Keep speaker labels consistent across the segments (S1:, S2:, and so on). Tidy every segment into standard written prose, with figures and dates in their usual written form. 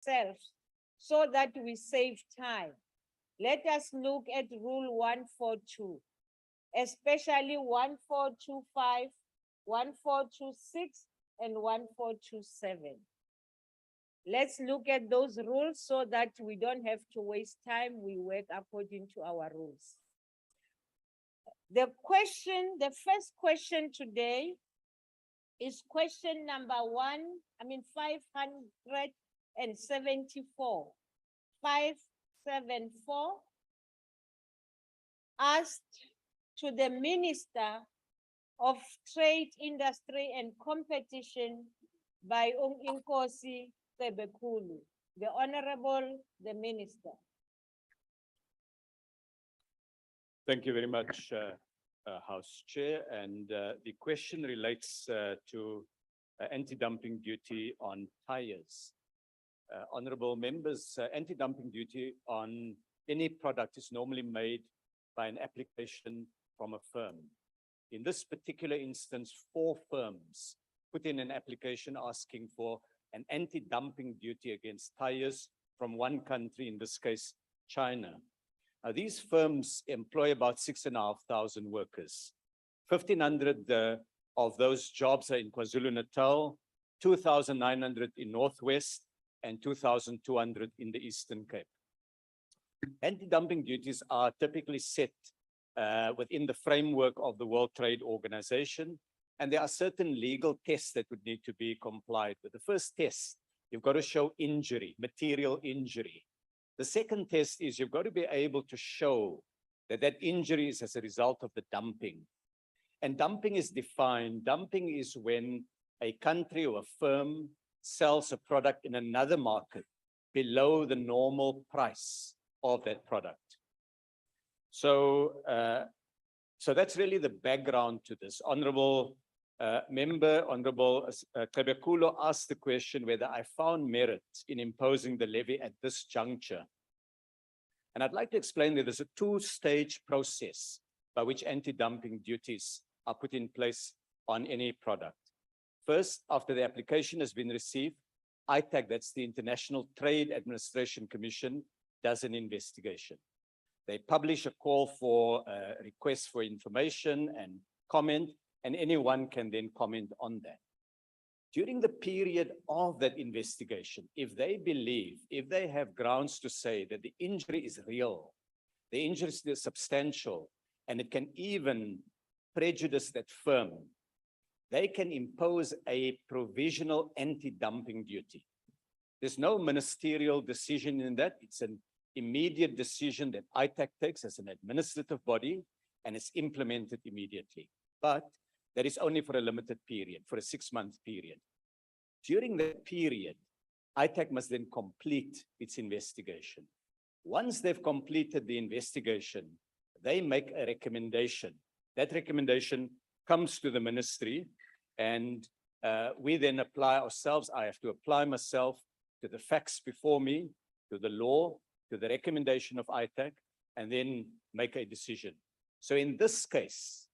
S1: ourselves so that we save time. Let us look at Rule 142, especially 1425, 1426, and 1427. Let's look at those rules so that we don't have to waste time. We work according to our rules. The first question today is question number 574. 574, asked to the Minister of Trade, Industry and Competition by Inkosi Sebekulu, the Honorable the Minister.
S2: Thank you very much, House Chair. And the question relates to anti-dumping duty on tires. Honorable members, anti-dumping duty on any product is normally made by an application from a firm. In this particular instance, 4 firms put in an application asking for an anti-dumping duty against tires from one country, in this case, China. Now, these firms employ about 6,500 workers. 1,500 of those jobs are in KwaZulu-Natal, 2,900 in Northwest, and 2,200 in the Eastern Cape. Anti-dumping duties are typically set within the framework of the World Trade Organization, and there are certain legal tests that would need to be complied with. The first test, you've got to show injury, material injury. The second test is you've got to be able to show that that injury is as a result of the dumping. And dumping is defined. Dumping is when a country or a firm sells a product in another market below the normal price of that product. So that's really the background to this. Honorable member, Honorable Sebekulu asked the question whether I found merit in imposing the levy at this juncture. And I'd like to explain that there's a 2-stage process by which anti-dumping duties are put in place on any product. First, after the application has been received, ITAC, that's the International Trade Administration Commission, does an investigation. They publish a call for requests for information and comment, and anyone can then comment on that. During the period of that investigation, if they believe, if they have grounds to say that the injury is real, the injury is substantial, and it can even prejudice that firm, they can impose a provisional anti-dumping duty. There's no ministerial decision in that. It's an immediate decision that ITAC takes as an administrative body, and it's implemented immediately. But that is only for a limited period, for a 6-month period. During that period, ITAC must then complete its investigation. Once they've completed the investigation, they make a recommendation. That recommendation comes to the ministry, and we then apply ourselves. I have to apply myself to the facts before me, to the law, to the recommendation of ITAC, and then make a decision. So in this case,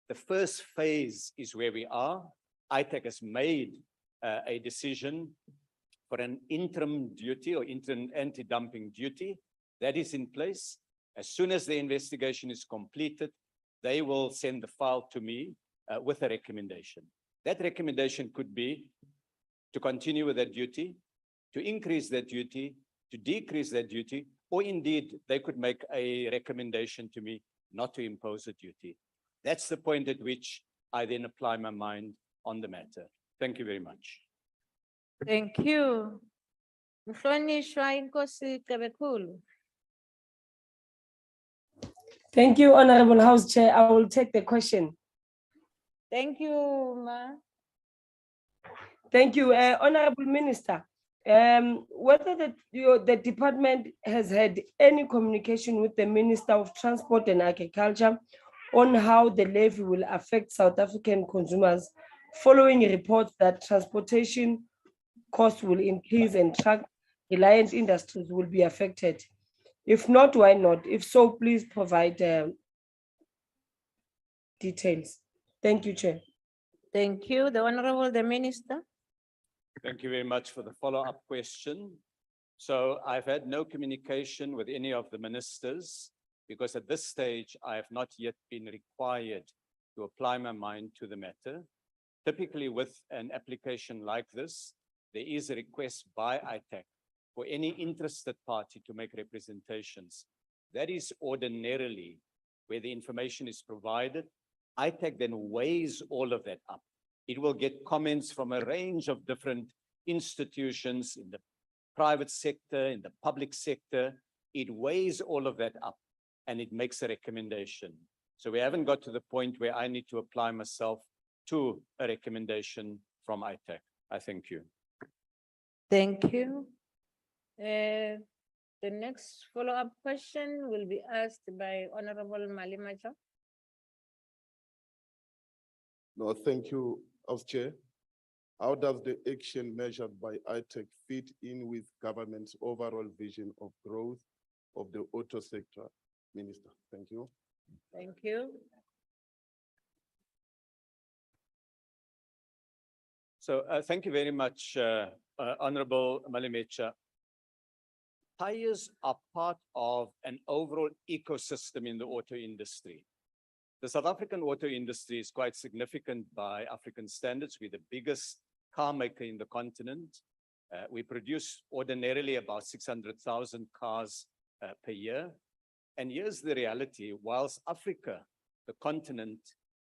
S2: the first phase is where we are. ITAC has made a decision for an interim duty or interim anti-dumping duty that is in place. As soon as the investigation is completed, they will send the file to me with a recommendation. That recommendation could be to continue with that duty, to increase that duty, to decrease that duty, or indeed they could make a recommendation to me not to impose a duty. That's the point at which I then apply my mind on the matter. Thank you very much.
S1: Thank you. Mhlonishwa Inkosi Sebekulu.
S3: Thank you, Honorable House Chair. I will take the question.
S1: Thank you, Ma.
S3: Thank you, Honorable Minister. Whether the department has had any communication with the Minister of Transport and Agriculture on how the levy will affect South African consumers following reports that transportation costs will increase and truck-reliant industries will be affected. If not, why not? If so, please provide details. Thank you, Chair.
S1: Thank you. The Honorable the Minister.
S2: Thank you very much for the follow-up question. So I've had no communication with any of the ministers because at this stage, I have not yet been required to apply my mind to the matter. Typically with an application like this, there is a request by ITAC for any interested party to make representations. That is ordinarily where the information is provided. ITAC then weighs all of that up. It will get comments from a range of different institutions in the private sector, in the public sector. It weighs all of that up and it makes a recommendation. So we haven't got to the point where I need to apply myself to a recommendation from ITAC. I thank you.
S1: Thank you. The next follow-up question will be asked by Honorable Malimacho.
S4: No, thank you, House Chair. How does the action measured by ITAC fit in with government's overall vision of growth of the auto sector? Minister, thank you.
S1: Thank you.
S2: So thank you very much, Honorable Malimecha. Tires are part of an overall ecosystem in the auto industry. The South African auto industry is quite significant by African standards. We're the biggest car maker in the continent. We produce ordinarily about 600,000 cars per year. And here's the reality, whilst Africa, the continent,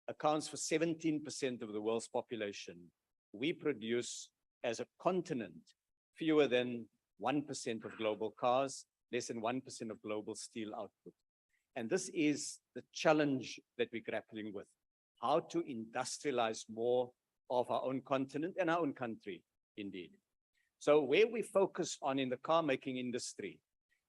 S2: accounts for 17% of the world's population, we produce as a continent fewer than 1% of global cars, less than 1% of global steel output. And this is the challenge that we're grappling with, how to industrialize more of our own continent and our own country, indeed. So where we focus on in the car making industry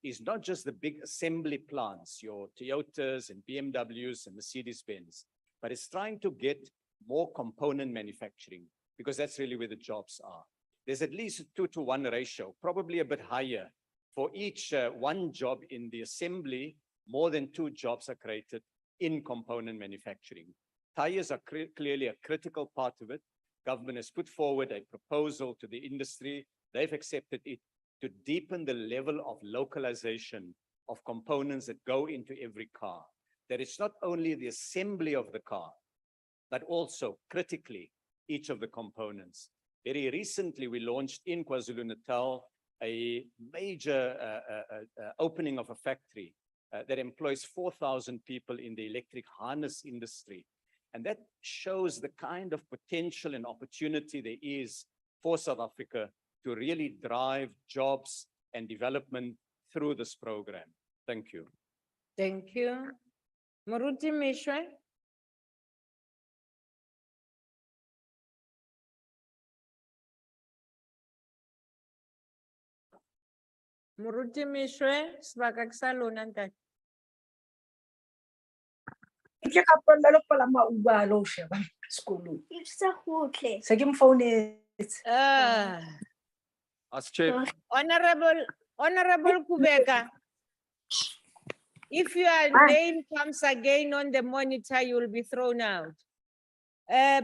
S2: is not just the big assembly plants, your Toyotas and BMWs and Mercedes-Benz, but it's trying to get more component manufacturing because that's really where the jobs are. There's at least a 2-to-1 ratio, probably a bit higher. For each one job in the assembly, more than 2 jobs are created in component manufacturing. Tires are clearly a critical part of it. Government has put forward a proposal to the industry. They've accepted it to deepen the level of localization of components that go into every car. That it's not only the assembly of the car, but also critically each of the components. Very recently, we launched in KwaZulu-Natal a major opening of a factory that employs 4,000 people in the electric harness industry. And that shows the kind of potential and opportunity there is for South Africa to really drive jobs and development through this program. Thank you.
S1: Thank you. Moruti Mishwe. Moruti Mishwe, sebaka ke sa lona ntate.
S5: Ke ka polela pala mauba lo sheba sekolong.
S6: It's a hotle.
S5: Se ke mfounetse.
S2: As Chair,
S1: Honorable Kubeka, if your name comes again on the monitor, you will be thrown out.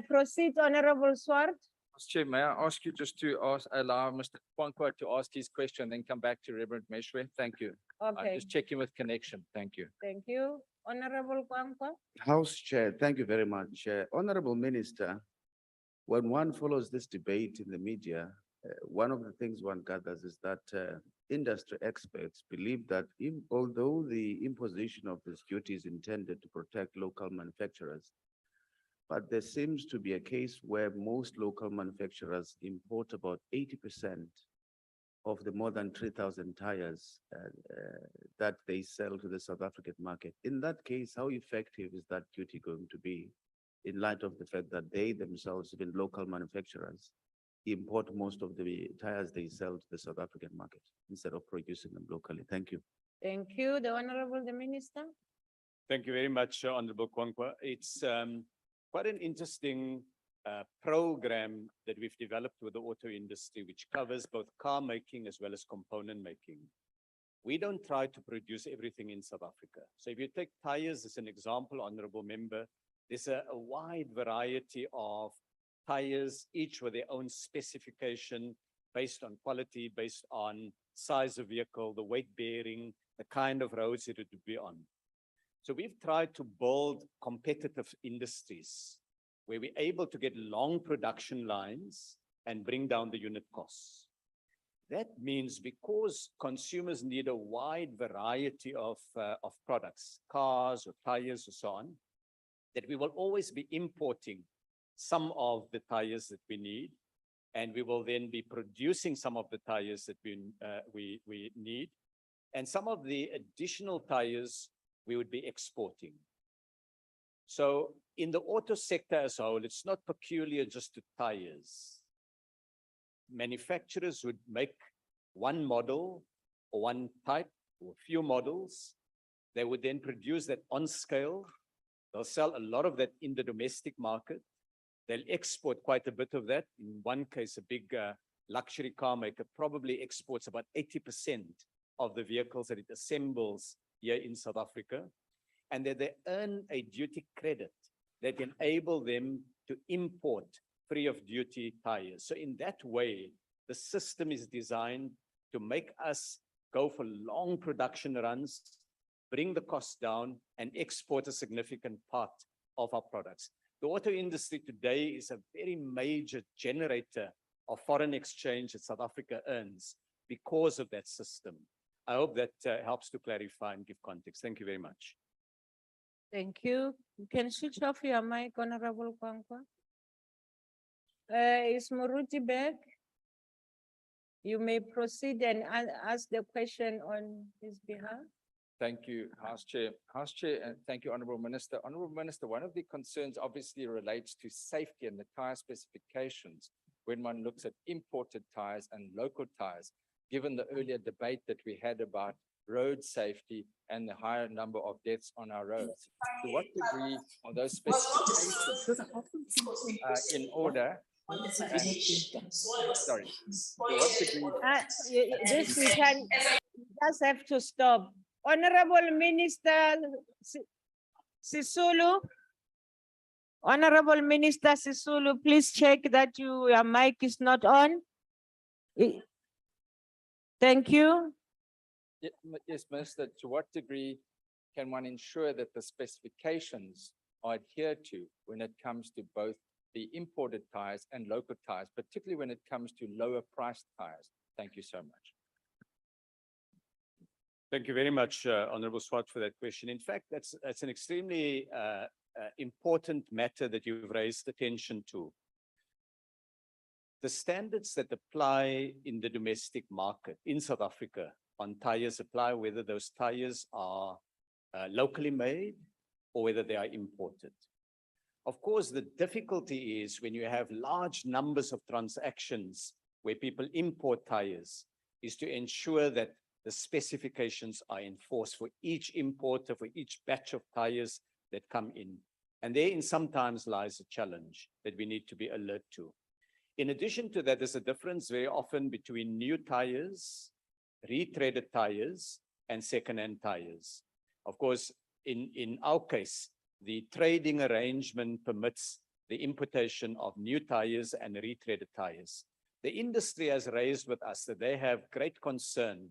S1: Proceed, Honorable Swart.
S7: Mr. Chair, may I ask you just to allow Mr. Kwankwa to ask his question, then come back to Reverend Meshwe? Thank you. I'm
S1: Okay,
S7: just checking with connection. Thank you.
S1: thank you. Honorable Kwankwa.
S8: House Chair, thank you very much. Honorable Minister, when one follows this debate in the media, one of the things one gathers is that industry experts believe that although the imposition of this duty is intended to protect local manufacturers, but there seems to be a case where most local manufacturers import about 80% of the more than 3,000 tires that they sell to the South African market. In that case, how effective is that duty going to be in light of the fact that they themselves, even local manufacturers, import most of the tires they sell to the South African market instead of producing them locally? Thank you.
S1: Thank you. The Honorable the Minister.
S2: thank you very much, Honorable Kwankwa. It's quite an interesting program that we've developed with the auto industry, which covers both car making as well as component making. We don't try to produce everything in South Africa. So if you take tires as an example, Honorable Member, there's a wide variety of tires, each with their own specification based on quality, based on size of vehicle, the weight bearing, the kind of roads it would be on. So we've tried to build competitive industries where we're able to get long production lines and bring down the unit costs. That means because consumers need a wide variety of products, cars or tires or so on, that we will always be importing some of the tires that we need, and we will then be producing some of the tires that we need, and some of the additional tires we would be exporting. So in the auto sector as a whole, it's not peculiar just to tires. Manufacturers would make one model or one type or a few models. They would then produce that on scale. They'll sell a lot of that in the domestic market. They'll export quite a bit of that. In one case, a big luxury car maker probably exports about 80% of the vehicles that it assembles here in South Africa. And that they earn a duty credit that enable them to import free of duty tires. So in that way, the system is designed to make us go for long production runs, bring the cost down, and export a significant part of our products. The auto industry today is a very major generator of foreign exchange that South Africa earns because of that system. I hope that helps to clarify and give context. Thank you very much.
S1: Thank you. You can switch off your mic, Honorable Kwankwa. Is Muruti back? You may proceed and ask the question on his behalf.
S7: Thank you, House Chair. House Chair, and thank you, Honourable Minister. Honourable Minister, one of the concerns obviously relates to safety and the tyre specifications when one looks at imported tyres and local tyres, given the earlier debate that we had about road safety and the higher number of deaths on our roads. To what degree are those specifications in order? Sorry, to what degree?
S1: This we can just have to stop. Honorable Minister Sisulu. Honorable Minister Sisulu, please check that your mic is not on. Thank you.
S7: Yes, Minister, to what degree can one ensure that the specifications are adhered to when it comes to both the imported tyres and local tyres, particularly when it comes to lower priced tyres? Thank you so much.
S2: Thank you very much, Honorable Swart, for that question. In fact, that's an extremely important matter that you've raised attention to. The standards that apply in the domestic market in South Africa on tires apply whether those tires are locally made or whether they are imported. Of course, the difficulty is when you have large numbers of transactions where people import tires, is to ensure that the specifications are enforced for each importer, for each batch of tires that come in. And therein sometimes lies a challenge that we need to be alert to. In addition to that, there's a difference very often between new tires, retreaded tires, and second-hand tires. Of course, in our case, the trading arrangement permits the importation of new tires and retreaded tires. The industry has raised with us that they have great concern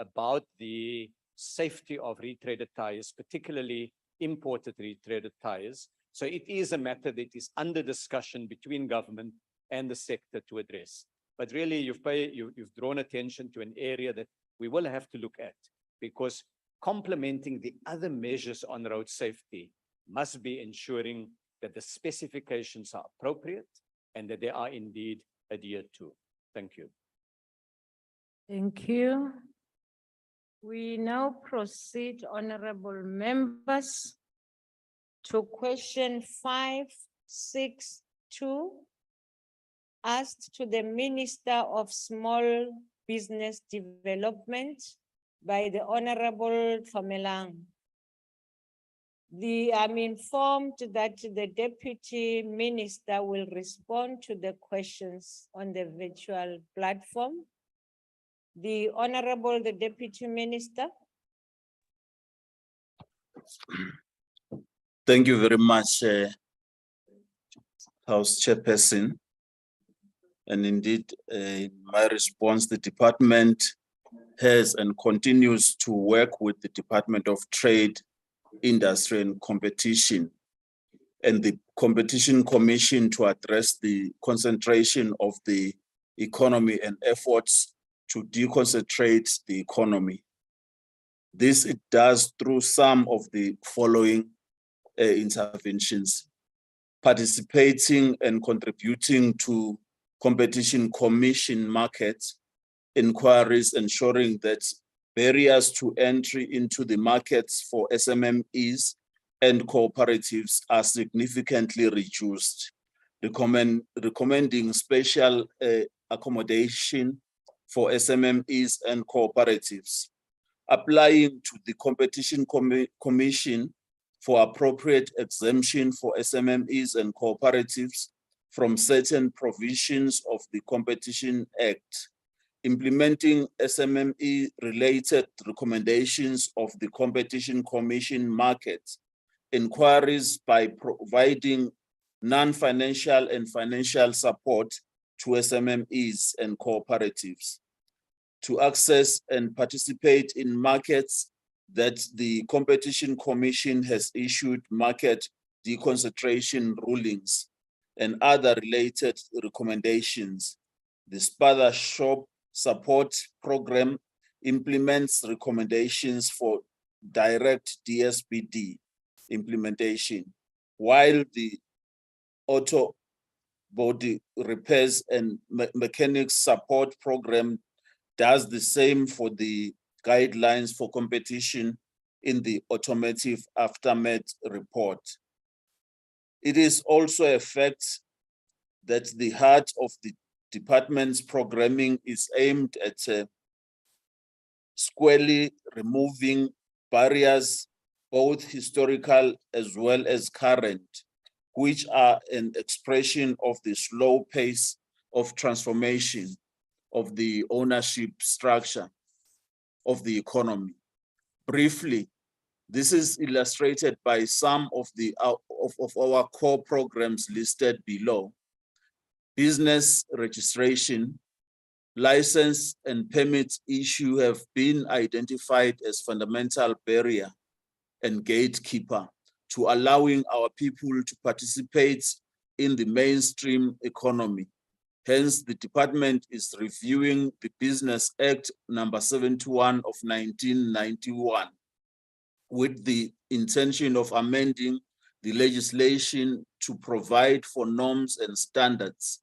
S2: about the safety of retreaded tires, particularly imported retreaded tires. So it is a matter that is under discussion between government and the sector to address. But really, you've drawn attention to an area that we will have to look at, because complementing the other measures on road safety must be ensuring that the specifications are appropriate and that they are indeed adhered to. Thank you.
S1: Thank you. We now proceed, honorable members, to question 562, asked to the Minister of Small Business Development by the Honorable Famelang. I'm informed that the Deputy Minister will respond to the questions on the virtual platform. The Honorable, the Deputy Minister.
S6: Thank you very much, House Chairperson. And indeed, in my response, the department has and continues to work with the Department of Trade, Industry and Competition and the Competition Commission to address the concentration of the economy and efforts to deconcentrate the economy. This it does through some of the following interventions: participating and contributing to Competition Commission markets inquiries, ensuring that barriers to entry into the markets for SMMEs and cooperatives are significantly reduced. Recommending special accommodation for SMMEs and cooperatives. Applying to the Competition Commission for appropriate exemption for SMMEs and cooperatives from certain provisions of the Competition Act. Implementing SMME-related recommendations of the Competition Commission market inquiries by providing non-financial and financial support to SMMEs and cooperatives to access and participate in markets that the Competition Commission has issued market deconcentration rulings and other related recommendations. The Spada Shop Support Program implements recommendations for direct DSBD implementation, while the Auto Body Repairs and Mechanics Support Program does the same for the guidelines for competition in the Automotive Aftermath Report. It is also a fact that the heart of the department's programming is aimed at squarely removing barriers, both historical as well as current, which are an expression of the slow pace of transformation of the ownership structure of the economy. Briefly, this is illustrated by some of our core programs listed below. Business registration, license and permits issue have been identified as fundamental barrier and gatekeeper to allowing our people to participate in the mainstream economy. Hence, the department is reviewing the Business Act number 71 of 1991 with the intention of amending the legislation to provide for norms and standards,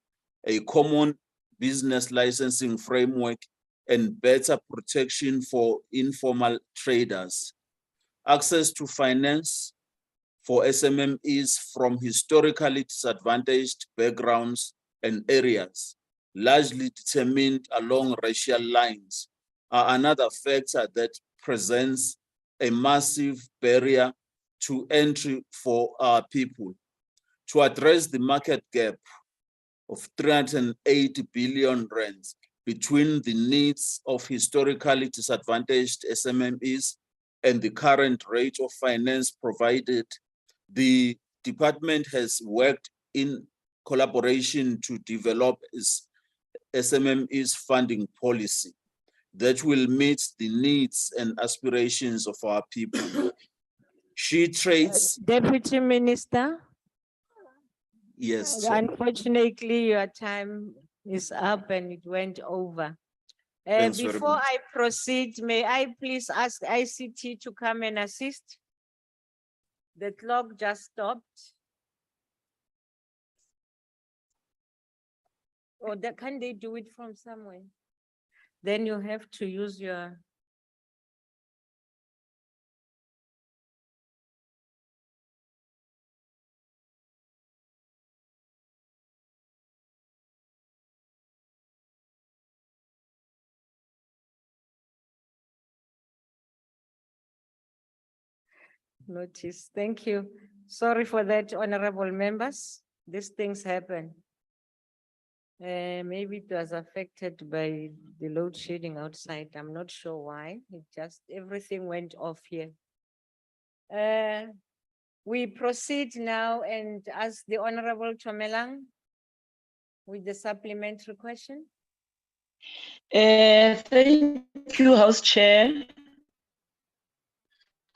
S6: a common business licensing framework, and better protection for informal traders. Access to finance for SMMEs from historically disadvantaged backgrounds and areas, largely determined along racial lines, are another factor that presents a massive barrier to entry for our people. To address the market gap of 380 billion rands between the needs of historically disadvantaged SMMEs and the current rate of finance provided, the department has worked in collaboration to develop its SMMEs funding policy that will meet the needs and aspirations of our people. She trades.
S1: Deputy Minister,
S6: Yes, Chair.
S1: unfortunately, your time is up and it went over.
S6: Thanks very
S1: Before
S6: much.
S1: I proceed, may I please ask ICT to come and assist? The clock just stopped. Or can they do it from somewhere? Then you have to use your. Notice, thank you. Sorry for that, honorable members. These things happen. Maybe it was affected by the load shedding outside. I'm not sure why. It just, everything went off here. We proceed now and ask the Honorable Chomelang with the supplementary question.
S9: Thank you, House Chair.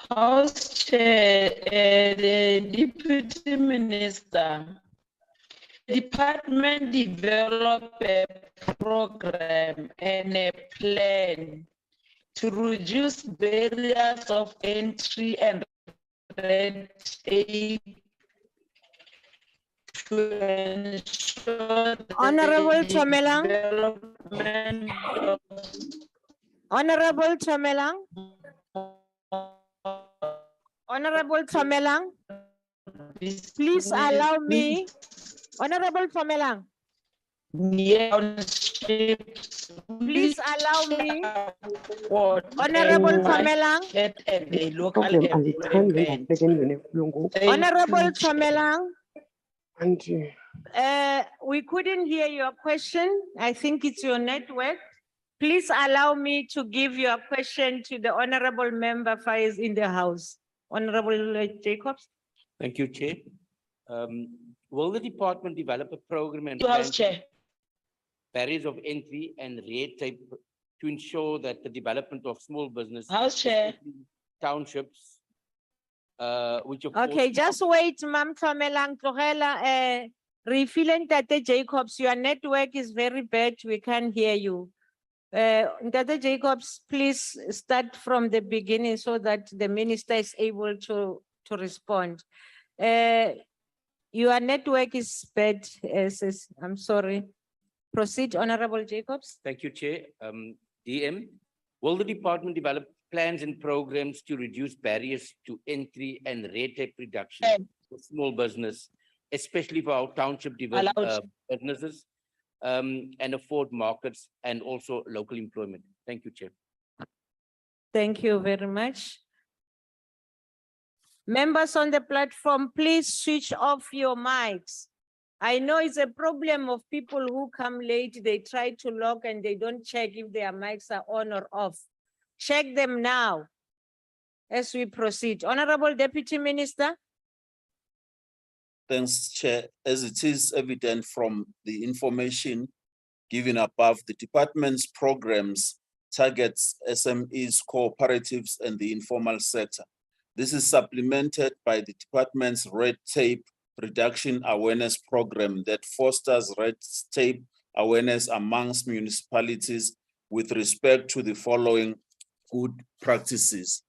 S9: House Chair, the Deputy Minister, department develop a program and a plan to reduce barriers of entry and red tape to ensure
S1: Honorable
S9: the
S1: Chomelang.
S9: development of
S1: Honorable Chomelang. Honorable Chomelang, please allow me. Honorable Chomelang,
S9: townships.
S1: please allow me.
S9: Support
S1: Honorable
S9: and
S1: Chomelang,
S9: market and the local
S5: Problem alithandi
S9: employment.
S5: ngibhekene nebulungu.
S9: Thank
S1: Honorable
S9: you, Chair.
S1: Chomelang,
S5: Anti.
S1: we couldn't hear your question. I think it's your network. Please allow me to give your question to the honorable member Faiz in the house. Honorable Jacobs.
S10: Thank you, Chair. Will the department develop a program and
S9: House
S10: plan
S9: Chair.
S10: barriers of entry and red tape to ensure that the development of small business,
S9: House Chair.
S10: especially townships, which of
S1: Okay,
S10: course,
S1: just wait, Mam Chomelang, Tlogela, refilling Tate Jacobs, your network is very bad. We can't hear you. Tate Jacobs, please start from the beginning so that the minister is able to respond. Your network is bad, sis. I'm sorry. Proceed, Honorable Jacobs.
S10: thank you, Chair. DM, will the department develop plans and programs to reduce barriers to entry and red tape reduction for small business, especially for our township
S9: Allowed.
S10: businesses, and afford markets and also local employment? Thank you, Chair.
S1: Thank you very much. Members on the platform, please switch off your mics. I know it's a problem of people who come late, they try to log and they don't check if their mics are on or off. Check them now as we proceed. Honorable Deputy Minister.
S6: Thanks, Chair. As it is evident from the information given above, the department's programs targets SMEs, cooperatives, and the informal sector. This is supplemented by the department's red tape reduction awareness program that fosters red tape awareness amongst municipalities with respect to the following good practices.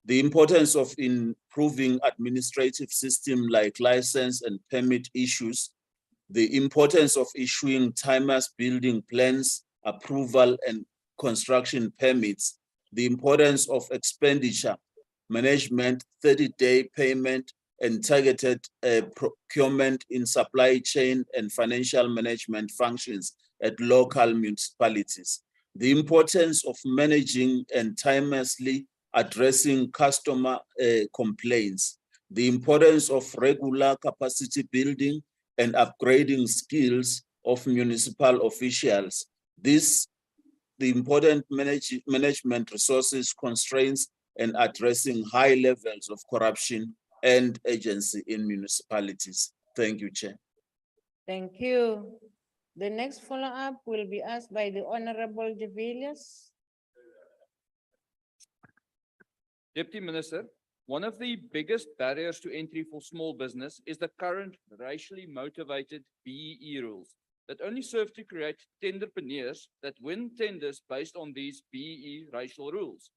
S6: The importance of improving administrative system like license and permit issues, the importance of issuing timeless building plans, approval and construction permits, the importance of expenditure management, 30-day payment and targeted procurement in supply chain and financial management functions at local municipalities. The importance of managing and timelessly addressing customer complaints, the importance of regular capacity building and upgrading skills of municipal officials. The important management resources constraints and addressing high levels of corruption and agency in municipalities. Thank you, Chair.
S1: Thank you. The next follow-up will be asked by the Honorable De Villiers.
S7: Deputy Minister, one of the biggest barriers to entry for small business is the current racially motivated BEE rules that only serve to create tenderpreneurs that win tenders based on these BEE racial rules.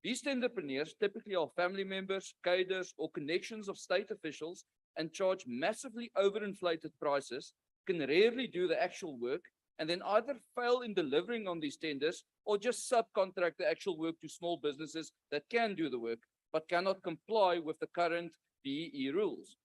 S7: These tenderpreneurs typically are family members, cadres, or connections of state officials and charge massively overinflated prices, can rarely do the actual work, and then either fail in delivering on these tenders or just subcontract the actual work to small businesses that can do the work but cannot comply with the current BEE rules.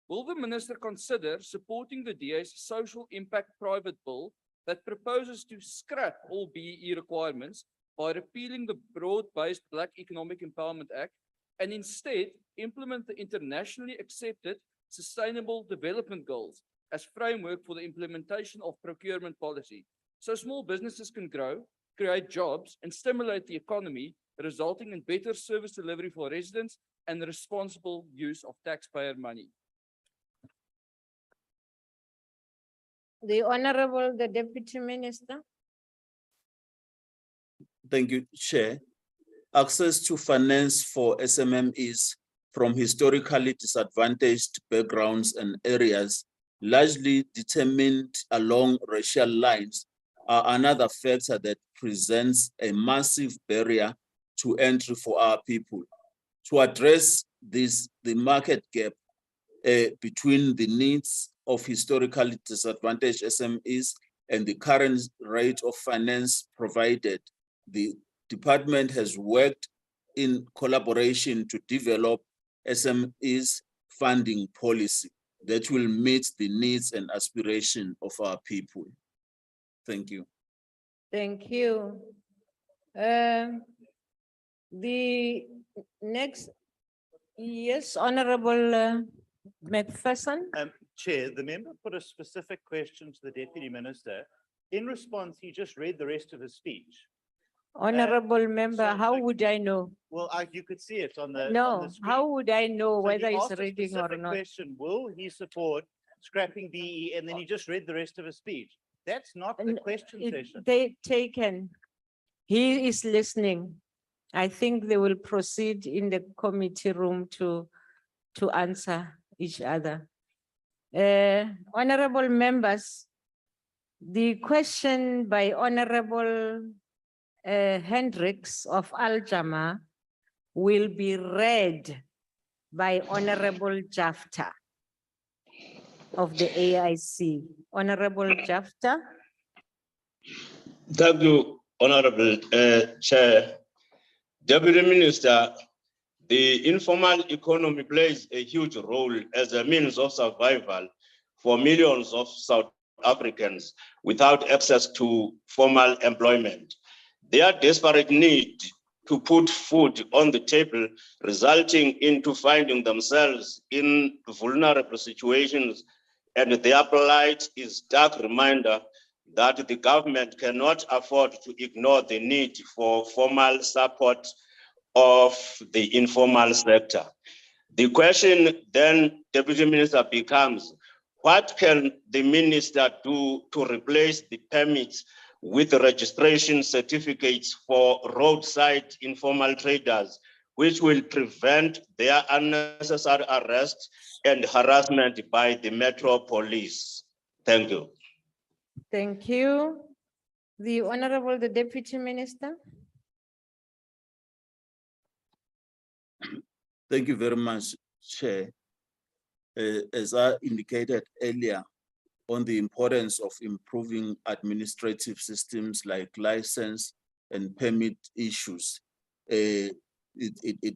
S7: Will the minister consider supporting the DA's social impact private bill that proposes to scrap all BEE requirements by repealing the broad-based Black Economic Empowerment Act and instead implement the internationally accepted Sustainable Development Goals as framework for the implementation of procurement policy, so small businesses can grow, create jobs, and stimulate the economy, resulting in better service delivery for residents and responsible use of taxpayer money?
S1: The Honorable, the Deputy Minister.
S6: Thank you, Chair. Access to finance for SMMEs from historically disadvantaged backgrounds and areas largely determined along racial lines are another factor that presents a massive barrier to entry for our people. To address this, the market gap between the needs of historically disadvantaged SMEs and the current rate of finance provided, the department has worked in collaboration to develop SMEs funding policy that will meet the needs and aspirations of our people. Thank you.
S1: Thank you. The next, yes, Honorable Macpherson.
S11: Chair, the member put a specific question to the Deputy Minister. In response, he just read the rest of his speech.
S1: Honorable member,
S11: so
S1: how
S11: the-
S1: would I know?
S11: Well, you could see it on the
S1: No,
S11: screen.
S1: how would I know
S11: So he
S1: whether he's
S11: asked a
S1: reading or
S11: specific
S1: not?
S11: Question, will he support scrapping BE? And then he just read the rest of his speech. That's not the question session.
S1: They taken. He is listening. I think they will proceed in the committee room to answer each other. Honorable members, the question by Honorable Hendricks of Al-Jama will be read by Honorable Jafta of the AIC. Honorable Jafta.
S12: Thank you, Honorable Chair. Deputy Minister, the informal economy plays a huge role as a means of survival for millions of South Africans without access to formal employment. Their desperate need to put food on the table, resulting into finding themselves in vulnerable situations, and their plight is stark reminder that the government cannot afford to ignore the need for formal support of the informal sector. The question then, Deputy Minister, becomes, what can the minister do to replace the permits with registration certificates for roadside informal traders, which will prevent their unnecessary arrest and harassment by the Metro Police? Thank you.
S1: Thank you. The Honorable, the Deputy Minister.
S6: Thank you very much, Chair. As I indicated earlier, on the importance of improving administrative systems like license and permit issues, it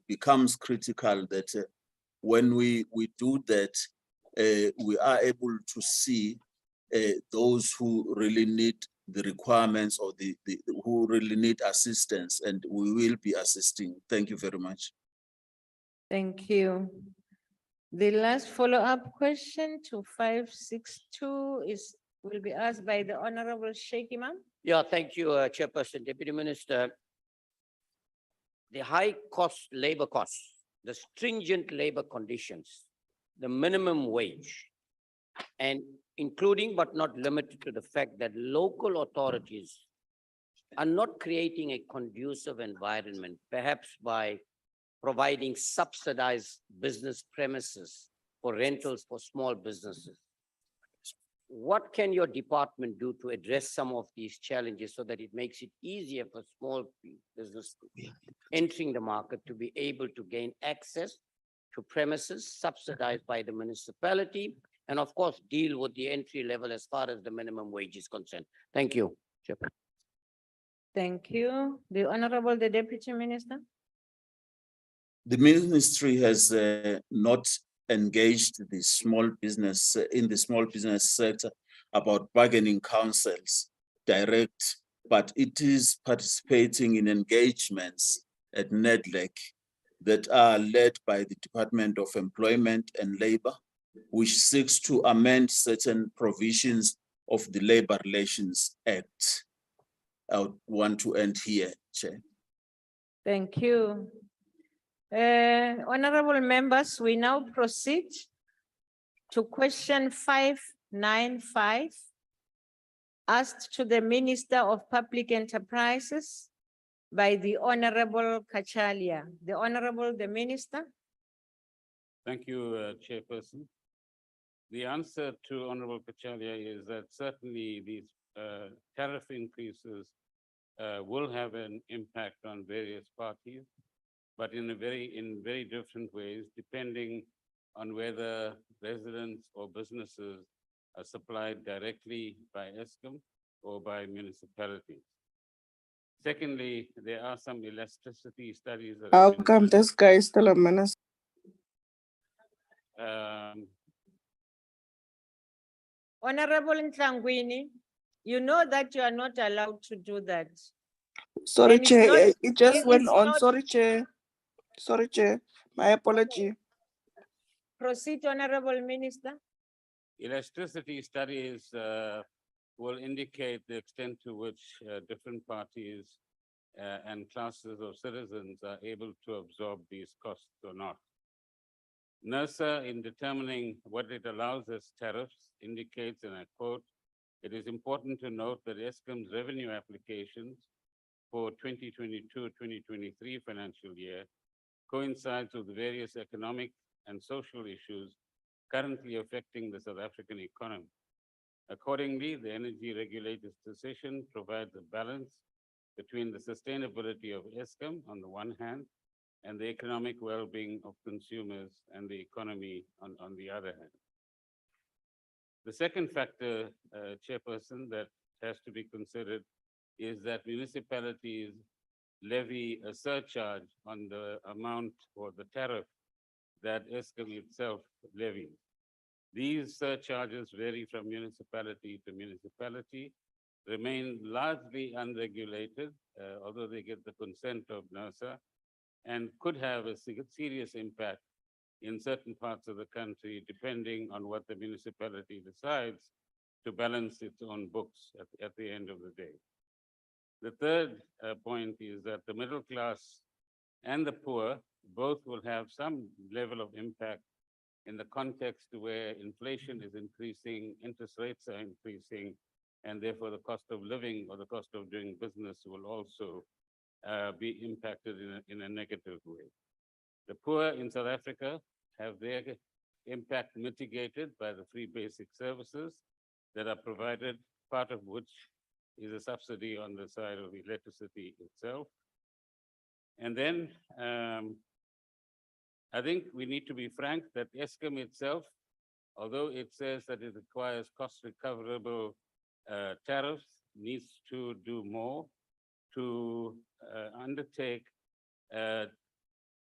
S6: becomes critical that when we do that, we are able to see those who really need the requirements or who really need assistance, and we will be assisting. Thank you very much.
S1: Thank you. The last follow-up question to 562 will be asked by the Honorable Sheikh Imam.
S10: Yeah, thank you, Chairperson, Deputy Minister. The high labor costs, the stringent labor conditions, the minimum wage, and including but not limited to the fact that local authorities are not creating a conducive environment, perhaps by providing subsidized business premises for rentals for small businesses. What can your department do to address some of these challenges so that it makes it easier for small business entering the market to be able to gain access to premises subsidized by the municipality, and of course deal with the entry level as far as the minimum wage is concerned? Thank you.
S1: Thank you. The Honorable, the Deputy Minister.
S6: The ministry has not engaged the small business in the small business sector about bargaining councils direct, but it is participating in engagements at NEDLEC that are led by the Department of Employment and Labor, which seeks to amend certain provisions of the Labor Relations Act. I would want to end here, Chair.
S1: Thank you. Honorable members, we now proceed to question 595, asked to the Minister of Public Enterprises, by the Honorable Kachalia. The Honorable, the Minister.
S13: Thank you, Chairperson. The answer to Honorable Kachalia is that certainly these tariff increases will have an impact on various parties, but in very different ways, depending on whether residents or businesses are supplied directly by Eskim or by municipalities. Secondly, there are some elasticity studies that
S14: How
S13: have been
S14: come
S13: done.
S14: this guy is still a minister?
S1: Honorable Ntlangwini, you know that you are not allowed to do that.
S14: Sorry,
S1: And it's
S14: Chair,
S1: not-
S14: it just went
S1: it's
S14: on.
S1: not-
S14: Sorry, Chair. Sorry, Chair. My apology.
S1: Proceed, Honorable Minister.
S13: Elasticity studies will indicate the extent to which different parties and classes of citizens are able to absorb these costs or not. NERSA, in determining what it allows as tariffs, indicates, and I quote, "It is important to note that Eskim's revenue applications for 2022-2023 financial year coincides with various economic and social issues currently affecting the South African economy. Accordingly, the energy regulator's decision provides a balance between the sustainability of Eskim on the one hand and the economic well-being of consumers and the economy on the other hand." The second factor, Chairperson, that has to be considered is that municipalities levy a surcharge on the amount or the tariff that Eskim itself levies. These surcharges vary from municipality to municipality, remain largely unregulated, although they get the consent of NERSA, and could have a serious impact in certain parts of the country, depending on what the municipality decides to balance its own books at the end of the day. The third point is that the middle class and the poor both will have some level of impact in the context where inflation is increasing, interest rates are increasing, and therefore the cost of living or the cost of doing business will also be impacted in a negative way. The poor in South Africa have their impact mitigated by the free basic services that are provided, part of which is a subsidy on the side of electricity itself. And then I think we need to be frank that Eskim itself, although it says that it requires cost recoverable tariffs, needs to do more to undertake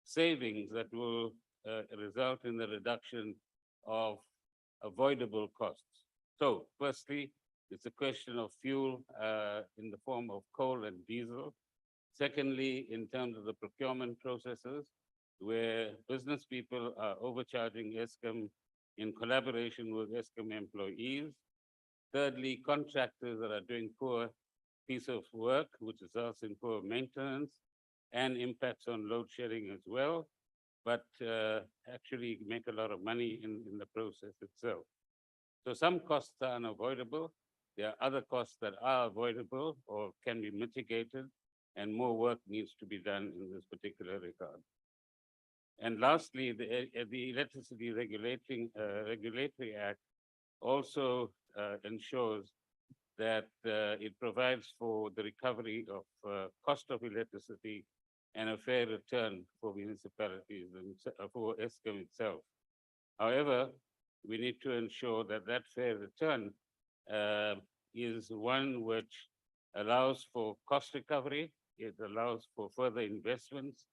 S13: savings that will result in the reduction of avoidable costs. So firstly, it's a question of fuel in the form of coal and diesel. Secondly, in terms of the procurement processes, where business people are overcharging Eskim in collaboration with Eskim employees. Thirdly, contractors that are doing poor piece of work, which results in poor maintenance and impacts on load shedding as well, but actually make a lot of money in the process itself. So some costs are unavoidable. There are other costs that are avoidable or can be mitigated, and more work needs to be done in this particular regard. And lastly, the Electricity Regulatory Act also ensures that it provides for the recovery of cost of electricity and a fair return for municipalities and for Eskim itself. However, we need to ensure that that fair return is one which allows for cost recovery, it allows for further investments,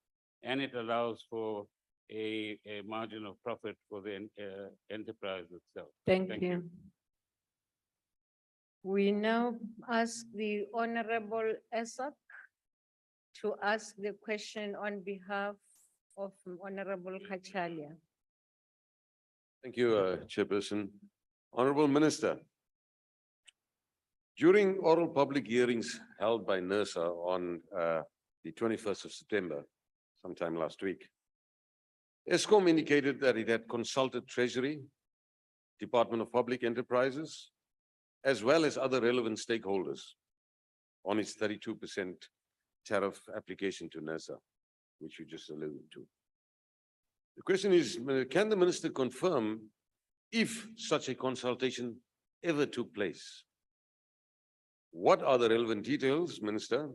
S13: and it allows for a margin of profit for the enterprise itself.
S1: Thank you. We now ask the Honorable Esok to ask the question on behalf of Honorable Kachalia.
S15: Thank you, Chairperson. Honorable Minister, during oral public hearings held by NERSA on the 21st of September, sometime last week, Eskom indicated that it had consulted Treasury, Department of Public Enterprises, as well as other relevant stakeholders on its 32% tariff application to NERSA, which you just alluded to. The question is, can the minister confirm if such a consultation ever took place? What are the relevant details, Minister?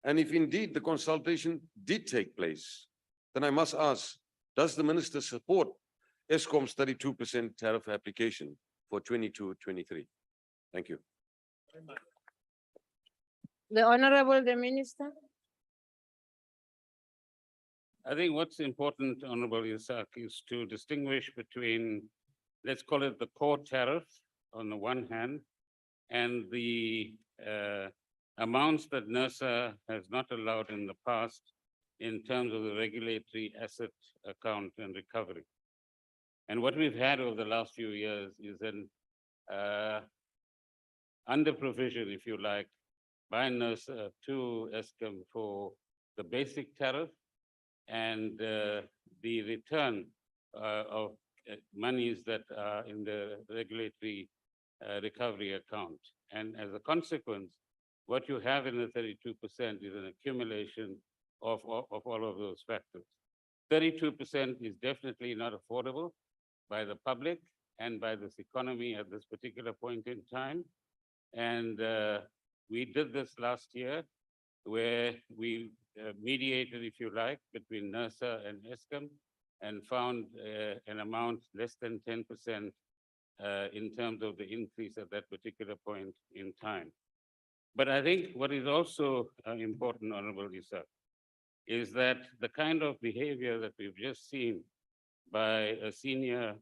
S15: And if indeed the consultation did take place, then I must ask, does the minister support Eskom's 32% tariff application for 22-23? Thank you.
S1: The Honorable the Minister.
S13: I think what's important, Honorable Isaac, is to distinguish between, let's call it the core tariff on the one hand, and the amounts that NERSA has not allowed in the past in terms of the regulatory asset account and recovery. And what we've had over the last few years is an under provision, if you like, by NERSA to Eskim for the basic tariff and the return of monies that are in the regulatory recovery account. And as a consequence, what you have in the 32% is an accumulation of all of those factors. 32% is definitely not affordable by the public and by this economy at this particular point in time. And we did this last year where we mediated, if you like, between NERSA and Eskim and found an amount less than 10% in terms of the increase at that particular point in time. But I think what is also important, Honorable Isaac, is that the kind of behavior that we've just seen by a senior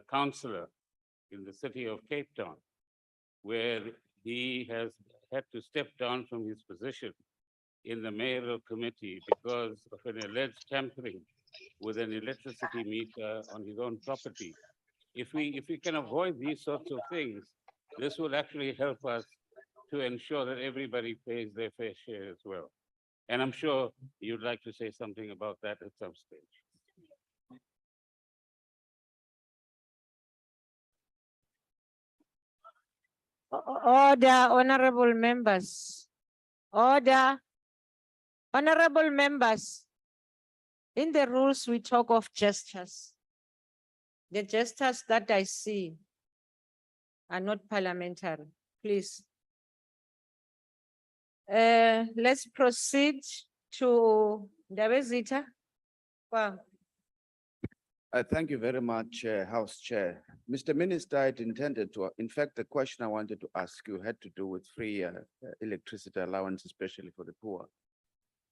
S13: councillor in the city of Cape Town, where he has had to step down from his position in the mayoral committee because of an alleged tampering with an electricity meter on his own property. If we can avoid these sorts of things, this will actually help us to ensure that everybody pays their fair share as well. And I'm sure you'd like to say something about that at some stage.
S1: Order, honorable members. Order. Honorable members, in the rules, we talk of gestures. The gestures that I see are not parliamentary, please. Let's proceed to Ndabezitha. Wow.
S8: Thank you very much, House Chair. Mr. Minister, I intended to, in fact, the question I wanted to ask you had to do with free electricity allowance, especially for the poor.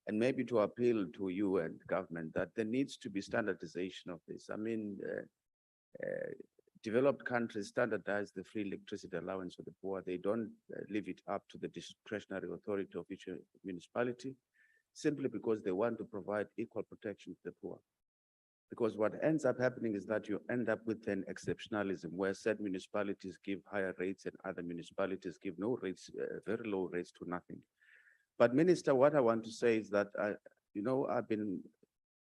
S8: And maybe to appeal to you and government that there needs to be standardization of this. I mean, developed countries standardize the free electricity allowance for the poor. They don't leave it up to the discretionary authority of each municipality, simply because they want to provide equal protection to the poor. Because what ends up happening is that you end up with an exceptionalism where certain municipalities give higher rates and other municipalities give no rates, very low rates to nothing. But Minister, what I want to say is that, I've been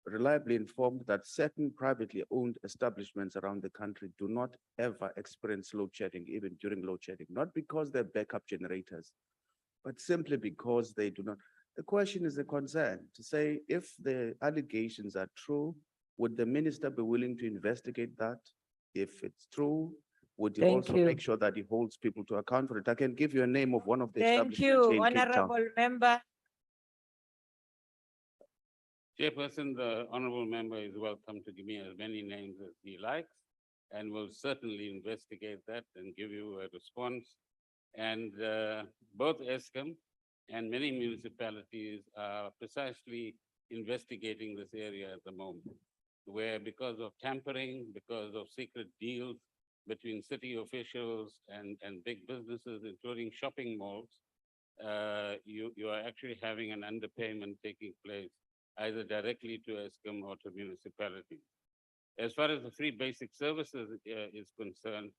S8: reliably informed that certain privately owned establishments around the country do not ever experience load shedding, even during load shedding, not because they're backup generators, but simply because they do not. The question is a concern to say if the allegations are true, would the minister be willing to investigate that? If it's true, would he also make sure that he holds people to account for it? I can give you a name of one of the
S1: Thank
S8: establishments
S1: you,
S8: here in Cape Town.
S1: honorable member.
S13: Chairperson, the honorable member is welcome to give me as many names as he likes, and will certainly investigate that and give you a response. And both Eskim and many municipalities are precisely investigating this area at the moment, where because of tampering, because of secret deals between city officials and big businesses, including shopping malls, you are actually having an underpayment taking place, either directly to Eskim or to municipalities. As far as the free basic services is concerned,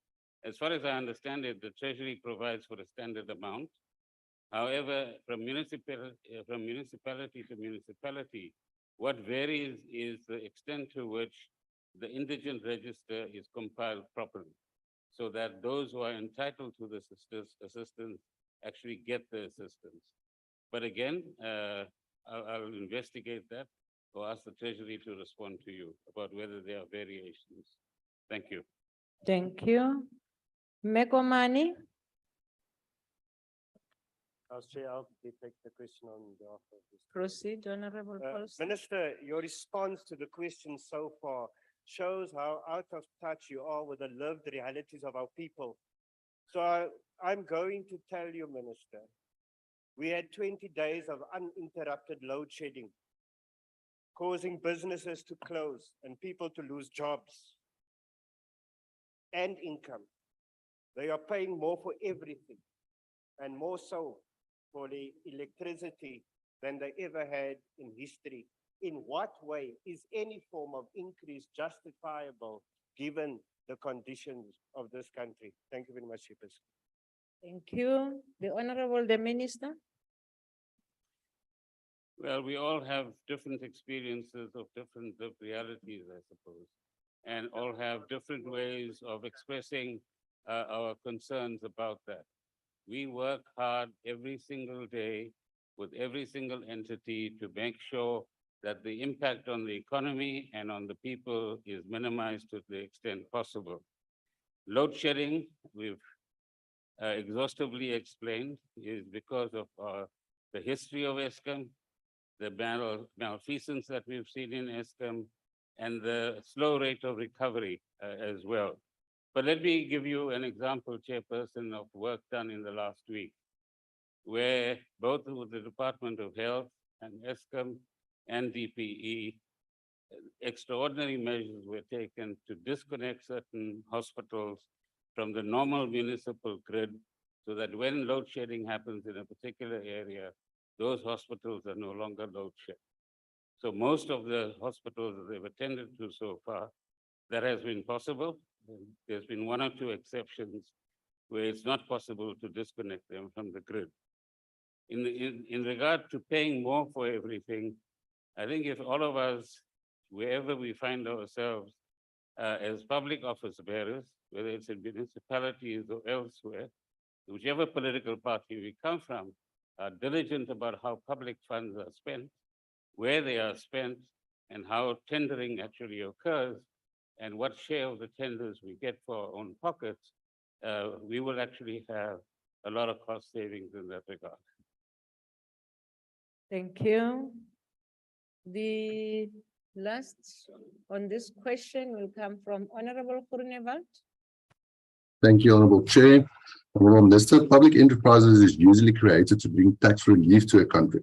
S13: as far as I understand it, the Treasury provides for a standard amount. However, from municipality to municipality, what varies is the extent to which the indigent register is compiled properly, so that those who are entitled to the assistance actually get the assistance. But again, I'll investigate that or ask the Treasury to respond to you about whether there are variations. Thank you.
S1: Thank you. Mekomani?
S16: House Chair, I'll take the question on behalf of this.
S1: Proceed, Honorable Paulson.
S16: Minister, your response to the question so far shows how out of touch you are with the lived realities of our people. So I'm going to tell you, Minister, we had 20 days of uninterrupted load shedding, causing businesses to close and people to lose jobs and income. They are paying more for everything, and more so for the electricity than they ever had in history. In what way is any form of increase justifiable given the conditions of this country? Thank you very much, Chiefs.
S1: Thank you. The Honorable the Minister.
S13: Well, we all have different experiences of different lived realities, I suppose, and all have different ways of expressing our concerns about that. We work hard every single day with every single entity to make sure that the impact on the economy and on the people is minimized to the extent possible. Load shedding, we've exhaustively explained, is because of the history of Eskim, the malfeasance that we've seen in Eskim, and the slow rate of recovery as well. But let me give you an example, Chairperson, of work done in the last week, where both with the Department of Health and Eskim and DPE, extraordinary measures were taken to disconnect certain hospitals from the normal municipal grid so that when load shedding happens in a particular area, those hospitals are no longer load shed. So most of the hospitals that they've attended to so far, that has been possible. There's been one or two exceptions where it's not possible to disconnect them from the grid. In regard to paying more for everything, I think if all of us, wherever we find ourselves as public office bearers, whether it's in municipalities or elsewhere, whichever political party we come from, are diligent about how public funds are spent, where they are spent, and how tendering actually occurs, and what share of the tenders we get for our own pockets, we will actually have a lot of cost savings in that regard.
S1: Thank you. The last on this question will come from Honorable Groenewald.
S17: Thank you, Honorable Chair. Honorable Minister, public enterprises is usually created to bring tax relief to a country.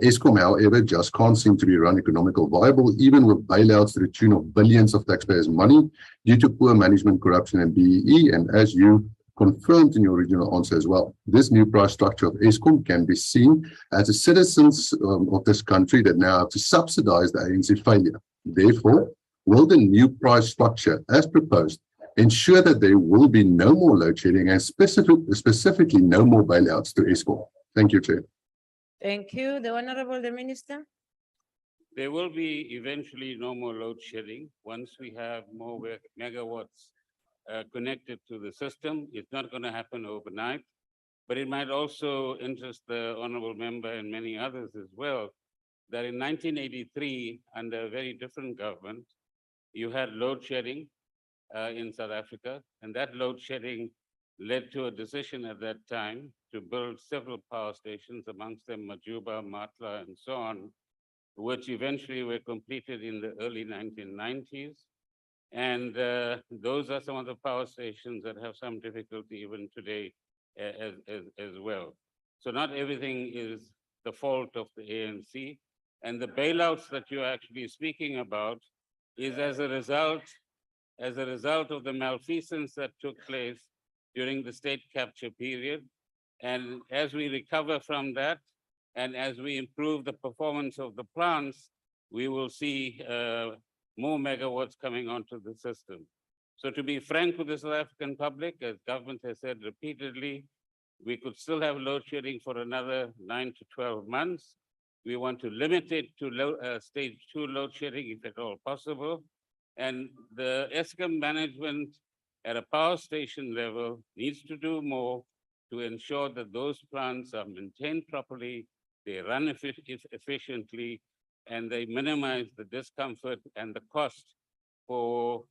S17: Eskom, however, just can't seem to be run economical viable, even with bailouts to the tune of billions of taxpayers' money due to poor management, corruption, and BEE. And as you confirmed in your original answer as well, this new price structure of Eskom can be seen as the citizens of this country that now have to subsidize the ANC failure. Therefore, will the new price structure, as proposed, ensure that there will be no more load shedding and specifically no more bailouts to Eskom? Thank you, Chair.
S1: Thank you. The Honorable the Minister.
S13: There will be eventually no more load shedding once we have more megawatts connected to the system. It's not going to happen overnight, but it might also interest the honorable member and many others as well, that in 1983, under a very different government, you had load shedding in South Africa, and that load shedding led to a decision at that time to build several power stations, amongst them Majuba, Matla, and so on, which eventually were completed in the early 1990s. And those are some of the power stations that have some difficulty even today as well. So not everything is the fault of the ANC. And the bailouts that you're actually speaking about is as a result of the malfeasance that took place during the state capture period. And as we recover from that, and as we improve the performance of the plants, we will see more megawatts coming onto the system. So to be frank with the South African public, as government has said repeatedly, we could still have load shedding for another 9 to 12 months. We want to limit it to stage 2 load shedding if at all possible. And the Eskom management at a power station level needs to do more to ensure that those plants are maintained properly they run efficiently, and they minimize the discomfort and the cost for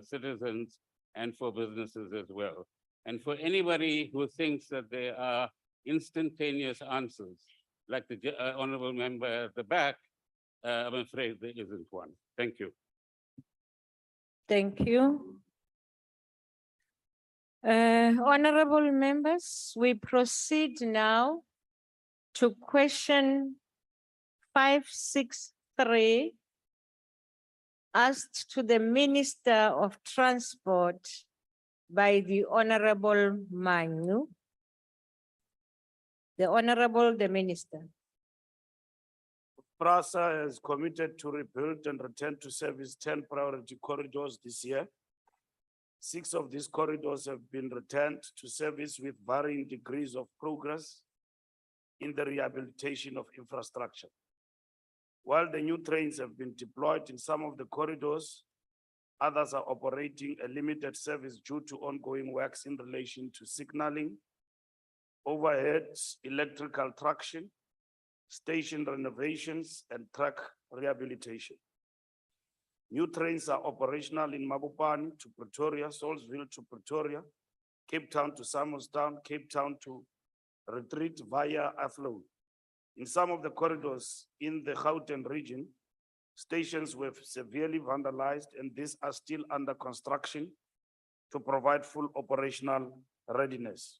S13: citizens and for businesses as well. And for anybody who thinks that there are instantaneous answers, like the honorable member at the back, I'm afraid there isn't one. Thank you.
S1: Thank you. Honorable members, we proceed now to question 563 asked to the Minister of Transport by the Honorable Manu. The Minister.
S18: PRASA has committed to rebuild and return to service 10 priority corridors this year. 6 of these corridors have been returned to service with varying degrees of progress in the rehabilitation of infrastructure. While the new trains have been deployed in some of the corridors, others are operating a limited service due to ongoing works in relation to signaling, overheads, electrical traction, station renovations, and track rehabilitation. New trains are operational in Mabopane to Pretoria, Salisbury to Pretoria, Cape Town to Simonstown, Cape Town to Retreat via Aflo. In some of the corridors in the Gauteng region, stations were severely vandalized, and these are still under construction to provide full operational readiness.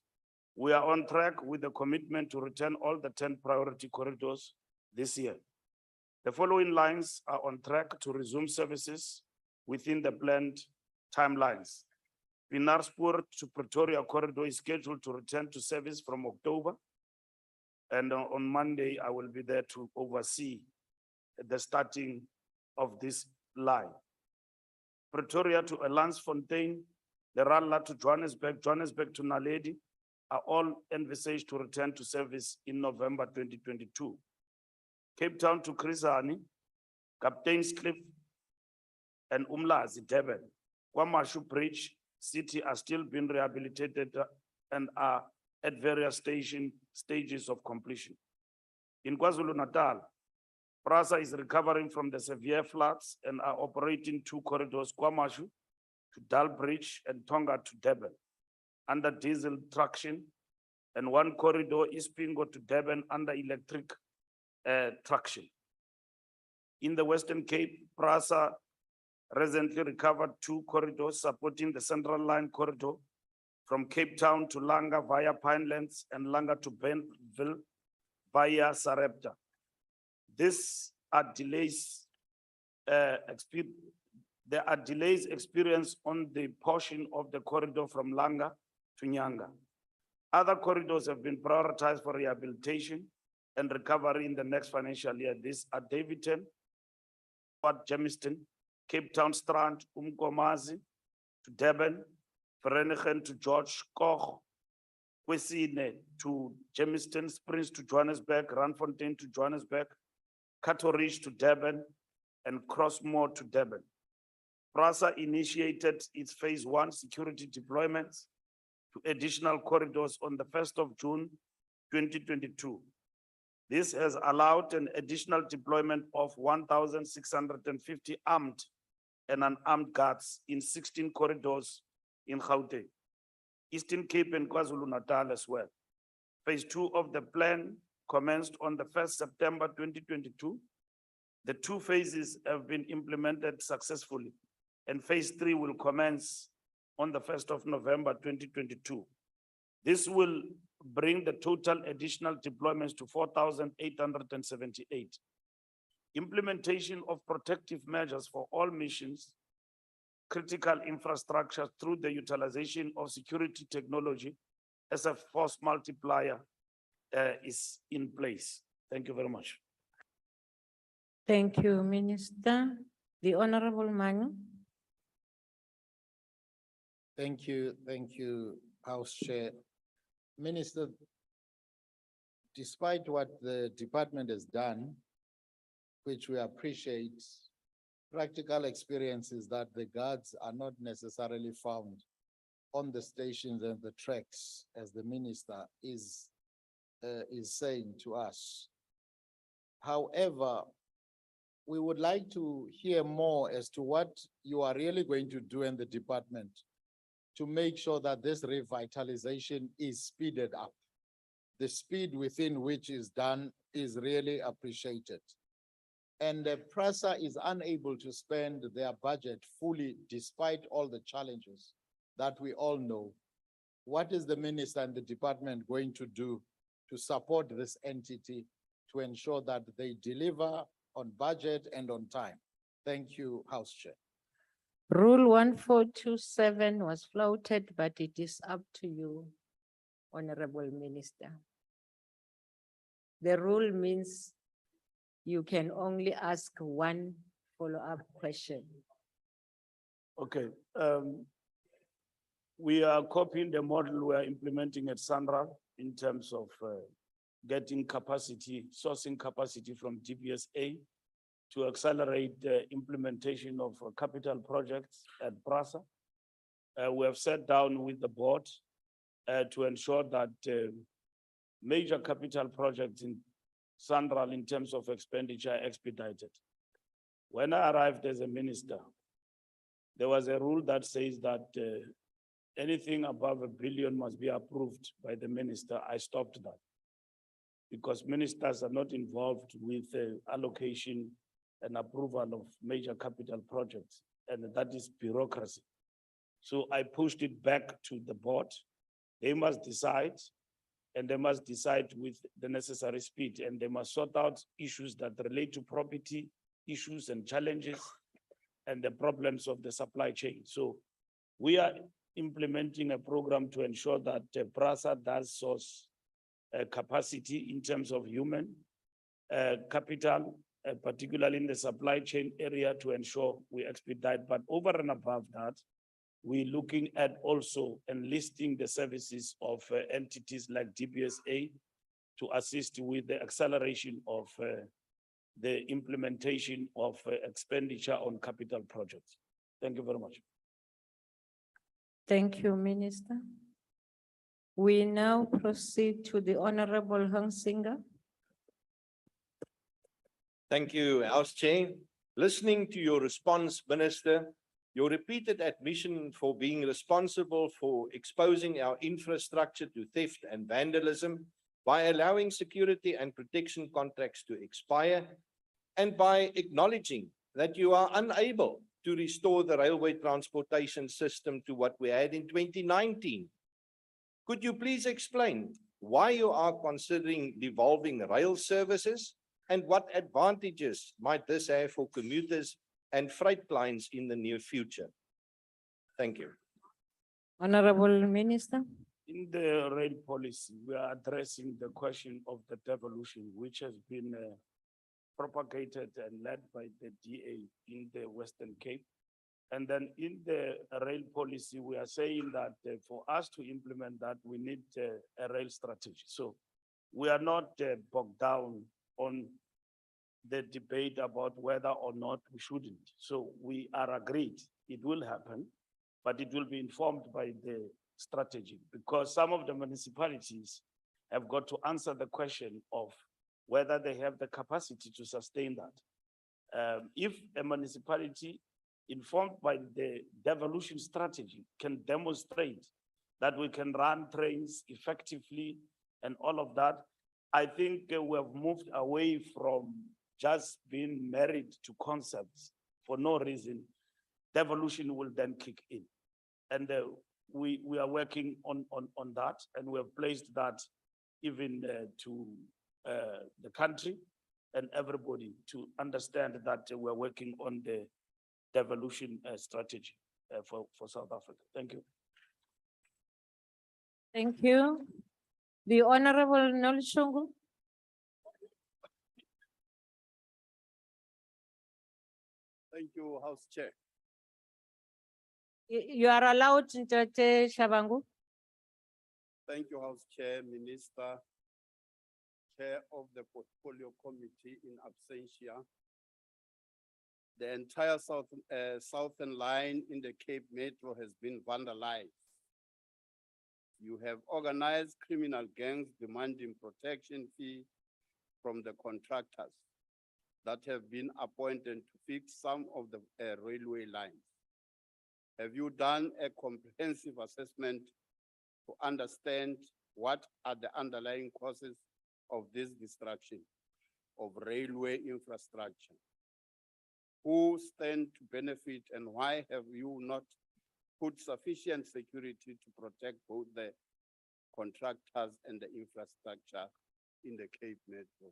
S18: We are on track with the commitment to return all the 10 priority corridors this year. The following lines are on track to resume services within the planned timelines. Pienaarspor to Pretoria corridor is scheduled to return to service from October. And on Monday, I will be there to oversee the starting of this line. Pretoria to Elandsfontein, the Ralla to Johannesburg, Johannesburg to Naledi are all envisaged to return to service in November 2022. Cape Town to Chris Hani, Captain's Cliff, and Umlazi, Durban. KwaMashu Bridge City are still being rehabilitated and are at various stages of completion. In KwaZulu-Natal, PRASA is recovering from the severe floods and are operating 2 corridors, KwaMashu to Dal Bridge and Tonga to Durban, under diesel traction, and 1 corridor, Ispingo to Durban, under electric traction. In the Western Cape, PRASA recently recovered 2 corridors supporting the Central Line corridor from Cape Town to Langa via Pinelands and Langa to Benville via Sarepta. These are delays, there are delays experienced on the portion of the corridor from Langa to Nyanga. Other corridors have been prioritized for rehabilitation and recovery in the next financial year. These are Davidton, Port Germiston, Cape Town Strand, Umkomazi to Durban, Vereeniging to George Koch, Kwesine to Germiston, Springs to Johannesburg, Randfontein to Johannesburg, Catorish to Durban, and Crossmore to Durban. PRASA initiated its phase 1 security deployments to additional corridors on the 1st of June, 2022. This has allowed an additional deployment of 1,650 armed and unarmed guards in 16 corridors in Gauteng, Eastern Cape and KwaZulu-Natal as well. Phase 2 of the plan commenced on the 1st September 2022. The 2 phases have been implemented successfully, and phase 3 will commence on the 1st of November 2022. This will bring the total additional deployments to 4,878. Implementation of protective measures for all missions, critical infrastructure through the utilization of security technology as a force multiplier is in place. Thank you very much.
S1: Thank you, Minister. The Honorable Manu.
S19: Thank you, House Chair. Minister, despite what the department has done, which we appreciate, practical experience is that the guards are not necessarily found on the stations and the tracks, as the minister is saying to us. However, we would like to hear more as to what you are really going to do in the department to make sure that this revitalization is speeded up. The speed within which is done is really appreciated. And PRASA is unable to spend their budget fully despite all the challenges that we all know. What is the minister and the department going to do to support this entity to ensure that they deliver on budget and on time? Thank you, House Chair.
S1: Rule 1427 was floated, but it is up to you, Honorable Minister. The rule means you can only ask one follow-up question.
S18: Okay, we are copying the model we are implementing at Sandra in terms of getting capacity, sourcing capacity from DBSA to accelerate the implementation of capital projects at PRASA. We have sat down with the board to ensure that major capital projects in Sandral in terms of expenditure are expedited. When I arrived as a minister, there was a rule that says that anything above R1 billion must be approved by the minister. I stopped that because ministers are not involved with allocation and approval of major capital projects, and that is bureaucracy. So I pushed it back to the board. They must decide, and they must decide with the necessary speed, and they must sort out issues that relate to property issues and challenges and the problems of the supply chain. So we are implementing a program to ensure that PRASA does source capacity in terms of human capital, particularly in the supply chain area, to ensure we expedite. But over and above that, we're looking at also enlisting the services of entities like DBSA to assist with the acceleration of the implementation of expenditure on capital projects. Thank you very much.
S1: Thank you, Minister. We now proceed to the Honorable Hung Singer.
S20: Thank you, House Chair. Listening to your response, Minister, your repeated admission for being responsible for exposing our infrastructure to theft and vandalism by allowing security and protection contracts to expire, and by acknowledging that you are unable to restore the railway transportation system to what we had in 2019. Could you please explain why you are considering devolving rail services, and what advantages might this have for commuters and freight lines in the near future? Thank you.
S1: Honorable Minister.
S18: In the rail policy, we are addressing the question of the devolution, which has been propagated and led by the DA in the Western Cape. And then in the rail policy, we are saying that for us to implement that, we need a rail strategy. So we are not bogged down on the debate about whether or not we shouldn't. So we are agreed it will happen, but it will be informed by the strategy, because some of the municipalities have got to answer the question of whether they have the capacity to sustain that. If a municipality informed by the devolution strategy can demonstrate that we can run trains effectively and all of that, I think we have moved away from just being married to concepts for no reason. Devolution will then kick in. And we are working on that, and we have placed that even to the country and everybody to understand that we're working on the devolution strategy for South Africa. Thank you.
S1: Thank you. The Honorable Nolshungu.
S21: Thank you, House Chair.
S1: You are allowed, Ntate Shabangu.
S21: Thank you, House Chair, Minister, Chair of the Portfolio Committee in absentia. The entire southern line in the Cape Metro has been vandalized. You have organized criminal gangs demanding protection fee from the contractors. that have been appointed to fix some of the railway lines? Have you done a comprehensive assessment to understand what are the underlying causes of this destruction of railway infrastructure? Who stand to benefit, and why have you not put sufficient security to protect both the contractors and the infrastructure in the Cape Metro?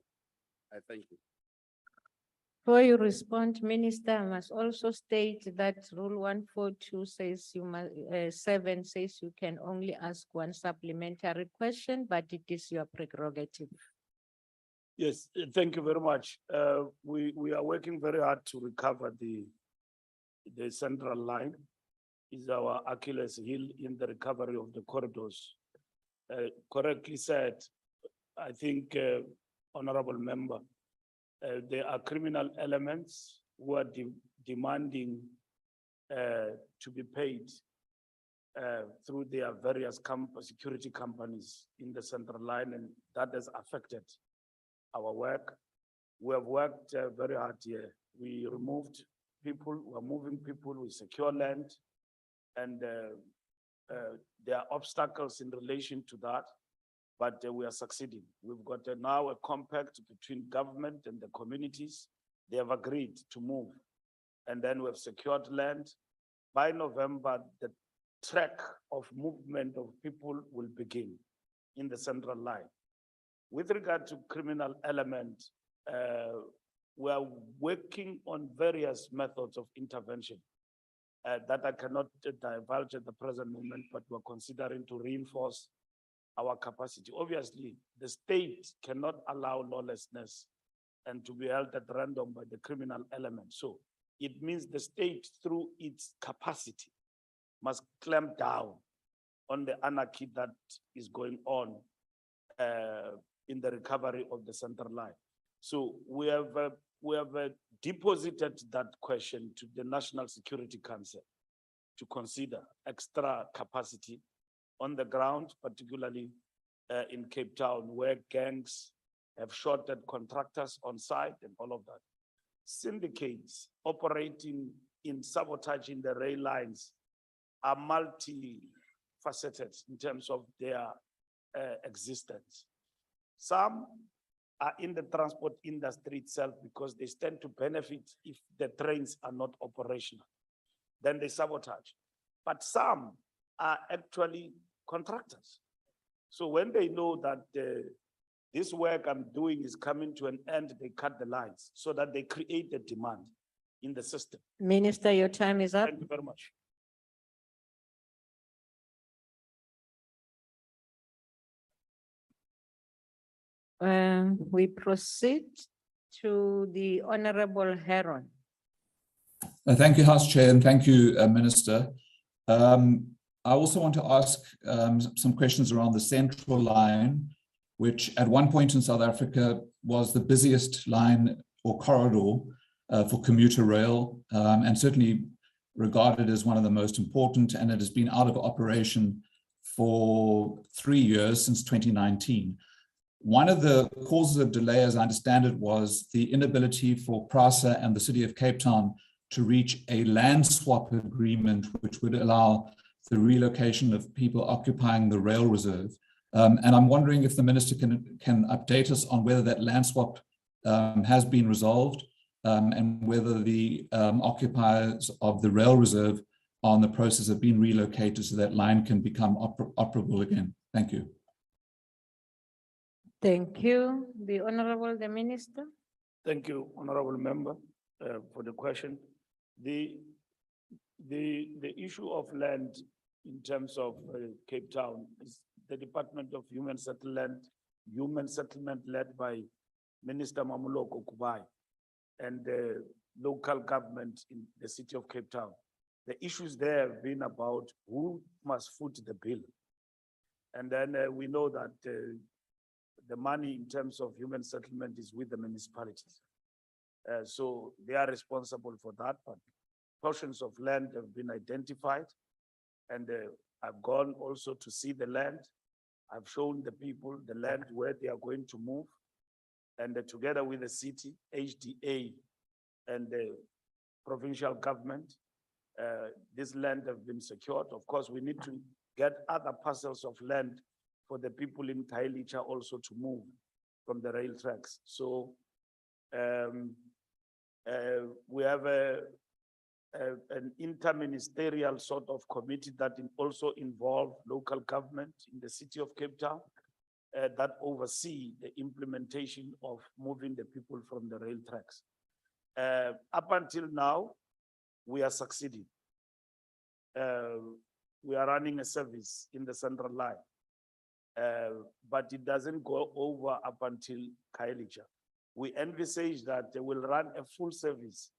S21: I thank you.
S1: Before you respond, Minister, I must also state that Rule 142 says you must, 7 says you can only ask one supplementary question, but it is your prerogative.
S18: Yes, thank you very much. We are working very hard to recover the central line. Is our Achilles heel in the recovery of the corridors. Correctly said, I think, honorable member, there are criminal elements who are demanding to be paid through their various security companies in the central line, and that has affected our work. We have worked very hard here. We removed people, we're moving people, we secure land, and there are obstacles in relation to that, but we are succeeding. We've got now a compact between government and the communities. They have agreed to move, and then we have secured land. By November, the track of movement of people will begin in the central line. With regard to criminal element, we are working on various methods of intervention that I cannot divulge at the present moment, but we're considering to reinforce our capacity. Obviously, the state cannot allow lawlessness and to be held at random by the criminal element. So it means the state, through its capacity, must clamp down on the anarchy that is going on in the recovery of the central line. So we have deposited that question to the National Security Council to consider extra capacity on the ground, particularly in Cape Town, where gangs have shot at contractors on site and all of that. Syndicates operating in sabotaging the rail lines are multifaceted in terms of their existence. Some are in the transport industry itself because they stand to benefit if the trains are not operational. Then they sabotage. But some are actually contractors. So when they know that this work I'm doing is coming to an end, they cut the lines so that they create a demand in the system.
S1: Minister, your time is up.
S18: Thank you very much.
S1: We proceed to the Honorable Heron.
S3: Thank you, House Chair, and thank you, Minister. I also want to ask some questions around the central line, which at one point in South Africa was the busiest line or corridor for commuter rail, and certainly regarded as one of the most important, and it has been out of operation for 3 years since 2019. One of the causes of delay, as I understand it, was the inability for PRASA and the City of Cape Town to reach a land swap agreement, which would allow the relocation of people occupying the rail reserve. And I'm wondering if the minister can update us on whether that land swap has been resolved, and whether the occupiers of the rail reserve are in the process of being relocated so that line can become operable again. Thank you.
S1: Thank you. The Honorable the Minister.
S18: Thank you, Honorable Member, for the question. The issue of land in terms of Cape Town is the Department of Human Settlement led by Minister Mamuloko Kubai and the local government in the city of Cape Town. The issues there have been about who must foot the bill. And then we know that the money in terms of human settlement is with the municipalities. So they are responsible for that, but portions of land have been identified, and I've gone also to see the land. I've shown the people the land where they are going to move, And together with the city, HDA, and the provincial government, this land have been secured. Of course, we need to get other parcels of land for the people in Khayelitsha also to move from the rail tracks. So we have an interministerial sort of committee that also involve local government in the city of Cape Town that oversee the implementation of moving the people from the rail tracks. Up until now, we are succeeding. We are running a service in the central line, but it doesn't go over up until Khayelitsha. We envisage that they will run a full service,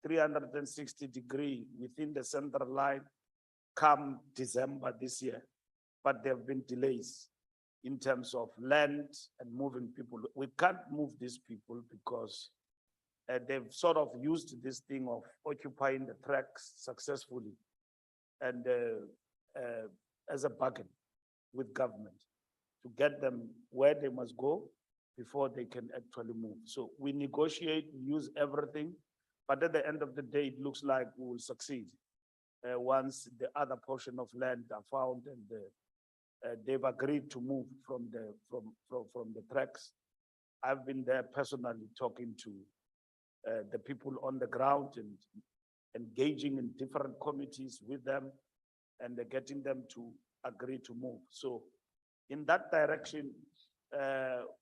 S18: 360-degree within the central line come December this year, but there have been delays in terms of land and moving people. We can't move these people because they've sort of used this thing of occupying the tracks successfully and as a bargain with government to get them where they must go before they can actually move. So we negotiate, use everything, but at the end of the day, it looks like we will succeed once the other portion of land are found and they've agreed to move from the tracks. I've been there personally talking to the people on the ground and engaging in different committees with them and getting them to agree to move. So in that direction,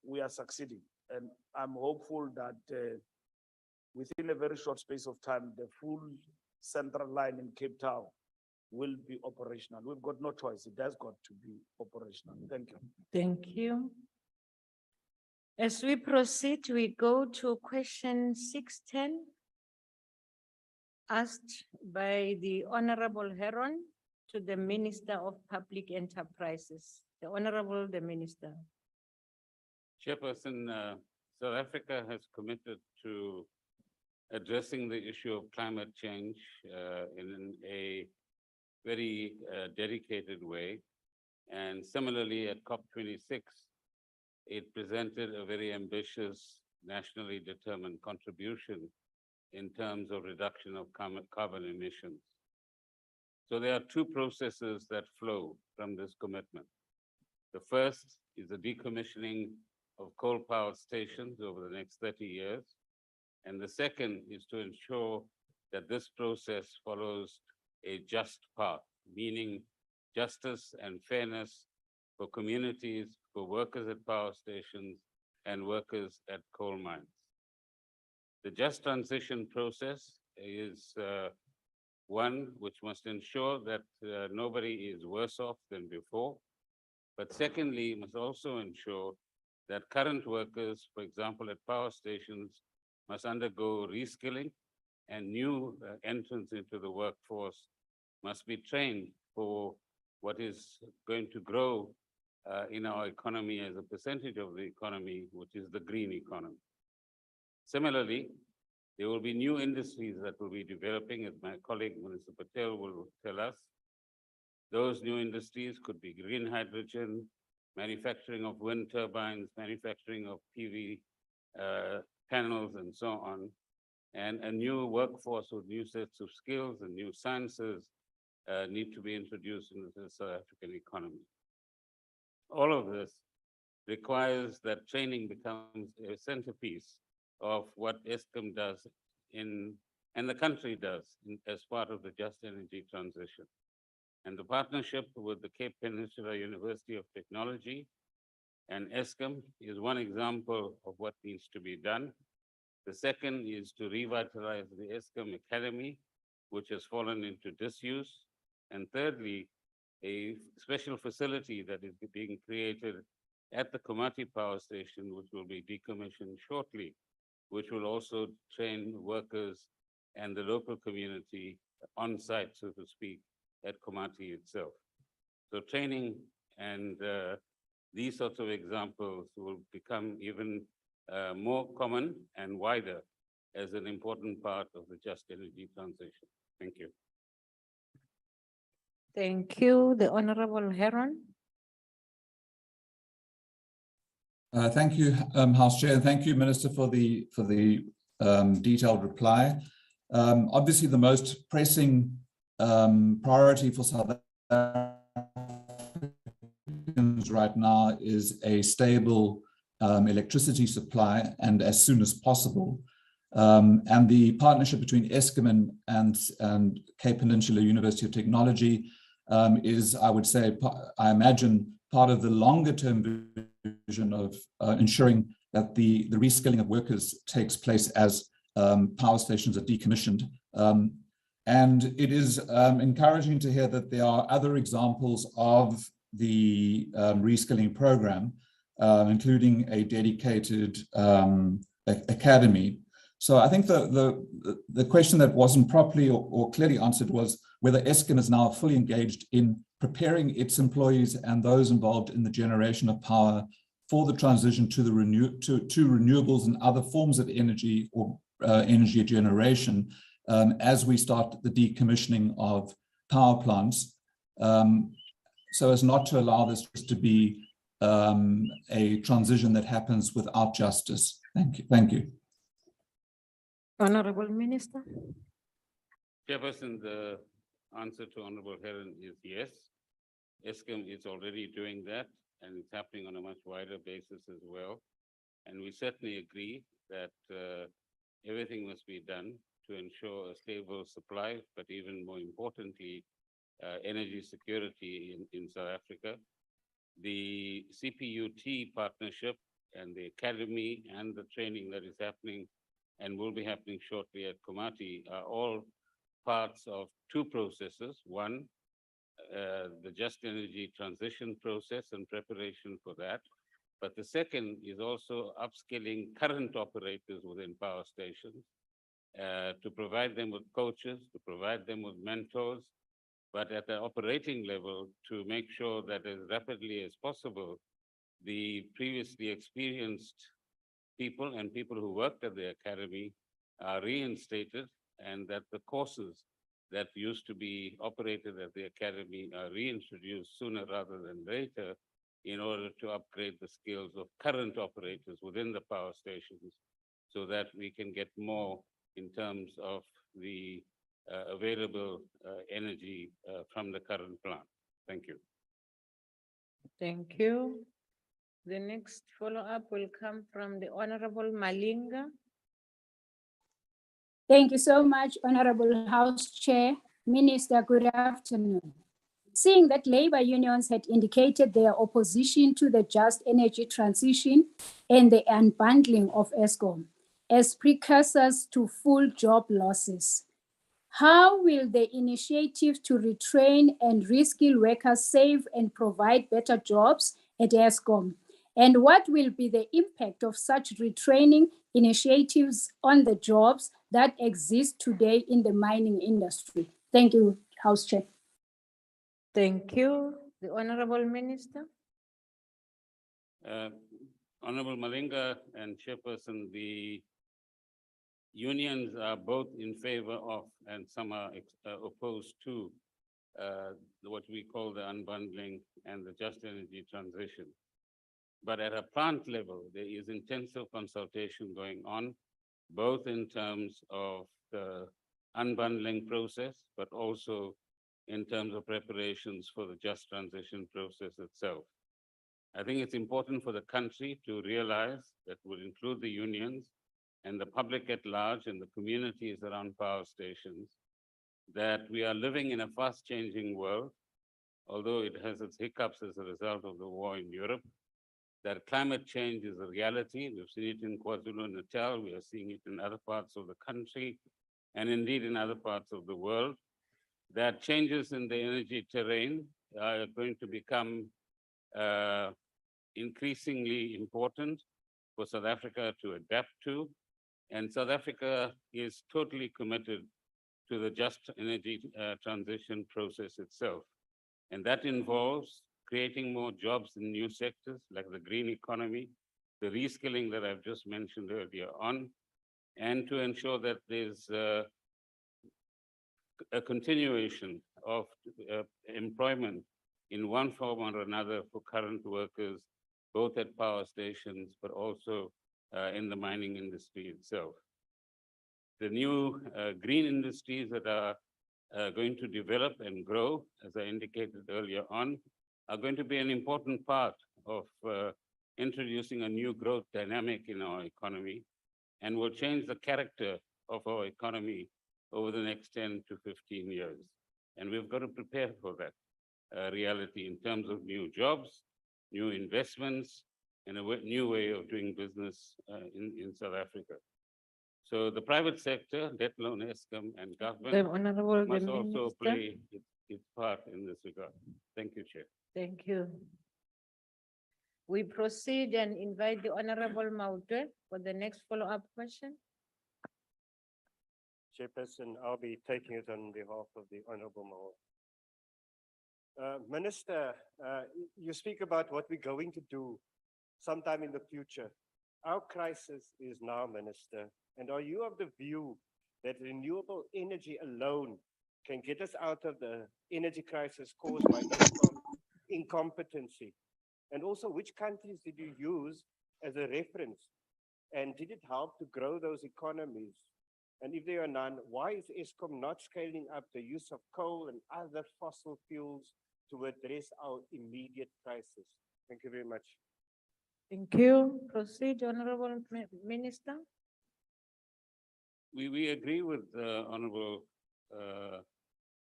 S18: we are succeeding. And I'm hopeful that within a very short space of time, the full central line in Cape Town will be operational. We've got no choice. It has got to be operational. Thank you.
S1: Thank you. As we proceed, we go to question 610, asked by the Honorable Heron to the Minister of Public Enterprises. The Honorable, the Minister.
S13: Chairperson, South Africa has committed to addressing the issue of climate change in a very dedicated way. And similarly at COP26, it presented a very ambitious nationally determined contribution in terms of reduction of carbon emissions. So there are two processes that flow from this commitment. The first is the decommissioning of coal power stations over the next 30 years. And the second is to ensure that this process follows a just path, meaning justice and fairness for communities, for workers at power stations, and workers at coal mines. The just transition process is one which must ensure that nobody is worse off than before. But secondly, must also ensure that current workers, for example, at power stations, must undergo reskilling, and new entrants into the workforce must be trained for what is going to grow in our economy as a percentage of the economy, which is the green economy. Similarly, there will be new industries that will be developing, as my colleague Minister Patel will tell us. Those new industries could be green hydrogen, manufacturing of wind turbines, manufacturing of PV panels, and so on. And a new workforce with new sets of skills and new sciences need to be introduced into the South African economy. All of this requires that training becomes a centerpiece of what Eskim does and the country does as part of the just energy transition. And the partnership with the Cape Peninsula University of Technology and Eskim is one example of what needs to be done. The second is to revitalize the Eskim Academy, which has fallen into disuse. And thirdly, a special facility that is being created at the Komati Power Station, which will be decommissioned shortly, which will also train workers and the local community on site, so to speak, at Komati itself. So training and these sorts of examples will become even more common and wider as an important part of the just energy transition. Thank you.
S1: Thank you, the Honorable Heron.
S3: Thank you, House Chair, and thank you, Minister, for the detailed reply. Obviously, the most pressing priority for South Africans right now is a stable electricity supply, and as soon as possible. And the partnership between Eskim and Cape Peninsula University of Technology is, I would say, I imagine, part of the longer term vision of ensuring that the reskilling of workers takes place as power stations are decommissioned. And it is encouraging to hear that there are other examples of the reskilling program, including a dedicated academy. So I think the question that wasn't properly or clearly answered was whether Eskim is now fully engaged in preparing its employees and those involved in the generation of power for the transition to renewables and other forms of energy or energy generation as we start the decommissioning of power plants, so as not to allow this to be a transition that happens without justice. Thank you. Thank you.
S1: Honorable Minister.
S13: Chairperson, the answer to Honorable Heron is yes. Eskim is already doing that, and it's happening on a much wider basis as well. And we certainly agree that everything must be done to ensure a stable supply, but even more importantly, energy security in South Africa. The CPUT partnership and the academy and the training that is happening and will be happening shortly at Komati are all parts of two processes. One, the just energy transition process and preparation for that. But the second is also upskilling current operators within power stations to provide them with coaches, to provide them with mentors, but at the operating level to make sure that as rapidly as possible, the previously experienced people and people who worked at the academy are reinstated, and that the courses that used to be operated at the academy are reintroduced sooner rather than later in order to upgrade the skills of current operators within the power stations so that we can get more in terms of the available energy from the current plant. Thank you.
S1: Thank you. The next follow-up will come from the Honorable Malinga.
S4: Thank you so much, Honorable House Chair. Minister, good afternoon. Seeing that labor unions had indicated their opposition to the just energy transition and the unbundling of Eskom as precursors to full job losses, how will the initiative to retrain and reskill workers save and provide better jobs at Eskom? And what will be the impact of such retraining initiatives on the jobs that exist today in the mining industry? Thank you, House Chair.
S1: Thank you. The Honorable Minister.
S13: Honorable Malinga and Chairperson, the unions are both in favor of, and some are opposed to, what we call the unbundling and the just energy transition. But at a plant level, there is intensive consultation going on, both in terms of the unbundling process, but also in terms of preparations for the just transition process itself. I think it's important for the country to realize that will include the unions and the public at large and the communities around power stations, that we are living in a fast-changing world, although it has its hiccups as a result of the war in Europe, that climate change is a reality. We've seen it in KwaZulu-Natal, we are seeing it in other parts of the country, and indeed in other parts of the world, that changes in the energy terrain are going to become increasingly important for South Africa to adapt to. And South Africa is totally committed to the just energy transition process itself. And that involves creating more jobs in new sectors like the green economy, the reskilling that I've just mentioned earlier on, and to ensure that there's a continuation of employment in one form or another for current workers both at power stations, but also in the mining industry itself. The new green industries that are going to develop and grow, as I indicated earlier on, are going to be an important part of introducing a new growth dynamic in our economy and will change the character of our economy over the next 10 to 15 years. And we've got to prepare for that reality in terms of new jobs, new investments, and a new way of doing business in South Africa. So the private sector, let alone Eskim and government,
S1: Honorable
S13: must
S1: the
S13: also
S1: Minister.
S13: play its part in this regard. Thank you, Chair.
S1: Thank you. We proceed and invite the Honorable Maute for the next follow-up question.
S16: Chairperson, I'll be taking it on behalf of the Honorable Mayor. Minister, you speak about what we're going to do sometime in the future. Our crisis is now, Minister, and are you of the view that renewable energy alone can get us out of the energy crisis caused by incompetency? And also, which countries did you use as a reference? And did it help to grow those economies? And if there are none, why is Eskom not scaling up the use of coal and other fossil fuels to address our immediate crisis? Thank you very much.
S1: Thank you. Proceed, Honorable Minister.
S13: We agree with Honorable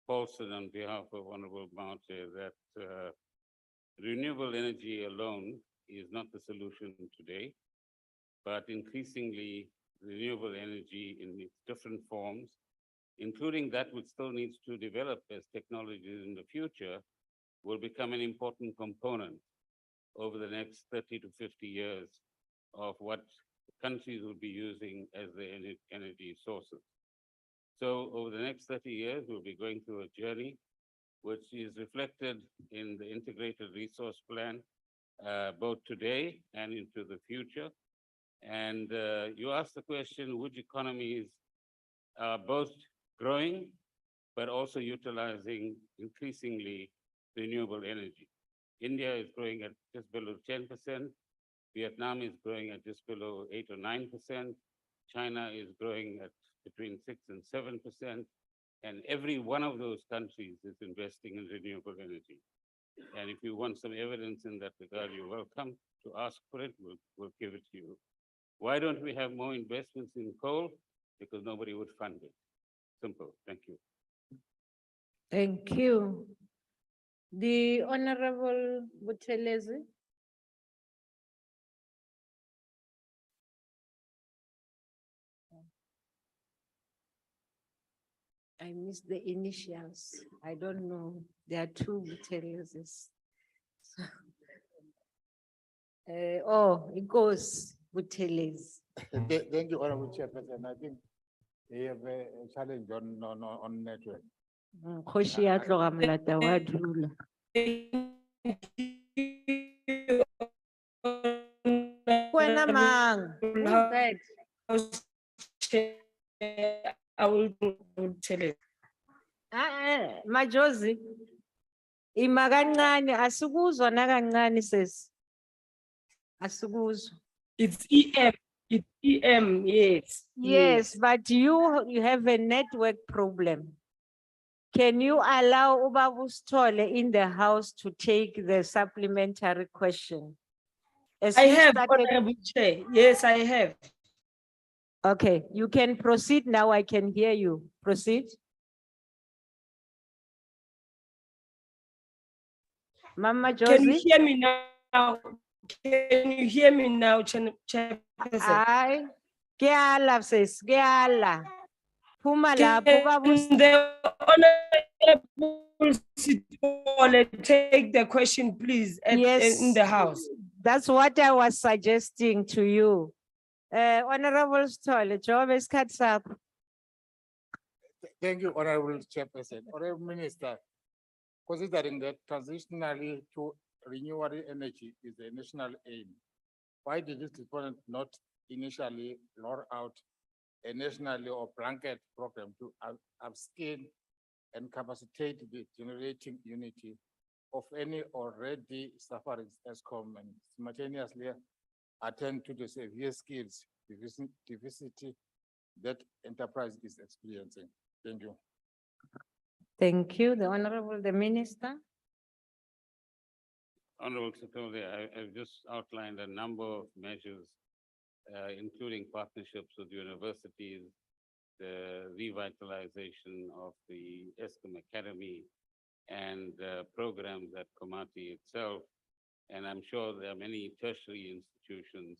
S13: Paulson on behalf of Honorable Maute that renewable energy alone is not the solution today, but increasingly renewable energy in its different forms, including that which still needs to develop as technologies in the future, will become an important component over the next 30 to 50 years of what countries will be using as their energy sources. So over the next 30 years, we'll be going through a journey which is reflected in the integrated resource plan, both today and into the future. And you asked the question, which economies are both growing, but also utilizing increasingly renewable energy. India is growing at just below 10%. Vietnam is growing at just below 8 or 9%. China is growing at between 6 and 7%. And every one of those countries is investing in renewable energy. And if you want some evidence in that regard, you're welcome to ask for it. We'll give it to you. Why don't we have more investments in coal? Because nobody would fund it. Simple. Thank you.
S1: Thank you. The Honorable Buthelezi. I missed the initials. I don't know. There are two Buthelezis. It goes Buthelezi.
S19: Thank you, Honorable Chairperson. I think they have a challenge on network.
S1: Khoshi ya tloga molata wa dula. Wena mang, who's that?
S5: I will tell it.
S1: Majozi, ima kancane, asikuzwa nakancane sis. Asikuzwa.
S5: It's EM. It's EM, yes.
S1: Yes, but you have a network problem. Can you allow Ubabu Stole in the house to take the supplementary question? As
S5: I
S1: you
S5: have,
S1: started-
S5: Honorable Chair. Yes, I have.
S1: Okay, you can proceed now. I can hear you. Proceed. Mama Josie.
S5: Can you hear me now? Can you hear me now, Chairperson?
S1: Aye. Kiala sis, kiala. Puma
S5: Can
S1: lapho Ubabu
S5: the Honorable Sitole take the question, please, in the house?
S1: That's what I was suggesting to you. Honorable Stole, job is cut up.
S19: Thank you, Honorable Chairperson. Honorable Minister, considering that transitionally to renewable energy is a national aim, why did this department not initially roll out a national or blanket program to upscale and capacitate the generating unity
S2: of any already suffering Eskom and simultaneously attend to the severe skills deficit that enterprise is experiencing. Thank you.
S1: Thank you. The Honorable, the Minister.
S13: Honorable Secretary, I've just outlined a number of measures, including partnerships with universities, the revitalization of the Eskim Academy, and programs at Komati itself. And I'm sure there are many tertiary institutions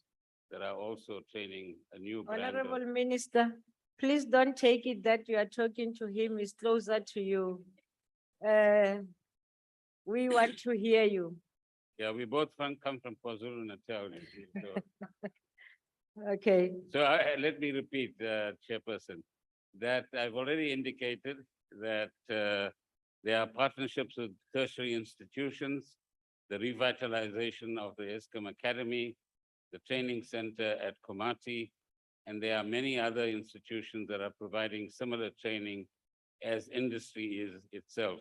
S13: that are also training a new brand of-
S1: Honorable Minister, please don't take it that you are talking to him, he's closer to you. We want to hear you.
S13: Yeah, we both come from KwaZulu Natal. you see, so-
S1: Okay,
S13: So let me repeat, Chairperson, that I've already indicated that there are partnerships with tertiary institutions, the revitalization of the Eskim Academy, the training center at Komati, and there are many other institutions that are providing similar training as industry is itself.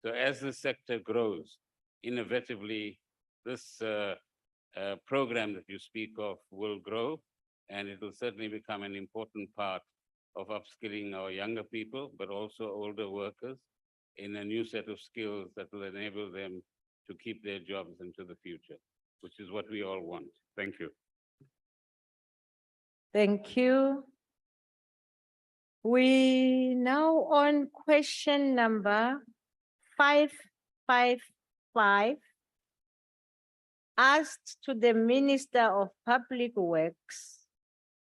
S13: So as the sector grows, innovatively, this program that you speak of will grow, and it will certainly become an important part of upskilling our younger people, but also older workers in a new set of skills that will enable them to keep their jobs into the future, which is what we all want. Thank you.
S1: thank you. We now on question number 555. Asked to the Minister of Public Works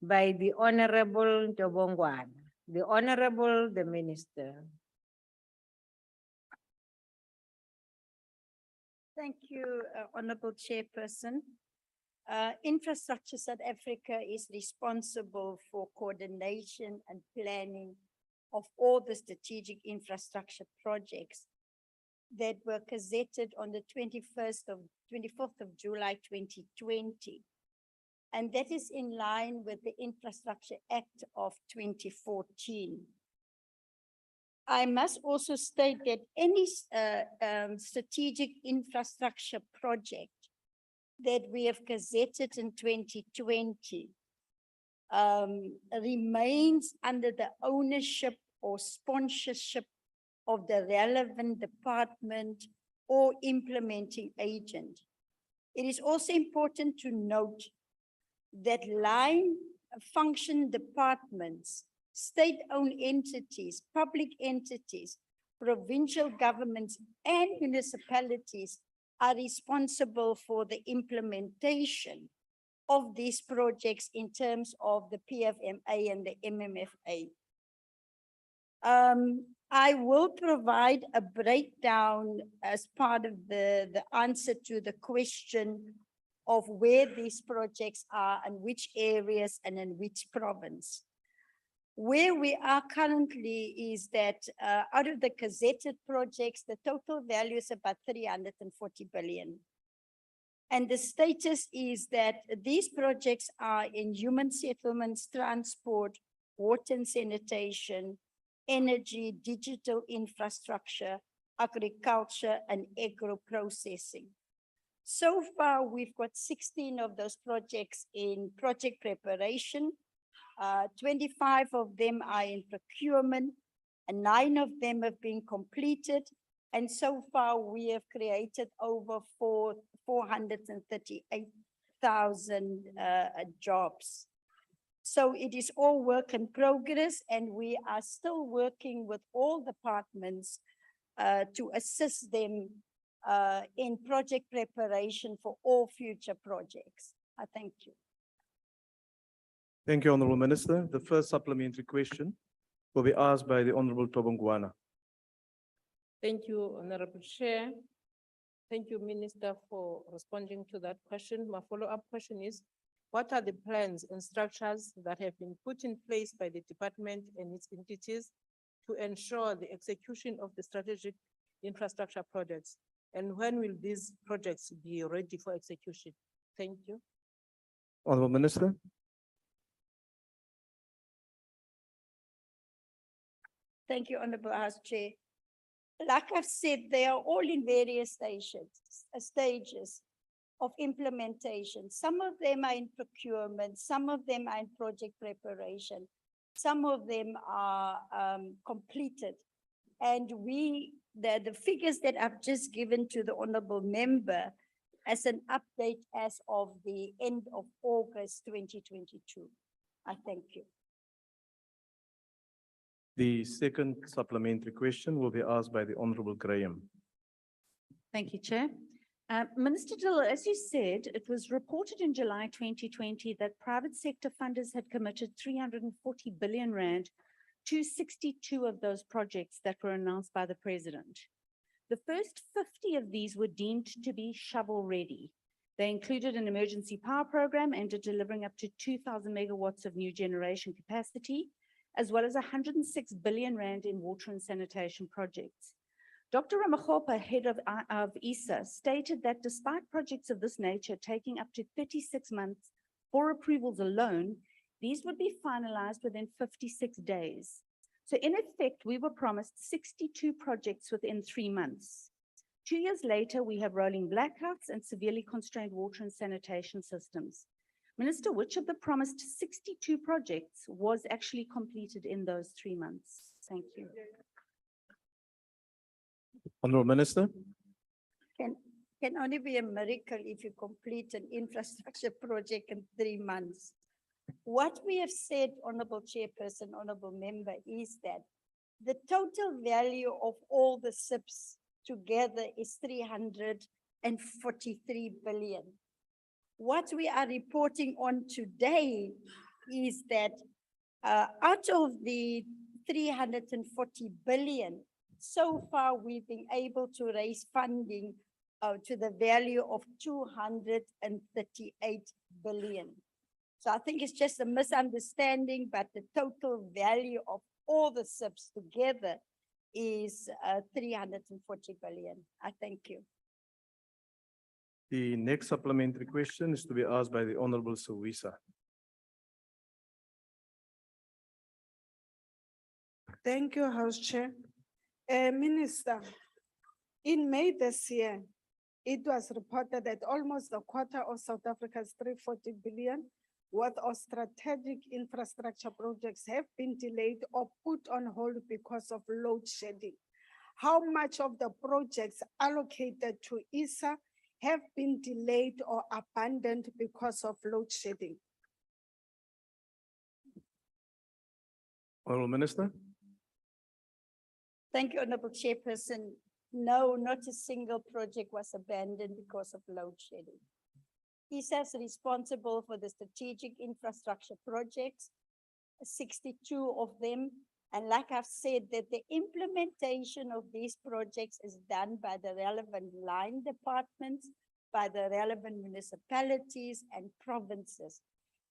S1: by the Honorable Ntobongwana. The Honorable, the Minister.
S22: Thank you, Honorable Chairperson. Infrastructure South Africa is responsible for coordination and planning of all the strategic infrastructure projects that were gazetted on the 24th of July, 2020. And that is in line with the Infrastructure Act of 2014. I must also state that any strategic infrastructure project that we have gazetted in 2020 remains under the ownership or sponsorship of the relevant department or implementing agent. It is also important to note that line function departments, state-owned entities, public entities, provincial governments, and municipalities are responsible for the implementation of these projects in terms of the PFMA and the MMFA. I will provide a breakdown as part of the answer to the question of where these projects are and which areas and in which province. Where we are currently is that out of the gazetted projects, the total value is about 340 billion. And the status is that these projects are in human settlements, transport, water and sanitation, energy, digital infrastructure, agriculture, and agro-processing. So far, we've got 16 of those projects in project preparation. 25 of them are in procurement, and 9 of them have been completed. And so far, we have created over 438,000 jobs. So it is all work in progress, and we are still working with all departments to assist them in project preparation for all future projects. I thank you.
S23: Thank you, Honourable Minister. The first supplementary question will be asked by the Honourable Ntobongwana.
S5: Thank you, Honorable Chair. Thank you, Minister, for responding to that question. My follow-up question is, what are the plans and structures that have been put in place by the department and its entities to ensure the execution of the strategic infrastructure projects? And when will these projects be ready for execution? Thank you.
S23: Honourable Minister.
S22: Thank you, Honourable House Chair. Like I've said, they are all in various stages of implementation. Some of them are in procurement, some of them are in project preparation, some of them are completed. And the figures that I've just given to the honorable member as an update as of the end of August 2022. I thank you.
S23: The second supplementary question will be asked by the Honorable Graham.
S7: Thank you, Chair. Minister Dill, as you said, it was reported in July 2020 that private sector funders had committed 340 billion rand to 62 of those projects that were announced by the President. The first 50 of these were deemed to be shovel-ready. They included an emergency power program aimed at delivering up to 2,000 megawatts of new generation capacity, as well as 106 billion rand in water and sanitation projects. Dr. Ramagopa, head of ISA, stated that despite projects of this nature taking up to 36 months for approvals alone, these would be finalized within 56 days. So in effect, we were promised 62 projects within 3 months. 2 years later, we have rolling blackouts and severely constrained water and sanitation systems. Minister, which of the promised 62 projects was actually completed in those 3 months? Thank you.
S23: Honorable Minister.
S22: Can only be a miracle if you complete an infrastructure project in 3 months. What we have said, Honorable Chairperson, Honorable Member, is that the total value of all the SIPs together is 343 billion. What we are reporting on today is that out of the 340 billion, so far we've been able to raise funding to the value of 238 billion. So I think it's just a misunderstanding, but the total value of all the SIPs together is 340 billion. I thank you.
S23: The next supplementary question is to be asked by the Honorable Sowisa.
S14: Thank you, House Chair. Minister, in May this year, it was reported that almost a quarter of South Africa's 340 billion worth of strategic infrastructure projects have been delayed or put on hold because of load shedding. How much of the projects allocated to ISA have been delayed or abandoned because of load shedding?
S23: Honorable Minister.
S22: Thank you, Honorable Chairperson. No, not a single project was abandoned because of load shedding. ISA is responsible for the strategic infrastructure projects, 62 of them. And like I've said, that the implementation of these projects is done by the relevant line departments, by the relevant municipalities and provinces.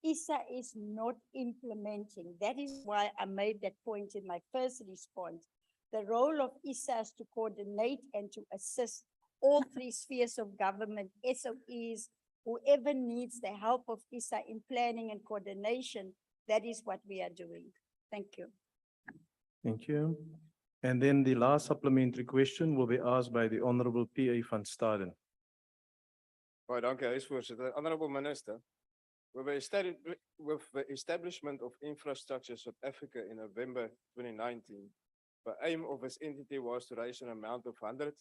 S22: ISA is not implementing. That is why I made that point in my first response. The role of ISA is to coordinate and to assist all 3 spheres of government, SOEs, whoever needs the help of ISA in planning and coordination. That is what we are doing. Thank you.
S23: Thank you. And then the last supplementary question will be asked by the Honorable P.A. van Staden.
S9: Baie dankie, Huisvoorsitter. Honorable Minister, with the establishment of Infrastructure South Africa in November 2019, the aim of this entity was to raise an amount of $100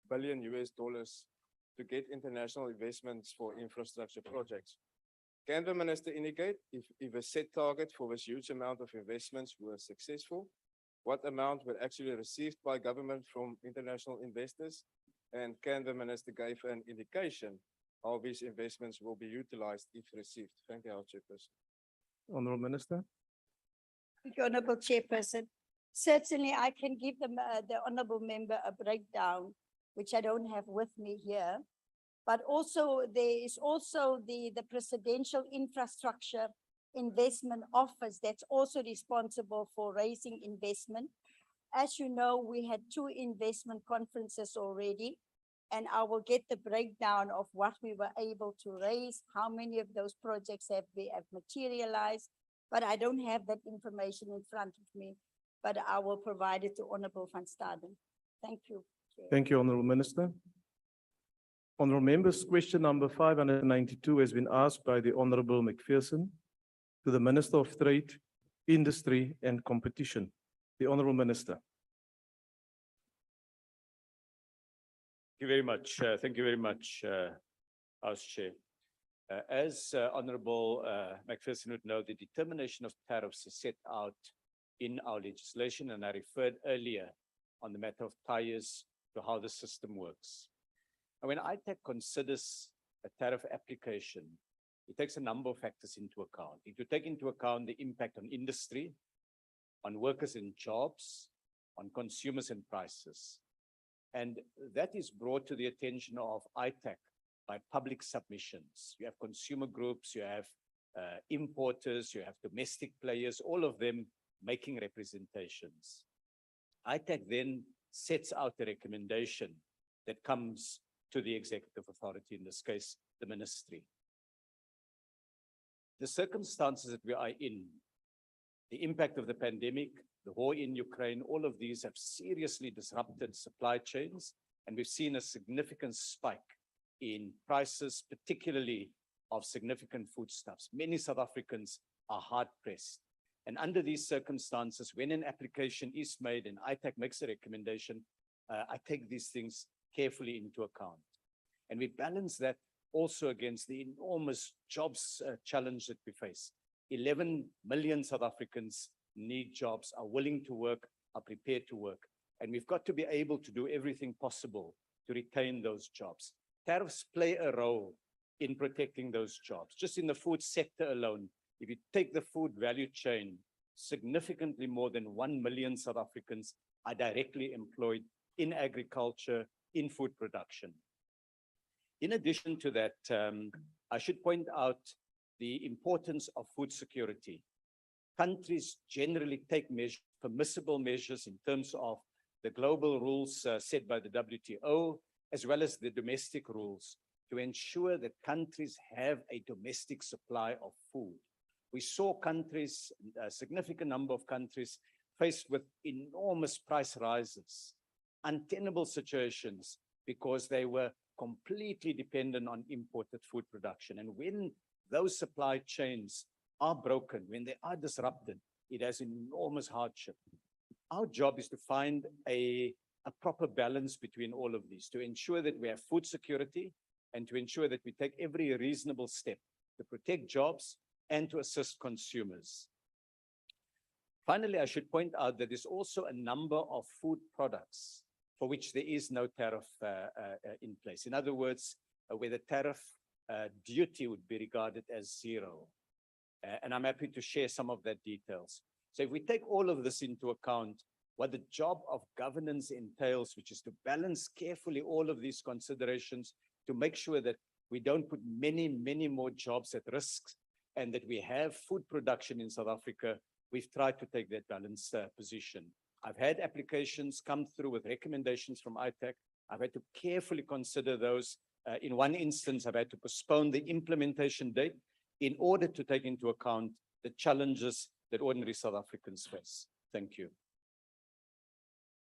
S9: billion to get international investments for infrastructure projects. Can the Minister indicate if a set target for this huge amount of investments were successful? What amount were actually received by government from international investors? And can the Minister give an indication how these investments will be utilized if received? Thank you, House Chairperson.
S23: Honorable Minister.
S22: Thank you, Honorable Chairperson. Certainly, I can give them, the Honorable Member a breakdown, which I don't have with me here. But also, there is also the Presidential Infrastructure Investment Office that's also responsible for raising investment. As you know, we had 2 investment conferences already, and I will get the breakdown of what we were able to raise, how many of those projects have materialized, but I don't have that information in front of me, but I will provide it to Honorable van Staden. Thank you. Chair.
S23: Thank you, Honorable Minister. Honorable members, question number 592 has been asked by the Honorable McPherson to the Minister of Trade, Industry and Competition. The Honorable Minister.
S10: Thank you very much. Thank you very much, House Chair. As Honorable McPherson would know, the determination of tariffs is set out in our legislation, and I referred earlier on the matter of tires to how the system works. And when ITAC considers a tariff application, it takes a number of factors into account. It will take into account the impact on industry, on workers and jobs, on consumers and prices. And that is brought to the attention of ITAC by public submissions. You have consumer groups, you have importers, you have domestic players, all of them making representations. ITAC then sets out a recommendation that comes to the executive authority, in this case, the ministry. The circumstances that we are in, the impact of the pandemic, the war in Ukraine, all of these have seriously disrupted supply chains, and we've seen a significant spike in prices, particularly of significant foodstuffs. Many South Africans are hard pressed. And under these circumstances, when an application is made and ITAC makes a recommendation, I take these things carefully into account. And we balance that also against the enormous jobs challenge that we face. 11 million South Africans need jobs, are willing to work, are prepared to work. And we've got to be able to do everything possible to retain those jobs. Tariffs play a role in protecting those jobs. Just in the food sector alone, if you take the food value chain, significantly more than 1 million South Africans are directly employed in agriculture, in food production. In addition to that, I should point out the importance of food security. Countries generally take permissible measures in terms of the global rules set by the WTO, as well as the domestic rules, to ensure that countries have a domestic supply of food. We saw countries, a significant number of countries, faced with enormous price rises, untenable situations, because they were completely dependent on imported food production. And when those supply chains are broken, when they are disrupted, it has enormous hardship. Our job is to find a proper balance between all of these, to ensure that we have food security and to ensure that we take every reasonable step to protect jobs and to assist consumers. Finally, I should point out that there's also a number of food products for which there is no tariff in place. In other words, where the tariff duty would be regarded as zero. And I'm happy to share some of that details. So if we take all of this into account, what the job of governance entails, which is to balance carefully all of these considerations to make sure that we don't put many, many more jobs at risk and that we have food production in South Africa, we've tried to take that balanced position. I've had applications come through with recommendations from ITAC. I've had to carefully consider those. In one instance, I've had to postpone the implementation date in order to take into account the challenges that ordinary South Africans face. Thank you.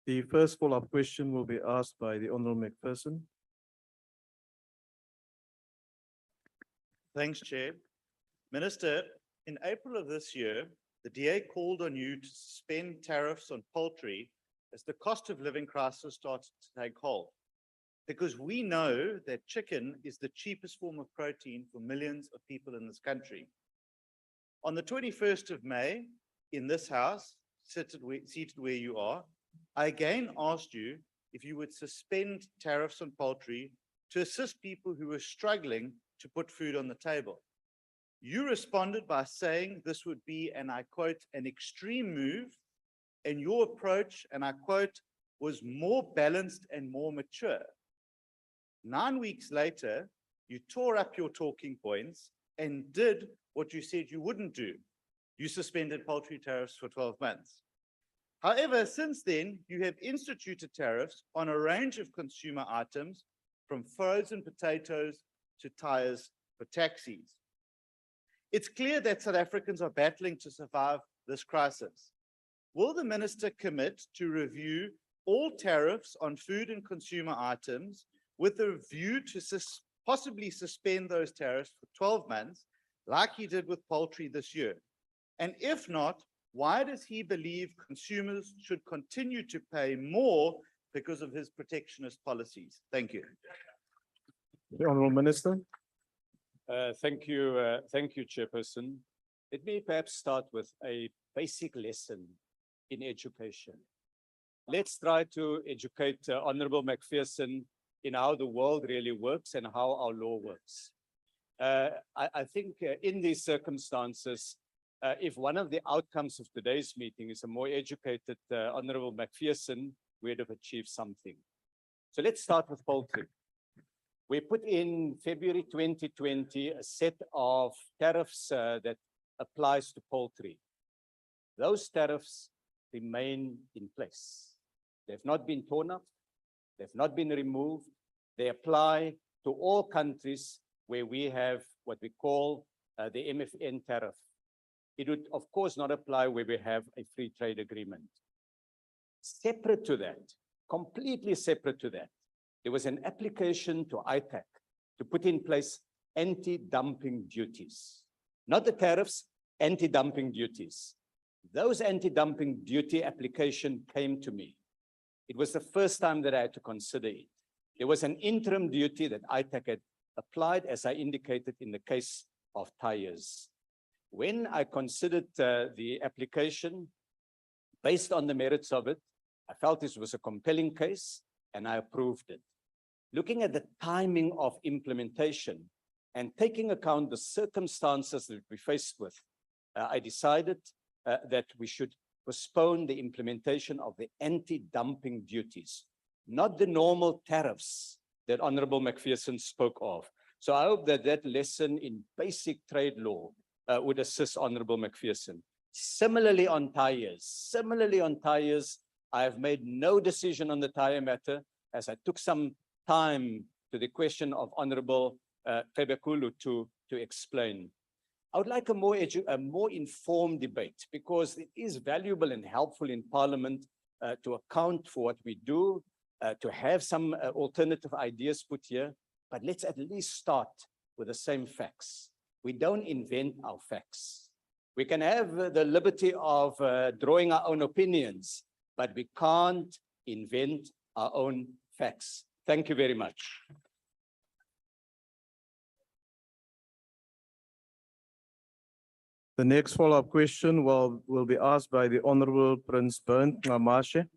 S23: The first follow-up question will be asked by the Honorable McPherson.
S11: Thanks, Chair. Minister, in April of this year, the DA called on you to suspend tariffs on poultry as the cost of living crisis starts to take hold. Because we know that chicken is the cheapest form of protein for millions of people in this country. On the 21st of May, in this house, seated where you are, I again asked you if you would suspend tariffs on poultry to assist people who were struggling to put food on the table. You responded by saying this would be, and I quote, an extreme move, and your approach, and I quote, was more balanced and more mature. 9 weeks later, you tore up your talking points and did what you said you wouldn't do. You suspended poultry tariffs for 12 months. However, since then, you have instituted tariffs on a range of consumer items, from frozen potatoes to tires for taxis. It's clear that South Africans are battling to survive this crisis. Will the minister commit to review all tariffs on food and consumer items with a view to possibly suspend those tariffs for 12 months, like he did with poultry this year? And if not, why does he believe consumers should continue to pay more because of his protectionist policies? Thank you.
S23: The Honourable Minister.
S10: Thank you, Chairperson. Let me perhaps start with a basic lesson in education. Let's try to educate Honourable Macpherson in how the world really works and how our law works. I think in these circumstances, if one of the outcomes of today's meeting is a more educated Honourable Macpherson, we'd have achieved something. So let's start with poultry. We put in February 2020 a set of tariffs that applies to poultry. Those tariffs remain in place. They've not been torn up. They've not been removed. They apply to all countries where we have what we call the MFN tariff. It would, of course, not apply where we have a free trade agreement. Separate to that, completely separate to that, there was an application to ITAC to put in place anti-dumping duties. Not the tariffs, anti-dumping duties. Those anti-dumping duty application came to me. It was the first time that I had to consider it. There was an interim duty that ITAC had applied, as I indicated in the case of tires. When I considered the application, based on the merits of it, I felt this was a compelling case and I approved it. Looking at the timing of implementation and taking account the circumstances that we faced with, I decided that we should postpone the implementation of the anti-dumping duties, not the normal tariffs that Honourable Macpherson spoke of. So I hope that that lesson in basic trade law would assist Honourable Macpherson. Similarly on tires, I have made no decision on the tire matter as I took some time to the question of Honourable Febekulu to explain. I would like a more informed debate because it is valuable and helpful in Parliament to account for what we do, to have some alternative ideas put here, but let's at least start with the same facts. We don't invent our facts. We can have the liberty of drawing our own opinions, but we can't invent our own facts. Thank you very much.
S23: The next follow-up question will be asked by the Honourable Prince Bernd Ngamashe.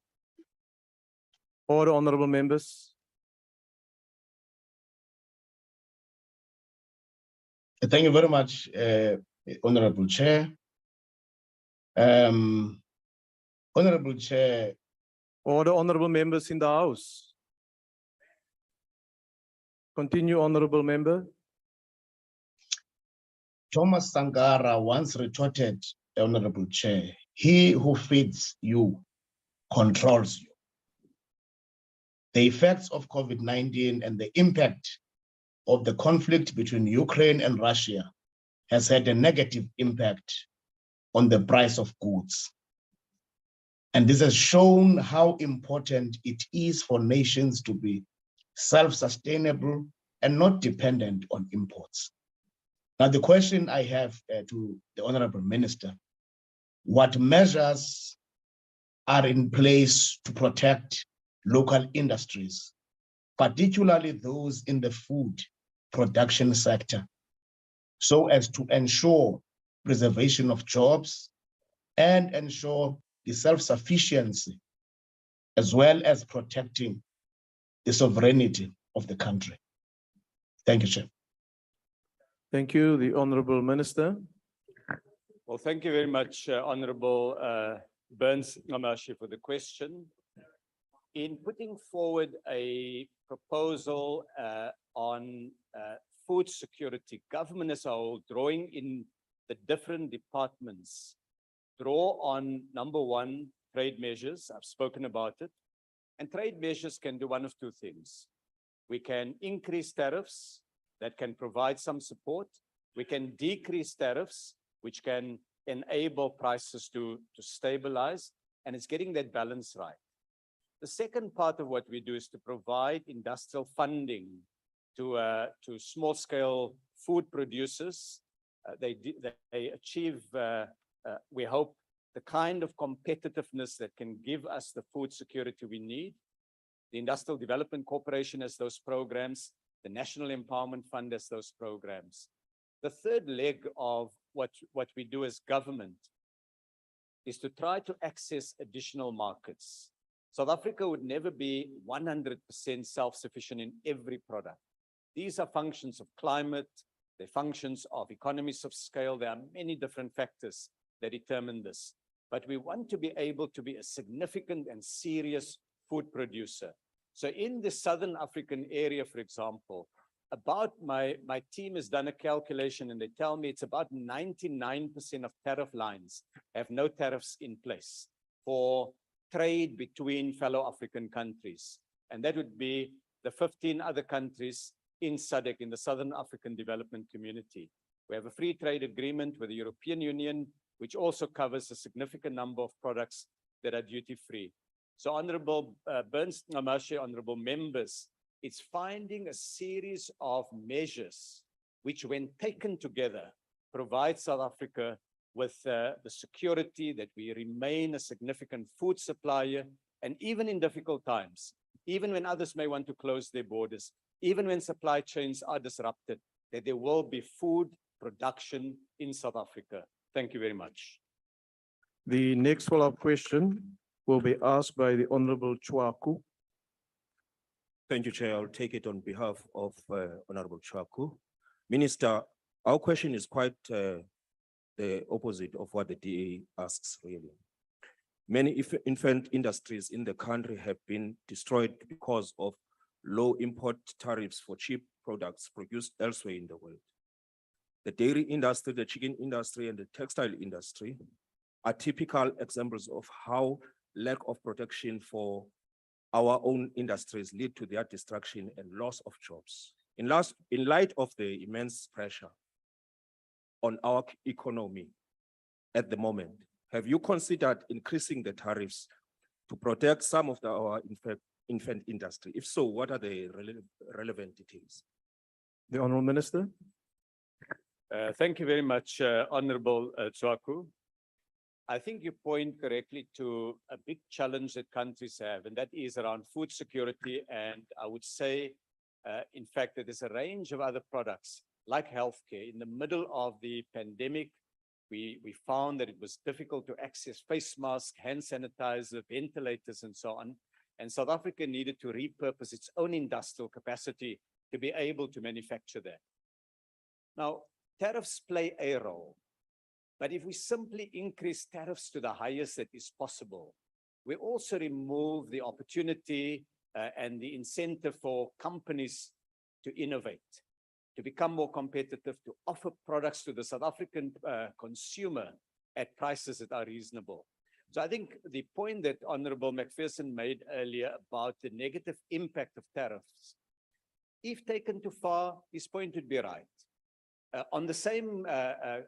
S23: Order, honourable members.
S18: Thank you very much, Honourable Chair. Honourable Chair.
S23: Order, honourable members in the House. Continue, honourable member.
S18: Thomas Sankara once retorted, Honourable Chair, he who feeds you controls you. The effects of COVID-19 and the impact of the conflict between Ukraine and Russia has had a negative impact on the price of goods. And this has shown how important it is for nations to be self-sustainable and not dependent on imports. Now, the question I have to the Honourable Minister, what measures are in place to protect local industries, particularly those in the food production sector, so as to ensure preservation of jobs and ensure the self-sufficiency, as well as protecting the sovereignty of the country? Thank you, Chair.
S23: Thank you, the Honourable Minister.
S10: Well, thank you very much, Honourable Burns Ngamashi, for the question. In putting forward a proposal on food security, government as a whole, drawing in the different departments, draw on, number one, trade measures. I've spoken about it. And trade measures can do one of two things. We can increase tariffs that can provide some support. We can decrease tariffs, which can enable prices to stabilize. And it's getting that balance right. The second part of what we do is to provide industrial funding to small scale food producers. They achieve, we hope, the kind of competitiveness that can give us the food security we need. The Industrial Development Corporation has those programs. The National Empowerment Fund has those programs. The third leg of what we do as government is to try to access additional markets. South Africa would never be 100% self-sufficient in every product. These are functions of climate, they're functions of economies of scale. There are many different factors that determine this. But we want to be able to be a significant and serious food producer. So in the Southern African area, for example, about my team has done a calculation and they tell me it's about 99% of tariff lines have no tariffs in place for trade between fellow African countries. And that would be the 15 other countries in SADC, in the Southern African Development Community. We have a free trade agreement with the European Union, which also covers a significant number of products that are duty-free. So Honorable Burns Ngamashe, honorable members, it's finding a series of measures which, when taken together, provide South Africa with the security that we remain a significant food supplier, and even in difficult times, even when others may want to close their borders, even when supply chains are disrupted, that there will be food production in South Africa. Thank you very much.
S23: The next follow-up question will be asked by the Honorable Chwaku.
S6: Thank you, Chair. I'll take it on behalf of Honorable Chwaku. Minister, our question is quite the opposite of what the DA asks, really. Many infant industries in the country have been destroyed because of low import tariffs for cheap products produced elsewhere in the world. The dairy industry, the chicken industry, and the textile industry are typical examples of how lack of protection for our own industries lead to their destruction and loss of jobs. In light of the immense pressure on our economy at the moment, have you considered increasing the tariffs to protect some of our infant industry? If so, what are the relevant details?
S23: The Honorable Minister.
S10: Thank you very much, Honorable Chwaku. I think you point correctly to a big challenge that countries have, and that is around food security. And I would say, in fact, that there's a range of other products like healthcare. In the middle of the pandemic, we found that it was difficult to access face masks, hand sanitizer, ventilators, and so on. And South Africa needed to repurpose its own industrial capacity to be able to manufacture that. Now, tariffs play a role. But if we simply increase tariffs to the highest that is possible, we also remove the opportunity and the incentive for companies to innovate, to become more competitive, to offer products to the South African consumer at prices that are reasonable. So I think the point that Honorable McPherson made earlier about the negative impact of tariffs, if taken too far, his point would be right. On the same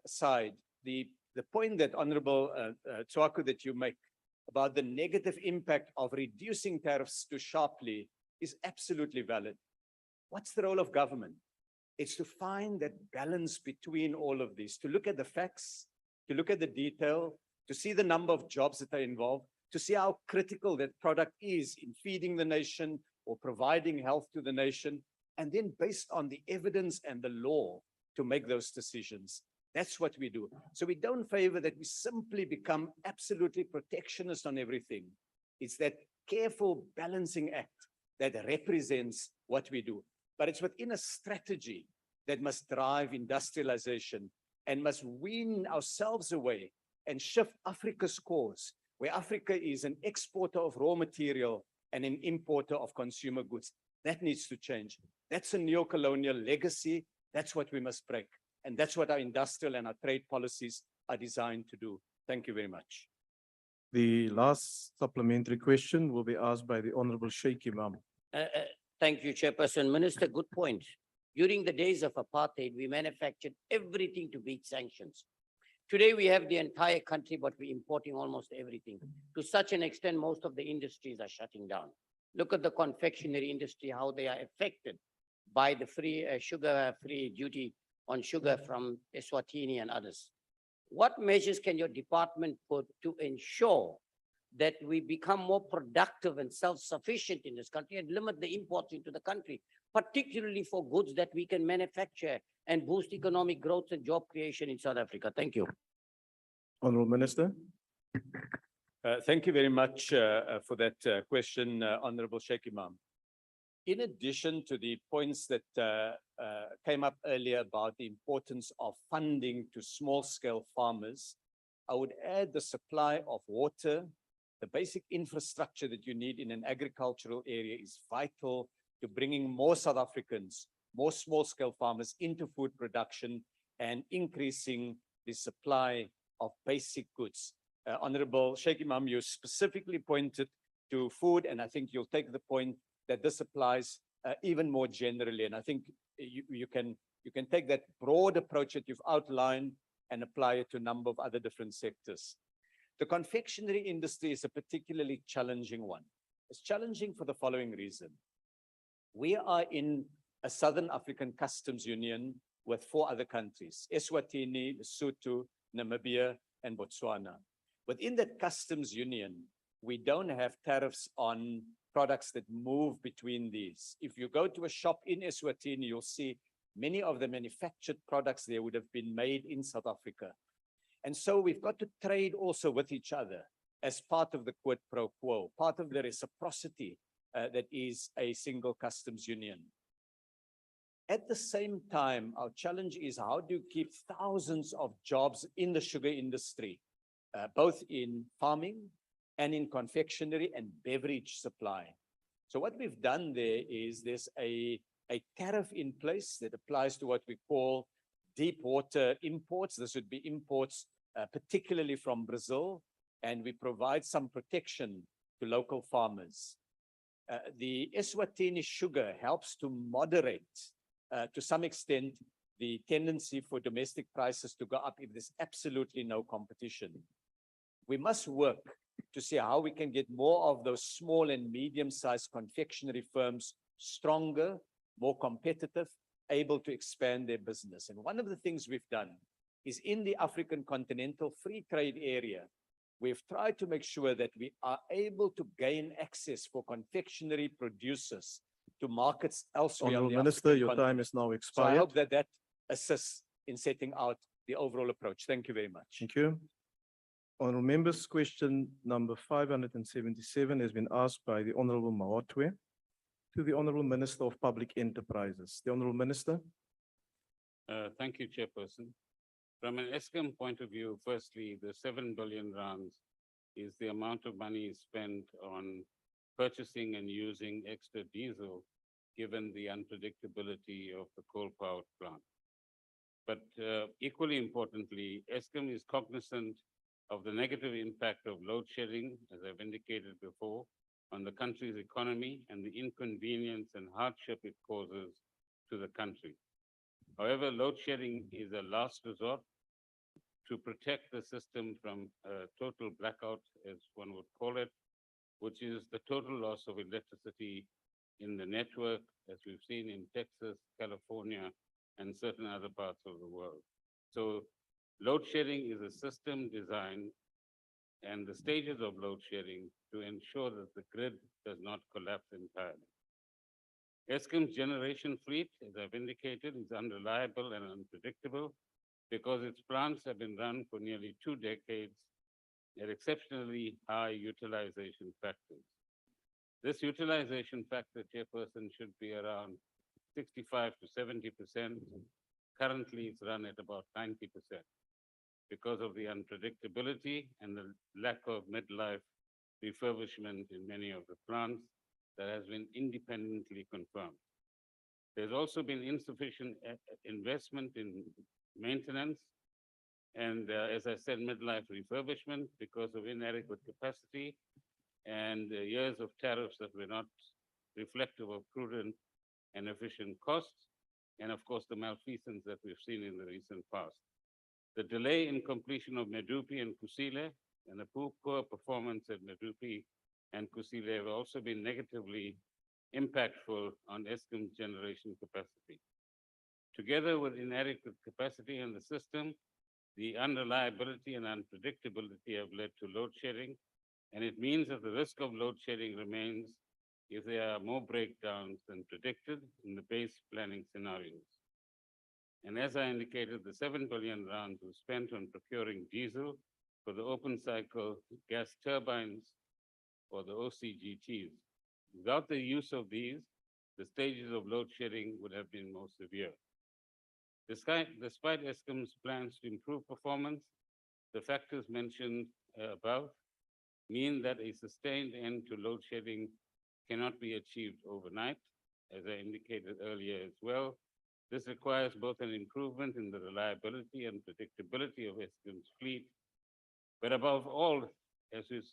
S10: side, the point that Honorable Chwaku that you make about the negative impact of reducing tariffs too sharply is absolutely valid. What's the role of government? It's to find that balance between all of these, to look at the facts, to look at the detail, to see the number of jobs that are involved, to see how critical that product is in feeding the nation or providing health to the nation, and then based on the evidence and the law to make those decisions. That's what we do. So we don't favor that we simply become absolutely protectionist on everything. It's that careful balancing act that represents what we do. But it's within a strategy that must drive industrialization and must wean ourselves away and shift Africa's course, where Africa is an exporter of raw material and an importer of consumer goods. That needs to change. That's a neocolonial legacy. That's what we must break. And that's what our industrial and our trade policies are designed to do. Thank you very much.
S23: The last supplementary question will be asked by the Honorable Sheikh Imam.
S12: Thank you, Chairperson. Minister, good point. During the days of apartheid, we manufactured everything to beat sanctions. Today, we have the entire country, but we're importing almost everything. To such an extent, most of the industries are shutting down. Look at the confectionery industry, how they are affected by the free sugar-free duty on sugar from Eswatini and others. What measures can your department put to ensure that we become more productive and self-sufficient in this country and limit the imports into the country, particularly for goods that we can manufacture and boost economic growth and job creation in South Africa? Thank you.
S23: Honorable Minister.
S10: Thank you very much for that question, Honorable Sheikh Imam. In addition to the points that came up earlier about the importance of funding to small-scale farmers, I would add the supply of water. The basic infrastructure that you need in an agricultural area is vital to bringing more South Africans, more small-scale farmers into food production and increasing the supply of basic goods. Honorable Sheikh Imam, you specifically pointed to food, and I think you'll take the point that this applies even more generally. And I think you can take that broad approach that you've outlined and apply it to a number of other different sectors. The confectionery industry is a particularly challenging one. It's challenging for the following reason. We are in a Southern African customs union with 4 other countries: Eswatini, Lesotho, Namibia, and Botswana. Within that customs union, we don't have tariffs on products that move between these. If you go to a shop in Eswatini, you'll see many of the manufactured products there would have been made in South Africa. And so we've got to trade also with each other as part of the quid pro quo, part of the reciprocity that is a single customs union. At the same time, our challenge is how do you keep thousands of jobs in the sugar industry, both in farming and in confectionery and beverage supply. So what we've done there is there's a tariff in place that applies to what we call deep water imports. This would be imports particularly from Brazil, and we provide some protection to local farmers. The Eswatini sugar helps to moderate to some extent the tendency for domestic prices to go up if there's absolutely no competition. We must work to see how we can get more of those small and medium-sized confectionery firms stronger, more competitive, able to expand their business. And one of the things we've done is in the African continental free trade area, we've tried to make sure that we are able to gain access for confectionery producers to markets elsewhere.
S23: Honorable Minister, your time is now
S10: So I
S23: expired.
S10: hope that that assists in setting out the overall approach. Thank you very much.
S23: Thank you. Honorable members, question number 577 has been asked by the Honorable Mawatwe to the Honorable Minister of Public Enterprises. The Honorable Minister.
S13: Thank you, Chairperson. From an Eskim point of view, firstly, the 7 billion rands is the amount of money spent on purchasing and using extra diesel, given the unpredictability of the coal-powered plant. But equally importantly, Eskim is cognizant of the negative impact of load shedding, as I've indicated before, on the country's economy and the inconvenience and hardship it causes to the country. However, load shedding is a last resort to protect the system from a total blackout, as one would call it, which is the total loss of electricity in the network, as we've seen in Texas, California, and certain other parts of the world. So load shedding is a system design and the stages of load shedding to ensure that the grid does not collapse entirely. Eskim's generation fleet, as I've indicated, is unreliable and unpredictable because its plants have been run for nearly 2 decades at exceptionally high utilization factors. This utilization factor, Chairperson, should be around 65 to 70%. Currently, it's run at about 90% because of the unpredictability and the lack of midlife refurbishment in many of the plants that has been independently confirmed. There's also been insufficient investment in maintenance and, as I said, midlife refurbishment because of inadequate capacity and years of tariffs that were not reflective of prudent and efficient costs, and of course the malfeasance that we've seen in the recent past. The delay in completion of Medupi and Kusile and the poor performance at Medupi and Kusile have also been negatively impactful on Eskim's generation capacity. Together with inadequate capacity in the system, the unreliability and unpredictability have led to load shedding, and it means that the risk of load shedding remains if there are more breakdowns than predicted in the base planning scenarios. And as I indicated, the 7 billion rand was spent on procuring diesel for the open cycle gas turbines or the OCGTs. Without the use of these, the stages of load shedding would have been more severe. Despite Eskim's plans to improve performance, the factors mentioned above mean that a sustained end to load shedding cannot be achieved overnight, as I indicated earlier as well. This requires both an improvement in the reliability and predictability of Eskim's fleet, but above all, as has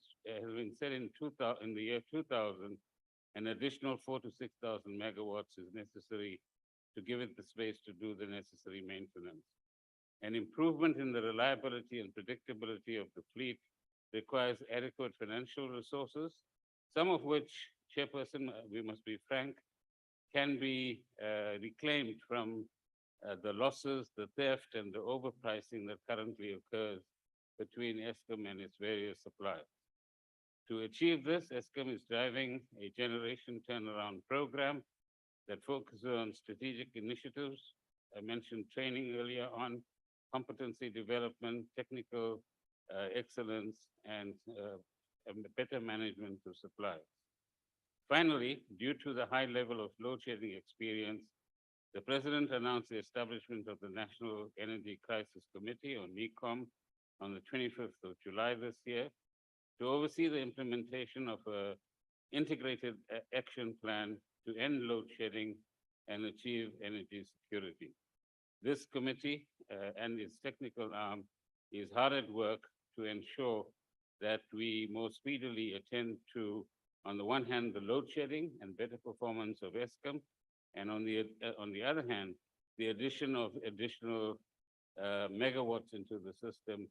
S13: been said in the year 2000, an additional 4,000 to 6,000 megawatts is necessary to give it the space to do the necessary maintenance. An improvement in the reliability and predictability of the fleet requires adequate financial resources, some of which, Chairperson, we must be frank, can be reclaimed from the losses, the theft, and the overpricing that currently occurs between Eskom and its various suppliers. To achieve this, Eskom is driving a generation turnaround program that focuses on strategic initiatives. I mentioned training earlier on, competency development, technical excellence, and better management of supply. Finally, due to the high level of load shedding experience, the President announced the establishment of the National Energy Crisis Committee, or NECOM, on the 25th of July this year to oversee the implementation of an integrated action plan to end load shedding and achieve energy security. This committee and its technical arm is hard at work to ensure that we more speedily attend to, on the one hand, the load shedding and better performance of Eskom, and on the other hand, the addition of additional megawatts into the system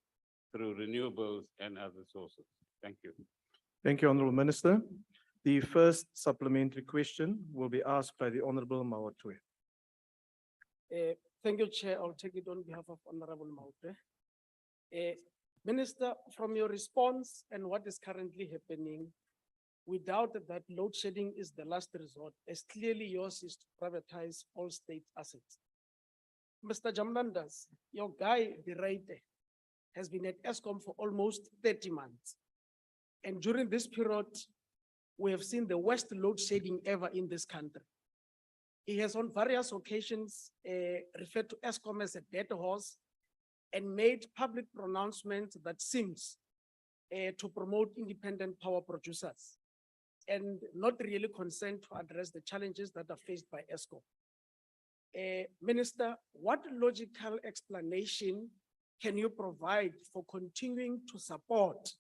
S13: through renewables and other sources. Thank you.
S23: Thank you, Honorable Minister. The first supplementary question will be asked by the Honorable Mawatwe.
S8: Thank you, Chair. I'll take it on behalf of Honorable Maute. Minister, from your response and what is currently happening, we doubt that load shedding is the last resort, as clearly yours is to privatize all state assets. Mr. Jamlandas, your guy, the Reite, has been at Eskom for almost 30 months. And during this period, we have seen the worst load shedding ever in this country. He has on various occasions referred to Eskom as a dead horse and made public pronouncements that seems to promote independent power producers and not really concerned to address the challenges that are faced by Eskom. Minister, what logical explanation can you provide for continuing to support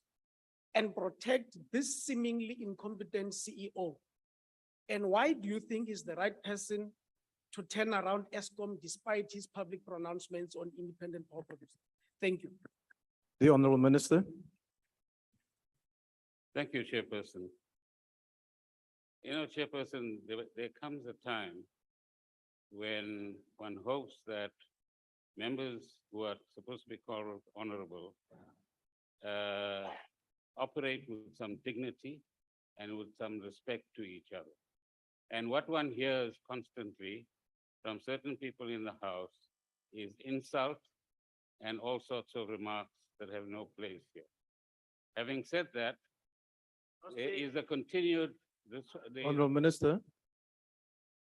S8: and protect this seemingly incompetent CEO? And why do you think he's the right person to turn around Eskom despite his public pronouncements on independent power producers? Thank you.
S23: The Honorable Minister.
S13: Thank you, Chairperson. You know, Chairperson, there comes a time when one hopes that members who are supposed to be called honorable operate with some dignity and with some respect to each other. And what one hears constantly from certain people in the House is insult and all sorts of remarks that have no place here. Having said that, there is a continued...
S23: Honorable Minister,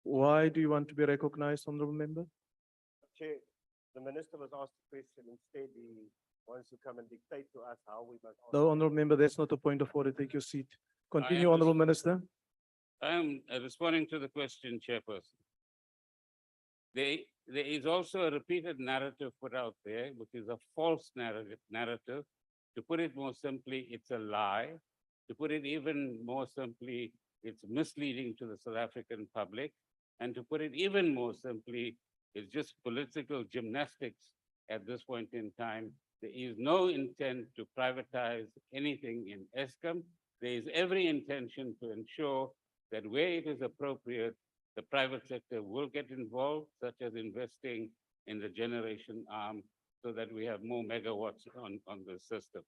S23: why do you want to be recognized, Honorable Member?
S16: Chair, the minister was asked a question, instead he wants to come and dictate to us how we must.
S23: No, Honorable Member, that's not a point of order. Take your seat. Continue, Honorable Minister.
S13: I am responding to the question, Chairperson. There is also a repeated narrative put out there, which is a false narrative. To put it more simply, it's a lie. To put it even more simply, it's misleading to the South African public. And to put it even more simply, it's just political gymnastics at this point in time. There is no intent to privatize anything in Eskom. There is every intention to ensure that where it is appropriate, the private sector will get involved, such as investing in the generation arm, so that we have more megawatts on the system.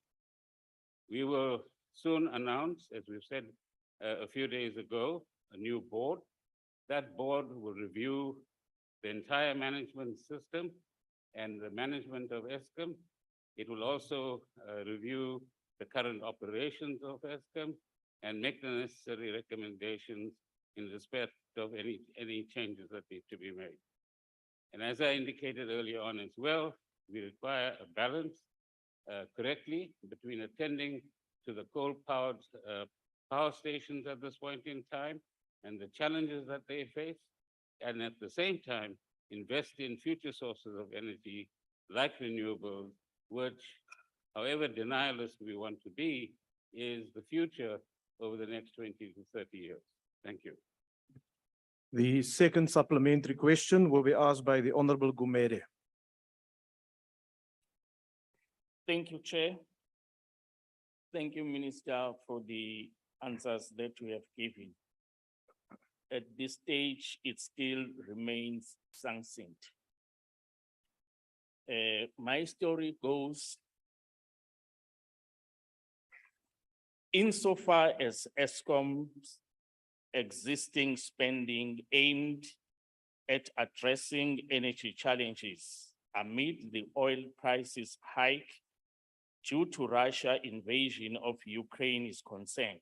S13: We will soon announce, as we've said a few days ago, a new board. That board will review the entire management system and the management of Eskom. It will also review the current operations of Eskom and make the necessary recommendations in respect of any changes that need to be made. And as I indicated earlier on as well, we require a balance correctly between attending to the coal-powered power stations at this point in time and the challenges that they face, and at the same time, invest in future sources of energy like renewables, which, however denialist we want to be, is the future over the next 20 to 30 years. Thank you.
S23: The second supplementary question will be asked by the Honorable Gumede.
S15: Thank you, Chair. Thank you, Minister, for the answers that we have given. At this stage, it still remains succinct. My story goes, insofar as Eskom's existing spending aimed at addressing energy challenges amid the oil prices hike due to Russia invasion of Ukraine is concerned,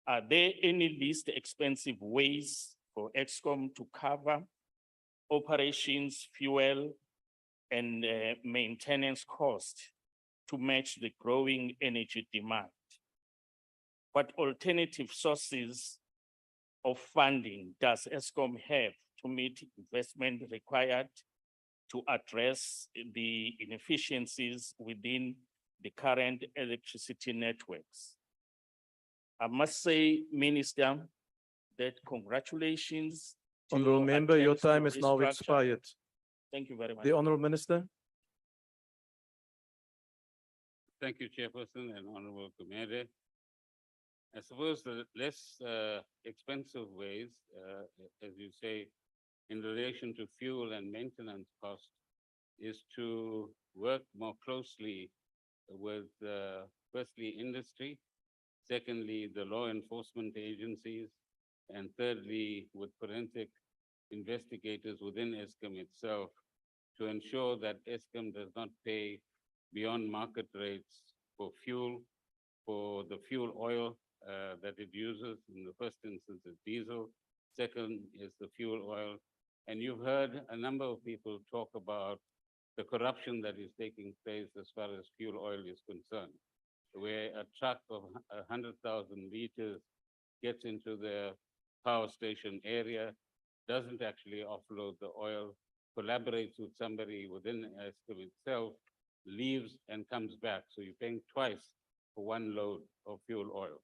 S15: are there any least expensive ways for Eskom to cover operations, fuel, and maintenance costs to match the growing energy demand? What alternative sources of funding does Eskom have to meet investment required to address the inefficiencies within the current electricity networks? I must say, Minister, that congratulations. to
S23: Honorable
S15: your
S23: Member, your
S15: attempts to
S23: time has now
S15: restructure.
S23: expired.
S15: Thank you very much.
S23: The Honorable Minister.
S13: Thank you, Chairperson and Honorable Gumede. I suppose the less expensive ways, as you say, in relation to fuel and maintenance costs, is to work more closely with, firstly, industry, secondly, the law enforcement agencies, and thirdly, with forensic investigators within Eskom itself to ensure that Eskom does not pay beyond market rates for fuel, for the fuel oil that it uses. In the first instance, is diesel. Second is the fuel oil. And you've heard a number of people talk about the corruption that is taking place as far as fuel oil is concerned, where a truck of 100,000 liters gets into the power station area, doesn't actually offload the oil, collaborates with somebody within Eskom itself, leaves and comes back. So you're paying twice for one load of fuel oil.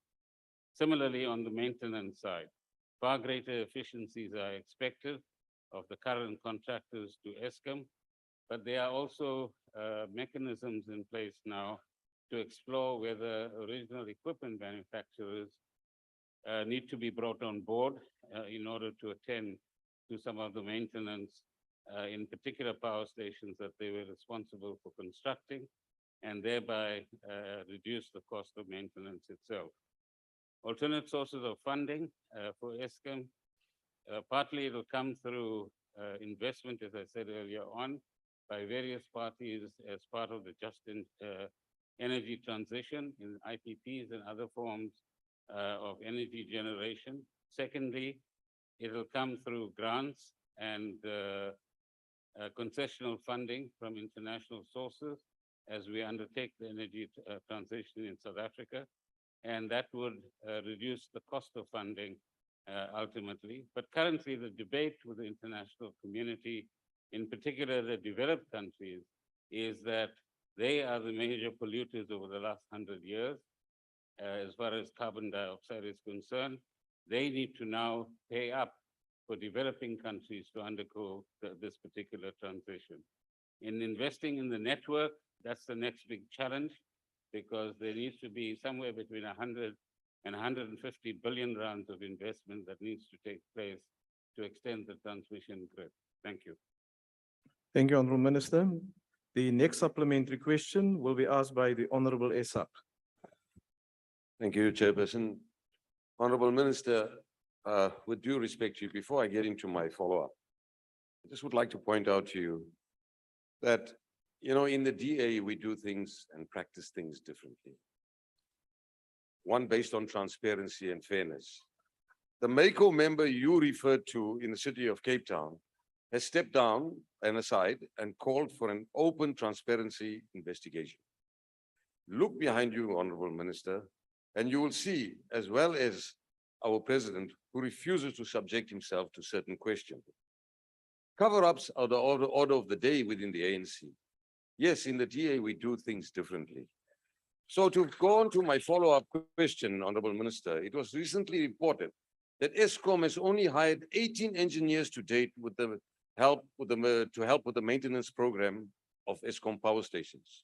S13: Similarly, on the maintenance side, far greater efficiencies are expected of the current contractors to Eskom, but there are also mechanisms in place now to explore whether original equipment manufacturers need to be brought on board in order to attend to some of the maintenance in particular power stations that they were responsible for constructing, and thereby reduce the cost of maintenance itself. Alternate sources of funding for Eskom, partly it'll come through investment, as I said earlier on, by various parties as part of the just energy transition in IPPs and other forms of energy generation. Secondly, it'll come through grants and concessional funding from international sources as we undertake the energy transition in South Africa. And that would reduce the cost of funding ultimately. But currently the debate with the international community, in particular the developed countries, is that they are the major polluters over the last 100 years. As far as carbon dioxide is concerned, they need to now pay up for developing countries to undergo this particular transition. In investing in the network, that's the next big challenge, because there needs to be somewhere between 100 and 150 billion rands of investment that needs to take place to extend the transmission grid. Thank you.
S23: Thank you, Honourable Minister. The next supplementary question will be asked by the Honourable Esap.
S17: Thank you, Chairperson. Honourable Minister, with due respect to you, before I get into my follow-up, I just would like to point out to you that, in the DA, we do things and practice things differently. One based on transparency and fairness. The MACO member you referred to in the city of Cape Town has stepped down and aside and called for an open transparency investigation. Look behind you, Honourable Minister, and you will see, as well as our president, who refuses to subject himself to certain questions. Cover-ups are the order of the day within the ANC. Yes, in the DA, we do things differently. So to go on to my follow-up question, Honourable Minister, it was recently reported that Eskom has only hired 18 engineers to date to help with the maintenance program of Eskom power stations.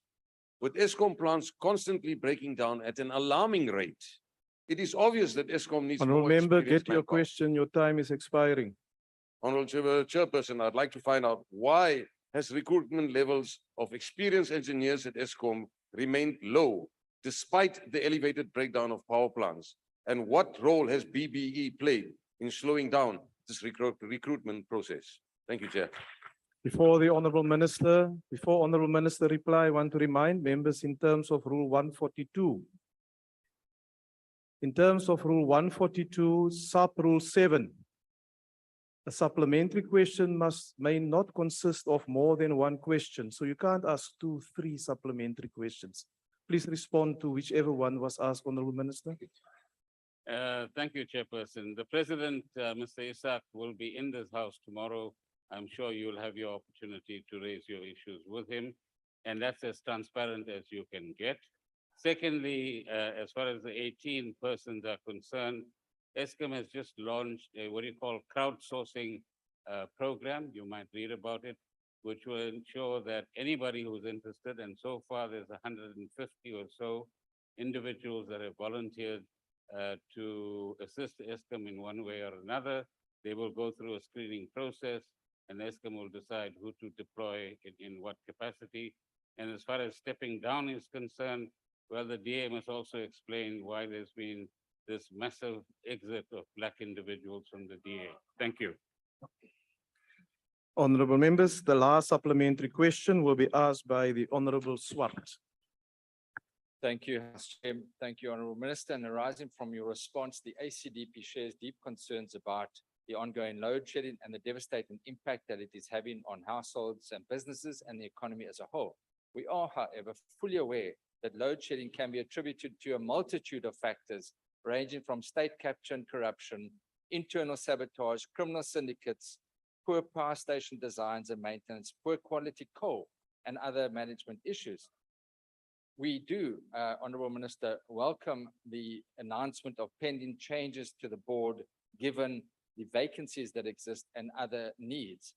S17: With Eskom plants constantly breaking down at an alarming rate, it is obvious that Eskom needs
S23: Honourable
S17: more
S23: Member,
S17: experienced
S23: get your
S17: manpower.
S23: question. Your time is expiring.
S17: Honourable Chairperson, I'd like to find out why has recruitment levels of experienced engineers at Eskom remained low despite the elevated breakdown of power plants? And what role has BBE played in slowing down this recruitment process? Thank you, Chair.
S23: Before Honourable Minister reply, I want to remind members in terms of Rule 142. In terms of Rule 142, Sub-Rule 7, a supplementary question may not consist of more than one question. So you can't ask 2, 3 supplementary questions. Please respond to whichever one was asked, Honourable Minister.
S13: Thank you, Chairperson. The President, Mr. Isaac, will be in this house tomorrow. I'm sure you'll have your opportunity to raise your issues with him, and that's as transparent as you can get. Secondly, as far as the 18 persons are concerned, Eskim has just launched a what you call crowdsourcing program. You might read about it, which will ensure that anybody who's interested, and so far there's 150 or so individuals that have volunteered to assist Eskim in one way or another. They will go through a screening process, and Eskim will decide who to deploy in what capacity. And as far as stepping down is concerned, well, the DA must also explain why there's been this massive exit of Black individuals from the DA. Thank you.
S23: Honourable members, the last supplementary question will be asked by the Honourable Swart.
S20: Thank you, House Chair. Thank you, Honourable Minister. And arising from your response, the ACDP shares deep concerns about the ongoing load shedding and the devastating impact that it is having on households and businesses and the economy as a whole. We are, however, fully aware that load shedding can be attributed to a multitude of factors, ranging from state capture and corruption, internal sabotage, criminal syndicates, poor power station designs and maintenance, poor quality coal, and other management issues. We do, Honourable Minister, welcome the announcement of pending changes to the board, given the vacancies that exist and other needs.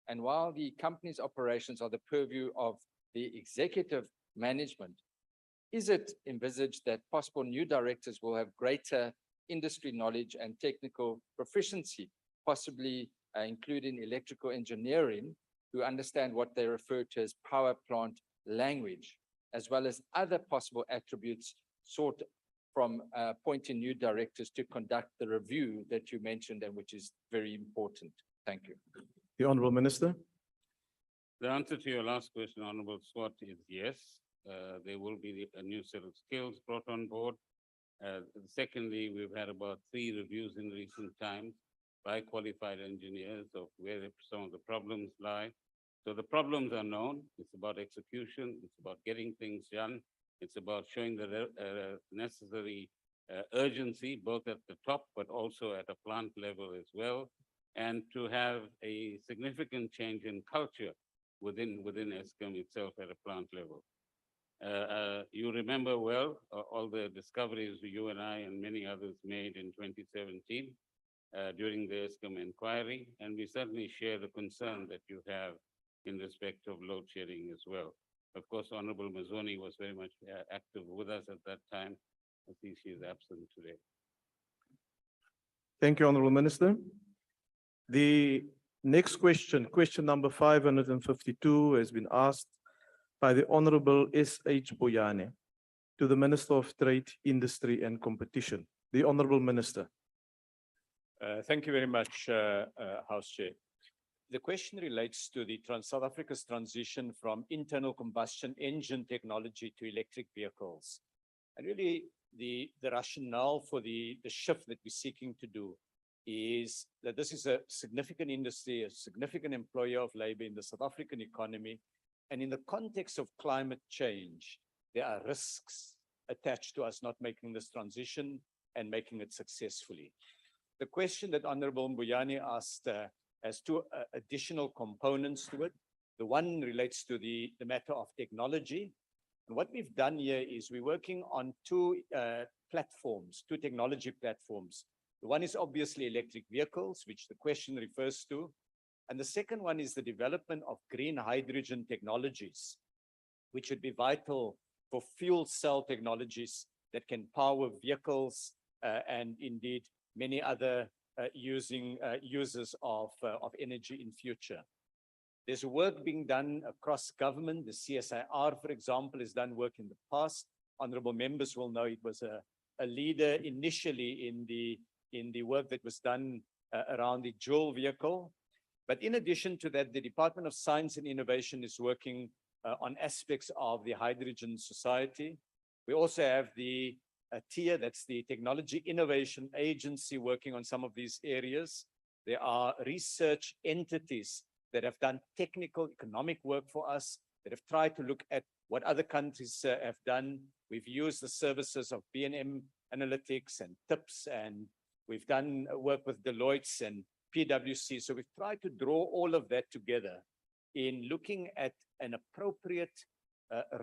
S20: And while the company's operations are the purview of the executive management, is it envisaged that possible new directors will have greater industry knowledge and technical proficiency, possibly including electrical engineering, who understand what they refer to as power plant language, as well as other possible attributes sought from appointing new directors to conduct the review that you mentioned and which is very important? Thank you.
S23: The Honourable Minister.
S13: The answer to your last question, Honourable Swart, is yes. There will be a new set of skills brought on board. Secondly, we've had about 3 reviews in recent times by qualified engineers of where some of the problems lie. So the problems are known. It's about execution. It's about getting things done. It's about showing the necessary urgency, both at the top, but also at a plant level as well, and to have a significant change in culture within Eskom itself at a plant level. You remember well all the discoveries you and I and many others made in 2017 during the Eskom inquiry, and we certainly share the concern that you have in respect of load shedding as well. Of course, Honorable Mazoni was very much active with us at that time. I think she is absent today.
S23: Thank you, Honorable Minister. The next question, question number 552, has been asked by the Honorable S.H. Boyane to the Minister of Trade, Industry and Competition. The Honorable Minister.
S10: Thank you very much, House Chair. The question relates to the South Africa's transition from internal combustion engine technology to electric vehicles. And really, the rationale for the shift that we're seeking to do is that this is a significant industry, a significant employer of labor in the South African economy. And in the context of climate change, there are risks attached to us not making this transition and making it successfully. The question that Honorable Mbuyane asked has two additional components to it. The one relates to the matter of technology. And what we've done here is we're working on two platforms, two technology platforms. The one is obviously electric vehicles, which the question refers to. And the second one is the development of green hydrogen technologies, which would be vital for fuel cell technologies that can power vehicles and indeed many other users of energy in future. There's work being done across government. The CSIR, for example, has done work in the past. Honorable members will know it was a leader initially in the work that was done around the dual vehicle. But in addition to that, the Department of Science and Innovation is working on aspects of the hydrogen society. We also have the TIA, that's the Technology Innovation Agency, working on some of these areas. There are research entities that have done technical economic work for us, that have tried to look at what other countries have done. We've used the services of B&M Analytics and TIPS, and we've done work with Deloitte and PwC. So we've tried to draw all of that together in looking at an appropriate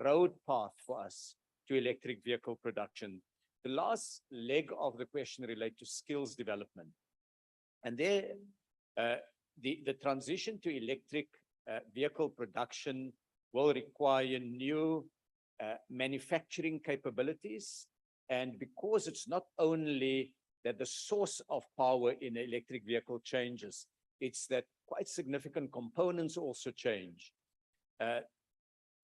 S10: road path for us to electric vehicle production. The last leg of the question relates to skills development. And there, the transition to electric vehicle production will require new manufacturing capabilities. And because it's not only that the source of power in an electric vehicle changes, it's that quite significant components also change.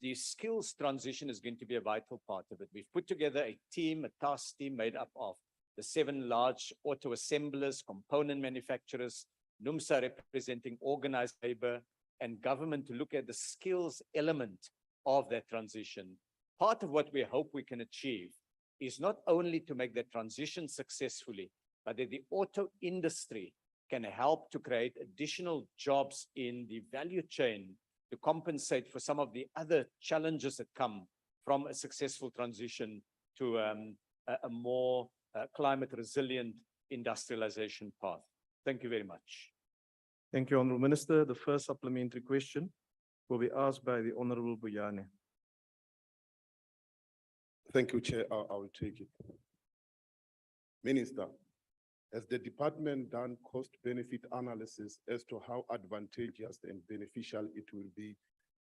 S10: The skills transition is going to be a vital part of it. We've put together a team, a task team made up of the 7 large auto assemblers, component manufacturers, NUMSA representing organized labor, and government to look at the skills element of that transition. Part of what we hope we can achieve is not only to make that transition successfully, but that the auto industry can help to create additional jobs in the value chain to compensate for some of the other challenges that come from a successful transition to a more climate resilient industrialization path. Thank you very much.
S23: Thank you, Honorable Minister. The first supplementary question will be asked by the Honorable Boyane.
S3: Thank you, Chair. I will take it. Minister, has the department done cost-benefit analysis as to how advantageous and beneficial it will be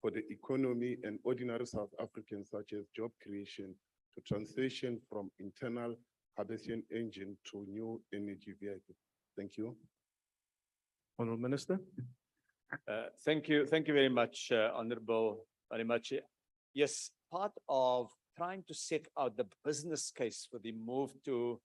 S3: for the economy and ordinary South Africans, such as job creation, to transition from internal combustion engine to new energy vehicle? Thank you.
S23: Honorable Minister.
S10: Thank you very much, Honorable Marimachi. Yes, part of trying to set out the business case for the move to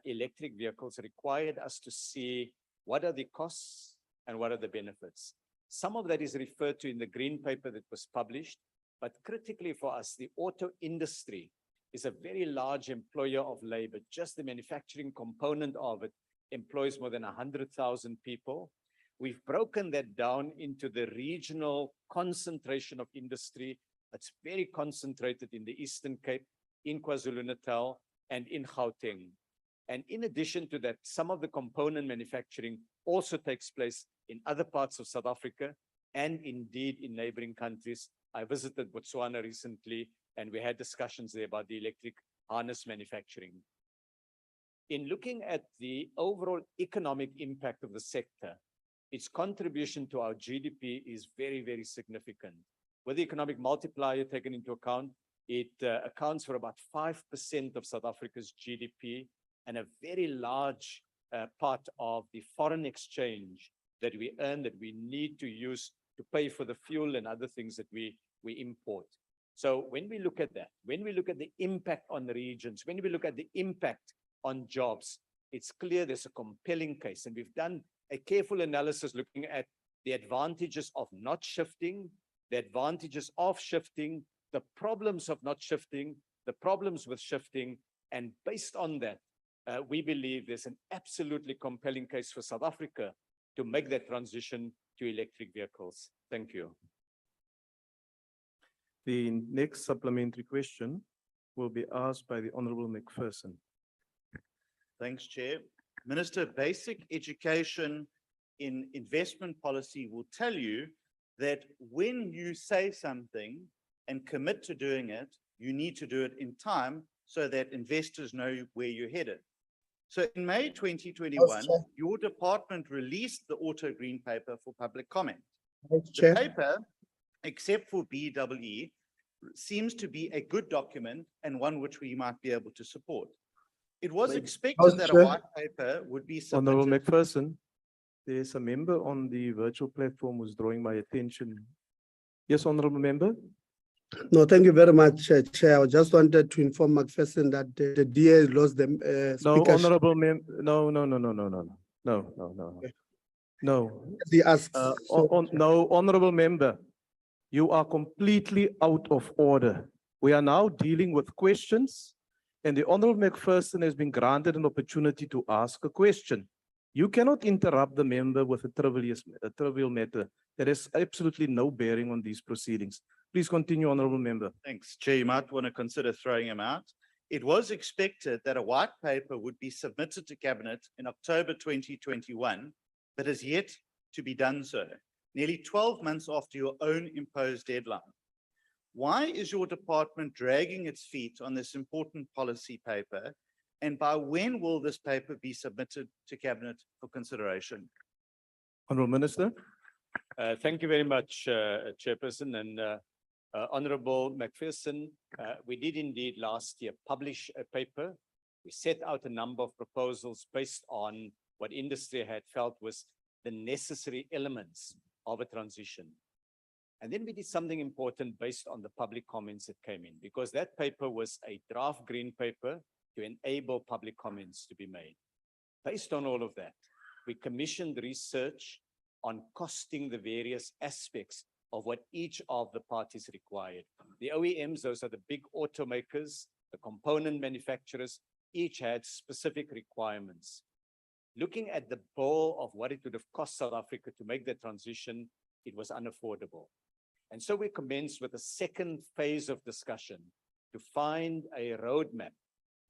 S10: electric vehicles required us to see what are the costs and what are the benefits. Some of that is referred to in the green paper that was published, but critically for us, the auto industry is a very large employer of labor. Just the manufacturing component of it employs more than 100,000 people. We've broken that down into the regional concentration of industry. It's very concentrated in the Eastern Cape, in KwaZulu-Natal, and in Gauteng. And in addition to that, some of the component manufacturing also takes place in other parts of South Africa and indeed in neighboring countries. I visited Botswana recently, and we had discussions there about the electric harness manufacturing. In looking at the overall economic impact of the sector, its contribution to our GDP is very, very significant. With the economic multiplier taken into account, it accounts for about 5% of South Africa's GDP and a very large part of the foreign exchange that we earn, that we need to use to pay for the fuel and other things that we import. So when we look at that, when we look at the impact on the regions, when we look at the impact on jobs, it's clear there's a compelling case. And we've done a careful analysis looking at the advantages of not shifting, the advantages of shifting, the problems of not shifting, the problems with shifting. And based on that, we believe there's an absolutely compelling case for South Africa to make that transition to electric vehicles. Thank you.
S23: The next supplementary question will be asked by the Honorable McPherson.
S11: Thanks, Chair. Minister, basic education in investment policy will tell you that when you say something and commit to doing it, you need to do it in time so that investors know where you're headed. So in May 2021, your department released the Auto Green Paper for public comment. The paper, except for BEE, seems to be a good document and one which we might be able to support. It was expected that a white paper would be submitted.
S23: Honorable McPherson, there's a member on the virtual platform who's drawing my attention. Yes, Honorable Member.
S4: No, thank you very much, Chair. I just wanted to inform McPherson that the DA lost the
S23: No,
S4: speakership.
S23: Honorable No. No.
S4: He asks.
S23: No, Honorable Member, you are completely out of order. We are now dealing with questions, and the Honorable McPherson has been granted an opportunity to ask a question. You cannot interrupt the member with a trivial matter that has absolutely no bearing on these proceedings. Please continue, Honorable Member.
S11: Thanks, Chair. You might want to consider throwing him out. It was expected that a white paper would be submitted to Cabinet in October 2021, but has yet to be done so, nearly 12 months after your own imposed deadline. Why is your department dragging its feet on this important policy paper? And by when will this paper be submitted to Cabinet for consideration?
S23: Honorable Minister.
S10: Thank you very much, Chairperson. And Honorable McPherson, we did indeed last year publish a paper. We set out a number of proposals based on what industry had felt was the necessary elements of a transition. And then we did something important based on the public comments that came in, because that paper was a draft green paper to enable public comments to be made. Based on all of that, we commissioned research on costing the various aspects of what each of the parties required. The OEMs, those are the big automakers, the component manufacturers, each had specific requirements. Looking at the bill of what it would have cost South Africa to make that transition, it was unaffordable. And so we commenced with a second phase of discussion to find a roadmap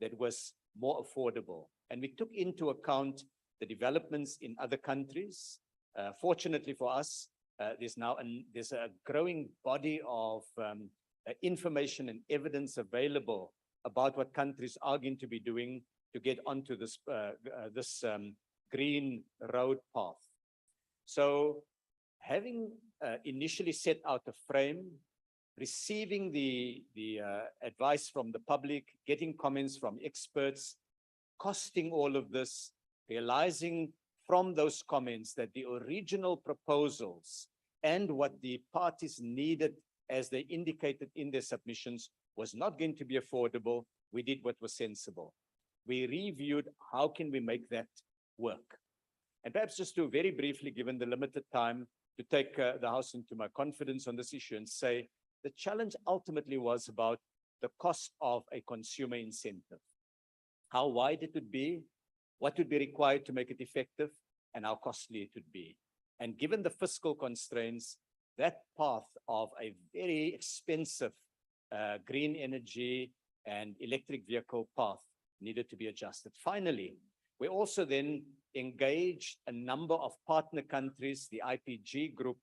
S10: that was more affordable. And we took into account the developments in other countries. Fortunately for us, there's a growing body of information and evidence available about what countries are going to be doing to get onto this, green road path. So having initially set out a frame, receiving the advice from the public, getting comments from experts, costing all of this, realizing from those comments that the original proposals and what the parties needed as they indicated in their submissions was not going to be affordable, we did what was sensible. We reviewed how can we make that work. And perhaps just to very briefly, given the limited time, to take the House into my confidence on this issue and say, the challenge ultimately was about the cost of a consumer incentive. How wide it would be, what would be required to make it effective, and how costly it would be. And given the fiscal constraints, that path of a very expensive green energy and electric vehicle path needed to be adjusted. Finally, we also then engaged a number of partner countries, the IPG group,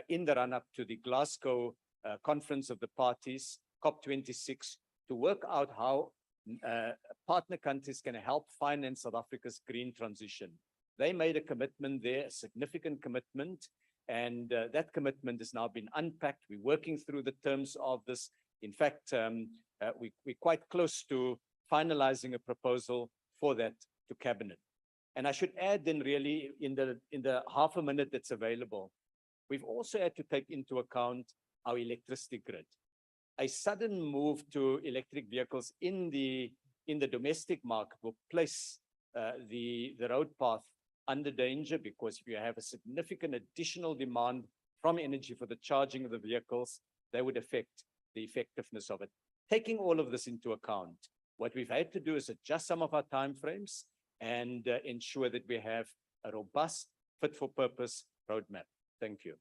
S10: in the run-up to the Glasgow Conference of the Parties, COP26, to work out how partner countries can help finance South Africa's green transition. They made a commitment there, a significant commitment, and that commitment has now been unpacked. We're working through the terms of this. In fact, we're quite close to finalizing a proposal for that to cabinet. And I should add then really in the half a minute that's available, we've also had to take into account our electricity grid. A sudden move to electric vehicles in the domestic market will place the road path under danger, because if you have a significant additional demand from energy for the charging of the vehicles, that would affect the effectiveness of it. Taking all of this into account, what we've had to do is adjust some of our timeframes and ensure that we have a robust, fit-for-purpose roadmap. Thank you.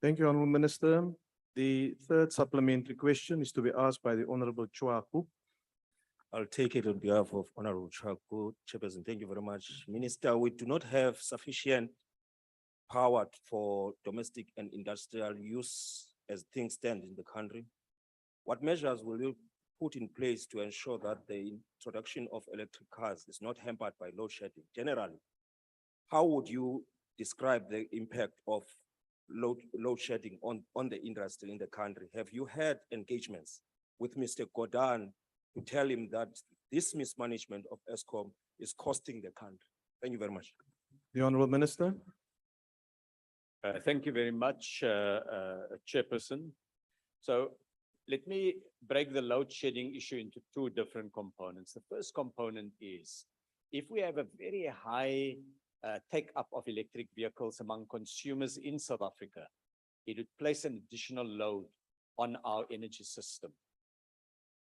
S23: Thank you, Honourable Minister. The third supplementary question is to be asked by the Honourable Chwaku.
S6: I'll take it on behalf of Honorable Chaku. Chairperson, thank you very much. Minister, we do not have sufficient power for domestic and industrial use as things stand in the country. What measures will you put in place to ensure that the introduction of electric cars is not hampered by load shedding? Generally, how would you describe the impact of load shedding on the industry in the country? Have you had engagements with Mr. Gordhan to tell him that this mismanagement of Eskom is costing the country? Thank you very much.
S23: The Honourable Minister.
S10: Thank you very much, Chairperson. So let me break the load shedding issue into two different components. The first component is, if we have a very high take-up of electric vehicles among consumers in South Africa, it would place an additional load on our energy system.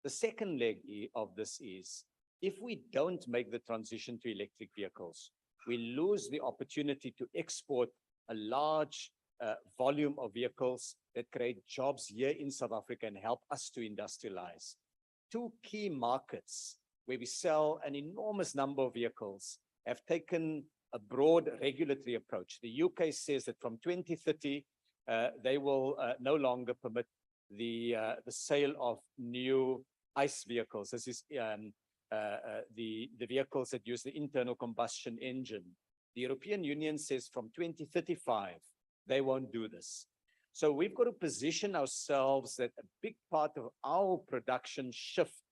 S10: The second leg of this is, if we don't make the transition to electric vehicles, we lose the opportunity to export a large volume of vehicles that create jobs here in South Africa and help us to industrialize. Two key markets where we sell an enormous number of vehicles have taken a broad regulatory approach. The UK says that from 2030, they will no longer permit the sale of new ICE vehicles. This is the vehicles that use the internal combustion engine. The European Union says from 2035, they won't do this. So we've got to position ourselves that a big part of our production shift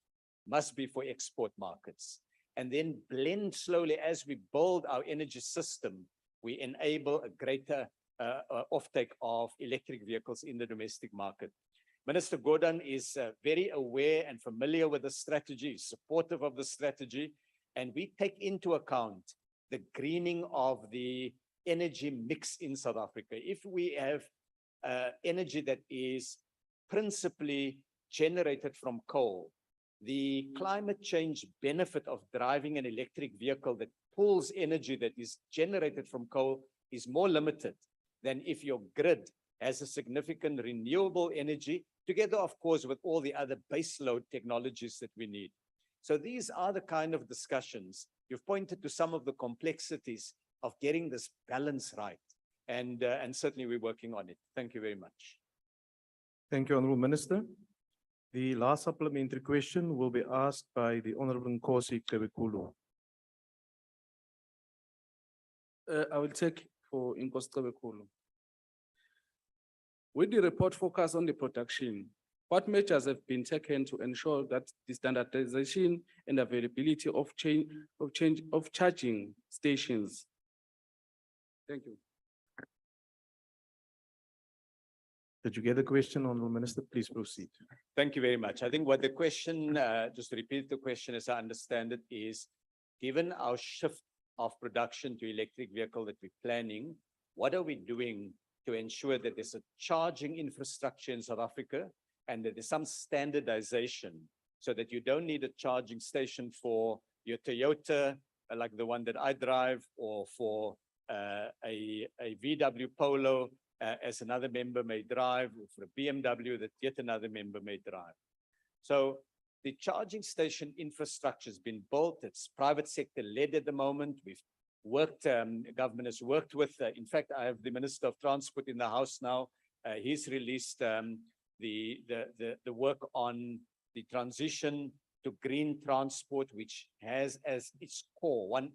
S10: must be for export markets. And then blend slowly as we build our energy system, we enable a greater offtake of electric vehicles in the domestic market. Minister Gordhan is very aware and familiar with the strategy, supportive of the strategy, and we take into account the greening of the energy mix in South Africa. If we have energy that is principally generated from coal, the climate change benefit of driving an electric vehicle that pulls energy that is generated from coal is more limited than if your grid has a significant renewable energy, together, of course, with all the other baseload technologies that we need. So these are the kind of discussions. You've pointed to some of the complexities of getting this balance right. And certainly we're working on it. Thank you very much.
S23: Thank you, Honourable Minister. The last supplementary question will be asked by the Honourable Nkosi Kebekulu.
S2: I will take for Nkosi Kebekulu. With the report focus on the production, what measures have been taken to ensure that the standardization and availability of charging stations? Thank you.
S23: Did you get the question, Honourable Minister? Please proceed.
S10: Thank you very much. I think what the question, just to repeat the question as I understand it, is given our shift of production to electric vehicle that we're planning, what are we doing to ensure that there's a charging infrastructure in South Africa and that there's some standardization so that you don't need a charging station for your Toyota, like the one that I drive, or for a VW Polo, as another member may drive, or for a BMW that yet another member may drive. So the charging station infrastructure has been built. It's private sector led at the moment. We've worked, government has worked with, in fact, I have the Minister of Transport in the House now. He's released the work on the transition to green transport, which has as its core, one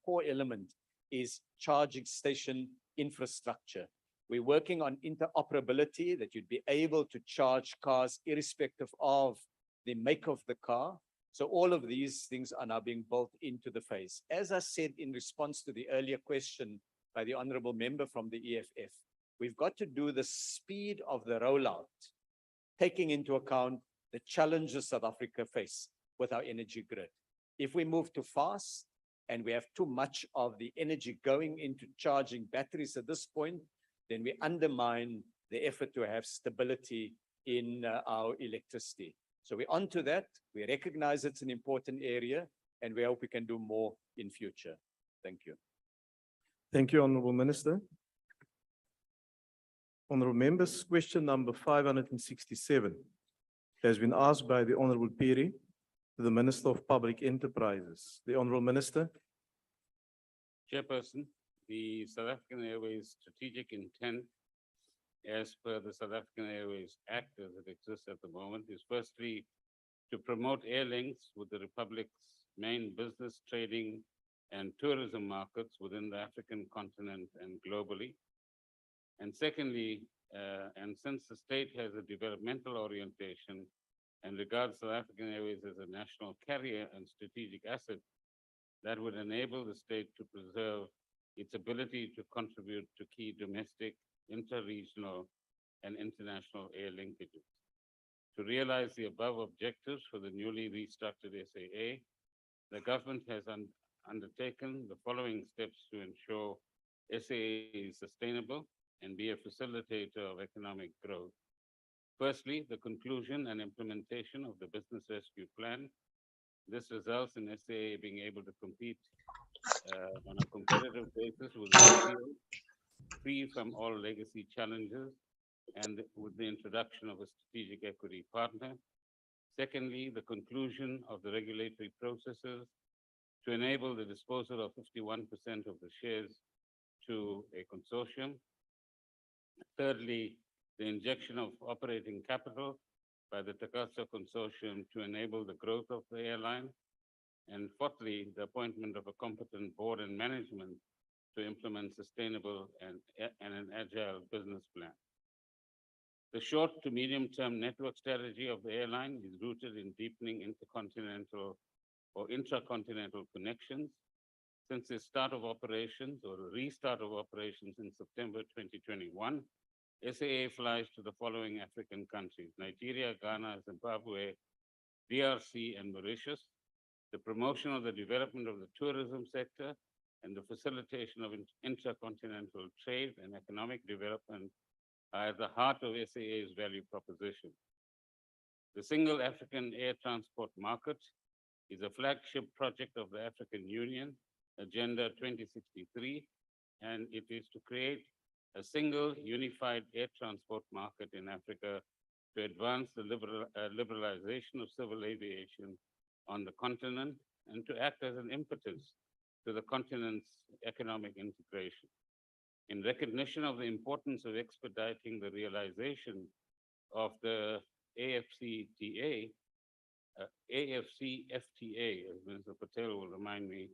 S10: core element is charging station infrastructure. We're working on interoperability, that you'd be able to charge cars irrespective of the make of the car. So all of these things are now being built into the phase. As I said in response to the earlier question by the honorable member from the EFF, we've got to do the speed of the rollout, taking into account the challenges South Africa face with our energy grid. If we move too fast and we have too much of the energy going into charging batteries at this point, then we undermine the effort to have stability in our electricity. So we're onto that. We recognize it's an important area, and we hope we can do more in future. Thank you.
S23: Thank you, Honorable Minister. Honorable members, question number 567 has been asked by the Honorable Piri to the Minister of Public Enterprises. The Honorable Minister.
S13: Chairperson, the South African Airways strategic intent as per the South African Airways Act as it exists at the moment is firstly to promote air links with the Republic's main business, trading and tourism markets within the African continent and globally. And secondly, and since the state has a developmental orientation and regards South African Airways as a national carrier and strategic asset, that would enable the state to preserve its ability to contribute to key domestic, inter-regional, and international air linkages. To realize the above objectives for the newly restructured SAA, the government has undertaken the following steps to ensure SAA is sustainable and be a facilitator of economic growth. Firstly, the conclusion and implementation of the Business Rescue Plan. This results in SAA being able to compete on a competitive basis with free from all legacy challenges and with the introduction of a strategic equity partner. Secondly, the conclusion of the regulatory processes to enable the disposal of 51% of the shares to a consortium. Thirdly, the injection of operating capital by the Takatso Consortium to enable the growth of the airline. And fourthly, the appointment of a competent board and management to implement sustainable and an agile business plan. The short to medium term network strategy of the airline is rooted in deepening intercontinental or intracontinental connections. Since the start of operations or the restart of operations in September 2021, SAA flies to the following African countries: Nigeria, Ghana, Zimbabwe, DRC, and Mauritius. The promotion of the development of the tourism sector and the facilitation of intercontinental trade and economic development are at the heart of SAA's value proposition. The Single African Air Transport Market is a flagship project of the African Union, Agenda 2063, and it is to create a single unified air transport market in Africa to advance the liberalization of civil aviation on the continent and to act as an impetus to the continent's economic integration. In recognition of the importance of expediting the realization of the AFCFTA, as Minister Patel will remind me,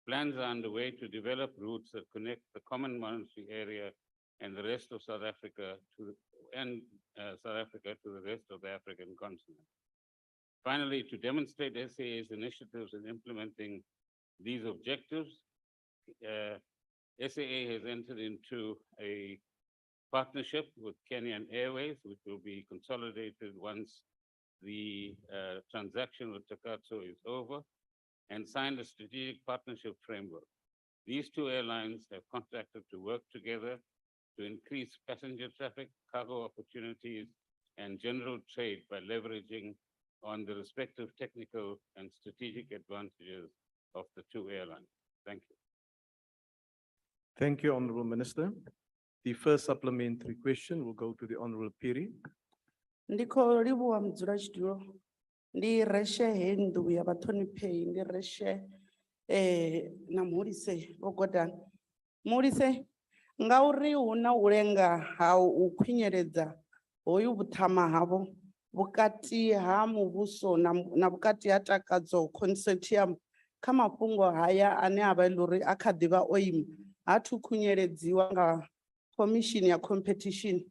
S13: plans are underway to develop routes that connect the common monetary area and the rest of South Africa to the rest of the African continent. Finally, to demonstrate SAA's initiatives in implementing these objectives, SAA has entered into a partnership with Kenyan Airways, which will be consolidated once the transaction with Takatso is over, and signed a strategic partnership framework. These two airlines have contracted to work together to increase passenger traffic, cargo opportunities, and general trade by leveraging on the respective technical and strategic advantages of the two airlines. Thank you.
S23: Thank you, Honorable Minister. The first supplementary question will go to the Honorable Piri.
S1: Ndiko libuwa mdzulachitulo ndi reshe hendu ya bathonipheyi ndi reshe na mulise ogodani mulise ngauri huna ulenga ha u khwinyeledza hoyu vhuthama havho vhukati ha muvhuso na vhukati ha Takatso consortium kha mafhungo haya ane a vha uri a kha ḓivha o ima ha thu khunyeledziwa nga Commission ya Competition.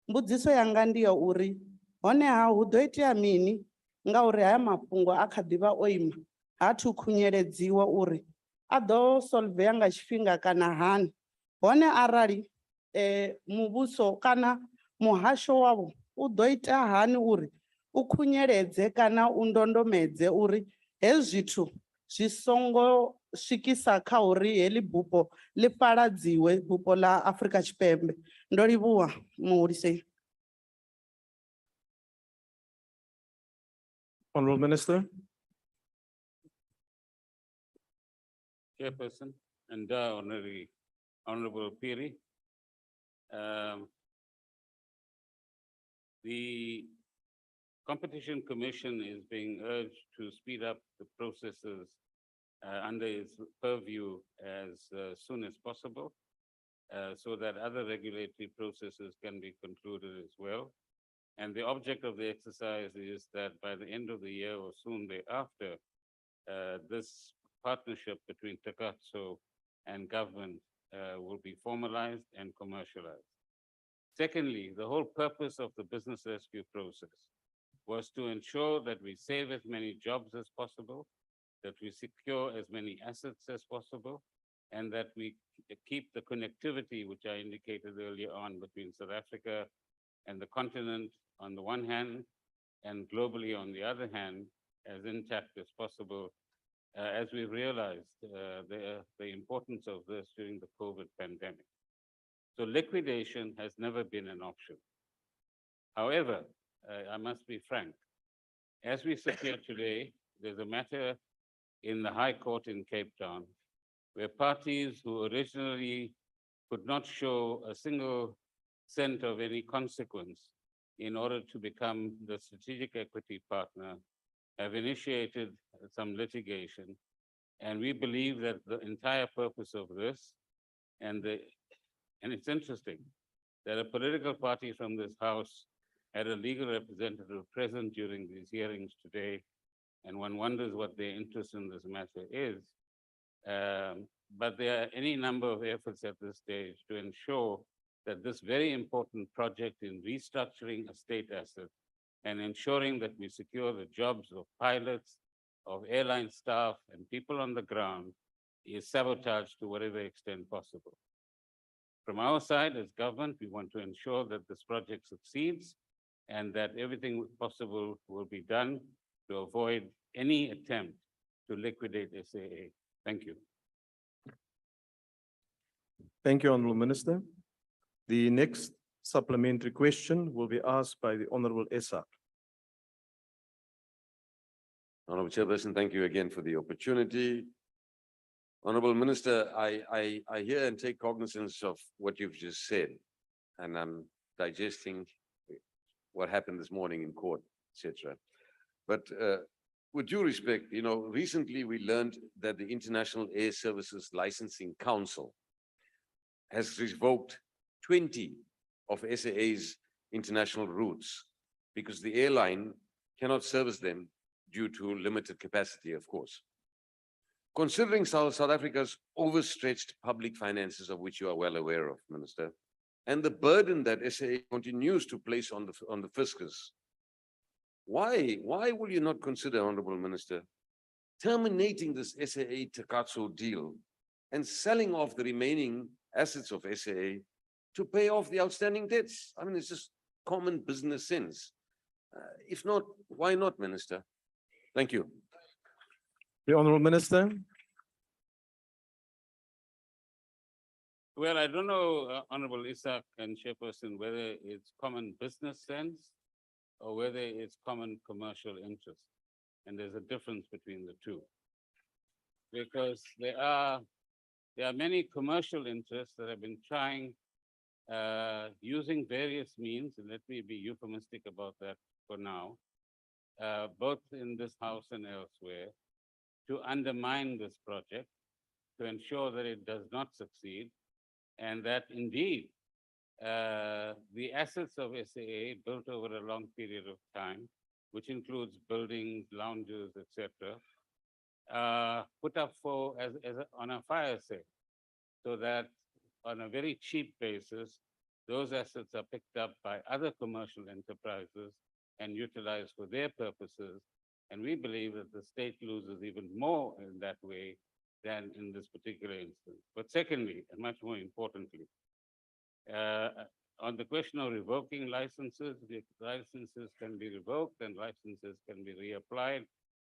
S1: Mbudziso yanga ndi ya uri honeha hu ḓo itea mini ngauri haya mafhungo a kha ḓivha o ima ha thu khunyeledziwa uri a ḓo solvea nga tshifhinga kana hani. Hone arali muvhuso kana muhasho wavho u ḓo ita hani uri u khunyeledze kana u ndondomedze uri hezwi zwithu zwi songo swikisa kha uri heḽi bupo ḽi fhaladziwe, bupo ḽa Afrika Tshipembe. Ndo livhuwa muhuliseni.
S23: Honorable Minister.
S13: Chairperson and Honorable Piri. The Competition Commission is being urged to speed up the processes under its purview as soon as possible, so that other regulatory processes can be concluded as well. And the object of the exercise is that by the end of the year or soon thereafter, this partnership between Takatso and government will be formalized and commercialized. Secondly, the whole purpose of the business rescue process was to ensure that we save as many jobs as possible, that we secure as many assets as possible, and that we keep the connectivity, which I indicated earlier on, between South Africa and the continent on the one hand, and globally on the other hand, as intact as possible, as we realized the importance of this during the COVID pandemic. So liquidation has never been an option. However, I must be frank, as we sit here today, there's a matter in the High Court in Cape Town, where parties who originally could not show a single cent of any consequence in order to become the strategic equity partner have initiated some litigation. And we believe that the entire purpose of this, and it's interesting that a political party from this house had a legal representative present during these hearings today, and one wonders what their interest in this matter is. But there are any number of efforts at this stage to ensure that this very important project in restructuring a state asset and ensuring that we secure the jobs of pilots, of airline staff, and people on the ground is sabotaged to whatever extent possible. From our side as government, we want to ensure that this project succeeds and that everything possible will be done to avoid any attempt to liquidate SAA. Thank you.
S23: Thank you, Honorable Minister. The next supplementary question will be asked by the Honorable Esa.
S17: Honorable Chairperson, thank you again for the opportunity. Honorable Minister, I hear and take cognizance of what you've just said, and I'm digesting what happened this morning in court, etc. But with due respect, recently we learned that the International Air Services Licensing Council has revoked 20 of SAA's international routes because the airline cannot service them due to limited capacity, of course. Considering South Africa's overstretched public finances, of which you are well aware of, Minister, and the burden that SAA continues to place on the fiscus, why will you not consider, Honorable Minister, terminating this SAA Takatso deal and selling off the remaining assets of SAA to pay off the outstanding debts? I mean, it's just common business sense. If not, why not, Minister? Thank you.
S23: The Honorable Minister.
S13: Well, I don't know, Honorable Isaac and Chairperson, whether it's common business sense or whether it's common commercial interest. And there's a difference between the two. Because there are many commercial interests that have been trying, using various means, and let me be euphemistic about that for now, both in this house and elsewhere, to undermine this project, to ensure that it does not succeed, and that indeed the assets of SAA built over a long period of time, which includes buildings, lounges, etc., put up on a fire sale, so that on a very cheap basis. Those assets are picked up by other commercial enterprises and utilized for their purposes. And we believe that the state loses even more in that way than in this particular instance. But secondly, and much more importantly, on the question of revoking licenses, the licenses can be revoked and licenses can be reapplied.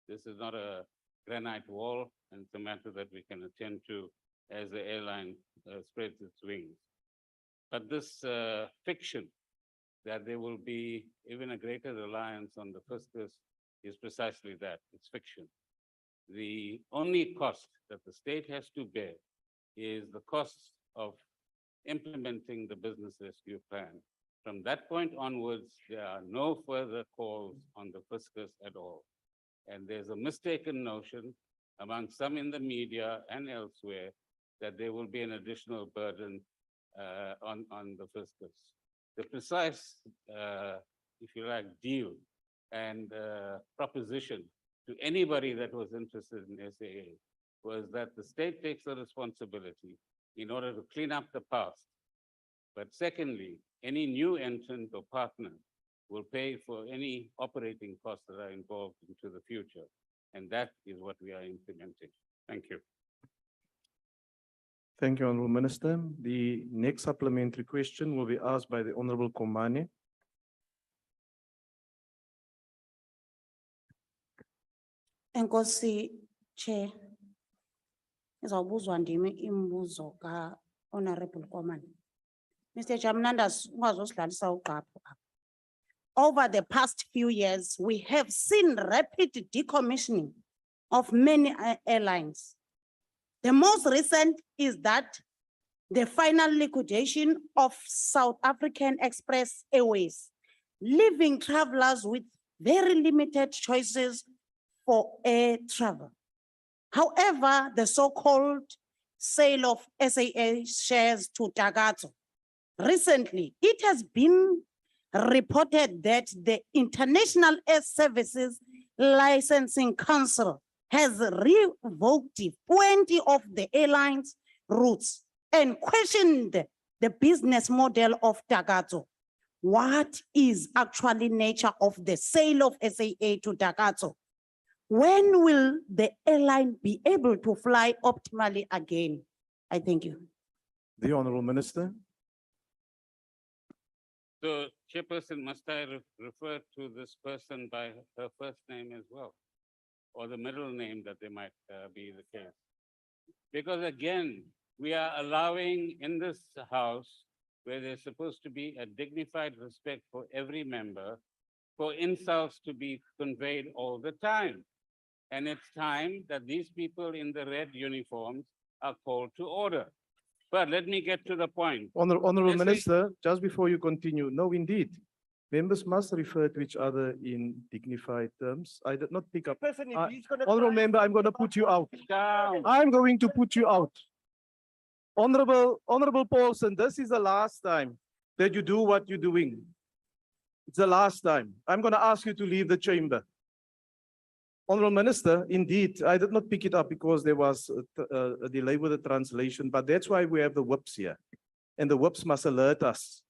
S13: This is not a granite wall, and it's a matter that we can attend to as the airline spreads its wings. But this fiction that there will be even a greater reliance on the fiscus is precisely that, it's fiction. The only cost that the state has to bear is the costs of implementing the business rescue plan. From that point onwards, there are no further calls on the fiscus at all. And there's a mistaken notion among some in the media and elsewhere that there will be an additional burden on the fiscus. The precise, if you like, deal and proposition to anybody that was interested in SAA was that the state takes the responsibility in order to clean up the past. But secondly, any new entrant or partner will pay for any operating costs that are involved into the future. And that is what we are implementing. Thank you.
S23: Thank you, Honourable Minister. The next supplementary question will be asked by the Honourable Komane.
S1: Enkosi, Chair. Ngizawubuzwa ndimi imibuzo ka-Honourable Komane. Mr. Jamnandas, ungazosilalisa ugqaphu apha. Over the past few years, we have seen rapid decommissioning of many airlines. The most recent is that the final liquidation of South African Express Airways, leaving travelers with very limited choices for air travel. However, the so-called sale of SAA shares to Tagato. Recently, it has been reported that the International Air Services Licensing Council has revoked 20 of the airline's routes and questioned the business model of Tagato. What is actually nature of the sale of SAA to Tagato? When will the airline be able to fly optimally again? I thank you.
S23: The Honourable Minister.
S13: So, Chairperson, must I refer to this person by her first name as well? Or the middle name that they might be the case? Because again, we are allowing in this house, where there's supposed to be a dignified respect for every member, for insults to be conveyed all the time. And it's time that these people in the red uniforms are called to order. But let me get to the point.
S23: Honourable Minister, just before you continue, no, indeed. Members must refer to each other in dignified terms. I did not pick up. Honourable Member, I'm going to put you out.
S13: Down.
S23: I'm going to put you out. Honourable Paulson, this is the last time that you do what you're doing. It's the last time. I'm going to ask you to leave the chamber. Honourable Minister, indeed, I did not pick it up because there was a delay with the translation, but that's why we have the whips here. And the whips must alert us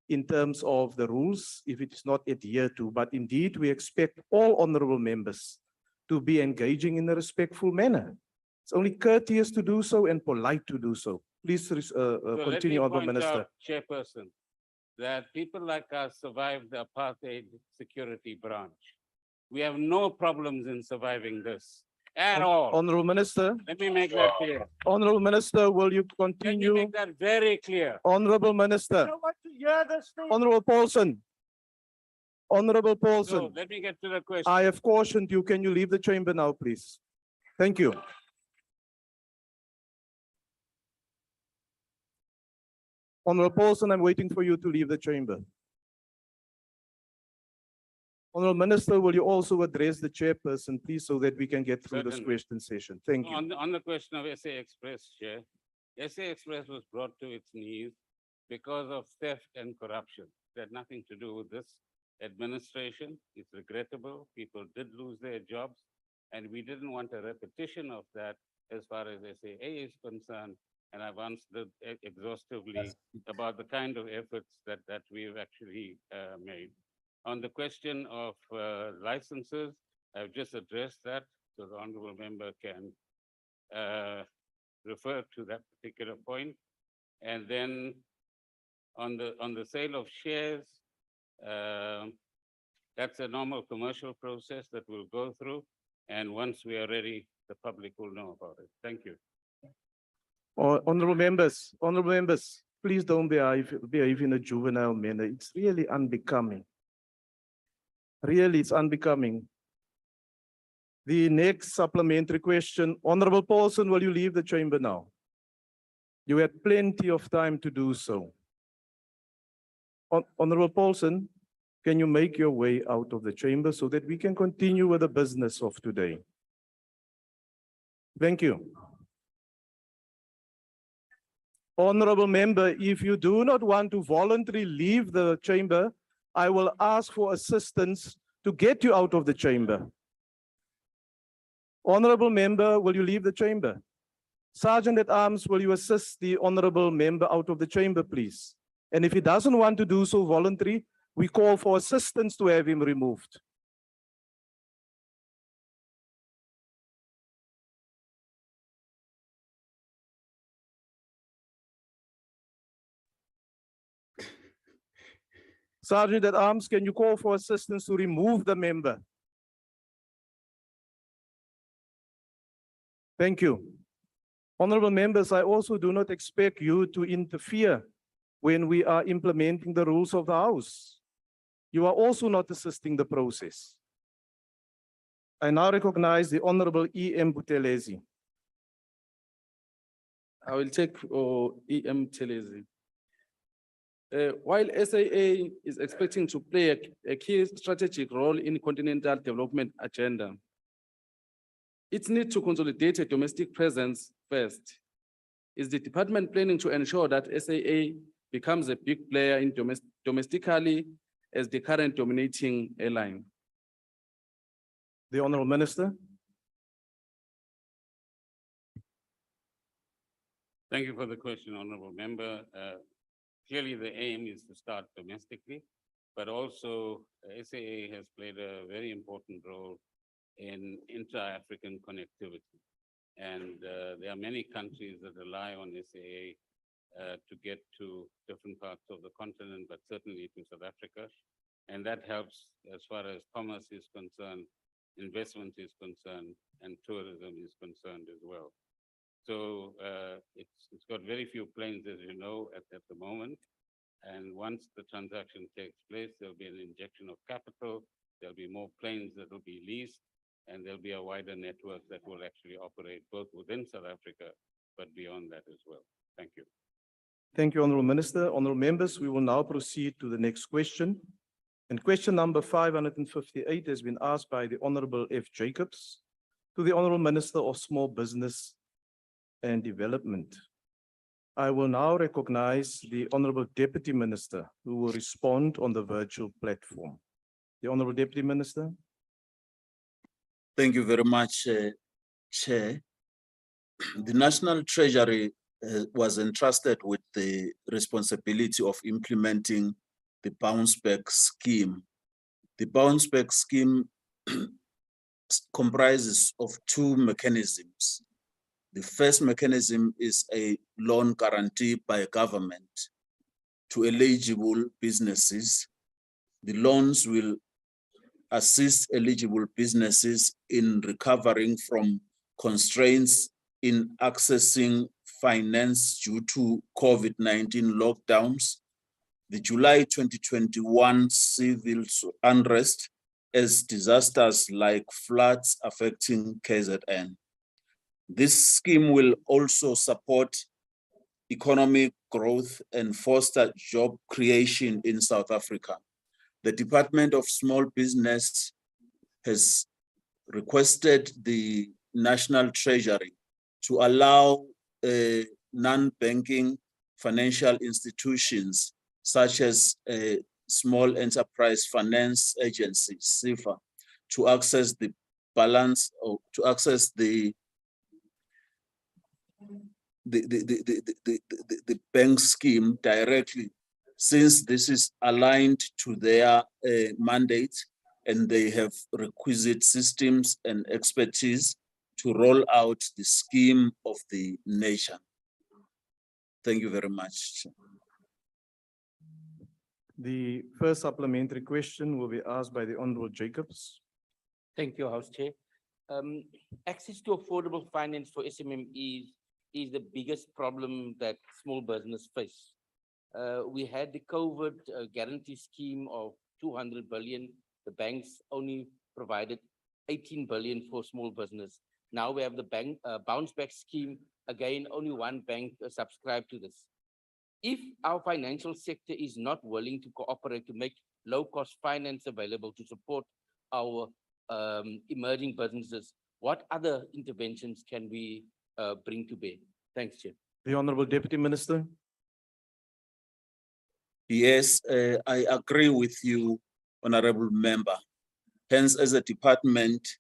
S23: in terms of the rules if it is not adhered to. But indeed, we expect all honourable members to be engaging in a respectful manner. It's only courteous to do so and polite to do so. Please continue, Honourable Minister.
S13: Chairperson, that people like us survived the apartheid security branch. We have no problems in surviving this at all.
S23: Honourable Minister.
S13: Let me make that clear.
S23: Honourable Minister, will you continue?
S13: Let me make that very clear.
S23: Honourable Minister. Honourable Paulson. Honourable Paulson.
S13: So let me get to the question.
S23: I have cautioned you. Can you leave the chamber now, please? Thank you. Honourable Paulson, I'm waiting for you to leave the chamber. Honourable Minister, will you also address the chairperson, please, so that we can get through this question session? Thank you.
S13: On the question of SA Express, Chair, SA Express was brought to its knees because of theft and corruption. It had nothing to do with this administration. It's regrettable. People did lose their jobs, and we didn't want a repetition of that as far as SAA is concerned. and I've answered exhaustively about the kind of efforts that we've actually made. On the question of licenses, I've just addressed that, so the honorable member can refer to that particular point. And then on the sale of shares, that's a normal commercial process that we'll go through. And once we are ready, the public will know about it. Thank you.
S23: Honorable members, please don't behave in a juvenile manner. It's really unbecoming. Really, it's unbecoming. The next supplementary question, Honorable Paulson, will you leave the chamber now? You had plenty of time to do so. Honorable Paulson, can you make your way out of the chamber so that we can continue with the business of today? Thank you. Honorable member, if you do not want to voluntarily leave the chamber, I will ask for assistance to get you out of the chamber. Honorable member, will you leave the chamber? Sergeant at Arms, will you assist the honorable member out of the chamber, please? And if he doesn't want to do so voluntarily, we call for assistance to have him removed. Sergeant at Arms, can you call for assistance to remove the member? Thank you. Honorable members, I also do not expect you to interfere when we are implementing the rules of the House. You are also not assisting the process. I now recognize the Honorable E. M. Buthelezi.
S2: I will take E. M. Buthelezi. While SAA is expecting to play a key strategic role in continental development agenda, it needs to consolidate a domestic presence first. Is the department planning to ensure that SAA becomes a big player in domestically as the current dominating airline?
S23: The Honorable Minister.
S13: Thank you for the question, honorable member. Clearly, the aim is to start domestically, but also SAA has played a very important role in intra-African connectivity. And there are many countries that rely on SAA to get to different parts of the continent, but certainly to South Africa. And that helps as far as commerce is concerned, investment is concerned, and tourism is concerned as well. So it's got very few planes, as you know, at the moment. And once the transaction takes place, there'll be an injection of capital, there'll be more planes that will be leased, and there'll be a wider network that will actually operate both within South Africa, but beyond that as well. Thank you.
S23: Thank you, Honorable Minister. Honorable members, we will now proceed to the next question. And question number 558 has been asked by the Honorable F. Jacobs to the Honorable Minister of Small Business and Development. I will now recognize the Honorable Deputy Minister who will respond on the virtual platform. The Honorable Deputy Minister.
S5: Thank you very much, Chair. The National Treasury was entrusted with the responsibility of implementing the bounce back scheme. The bounce back scheme comprises of two mechanisms. The first mechanism is a loan guarantee by government to eligible businesses. The loans will assist eligible businesses in recovering from constraints in accessing finance due to COVID-19 lockdowns, the July 2021 civil unrest, as disasters like floods affecting KZN. This scheme will also support economic growth and foster job creation in South Africa. The Department of Small Business has requested the National Treasury to allow non-banking financial institutions such as Small Enterprise Finance Agency, SIFA, to access the balance or to access the the bank scheme directly, since this is aligned to their mandate and they have requisite systems and expertise to roll out the scheme of the nation. Thank you very much.
S23: The first supplementary question will be asked by the Honorable Jacobs.
S7: Thank you, House Chair. Access to affordable finance for SMMEs is the biggest problem that small business face. We had the COVID guarantee scheme of 200 billion. The banks only provided 18 billion for small business. Now we have the bank bounce back scheme. Again, only one bank subscribed to this. If our financial sector is not willing to cooperate to make low-cost finance available to support our emerging businesses, what other interventions can we bring to bear? Thanks, Chair.
S23: The Honorable Deputy Minister.
S5: Yes, I agree with you, Honorable Member. Hence, as a department,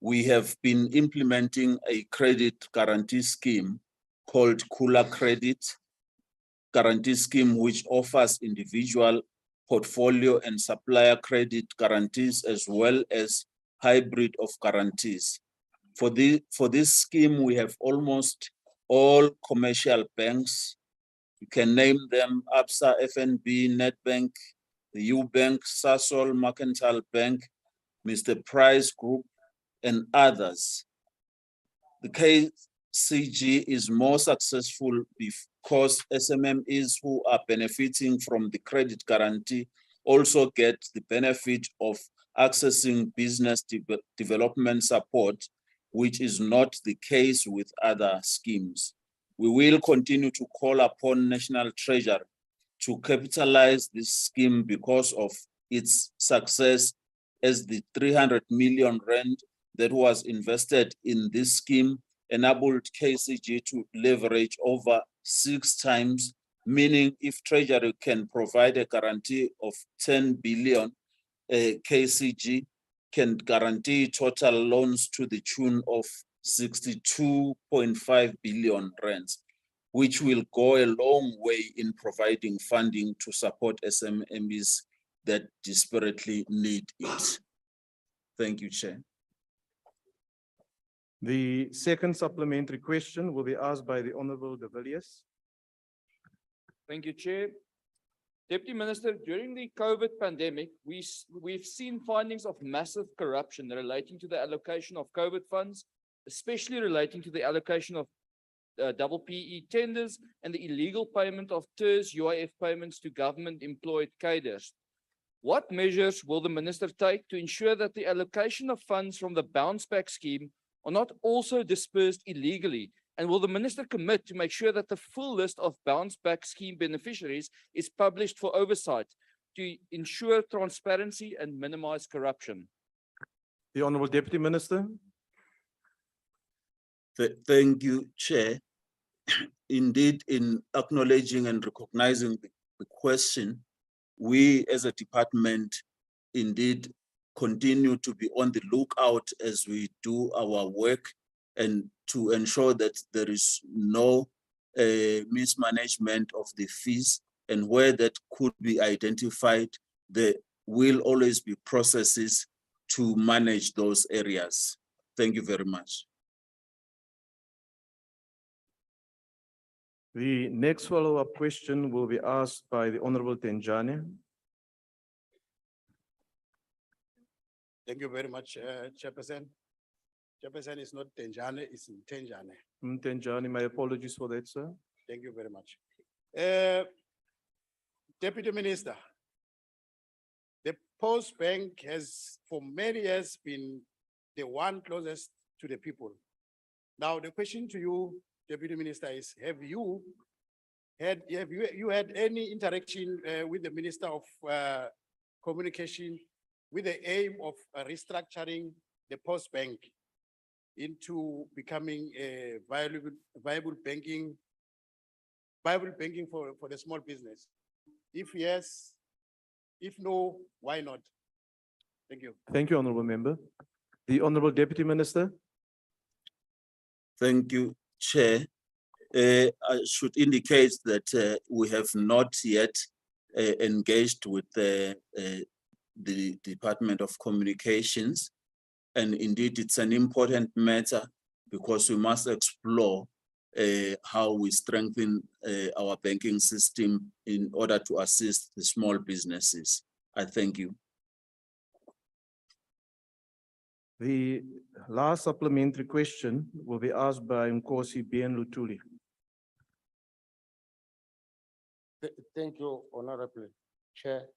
S5: we have been implementing a credit guarantee scheme called Kula Credit Guarantee Scheme, which offers individual portfolio and supplier credit guarantees as well as hybrid of guarantees. For this scheme, we have almost all commercial banks. You can name them: Absa, FNB, Nedbank, the Ubank, Sasol, Mercantile Bank, Mr. Price Group, and others. The KCG is more successful because SMMEs who are benefiting from the credit guarantee also get the benefit of accessing business development support, which is not the case with other schemes. We will continue to call upon National Treasury to capitalize this scheme because of its success, as the 300 million rand that was invested in this scheme enabled KCG to leverage over 6 times, meaning if Treasury can provide a guarantee of 10 billion, KCG can guarantee total loans to the tune of 62.5 billion rands, which will go a long way in providing funding to support SMMEs that desperately need it. Thank you, Chair.
S23: The second supplementary question will be asked by the Honorable De Villiers.
S20: Thank you, Chair. Deputy Minister, during the COVID pandemic, we've seen findings of massive corruption relating to the allocation of COVID funds, especially relating to the allocation of double PE tenders and the illegal payment of TERS UIF payments to government employed cadres. What measures will the minister take to ensure that the allocation of funds from the bounce back scheme are not also dispersed illegally? And will the minister commit to make sure that the full list of bounce back scheme beneficiaries is published for oversight to ensure transparency and minimize corruption?
S23: The Honorable Deputy Minister.
S5: Thank you, Chair. Indeed, in acknowledging and recognizing the question, we as a department indeed continue to be on the lookout as we do our work and to ensure that there is no mismanagement of the fees, and where that could be identified, there will always be processes to manage those areas. Thank you very much.
S23: The next follow-up question will be asked by the Honorable Tenjane.
S19: Thank you very much, Chairperson. Chairperson is not Tenjane, it's Tenjane.
S23: Tenjane, my apologies for that, sir.
S19: Thank you very much. Deputy Minister, the Post Bank has for many years been the one closest to the people. Now, the question to you, Deputy Minister, is have you had any interaction with the Minister of Communication with the aim of restructuring the Post Bank into becoming a viable banking for the small business? If yes, if no, why not? Thank you.
S23: Thank you, Honorable Member. The Honorable Deputy Minister.
S5: Thank you, Chair. I should indicate that we have not yet engaged with the Department of Communications. And indeed, it's an important matter because we must explore how we strengthen our banking system in order to assist the small businesses. I thank you.
S23: The last supplementary question will be asked by Nkosi Ben Lutuli.
S9: Thank you, Honorable Chair.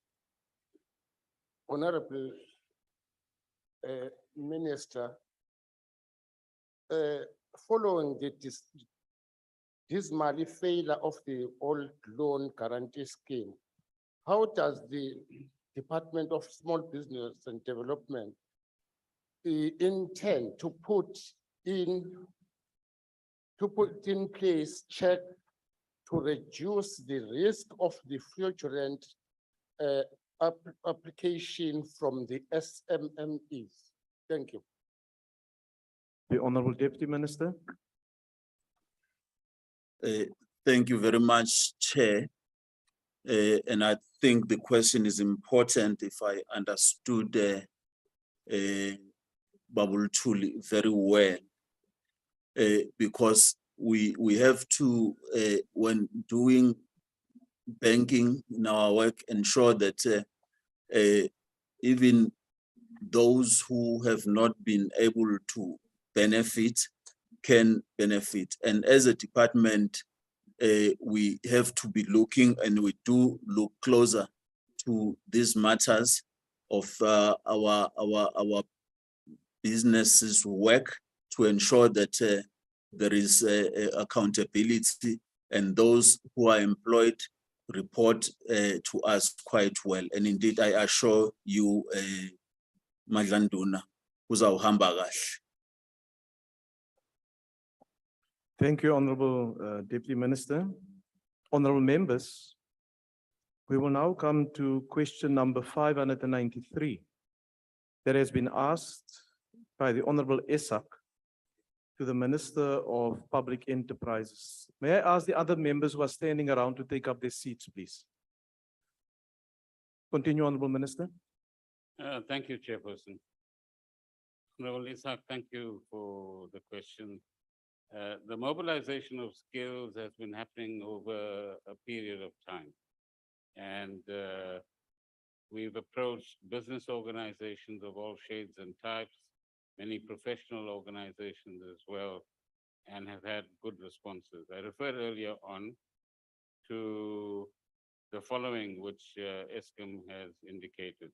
S9: Honorable Minister, following the dismal failure of the old loan guarantee scheme, how does the Department of Small Business and Development intend to put in place check to reduce the risk of the fraudulent application from the SMMEs? Thank you.
S23: The Honorable Deputy Minister.
S5: Thank you very much, Chair. And I think the question is important if I understood Babul Tuli very well, because we have to, when doing banking in our work, ensure that even those who have not been able to benefit can benefit. And as a department, we have to be looking, and we do look closer to these matters of our businesses' work to ensure that there is accountability, and those who are employed report to us quite well. And indeed, I assure you, Madlanduna, uzawuhamba kahle.
S23: Thank you, Honorable Deputy Minister. Honorable members, we will now come to question number 593 that has been asked by the Honorable Esak to the Minister of Public Enterprises. May I ask the other members who are standing around to take up their seats, please? Continue, Honorable Minister.
S13: Thank you, Chairperson. Honorable Isaac, thank you for the question. The mobilization of skills has been happening over a period of time. And we've approached business organizations of all shades and types, many professional organizations as well, and have had good responses. I referred earlier on to the following, which Eskim has indicated,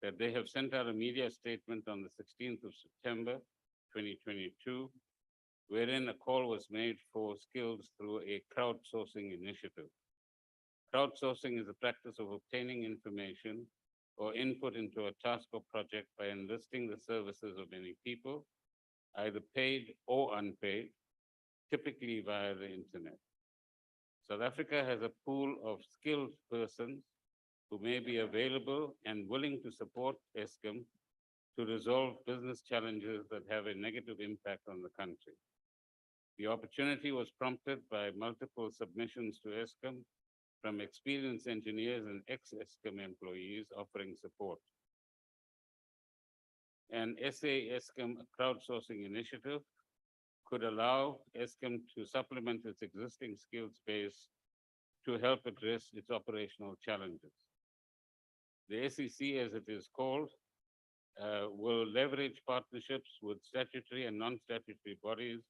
S13: that they have sent out a media statement on the 16th of September, 2022, wherein a call was made for skills through a crowdsourcing initiative. Crowdsourcing is the practice of obtaining information or input into a task or project by enlisting the services of many people, either paid or unpaid, typically via the internet. South Africa has a pool of skilled persons who may be available and willing to support Eskim to resolve business challenges that have a negative impact on the country. The opportunity was prompted by multiple submissions to Eskim from experienced engineers and ex-Eskim employees offering support. An SA-Eskim crowdsourcing initiative could allow Eskim to supplement its existing skills base to help address its operational challenges. The SEC, as it is called, will leverage partnerships with statutory and non-statutory bodies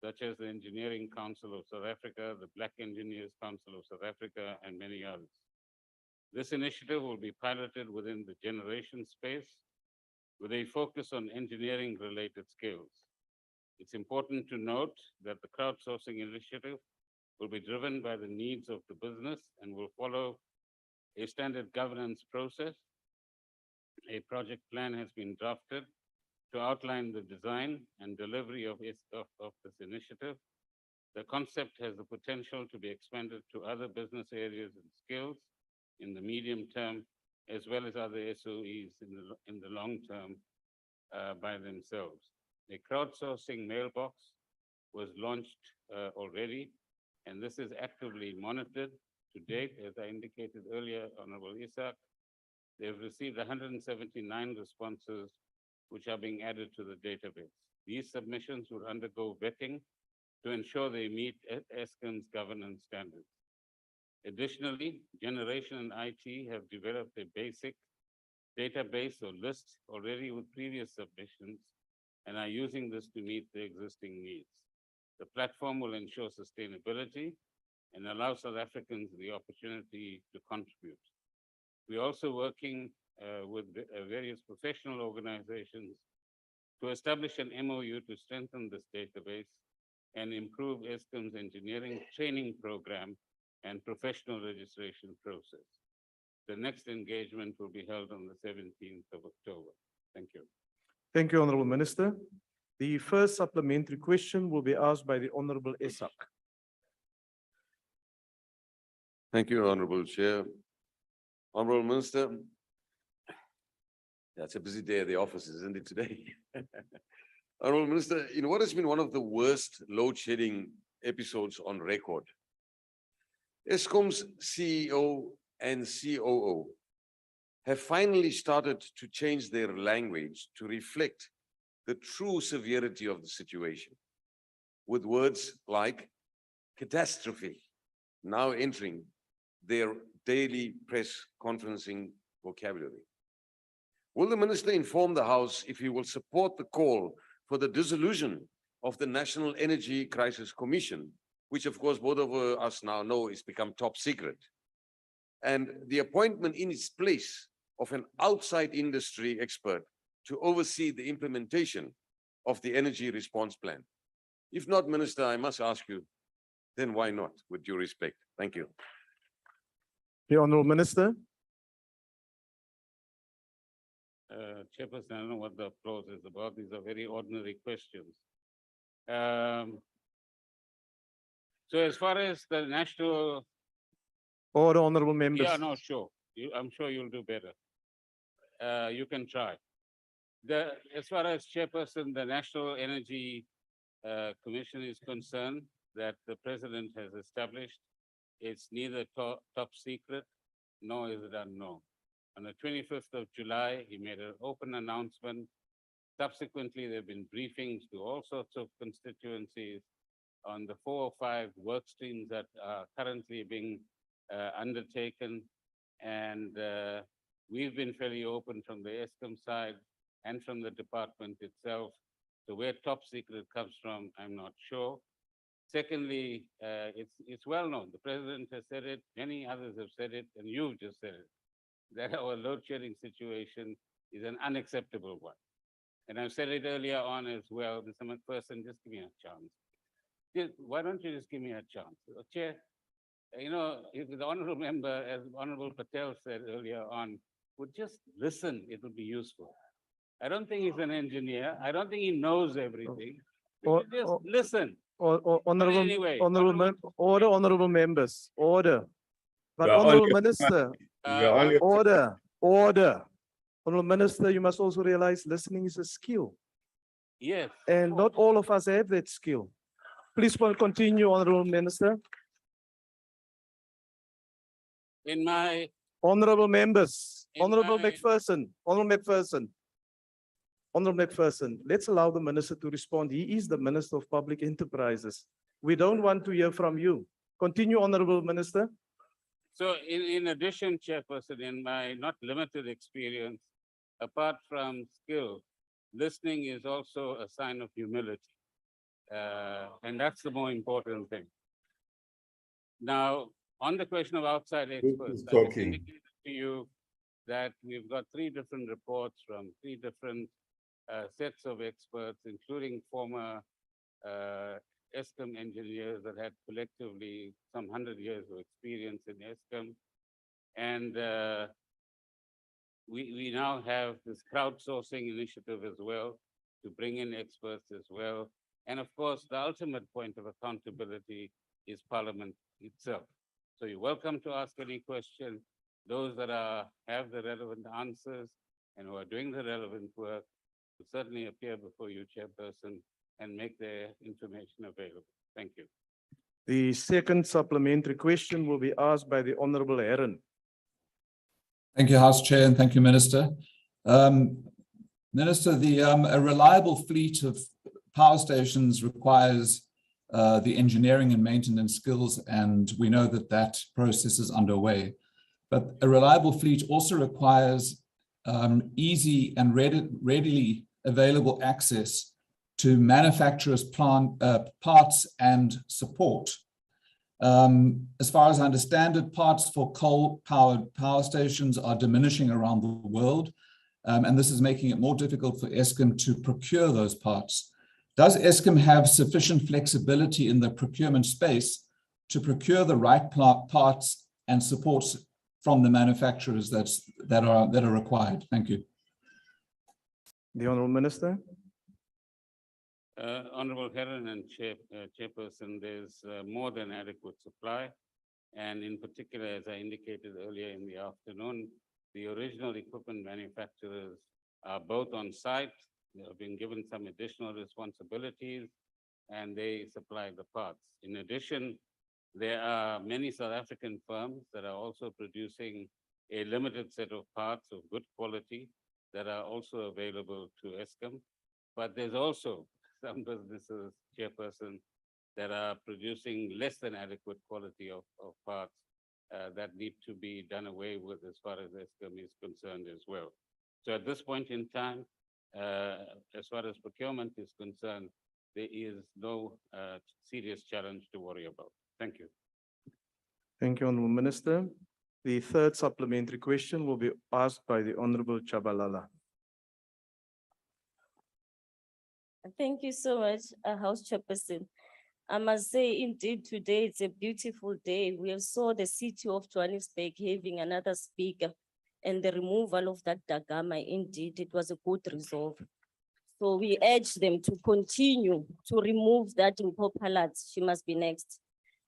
S13: such as the Engineering Council of South Africa, the Black Engineers Council of South Africa, and many others. This initiative will be piloted within the generation space with a focus on engineering-related skills. It's important to note that the crowdsourcing initiative will be driven by the needs of the business and will follow a standard governance process. A project plan has been drafted to outline the design and delivery of this initiative. The concept has the potential to be expanded to other business areas and skills in the medium term, as well as other SOEs in the long term by themselves. A crowdsourcing mailbox was launched already, and this is actively monitored. To date, as I indicated earlier, Honorable Isaac, they've received 179 responses, which are being added to the database. These submissions will undergo vetting to ensure they meet Eskim's governance standards. Additionally, Generation and IT have developed a basic database or list already with previous submissions and are using this to meet the existing needs. The platform will ensure sustainability and allow South Africans the opportunity to contribute. We're also working with various professional organizations to establish an MOU to strengthen this database and improve Eskim's engineering training program and professional registration process. The next engagement will be held on the 17th of October. Thank you.
S23: Thank you, Honorable Minister. The first supplementary question will be asked by the Honorable Isaac.
S17: Thank you, Honorable Chair. Honorable Minister. Yeah, it's a busy day at the office, isn't it today? Honorable Minister, in what has been one of the worst load shedding episodes on record, Eskom's CEO and COO have finally started to change their language to reflect the true severity of the situation, with words like catastrophe now entering their daily press conferencing vocabulary. Will the Minister inform the House if he will support the call for the dissolution of the National Energy Crisis Commission, which of course both of us now know is become top secret, and the appointment in its place of an outside industry expert to oversee the implementation of the energy response plan? If not, Minister, I must ask you, then why not, with due respect? Thank you.
S23: The Honorable Minister.
S13: Chairperson, I don't know what the applause is about. These are very ordinary questions. So as far as the national...
S23: Order, Honorable Members.
S13: Yeah, no, sure. I'm sure you'll do better. You can try. As far as Chairperson, the National Energy Commission is concerned, that the President has established, it's neither top secret, nor is it unknown. On the 25th of July, he made an open announcement. Subsequently, there have been briefings to all sorts of constituencies on the 4 or 5 work streams that are currently being undertaken. And we've been fairly open from the Eskim side and from the department itself. So where top secret comes from, I'm not sure. Secondly, it's well known. The President has said it, many others have said it, and you've just said it, that our load shedding situation is an unacceptable one. And I've said it earlier on as well. Mr. McPherson, just give me a chance. Why don't you just give me a chance? Chair, you know, if the honorable member, as Honorable Patel said earlier on, would just listen, it would be useful. I don't think he's an engineer. I don't think he knows everything. Just listen.
S23: Honorable,
S13: anyway,
S23: honorable members, order. But Honorable Minister, order. Honorable Minister, you must also realize listening is a skill.
S13: Yes.
S23: And not all of us have that skill. Please continue, Honorable Minister.
S13: In my...
S23: Honorable members, Honorable McPherson, Honorable McPherson, let's allow the Minister to respond. He is the Minister of Public Enterprises. We don't want to hear from you. Continue, Honorable Minister.
S13: So in addition, Chairperson, in my not limited experience, apart from skill, listening is also a sign of humility. And that's the more important thing. Now, on the question of outside experts, I just indicated to you that we've got 3 different reports from 3 different sets of experts, including former Eskim engineers that had collectively some 100 years of experience in Eskim. And we now have this crowdsourcing initiative as well to bring in experts as well. And of course, the ultimate point of accountability is Parliament itself. So you're welcome to ask any question. Those that have the relevant answers and who are doing the relevant work will certainly appear before you, Chairperson, and make their information available. Thank you.
S23: The second supplementary question will be asked by the Honorable Heron.
S14: Thank you, House Chair, and thank you, Minister. Minister, a reliable fleet of power stations requires the engineering and maintenance skills, and we know that that process is underway. But a reliable fleet also requires easy and readily available access to manufacturers' parts and support. As far as I understand it, parts for coal-powered power stations are diminishing around the world, and this is making it more difficult for Eskim to procure those parts. Does Eskim have sufficient flexibility in the procurement space to procure the right parts and supports from the manufacturers that are required? Thank you.
S23: The Honorable Minister.
S13: Honorable Heron and Chairperson, there's more than adequate supply. And in particular, as I indicated earlier in the afternoon, the original equipment manufacturers are both on site. They have been given some additional responsibilities and they supply the parts. In addition, there are many South African firms that are also producing a limited set of parts of good quality that are also available to Eskim. But there's also some businesses, Chairperson, that are producing less than adequate quality of parts that need to be done away with as far as Eskim is concerned as well. So at this point in time, as far as procurement is concerned, there is no serious challenge to worry about. Thank you.
S23: Thank you, Honorable Minister. The third supplementary question will be asked by the Honorable Chabalala.
S21: Thank you so much, House Chairperson. I must say, indeed, today it's a beautiful day. We have saw the city of Johannesburg having another speaker and the removal of that Dagama. Indeed, it was a good resolve. So we urge them to continue to remove that in Phala. She must be next.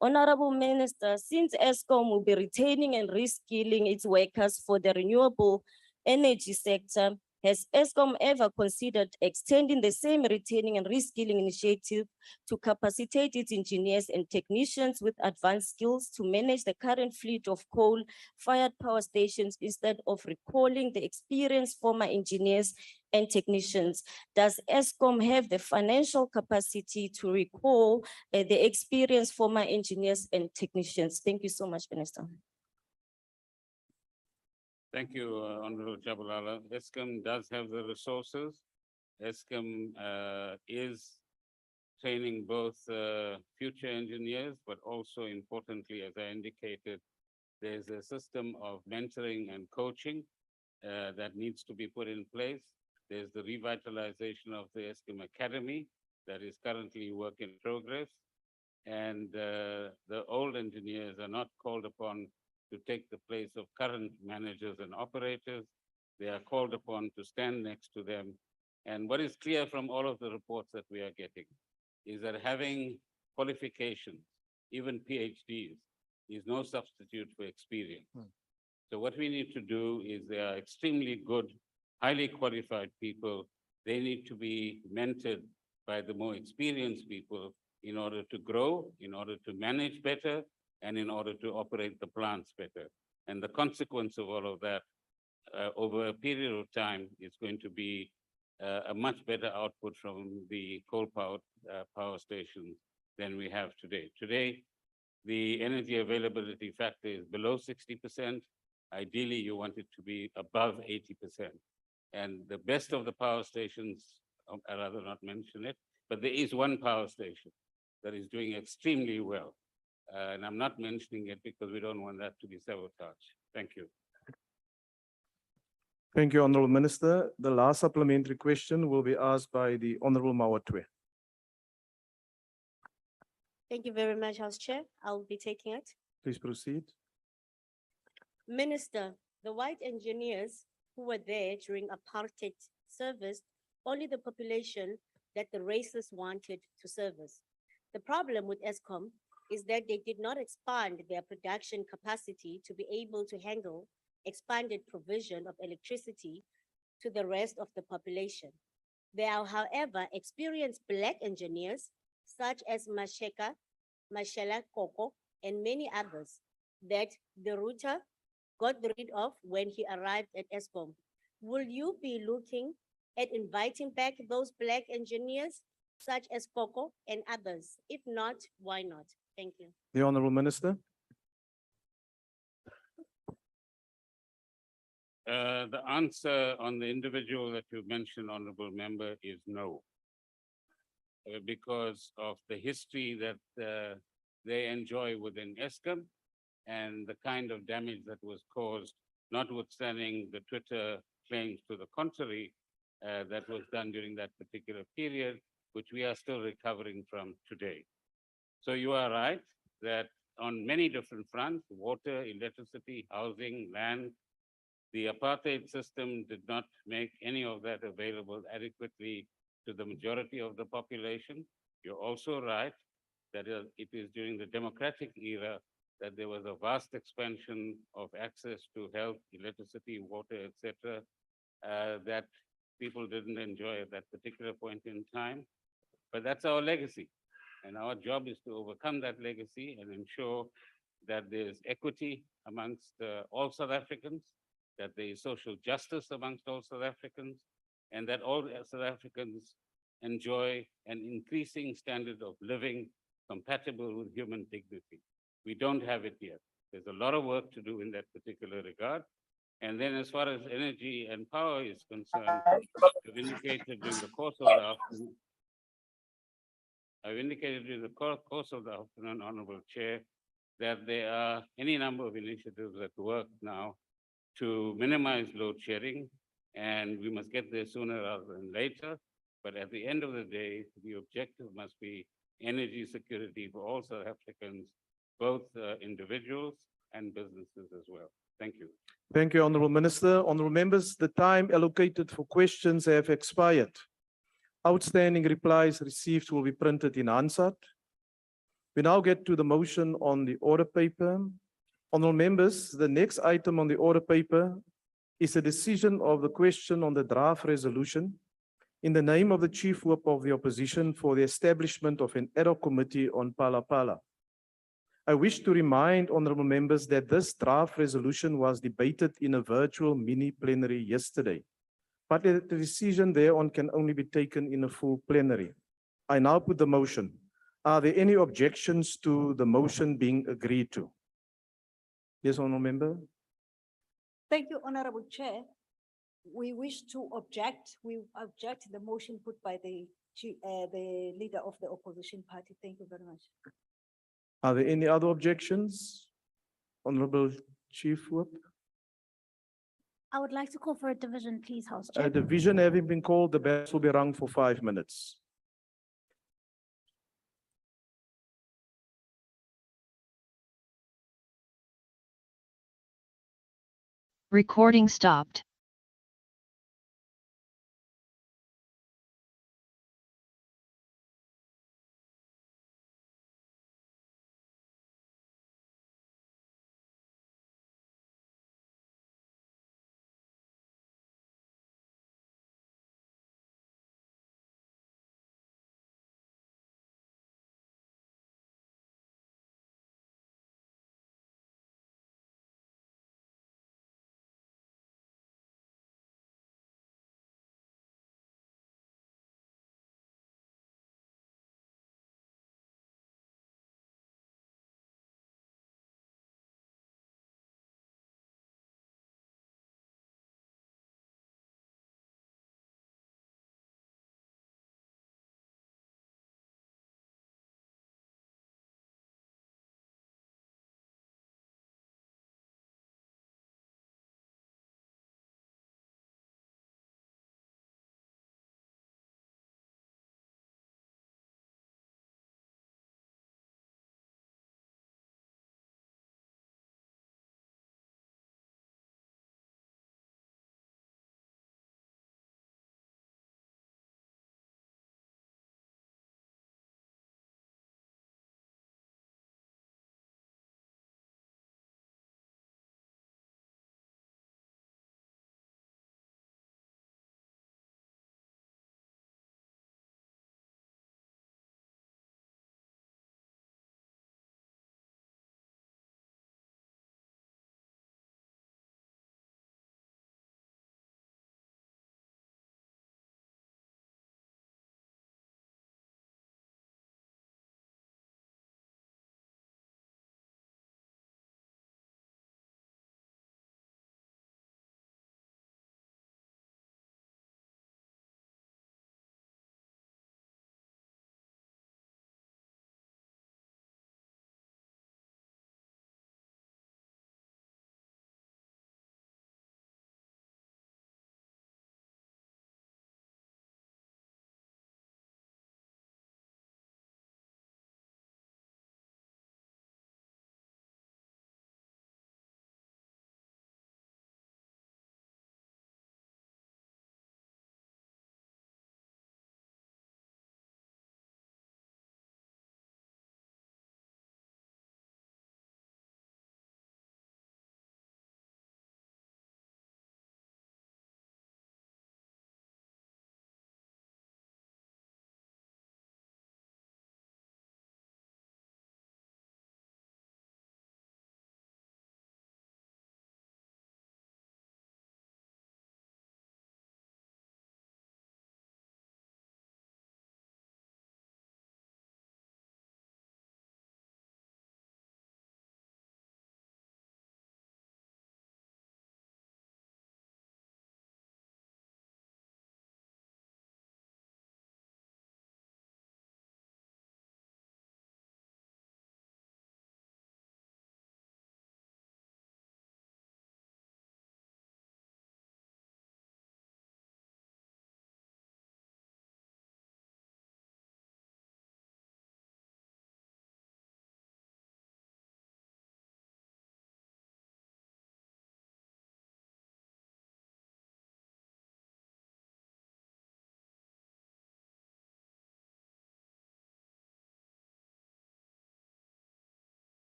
S21: Honorable Minister, since Eskom will be retaining and reskilling its workers for the renewable energy sector, has Eskom ever considered extending the same retaining and reskilling initiative to capacitate its engineers and technicians with advanced skills to manage the current fleet of coal-fired power stations instead of recalling the experienced former engineers and technicians? Does Eskom have the financial capacity to recall the experienced former engineers and technicians? Thank you so much, Minister.
S13: Thank you, Honorable Chabalala. Eskim does have the resources. Eskim is training both future engineers, but also importantly, as I indicated, there's a system of mentoring and coaching that needs to be put in place. There's the revitalization of the Eskim Academy that is currently work in progress. And the old engineers are not called upon to take the place of current managers and operators. They are called upon to stand next to them. And what is clear from all of the reports that we are getting is that having qualifications, even PhDs, is no substitute for experience. So what we need to do is they are extremely good, highly qualified people. They need to be mentored by the more experienced people in order to grow, in order to manage better, and in order to operate the plants better. And the consequence of all of that over a period of time is going to be a much better output from the coal-powered power stations than we have today. Today, the energy availability factor is below 60%. Ideally, you want it to be above 80%. And the best of the power stations, I'd rather not mention it, but there is one power station that is doing extremely well. And I'm not mentioning it because we don't want that to be sabotaged. Thank you.
S23: Thank you, Honorable Minister. The last supplementary question will be asked by the Honorable Mawatwe.
S22: Thank you very much, House Chair. I'll be taking it.
S23: Please proceed.
S22: Minister, the white engineers who were there during apartheid service only the population that the racists wanted to service. The problem with Eskom is that they did not expand their production capacity to be able to handle expanded provision of electricity to the rest of the population. There are, however, experienced Black engineers such as Mashela Koko, and many others that the router got rid of when he arrived at Eskom. Will you be looking at inviting back those Black engineers such as Koko and others? If not, why not? Thank you.
S23: The Honorable Minister.
S13: The answer on the individual that you mentioned, Honorable Member, is no. Because of the history that they enjoy within Eskom and the kind of damage that was caused, notwithstanding the Twitter claims to the contrary, that was done during that particular period, which we are still recovering from today. So you are right that on many different fronts, water, electricity, housing, land, the apartheid system did not make any of that available adequately to the majority of the population. You're also right that it is during the democratic era that there was a vast expansion of access to health, electricity, water, etc., that people didn't enjoy at that particular point in time. But that's our legacy. And our job is to overcome that legacy and ensure that there's equity amongst all South Africans, that there is social justice amongst all South Africans, and that all South Africans enjoy an increasing standard of living compatible with human dignity. We don't have it yet. There's a lot of work to do in that particular regard. And then as far as energy and power is concerned, I've indicated during the course of the afternoon, Honorable Chair, that there are any number of initiatives at work now to minimize load shedding, and we must get there sooner rather than later. But at the end of the day, the objective must be energy security for all South Africans, both individuals and businesses as well. Thank you.
S23: Thank you, Honorable Minister. Honorable members, the time allocated for questions have expired. Outstanding replies received will be printed in Hansard. We now get to the motion on the order paper. Honorable members, the next item on the order paper is a decision of the question on the draft resolution in the name of the Chief Whip of the Opposition for the establishment of an ad hoc committee on Phala Phala. I wish to remind honorable members that this draft resolution was debated in a virtual mini plenary yesterday, but the decision thereon can only be taken in a full plenary. I now put the motion. Are there any objections to the motion being agreed to? Yes, honorable member.
S8: Thank you, Honorable Chair. We wish to object. We object the motion put by the leader of the opposition party. Thank you very much.
S23: Are there any other objections? Honorable Chief Whip.
S12: I would like to call for a division, please, House
S23: A
S12: Chair.
S23: division having been called, the bells will be rung for 5 minutes.
S18: Recording stopped.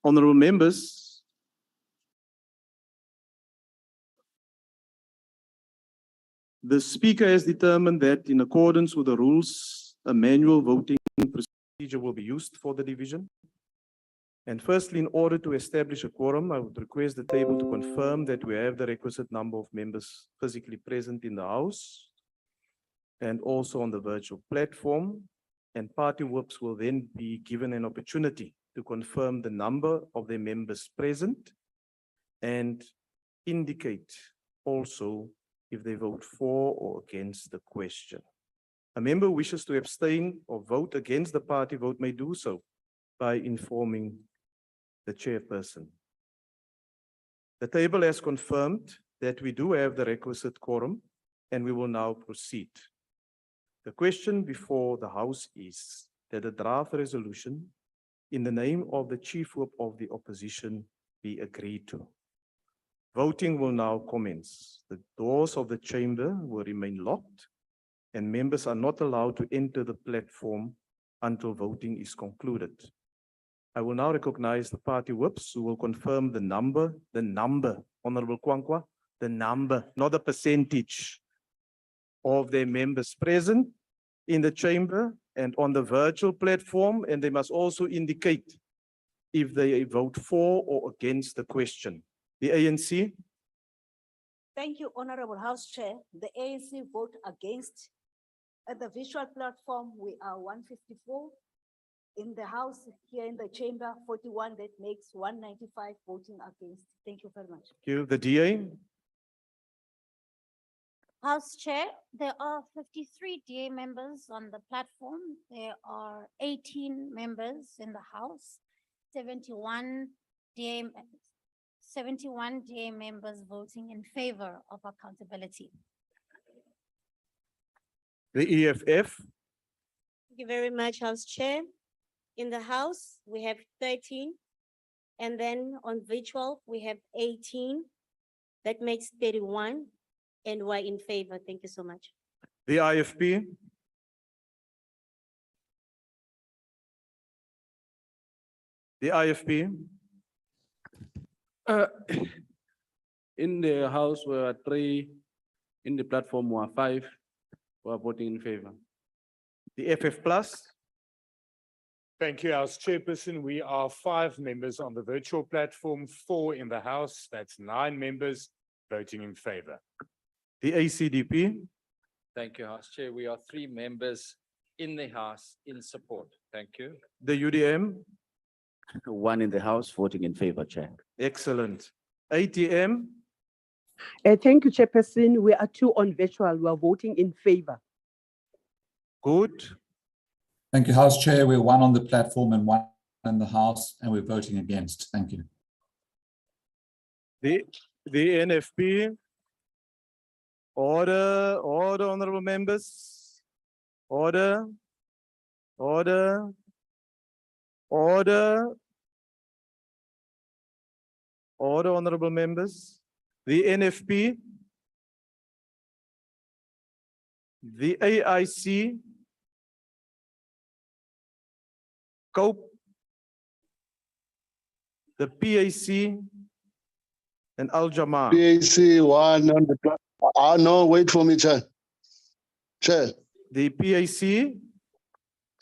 S23: Honorable members, the speaker has determined that in accordance with the rules, a manual voting procedure will be used for the division. And firstly, in order to establish a quorum, I would request the table to confirm that we have the requisite number of members physically present in the House and also on the virtual platform. And party whips will then be given an opportunity to confirm the number of their members present and indicate also if they vote for or against the question. A member who wishes to abstain or vote against the party vote may do so by informing the chairperson. The table has confirmed that we do have the requisite quorum, and we will now proceed. The question before the House is that a draft resolution in the name of the Chief Whip of the Opposition be agreed to. Voting will now commence. The doors of the chamber will remain locked, and members are not allowed to enter the platform until voting is concluded. I will now recognize the party whips who will confirm the number, Honorable Kwankwa, the number, not the percentage of their members present in the chamber and on the virtual platform, and they must also indicate if they vote for or against the question. The ANC.
S8: Thank you, Honorable House Chair. The ANC vote against. At the visual platform, we are 154. In the House, here in the chamber, 41, that makes 195 voting against. Thank you very much.
S23: Thank you. The DA.
S12: House Chair, there are 53 DA members on the platform. There are 18 members in the House, 71 DA members voting in favor of accountability.
S23: The EFF.
S22: Thank you very much, House Chair. In the House, we have 13. And then on virtual, we have 18. That makes 31. And we're in favor. Thank you so much.
S23: The IFP. The IFP.
S2: In the House, we are 3. In the platform, we are 5. We are voting in favor.
S23: The FF Plus.
S3: Thank you, House Chairperson. We are 5 members on the virtual platform, 4 in the House. That's 9 members voting in favor.
S23: The ACDP.
S20: Thank you, House Chair. We are 3 members in the House in support. Thank you.
S23: The UDM.
S15: 1 in the House voting in favor, Chair.
S23: Excellent. ATM.
S16: Thank you, Chairperson. We are 2 on virtual. We are voting in favor.
S23: Good.
S14: Thank you, House Chair. We're 1 on the platform and 1 in the House, and we're voting against. Thank you.
S23: The NFP. Order, honorable members. Order. Order, honorable members. The NFP. The AIC. COPE. The PAC. And Al-Jamaa.
S24: PAC 1 on the platform. No, wait for me, Chair. Chair.
S23: The PAC.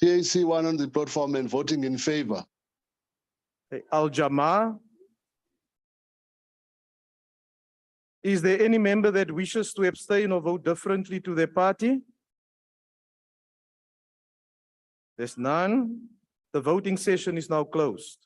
S24: PAC 1 on the platform and voting in favor.
S23: Al-Jamaa. Is there any member that wishes to abstain or vote differently to their party? There's none. The voting session is now closed.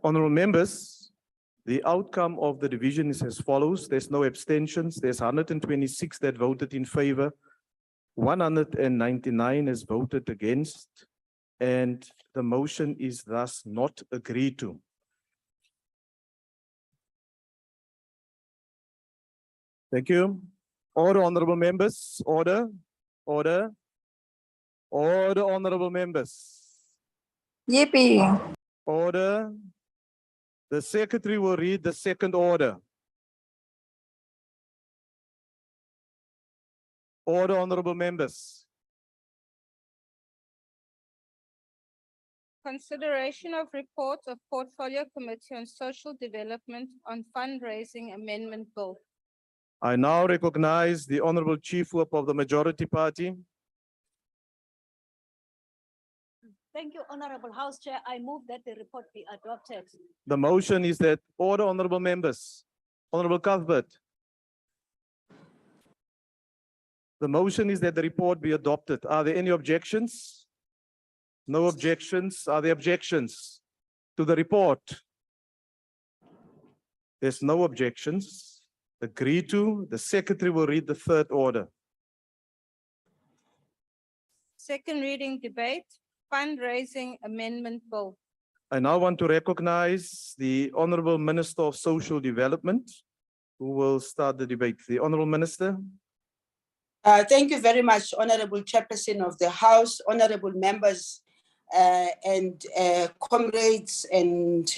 S23: Honorable members, the outcome of the division is as follows. There's no abstentions. There's 126 that voted in favor. 199 has voted against, and the motion is thus not agreed to. Thank you. Order, honorable members. Order, order, order, honorable members.
S4: Yippee.
S23: Order. The secretary will read the second order. Order, honorable members.
S4: Consideration of report of Portfolio Committee on Social Development on Fundraising Amendment Bill.
S23: I now recognize the Honorable Chief Whip of the Majority Party.
S8: Thank you, Honorable House Chair. I move that the report be adopted.
S23: The motion is that order, honorable members. Honorable Cuthbert. The motion is that the report be adopted. Are there any objections? No objections. Are there objections to the report? There's no objections. Agreed to. The secretary will read the third order.
S4: Second reading debate, fundraising amendment bill.
S23: I now want to recognize the Honorable Minister of Social Development, who will start the debate. The Honorable Minister.
S6: Thank you very much, Honorable Chairperson of the House, honorable members and comrades and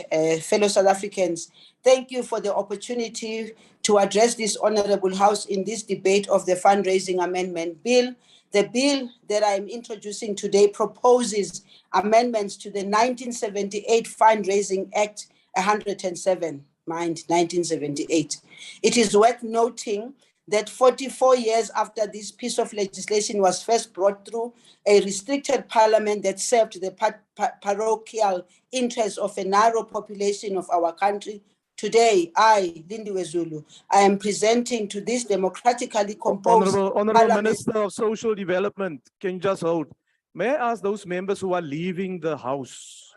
S6: fellow South Africans. Thank you for the opportunity to address this honorable House in this debate of the fundraising amendment bill. The bill that I'm introducing today proposes amendments to the 1978 Fundraising Act 107, mind 1978. It is worth noting that 44 years after this piece of legislation was first brought through a restricted parliament that served the parochial interests of a narrow population of our country, today, I, Lindiwe Zulu, I am presenting to this democratically composed
S23: Honorable Minister of Social Development, can you just hold? May I ask those members who are leaving the House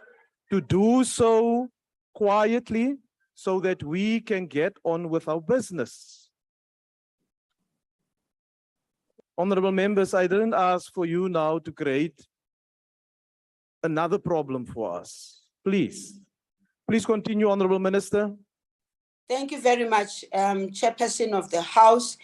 S23: to do so quietly so that we can get on with our business? Honorable members, I didn't ask for you now to create another problem for us. Please continue, Honorable Minister.
S6: Thank you very much, Chairperson of the House.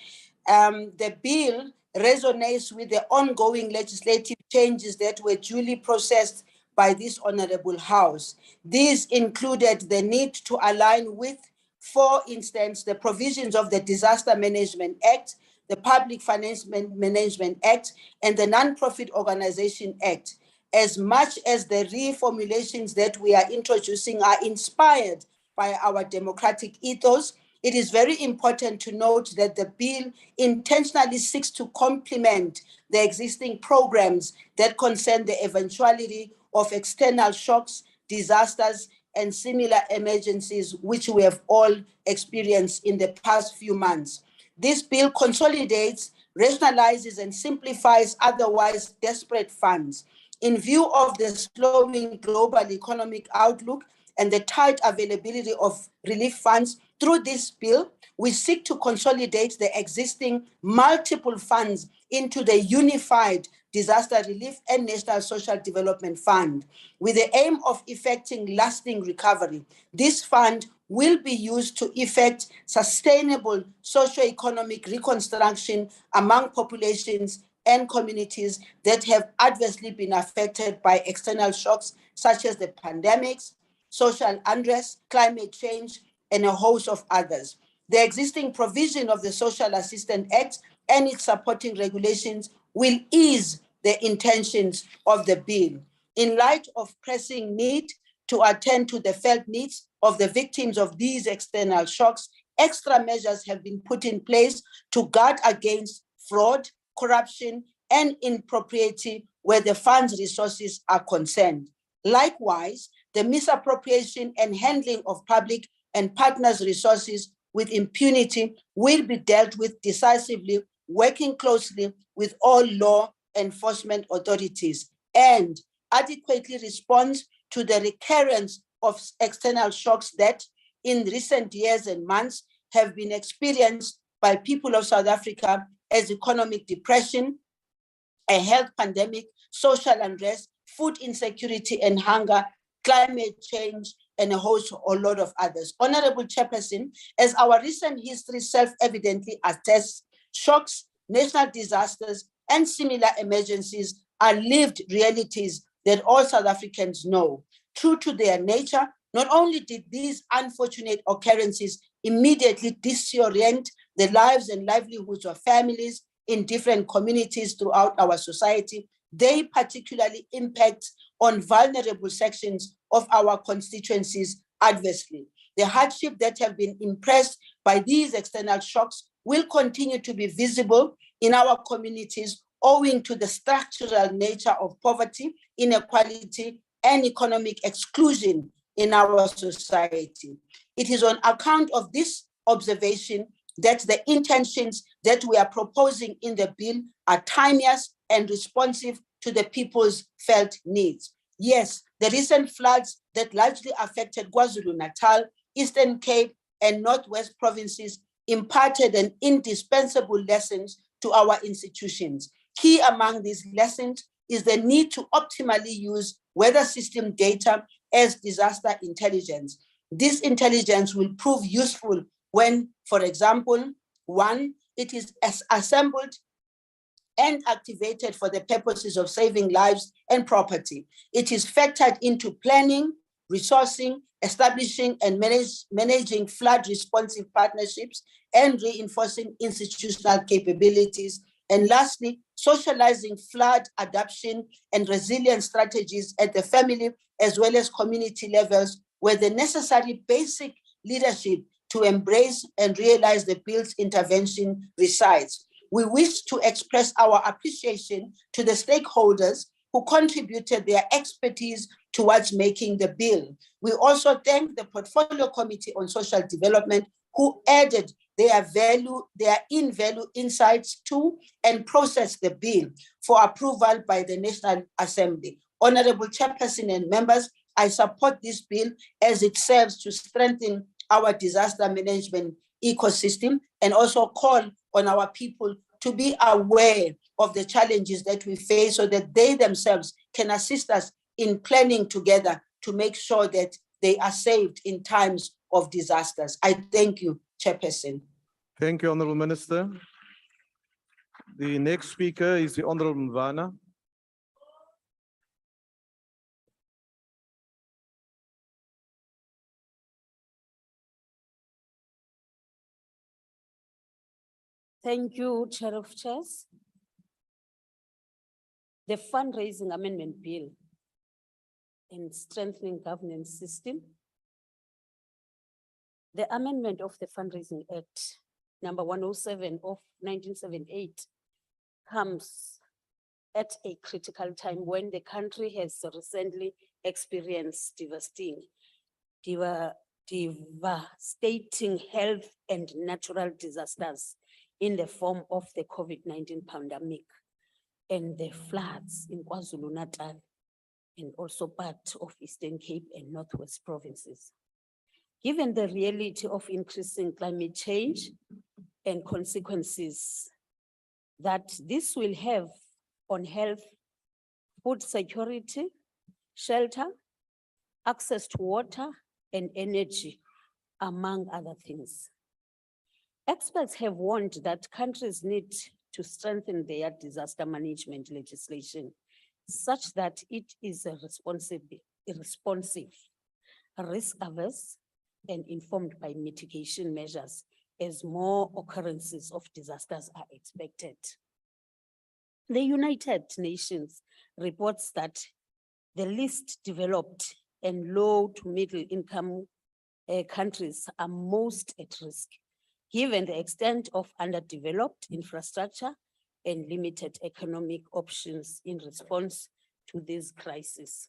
S6: The bill resonates with the ongoing legislative changes that were duly processed by this honorable House. These included the need to align with, for instance, the provisions of the Disaster Management Act, the Public Finance Management Act, and the Non-Profit Organization Act. As much as the reformulations that we are introducing are inspired by our democratic ethos, it is very important to note that the bill intentionally seeks to complement the existing programs that concern the eventuality of external shocks, disasters, and similar emergencies which we have all experienced in the past few months. This bill consolidates, rationalizes, and simplifies otherwise desperate funds. In view of the slowing global economic outlook and the tight availability of relief funds, through this bill, we seek to consolidate the existing multiple funds into the unified Disaster Relief and National Social Development Fund. With the aim of effecting lasting recovery, this fund will be used to effect sustainable socio-economic reconstruction among populations and communities that have adversely been affected by external shocks such as the pandemics, social unrest, climate change, and a host of others. The existing provision of the Social Assistance Act and its supporting regulations will ease the intentions of the bill. In light of pressing need to attend to the felt needs of the victims of these external shocks, extra measures have been put in place to guard against fraud, corruption, and impropriety where the fund's resources are concerned. Likewise, the misappropriation and handling of public and partners' resources with impunity will be dealt with decisively, working closely with all law enforcement authorities, and adequately responds to the recurrence of external shocks that in recent years and months have been experienced by people of South Africa as economic depression, a health pandemic, social unrest, food insecurity and hunger, climate change, and a lot of others. Honorable Chairperson, as our recent history self-evidently attests, shocks, national disasters, and similar emergencies are lived realities that all South Africans know. True to their nature, not only did these unfortunate occurrences immediately disorient the lives and livelihoods of families in different communities throughout our society, they particularly impact on vulnerable sections of our constituencies adversely. The hardship that have been impressed by these external shocks will continue to be visible in our communities owing to the structural nature of poverty, inequality, and economic exclusion in our society. It is on account of this observation that the intentions that we are proposing in the bill are timeless and responsive to the people's felt needs. Yes, the recent floods that largely affected KwaZulu-Natal, Eastern Cape, and Northwest provinces imparted an indispensable lessons to our institutions. Key among these lessons is the need to optimally use weather system data as disaster intelligence. This intelligence will prove useful when, for example, one, it is assembled and activated for the purposes of saving lives and property. It is factored into planning, resourcing, establishing and managing flood responsive partnerships and reinforcing institutional capabilities. And lastly, socializing flood adaptation and resilience strategies at the family as well as community levels, where the necessary basic leadership to embrace and realize the bill's intervention resides. We wish to express our appreciation to the stakeholders who contributed their expertise towards making the bill. We also thank the Portfolio Committee on Social Development who added their in-value insights to and processed the bill for approval by the National Assembly. Honorable Chairperson and members, I support this bill as it serves to strengthen our disaster management ecosystem and also call on our people to be aware of the challenges that we face so that they themselves can assist us in planning together to make sure that they are saved in times of disasters. I thank you, Chairperson.
S23: Thank you, Honorable Minister. The next speaker is the Honorable Mvana.
S1: Thank you, Chair of Chairs. The fundraising amendment bill and strengthening governance system. The amendment of the Fundraising Act, number 107 of 1978, comes at a critical time when the country has recently experienced devastating health and natural disasters in the form of the COVID-19 pandemic and the floods in KwaZulu-Natal and also part of Eastern Cape and Northwest provinces. Given the reality of increasing climate change and consequences that this will have on health, food security, shelter, access to water and energy, among other things. Experts have warned that countries need to strengthen their disaster management legislation such that it is responsive, risk-averse, and informed by mitigation measures as more occurrences of disasters are expected. The United Nations reports that the least developed and low to middle income countries are most at risk, given the extent of underdeveloped infrastructure and limited economic options in response to this crisis.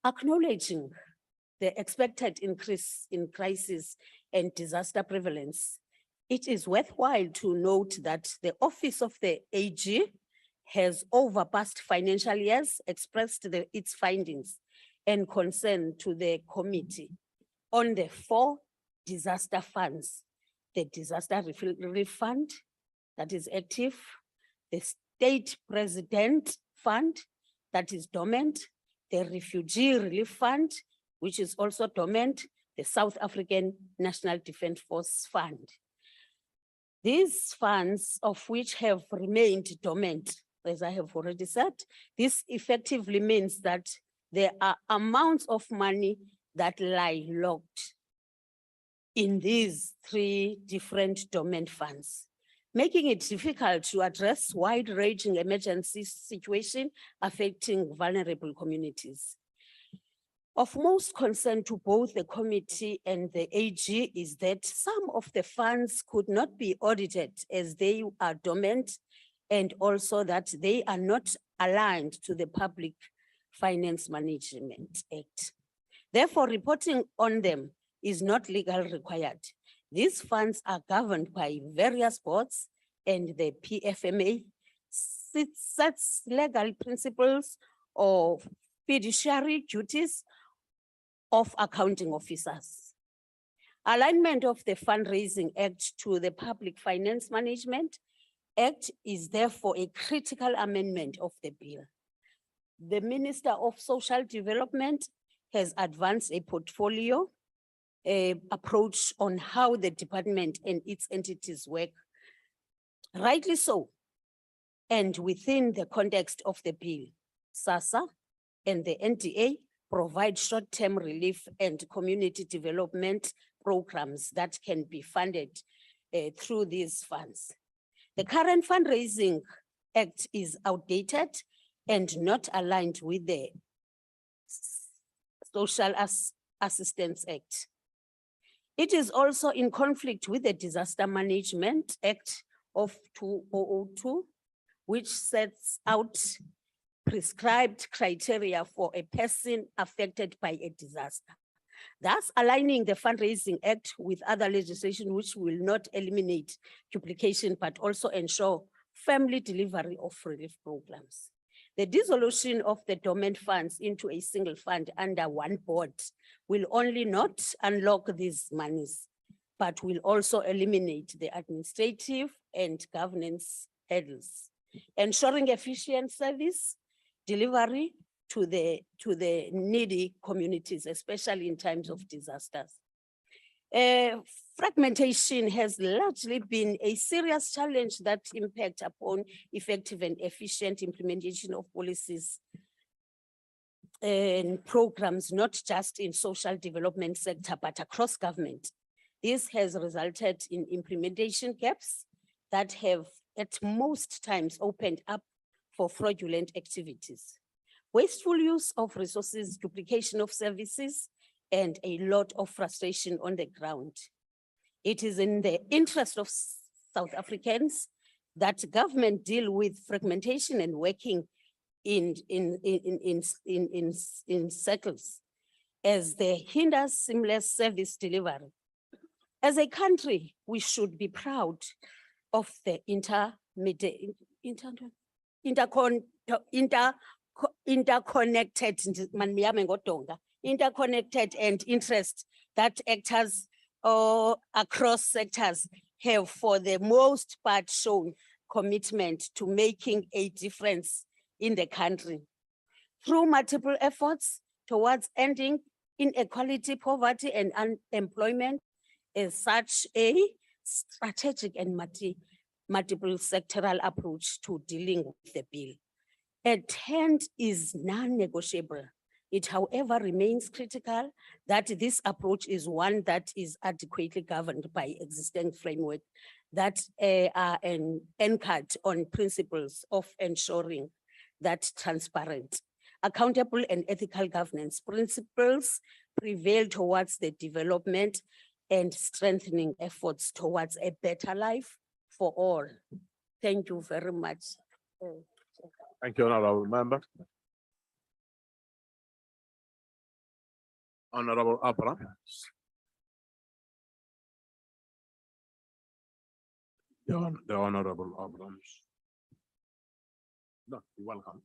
S1: Acknowledging the expected increase in crisis and disaster prevalence, it is worthwhile to note that the Office of the AG has over past financial years expressed its findings and concern to the committee on the 4 disaster funds: the disaster relief fund that is active, the state president fund that is dormant, the refugee relief fund, which is also dormant, the South African National Defence Force Fund. These funds, of which have remained dormant, as I have already said, this effectively means that there are amounts of money that lie locked in these 3 different dormant funds, making it difficult to address wide-ranging emergency situation affecting vulnerable communities. Of most concern to both the committee and the AG is that some of the funds could not be audited as they are dormant, and also that they are not aligned to the Public Finance Management Act. Therefore, reporting on them is not legally required. These funds are governed by various boards, and the PFMA sets legal principles of fiduciary duties of accounting officers. Alignment of the Fundraising Act to the Public Finance Management Act is therefore a critical amendment of the bill. The Minister of Social Development has advanced a portfolio approach on how the department and its entities work. Rightly so, and within the context of the bill, SASSA and the NDA provide short-term relief and community development programs that can be funded through these funds. The current Fundraising Act is outdated and not aligned with the Social Assistance Act. It is also in conflict with the Disaster Management Act of 2002, which sets out prescribed criteria for a person affected by a disaster. Thus, aligning the Fundraising Act with other legislation which will not eliminate duplication, but also ensure timely delivery of relief programs. The dissolution of the dormant funds into a single fund under one board will only not unlock these monies, but will also eliminate the administrative and governance hurdles, ensuring efficient service delivery to the needy communities, especially in times of disasters. Fragmentation has largely been a serious challenge that impacts upon effective and efficient implementation of policies and programs, not just in social development sector, but across government. This has resulted in implementation gaps that have at most times opened up for fraudulent activities, wasteful use of resources, duplication of services, and a lot of frustration on the ground. It is in the interest of South Africans that government deal with fragmentation and working in circles, as they hinder seamless service delivery. As a country, we should be proud of the interconnected and interest that actors across sectors have for the most part shown commitment to making a difference in the country. Through multiple efforts towards ending inequality, poverty, and unemployment, is such a strategic and multiple sectoral approach to dealing with the bill. At hand is non-negotiable. It, however, remains critical that this approach is one that is adequately governed by existing framework that are anchored on principles of ensuring that transparent, accountable, and ethical governance principles prevail towards the development and strengthening efforts towards a better life for all. Thank you very much.
S23: Thank you, Honorable Member. Honorable Abra. The Honorable Abrams. No, you're welcome.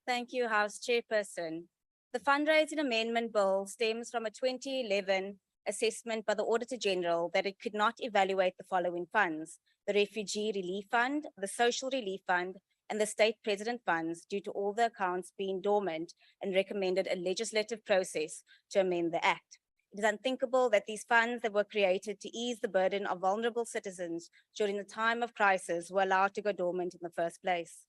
S22: Thank you, House Chairperson. The fundraising amendment bill stems from a 2011 assessment by the Auditor General that it could not evaluate the following funds: the Refugee Relief Fund, the Social Relief Fund, and the State President Funds, due to all the accounts being dormant, and recommended a legislative process to amend the Act. It is unthinkable that these funds that were created to ease the burden of vulnerable citizens during the time of crisis were allowed to go dormant in the first place.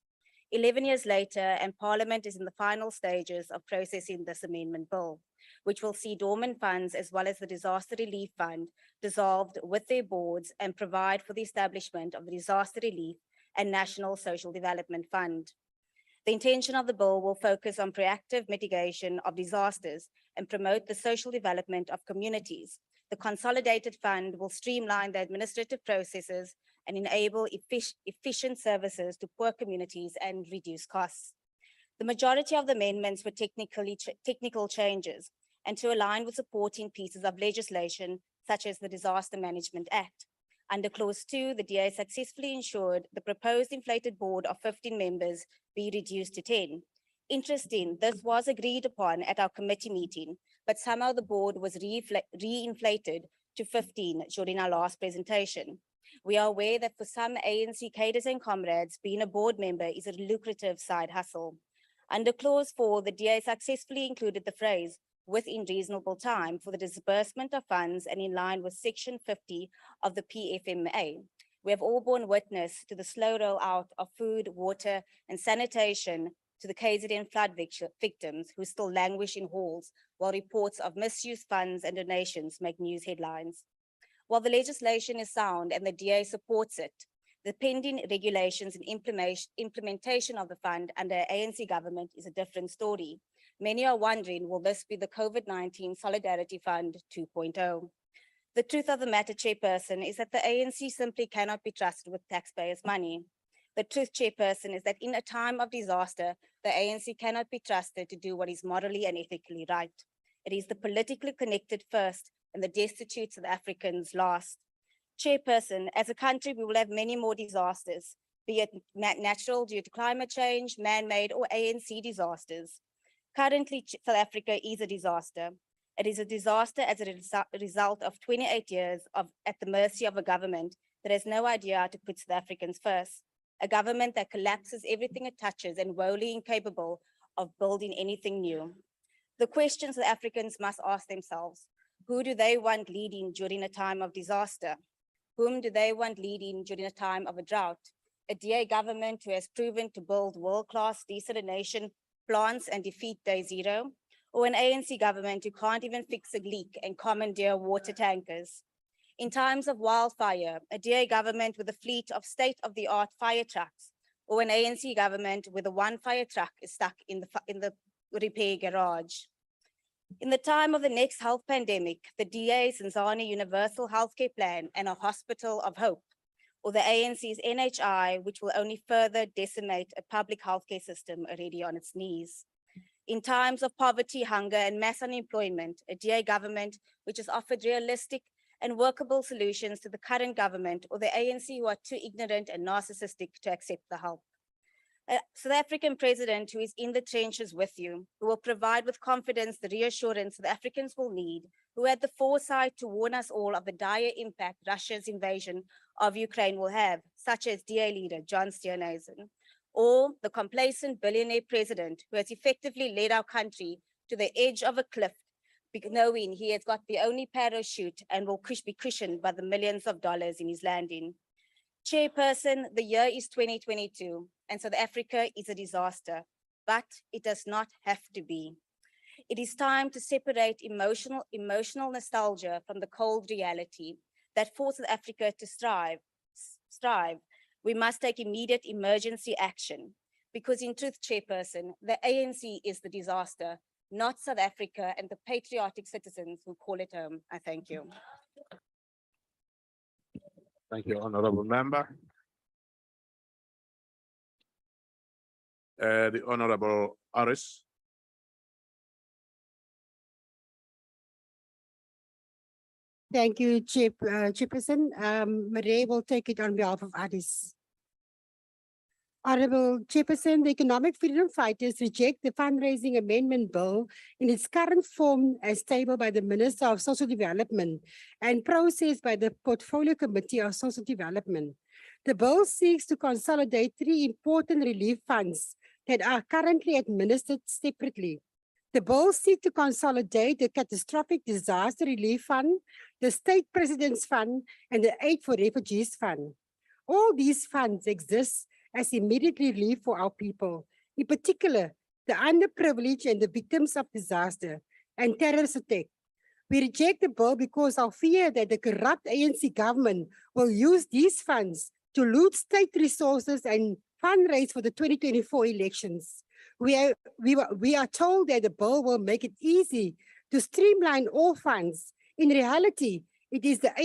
S22: 11 years later, and Parliament is in the final stages of processing this amendment bill, which will see dormant funds as well as the Disaster Relief Fund dissolved with their boards and provide for the establishment of the Disaster Relief and National Social Development Fund. The intention of the bill will focus on proactive mitigation of disasters and promote the social development of communities. The consolidated fund will streamline the administrative processes and enable efficient services to poor communities and reduce costs. The majority of the amendments were technical changes and to align with supporting pieces of legislation such as the Disaster Management Act. Under Clause 2, the DA successfully ensured the proposed inflated board of 15 members be reduced to 10. Interesting, this was agreed upon at our committee meeting, but somehow the board was reinflated to 15 during our last presentation. We are aware that for some ANC cadres and comrades, being a board member is a lucrative side hustle. Under Clause 4, the DA successfully included the phrase "within reasonable time" for the disbursement of funds and in line with Section 50 of the PFMA. We have all borne witness to the slow rollout of food, water, and sanitation to the KZN flood victims who still languish in halls while reports of misused funds and donations make news headlines. While the legislation is sound and the DA supports it, the pending regulations and implementation of the fund under ANC government is a different story. Many are wondering, will this be the COVID-19 Solidarity Fund 2.0? The truth of the matter, Chairperson, is that the ANC simply cannot be trusted with taxpayers' money. The truth, Chairperson, is that in a time of disaster, the ANC cannot be trusted to do what is morally and ethically right. It is the politically connected first and the destitute South Africans last. Chairperson, as a country, we will have many more disasters, be it natural due to climate change, man-made, or ANC disasters. Currently, South Africa is a disaster. It is a disaster as a result of 28 years at the mercy of a government that has no idea how to put South Africans first. A government that collapses everything it touches and woefully incapable of building anything new. The questions that Africans must ask themselves: who do they want leading during a time of disaster? Whom do they want leading during a time of a drought? A DA government who has proven to build world-class desalination plants and defeat day zero? Or an ANC government who can't even fix a leak and commandeer water tankers? In times of wildfire, a DA government with a fleet of state-of-the-art fire trucks, or an ANC government with one fire truck is stuck in the repair garage. In the time of the next health pandemic, the DA's Nzani Universal Healthcare Plan and a Hospital of Hope, or the ANC's NHI, which will only further decimate a public healthcare system already on its knees. In times of poverty, hunger, and mass unemployment, a DA government which has offered realistic and workable solutions to the current government, or the ANC who are too ignorant and narcissistic to accept the help. A South African president who is in the trenches with you, who will provide with confidence the reassurance that Africans will need, who had the foresight to warn us all of the dire impact Russia's invasion of Ukraine will have, such as DA leader John Steenhuisen, or the complacent billionaire president who has effectively led our country to the edge of a cliff, knowing he has got the only parachute and will be cushioned by the millions of dollars in his landing. Chairperson, the year is 2022, and South Africa is a disaster, but it does not have to be. It is time to separate emotional nostalgia from the cold reality that for South Africa to strive, we must take immediate emergency action, because in truth, Chairperson, the ANC is the disaster, not South Africa and the patriotic citizens who call it home. I thank you.
S7: Thank you, Honorable Member. The Honorable Aris.
S10: Thank you, Chairperson. Marie will take it on behalf of Addis. Honorable Chairperson, the Economic Freedom Fighters reject the fundraising amendment bill in its current form as tabled by the Minister of Social Development and processed by the Portfolio Committee of Social Development. The bill seeks to consolidate three important relief funds that are currently administered separately. The bill seeks to consolidate the Catastrophic Disaster Relief Fund, the State President's Fund, and the Aid for Refugees Fund. All these funds exist as immediate relief for our people, in particular, the underprivileged and the victims of disaster and terrorist attack. We reject the bill because of fear that the corrupt ANC government will use these funds to loot state resources and fundraise for the 2024 elections. We are told that the bill will make it easy to streamline all funds. In reality, it is that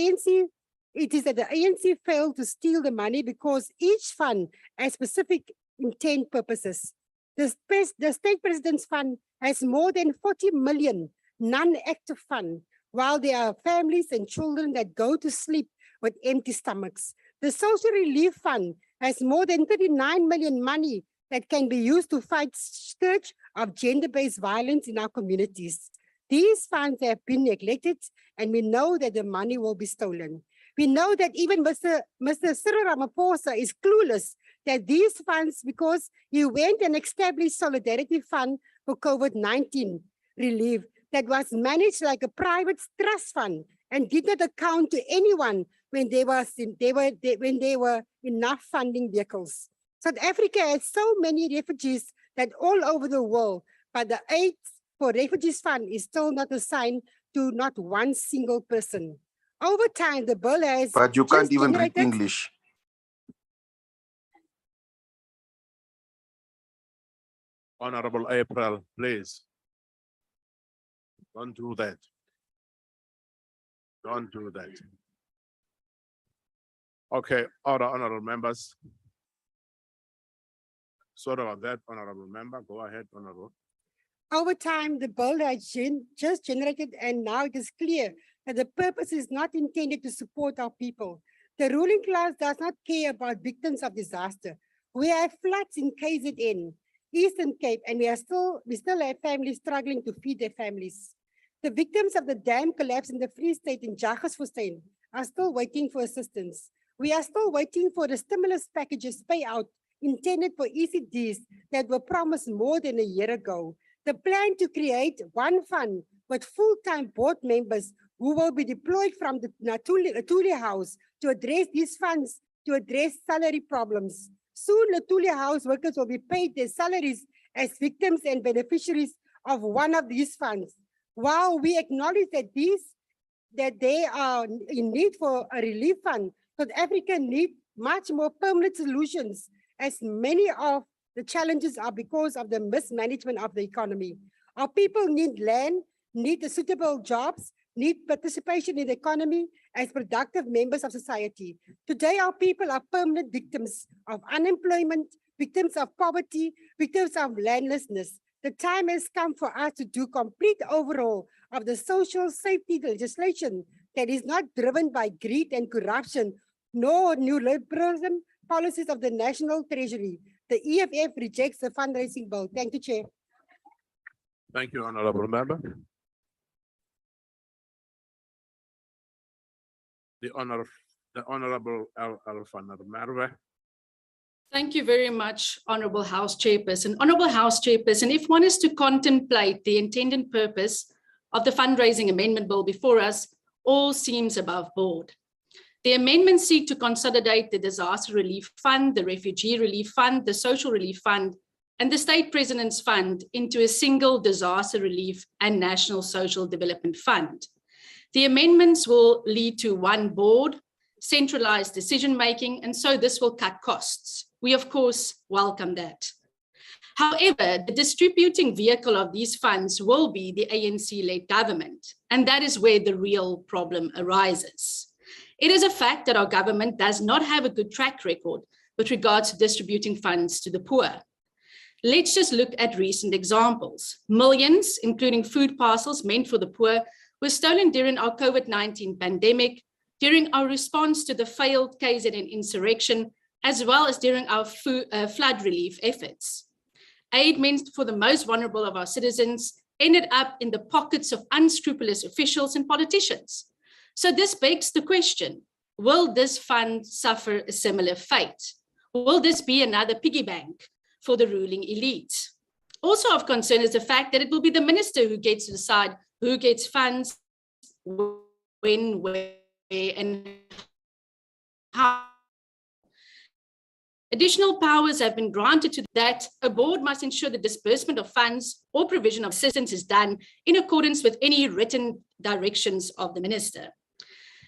S10: the ANC failed to steal the money because each fund has specific intent purposes. The State President's Fund has more than 40 million non-active fund, while there are families and children that go to sleep with empty stomachs. The Social Relief Fund has more than 39 million money that can be used to fight scourge of gender-based violence in our communities. These funds have been neglected, and we know that the money will be stolen. We know that even Mr. Cyril Ramaphosa is clueless that these funds, because he went and established Solidarity Fund for COVID-19 relief that was managed like a private trust fund and did not account to anyone when there were enough funding vehicles. South Africa has so many refugees that all over the world, but the Aid for Refugees Fund is still not assigned to not one single person. Over time, the bill has
S7: But you can't
S10: just
S7: even read
S10: generated-
S7: English. Honorable April, please. Don't do that. Don't do that. Okay, other honorable members. Sorry about that, honorable member. Go ahead, honorable.
S10: Over time, the bill has just generated, and now it is clear that the purpose is not intended to support our people. The ruling class does not care about victims of disaster. We have floods in KZN, Eastern Cape, and we still have families struggling to feed their families. The victims of the dam collapse in the Free State in Jagersfontein are still waiting for assistance. We are still waiting for the stimulus packages payout intended for ECDs that were promised more than a year ago. The plan to create one fund with full-time board members who will be deployed from the Natuli House to address these funds, to address salary problems. Soon, Natuli House workers will be paid their salaries as victims and beneficiaries of one of these funds. While we acknowledge that they are in need for a relief fund, South Africa needs much more permanent solutions, as many of the challenges are because of the mismanagement of the economy. Our people need land, need the suitable jobs, need participation in the economy as productive members of society. Today, our people are permanent victims of unemployment, victims of poverty, victims of landlessness. The time has come for us to do complete overhaul of the social safety legislation that is not driven by greed and corruption, nor neoliberalism policies of the National Treasury. The EFF rejects the fundraising bill. Thank you, Chair.
S7: Thank you, honorable member. The honorable Alfana Marwe.
S5: Thank you very much, Honorable House Chairperson. Honorable House Chairperson, if one is to contemplate the intended purpose of the fundraising amendment bill before us, all seems above board. The amendments seek to consolidate the Disaster Relief Fund, the Refugee Relief Fund, the Social Relief Fund, and the State President's Fund into a single Disaster Relief and National Social Development Fund. The amendments will lead to one board, centralized decision-making, and so this will cut costs. We, of course, welcome that. However, the distributing vehicle of these funds will be the ANC-led government, and that is where the real problem arises. It is a fact that our government does not have a good track record with regards to distributing funds to the poor. Let's just look at recent examples. Millions, including food parcels meant for the poor, were stolen during our COVID-19 pandemic, during our response to the failed KZN insurrection, as well as during our flood relief efforts. Aid meant for the most vulnerable of our citizens ended up in the pockets of unscrupulous officials and politicians. So this begs the question, will this fund suffer a similar fate? Will this be another piggy bank for the ruling elite? Also of concern is the fact that it will be the minister who gets to decide who gets funds, when, where, and how. Additional powers have been granted to that. A board must ensure the disbursement of funds or provision of assistance is done in accordance with any written directions of the minister.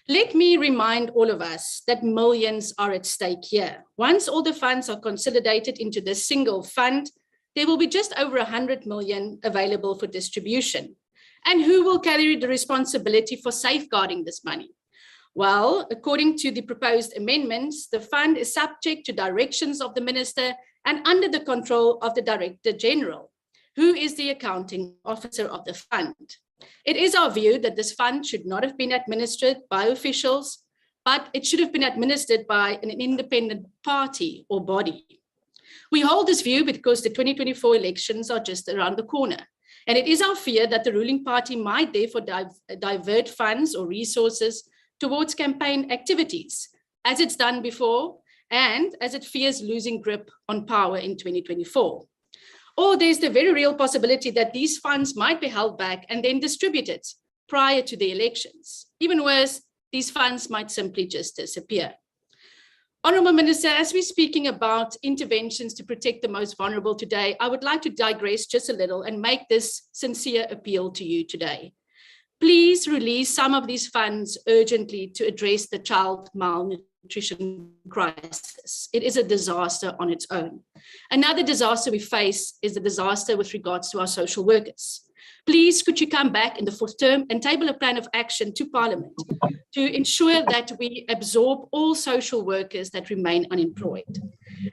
S5: Let me remind all of us that millions are at stake here. Once all the funds are consolidated into this single fund, there will be just over 100 million available for distribution. And who will carry the responsibility for safeguarding this money? Well, according to the proposed amendments, the fund is subject to directions of the minister and under the control of the Director General, who is the accounting officer of the fund. It is our view that this fund should not have been administered by officials, but it should have been administered by an independent party or body. We hold this view because the 2024 elections are just around the corner. And it is our fear that the ruling party might therefore divert funds or resources towards campaign activities, as it's done before, and as it fears losing grip on power in 2024. Or there's the very real possibility that these funds might be held back and then distributed prior to the elections. Even worse, these funds might simply just disappear. Honourable Minister, as we're speaking about interventions to protect the most vulnerable today, I would like to digress just a little and make this sincere appeal to you today. Please release some of these funds urgently to address the child malnutrition crisis. It is a disaster on its own. Another disaster we face is the disaster with regards to our social workers. Please, could you come back in the fourth term and table a plan of action to Parliament to ensure that we absorb all social workers that remain unemployed?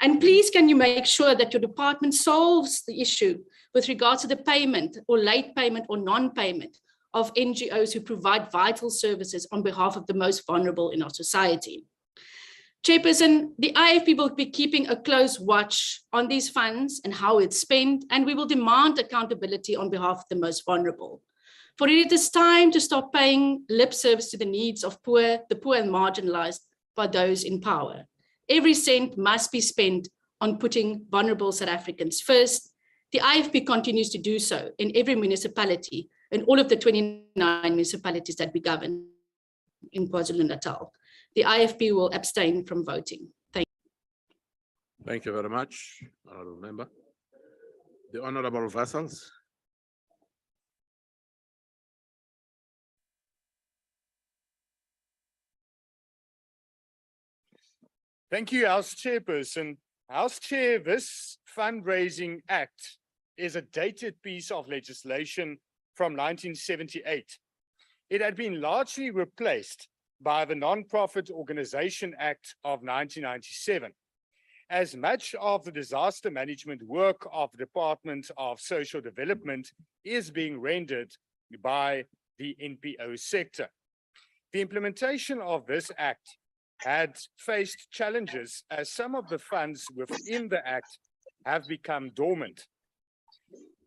S5: And please, can you make sure that your department solves the issue with regards to the payment or late payment or non-payment of NGOs who provide vital services on behalf of the most vulnerable in our society? Chairperson, the IFP will be keeping a close watch on these funds and how it's spent, and we will demand accountability on behalf of the most vulnerable. For it is time to stop paying lip service to the needs of the poor and marginalized by those in power. Every cent must be spent on putting vulnerable South Africans first. The IFP continues to do so in every municipality in all of the 29 municipalities that we govern in KwaZulu-Natal. The IFP will abstain from voting. Thank you.
S7: Thank you very much, Honourable Member. The Honourable Vassals.
S3: Thank you, House Chairperson. House Chair, this Fundraising Act is a dated piece of legislation from 1978. It had been largely replaced by the Non-Profit Organization Act of 1997. As much of the disaster management work of the Department of Social Development is being rendered by the NPO sector. The implementation of this act had faced challenges as some of the funds within the act have become dormant.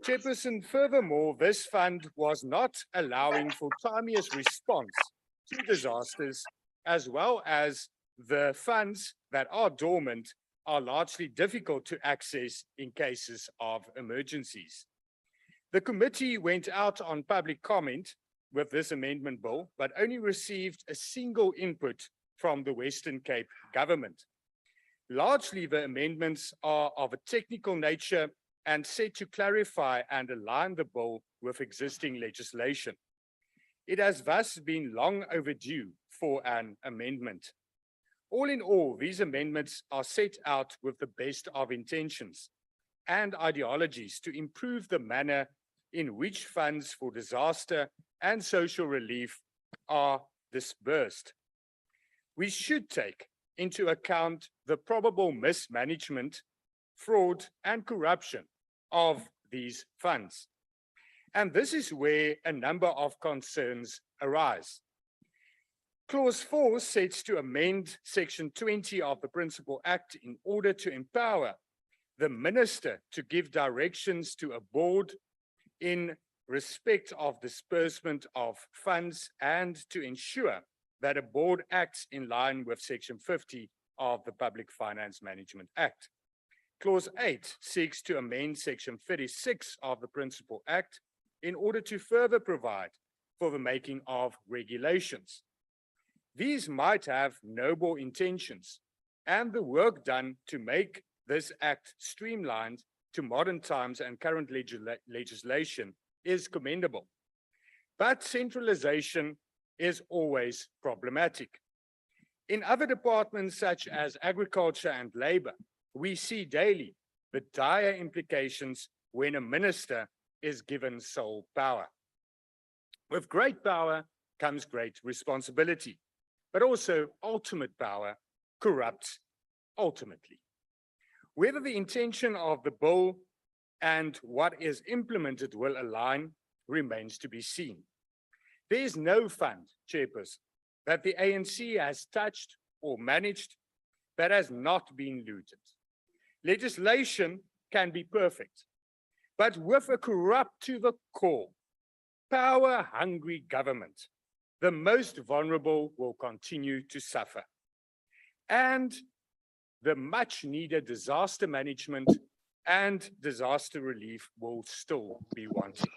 S3: Chairperson, furthermore, this fund was not allowing for timeliest response to disasters, as well as the funds that are dormant are largely difficult to access in cases of emergencies. The committee went out on public comment with this amendment bill, but only received a single input from the Western Cape government. Largely, the amendments are of a technical nature and set to clarify and align the bill with existing legislation. It has thus been long overdue for an amendment. All in all, these amendments are set out with the best of intentions and ideologies to improve the manner in which funds for disaster and social relief are disbursed. We should take into account the probable mismanagement, fraud, and corruption of these funds. And this is where a number of concerns arise. Clause 4 sets to amend Section 20 of the Principal Act in order to empower the minister to give directions to a board in respect of disbursement of funds and to ensure that a board acts in line with Section 50 of the Public Finance Management Act. Clause 8 seeks to amend Section 36 of the Principal Act in order to further provide for the making of regulations. These might have noble intentions, and the work done to make this act streamlined to modern times and current legislation is commendable. But centralization is always problematic. In other departments such as agriculture and labor, we see daily the dire implications when a minister is given sole power. With great power comes great responsibility, but also ultimate power corrupts ultimately. Whether the intention of the bill and what is implemented will align remains to be seen. There is no fund, Chairperson, that the ANC has touched or managed that has not been looted. Legislation can be perfect, but with a corrupt to the core, power-hungry government, the most vulnerable will continue to suffer. And the much-needed disaster management and disaster relief will still be wanted.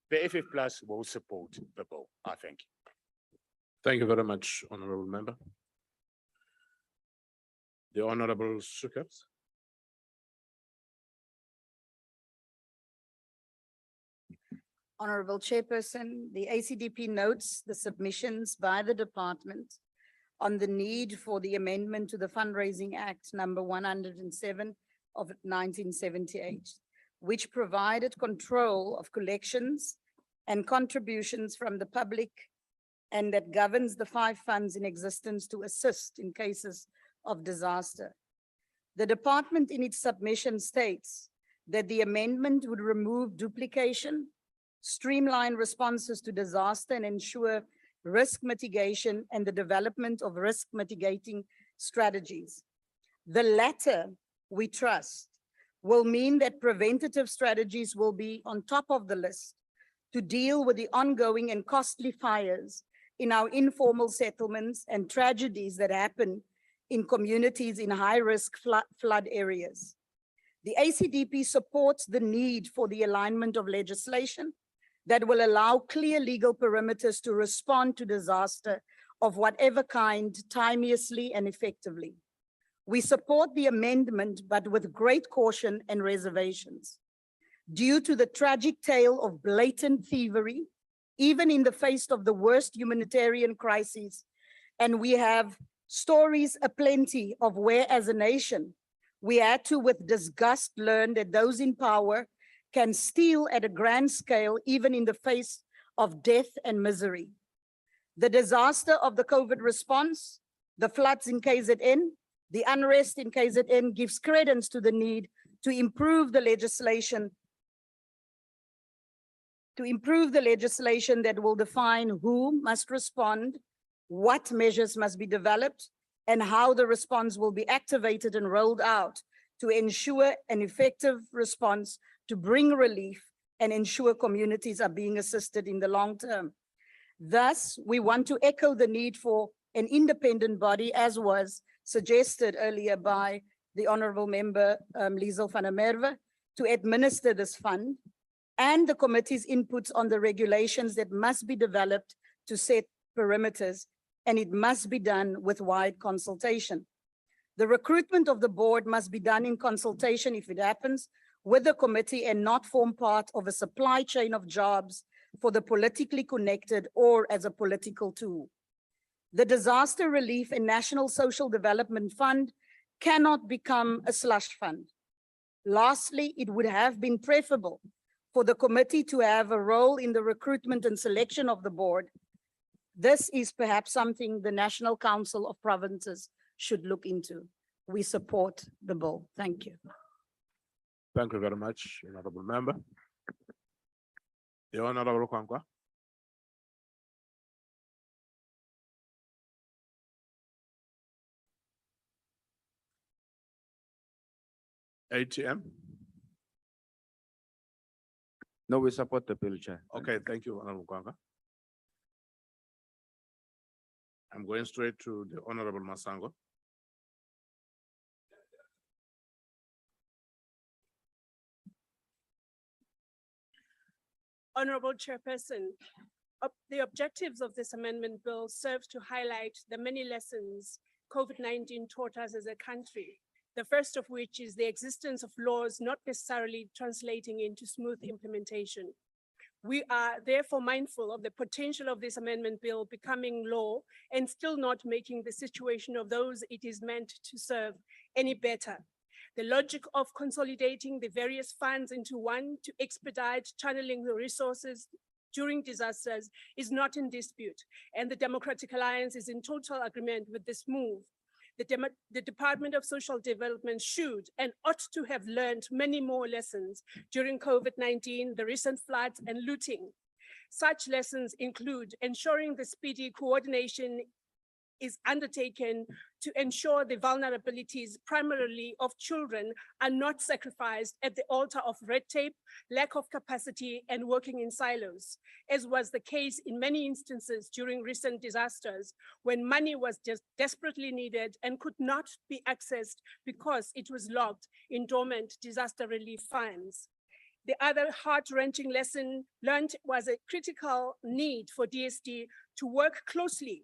S3: The FF Plus will support the bill. I thank you.
S7: Thank you very much, Honourable Member. The Honourable Sukers.
S9: Honorable Chairperson, the ACDP notes the submissions by the department on the need for the amendment to the Fundraising Act number 107 of 1978, which provided control of collections and contributions from the public and that governs the 5 funds in existence to assist in cases of disaster. The department in its submission states that the amendment would remove duplication, streamline responses to disaster and ensure risk mitigation and the development of risk mitigating strategies. The latter, we trust, will mean that preventative strategies will be on top of the list to deal with the ongoing and costly fires in our informal settlements and tragedies that happen in communities in high-risk flood areas. The ACDP supports the need for the alignment of legislation that will allow clear legal perimeters to respond to disaster of whatever kind, timeously and effectively. We support the amendment, but with great caution and reservations. Due to the tragic tale of blatant thievery, even in the face of the worst humanitarian crises, and we have stories aplenty of where as a nation, we had to with disgust learn that those in power can steal at a grand scale, even in the face of death and misery. The disaster of the COVID response, the floods in KZN, the unrest in KZN gives credence to the need to improve the legislation that will define who must respond, what measures must be developed, and how the response will be activated and rolled out to ensure an effective response to bring relief and ensure communities are being assisted in the long term. Thus, we want to echo the need for an independent body, as was suggested earlier by the Honorable Member Liesel van der Merwe, to administer this fund, and the committee's inputs on the regulations that must be developed to set perimeters, and it must be done with wide consultation. The recruitment of the board must be done in consultation, if it happens, with the committee and not form part of a supply chain of jobs for the politically connected or as a political tool. The Disaster Relief and National Social Development Fund cannot become a slush fund. Lastly, it would have been preferable for the committee to have a role in the recruitment and selection of the board. This is perhaps something the National Council of Provinces should look into. We support the bill. Thank you.
S7: Thank you very much, Honourable Member. The Honourable Kwankwa. ATM?
S15: No, we support the bill, Chair.
S7: Okay, thank you, Honorable Kwanga. I'm going straight to the Honorable Masango.
S11: Honorable Chairperson, the objectives of this amendment bill serve to highlight the many lessons COVID-19 taught us as a country. The first of which is the existence of laws not necessarily translating into smooth implementation. We are therefore mindful of the potential of this amendment bill becoming law and still not making the situation of those it is meant to serve any better. The logic of consolidating the various funds into one to expedite channeling the resources during disasters is not in dispute, and the Democratic Alliance is in total agreement with this move. The Department of Social Development should and ought to have learned many more lessons during COVID-19, the recent floods and looting. Such lessons include ensuring the speedy coordination is undertaken to ensure the vulnerabilities primarily of children are not sacrificed at the altar of red tape, lack of capacity, and working in silos, as was the case in many instances during recent disasters when money was just desperately needed and could not be accessed because it was locked in dormant disaster relief funds. The other heart-wrenching lesson learned was a critical need for DSD to work closely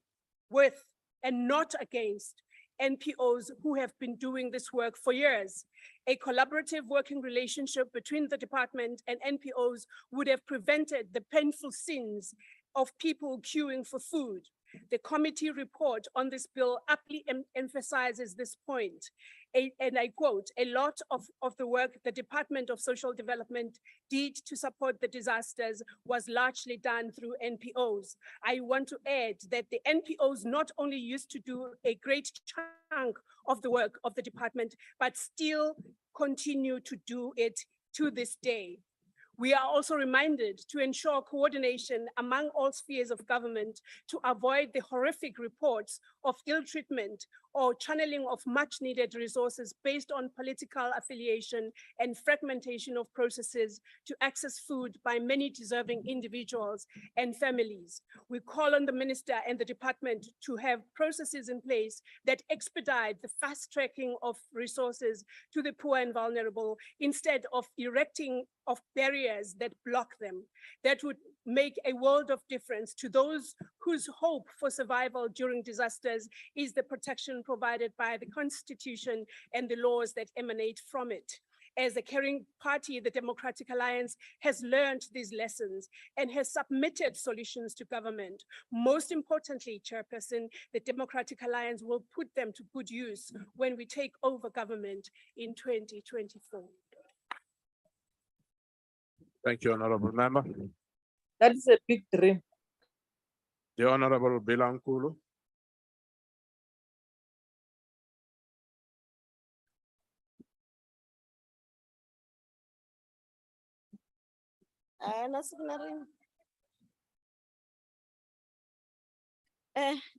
S11: with and not against NPOs who have been doing this work for years. A collaborative working relationship between the department and NPOs would have prevented the painful sins of people queuing for food. The committee report on this bill aptly emphasizes this point. And I quote, "A lot of the work the Department of Social Development did to support the disasters was largely done through NPOs." I want to add that the NPOs not only used to do a great chunk of the work of the department, but still continue to do it to this day. We are also reminded to ensure coordination among all spheres of government to avoid the horrific reports of ill treatment or channeling of much needed resources based on political affiliation and fragmentation of processes to access food by many deserving individuals and families. We call on the minister and the department to have processes in place that expedite the fast tracking of resources to the poor and vulnerable instead of erecting barriers that block them. That would make a world of difference to those whose hope for survival during disasters is the protection provided by the Constitution and the laws that emanate from it. As a caring party, the Democratic Alliance has learned these lessons and has submitted solutions to government. Most importantly, Chairperson, the Democratic Alliance will put them to good use when we take over government in 2024.
S7: Thank you, Honorable Member.
S17: That is a big dream.
S7: The Honorable Bilankulu.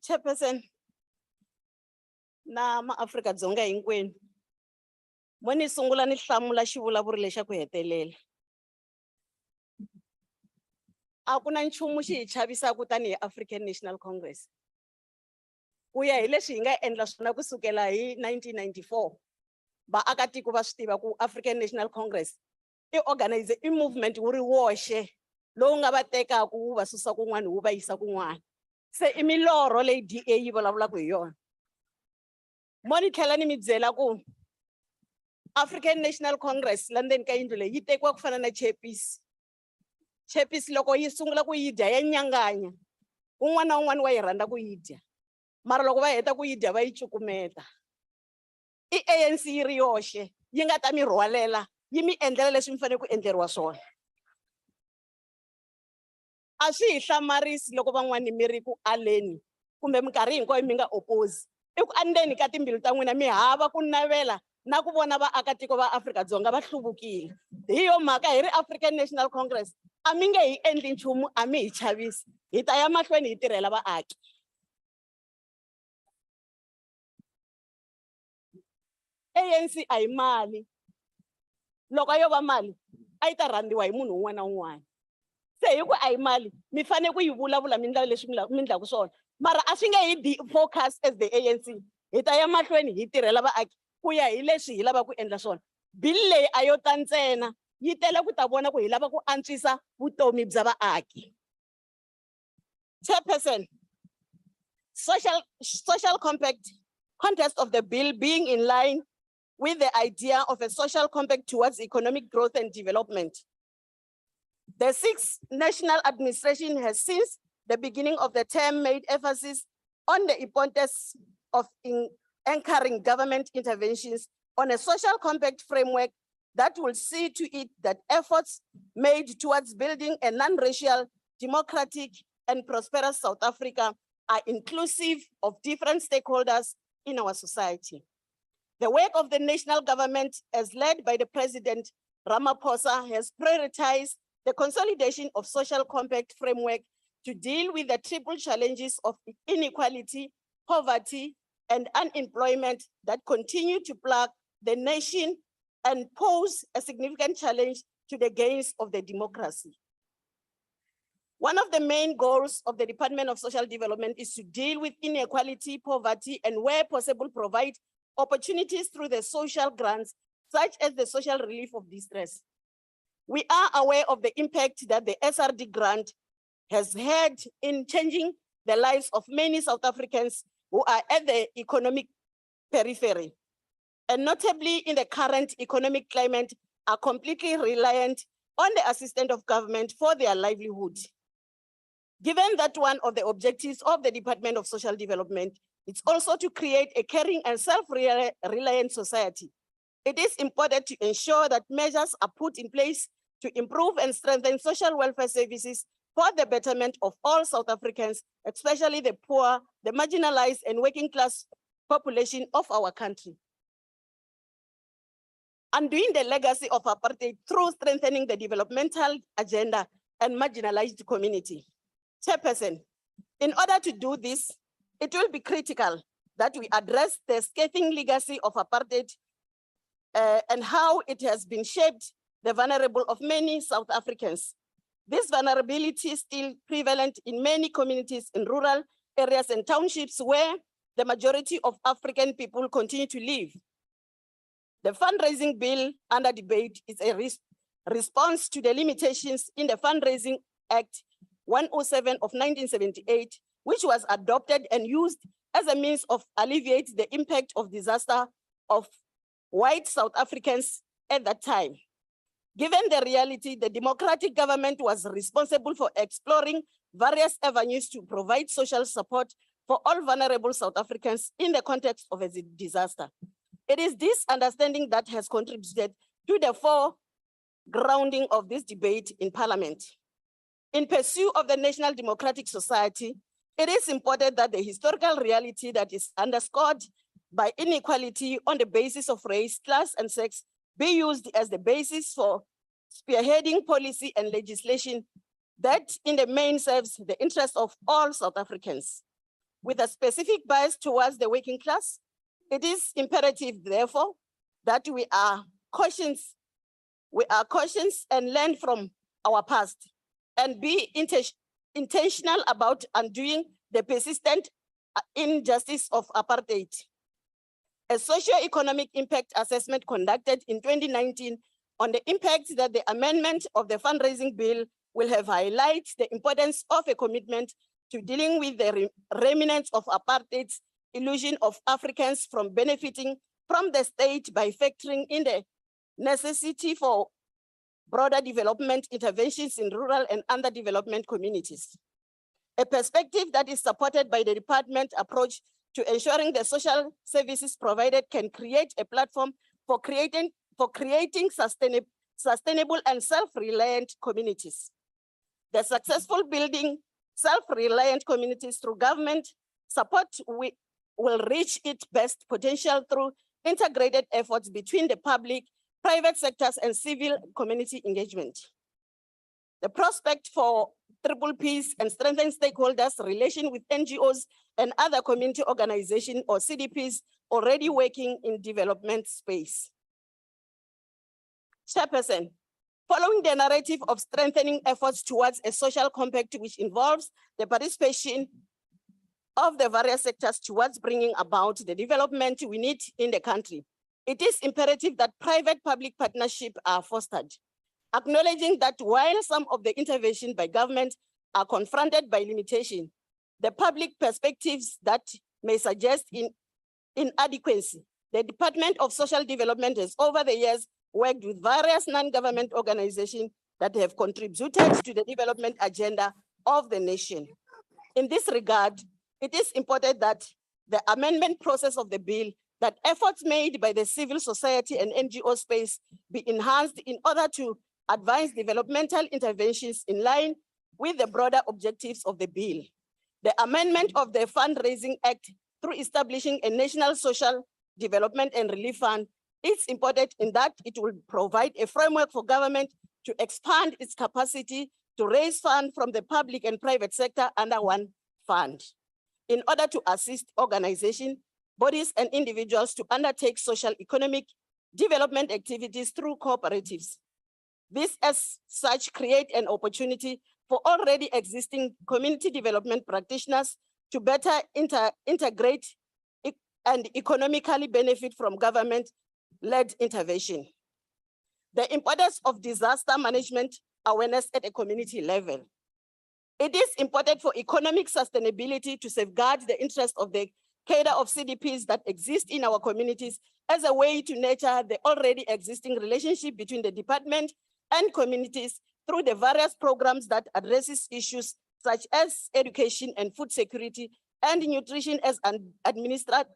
S8: Chairperson, na ma-Afrika-Dzonga hinkwenu. Mo ni sungula ni hlamula xivulavuri lexa ku hetelela. A ku na nchumu xi hi chavisaka tanihi African National Congress. Ku ya hi leswi hi nga endla swona kusukela hi 1994. Vaakatiko va swi tiva ku African National Congress i movement wu ri woxe lowu nga va tekaka wu va susa kun'wana wu va yisa kun'wana. Se i milorho leyi DA yi vulavulaka hi yona. Mo ni tlhela ni mi byela ku African National Congress la ndzeni ka yindlu leyi yi tekiwa ku fana na chepisi. Chepisi loko yi sungula ku yi dya ya nyanganya. Un'wana na un'wana wa yi rhandza ku yi dya. Mara loko va heta ku yi dya va yi cukumeta. I ANC yi ri yoxe yi nga ta mi rhwalela yi mi endlela leswi mi fanele ku endleriwa swona. A swi hi hlamarisi loko van'wani mi ri ku aleni kumbe minkarhi hinkwayo mi nga oppose. I ku andeni ka timbilu ta n'wina mi hava ku navela na ku vona vaakatiko va Afrika-Dzonga va hluvukile. Hi yo mhaka hi ri African National Congress a mi nge hi endli nchumu a mi hi chavisi. Hi ta ya mahlweni hi tirhela vaaki. ANC a hi mali.
S13: loko yo va mali a yi ta rhandziwa hi munhu un'wana na un'wana. Se hi ku a hi mali mi fanele ku yi vulavula mi endla leswi mi endlaka swona, mara a swi nge hi focus as the ANC. Hi ta ya mahlweni hi tirhela vaaki ku ya hi leswi hi lava ku endla swona. Bill leyi a yo ta ntsena yi tele ku ta vona ku hi lava ku antswisa vutomi bya vaaki. Chairperson, social context of the bill being in line with the idea of a social compact towards economic growth and development. The sixth national administration has since the beginning of the term made emphasis on the importance of anchoring government interventions on a social compact framework that will see to it that efforts made towards building a non-racial, democratic, and prosperous South Africa are inclusive of different stakeholders in our society. The work of the national government, as led by the President Ramaphosa, has prioritized the consolidation of social compact framework to deal with the triple challenges of inequality, poverty, and unemployment that continue to plague the nation and pose a significant challenge to the gains of the democracy. One of the main goals of the Department of Social Development is to deal with inequality, poverty, and where possible, provide opportunities through the social grants, such as the social relief of distress. We are aware of the impact that the SRD grant has had in changing the lives of many South Africans who are at the economic periphery, and notably in the current economic climate, are completely reliant on the assistance of government for their livelihood. Given that one of the objectives of the Department of Social Development is also to create a caring and self-reliant society, it is important to ensure that measures are put in place to improve and strengthen social welfare services for the betterment of all South Africans, especially the poor, the marginalized, and working class population of our country. Undoing the legacy of apartheid through strengthening the developmental agenda and marginalized community. Chairperson, in order to do this, it will be critical that we address the scathing legacy of apartheid and how it has been shaped the vulnerable of many South Africans. This vulnerability is still prevalent in many communities in rural areas and townships where the majority of African people continue to live. The fundraising bill under debate is a response to the limitations in the Fundraising Act 107 of 1978, which was adopted and used as a means of alleviate the impact of disaster of white South Africans at that time. Given the reality, the democratic government was responsible for exploring various avenues to provide social support for all vulnerable South Africans in the context of a disaster. It is this understanding that has contributed to the foregrounding of this debate in Parliament. In pursuit of the National Democratic Society, it is important that the historical reality that is underscored by inequality on the basis of race, class, and sex be used as the basis for spearheading policy and legislation that in the main serves the interests of all South Africans. With a specific bias towards the working class, it is imperative, therefore, that we are cautious and learn from our past and be intentional about undoing the persistent injustice of apartheid. A socio-economic impact assessment conducted in 2019 on the impact that the amendment of the fundraising bill will have highlighted the importance of a commitment to dealing with the remnants of apartheid's illusion of Africans from benefiting from the state by factoring in the necessity for broader development interventions in rural and underdeveloped communities. A perspective that is supported by the department approach to ensuring the social services provided can create a platform for creating sustainable and self-reliant communities. The successful building self-reliant communities through government support will reach its best potential through integrated efforts between the public, private sectors, and civil community engagement. The prospect for triple peace and strengthen stakeholders' relation with NGOs and other community organizations or CDPs already working in development space. Chairperson, following the narrative of strengthening efforts towards a social compact which involves the participation of the various sectors towards bringing about the development we need in the country, it is imperative that private-public partnerships are fostered. Acknowledging that while some of the intervention by government are confronted by limitation, the public perspectives that may suggest inadequacy, the Department of Social Development has over the years worked with various non-government organizations that have contributed to the development agenda of the nation. In this regard, it is important that the amendment process of the bill, that efforts made by the civil society and NGO space be enhanced in order to advance developmental interventions in line with the broader objectives of the bill. The amendment of the Fundraising Act through establishing a National Social Development and Relief Fund is important in that it will provide a framework for government to expand its capacity to raise funds from the public and private sector under one fund, in order to assist organizations, bodies, and individuals to undertake social economic development activities through cooperatives. This as such create an opportunity for already existing community development practitioners to better integrate and economically benefit from government-led intervention. The importance of disaster management awareness at a community level. It is important for economic sustainability to safeguard the interest of the cadre of CDPs that exist in our communities as a way to nurture the already existing relationship between the department and communities through the various programs that addresses issues such as education and food security and nutrition as administered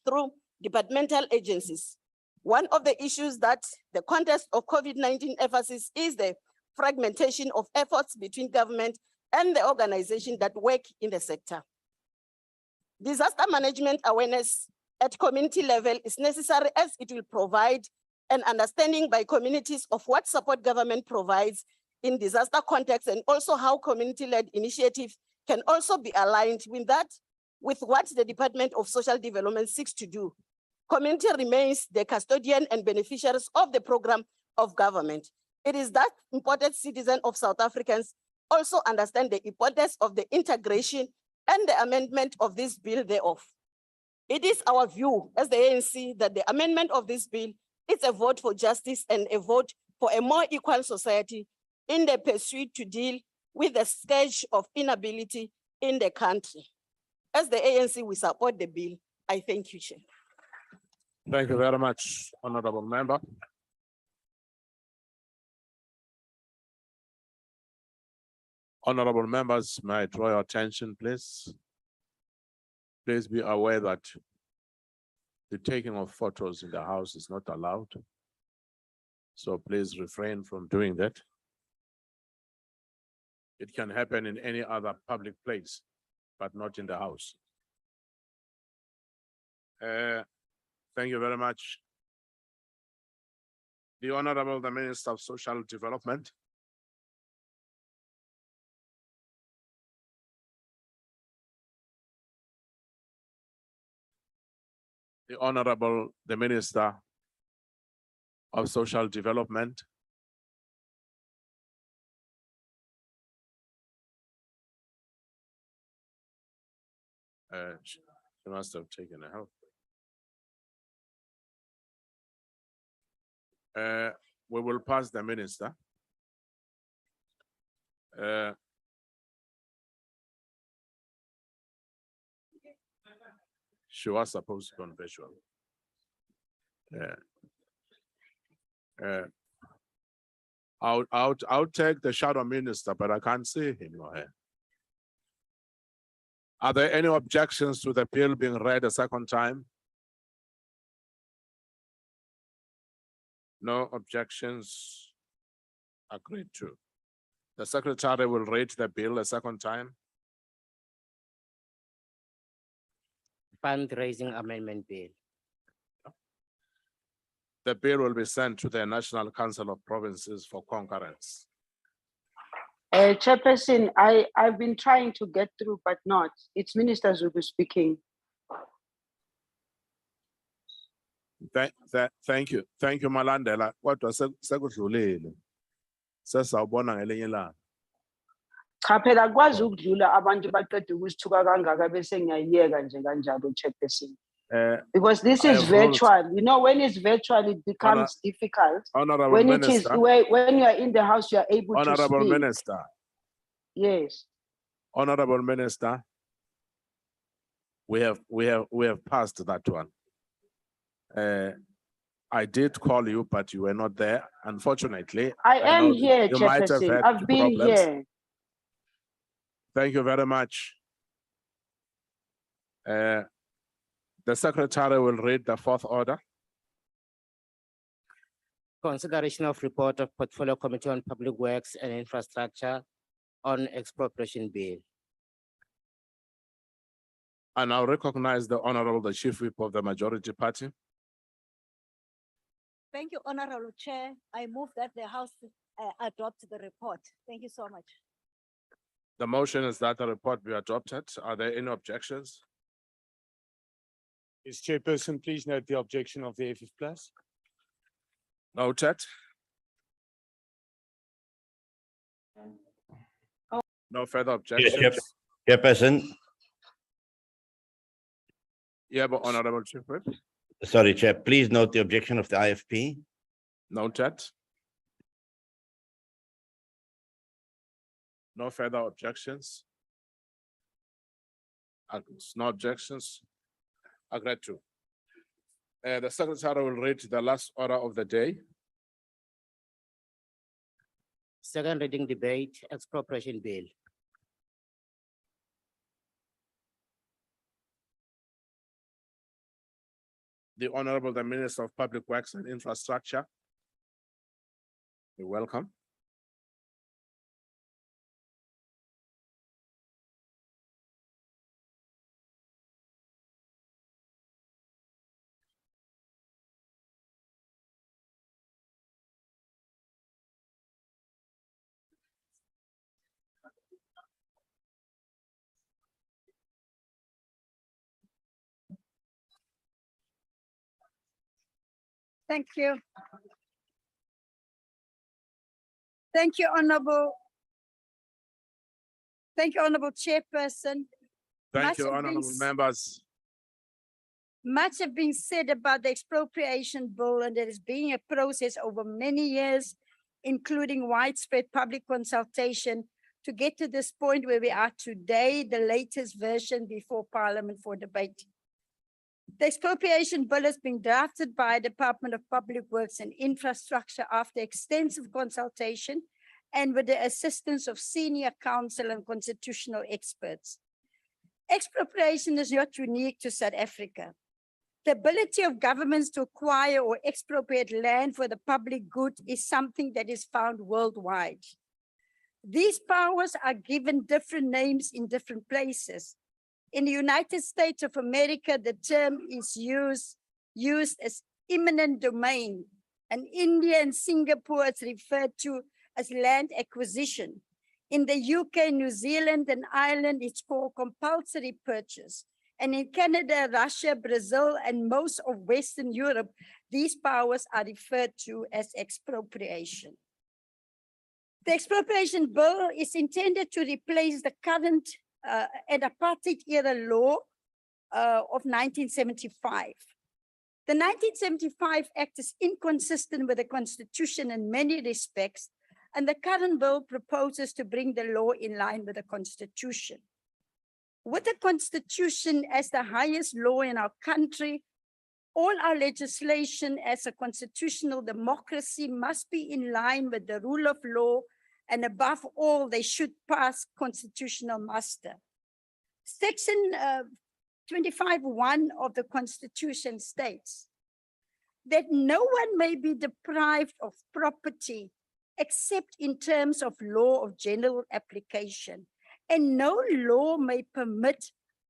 S13: through departmental agencies. One of the issues that the context of COVID-19 emphasis is the fragmentation of efforts between government and the organization that work in the sector. Disaster management awareness at community level is necessary as it will provide an understanding by communities of what support government provides in disaster context, and also how community-led initiatives can also be aligned with what the Department of Social Development seeks to do. Community remains the custodian and beneficiaries of the program of government. It is that important citizens of South Africans also understand the importance of the integration and the amendment of this bill thereof. It is our view as the ANC that the amendment of this bill is a vote for justice and a vote for a more equal society in the pursuit to deal with the scourge of inability in the country. As the ANC, we support the bill. I thank you, Chair.
S7: Thank you very much, Honorable Member. Honorable members, may I draw your attention, please? Please be aware that the taking of photos in the House is not allowed. So please refrain from doing that. It can happen in any other public place, but not in the House. Thank you very much. The Honorable the Minister of Social Development. The Honorable the Minister of Social Development. She must have taken a help. We will pass the minister. She was supposed to be on visual. I'll take the shadow minister, but I can't see him or her. Are there any objections to the bill being read a second time? No objections. Agreed to. The Secretary will read the bill a second time.
S12: Fundraising Amendment Bill.
S7: The bill will be sent to the National Council of Provinces for concurrence.
S6: Chairperson, I've been trying to get through, but not. Its ministers will be speaking.
S7: Thank you, Malandela. Kodwa sekudlulile. Sesawubona ngelinye ilanga.
S6: Cha phela kwazi ukudlula abantu baqeda ukusithuka kangaka bese ngiyayiyeka nje kanjalo Chairperson. Because this
S7: I
S6: is
S7: have ruled-
S6: virtual. You know, when it's virtual, it becomes difficult.
S7: Honorable
S6: When it is,
S7: Minister.
S6: when you are in the house, you are able to
S7: Honorable
S6: speak.
S7: Minister,
S6: Yes.
S7: Honorable Minister, we have passed that one. I did call you, but you were not there, unfortunately.
S6: I am
S7: know
S6: here,
S7: you might have
S6: Chairperson.
S7: had
S6: I've been
S7: problems.
S6: here.
S7: Thank you very much. The Secretary will read the fourth order.
S12: Consideration of report of Portfolio Committee on Public Works and Infrastructure on Expropriation Bill.
S7: I now recognize the Honorable, the Chief Whip of the Majority Party.
S8: Thank you, Honorable Chair. I move that the House adopt the report. Thank you so much.
S7: The motion is that the report be adopted. Are there any objections?
S3: Yes, Chairperson, please note the objection of the FF plus.
S7: Noted. No further objections.
S18: Chairperson,
S7: Yeah, but Honorable Chief Whip.
S18: sorry, Chair, please note the objection of the IFP.
S7: Noted. No further objections. No objections. Agreed to. The Secretary will read the last order of the day.
S12: Second reading debate, Expropriation Bill.
S7: The Honorable, the Minister of Public Works and Infrastructure. You're welcome.
S9: Thank you. Thank you, Honorable. Thank you, Honorable Chairperson.
S7: Thank
S9: Much
S7: you,
S9: have been
S7: honorable
S9: s-
S7: members.
S9: Much have been said about the expropriation bill, and there has been a process over many years, including widespread public consultation to get to this point where we are today, the latest version before Parliament for debate. The expropriation bill has been drafted by Department of Public Works and Infrastructure after extensive consultation and with the assistance of senior counsel and constitutional experts. Expropriation is not unique to South Africa. The ability of governments to acquire or expropriate land for the public good is something that is found worldwide. These powers are given different names in different places. In the United States of America, the term is used as eminent domain, and India and Singapore is referred to as land acquisition. In the UK, New Zealand, and Ireland, it's called compulsory purchase. And in Canada, Russia, Brazil, and most of Western Europe, these powers are referred to as expropriation. The expropriation bill is intended to replace the current and apartheid era law of 1975. The 1975 Act is inconsistent with the Constitution in many respects, and the current bill proposes to bring the law in line with the Constitution. With the Constitution as the highest law in our country, all our legislation as a constitutional democracy must be in line with the rule of law, and above all, they should pass constitutional muster. Section 25(1) of the Constitution states that no one may be deprived of property except in terms of law of general application, and no law may permit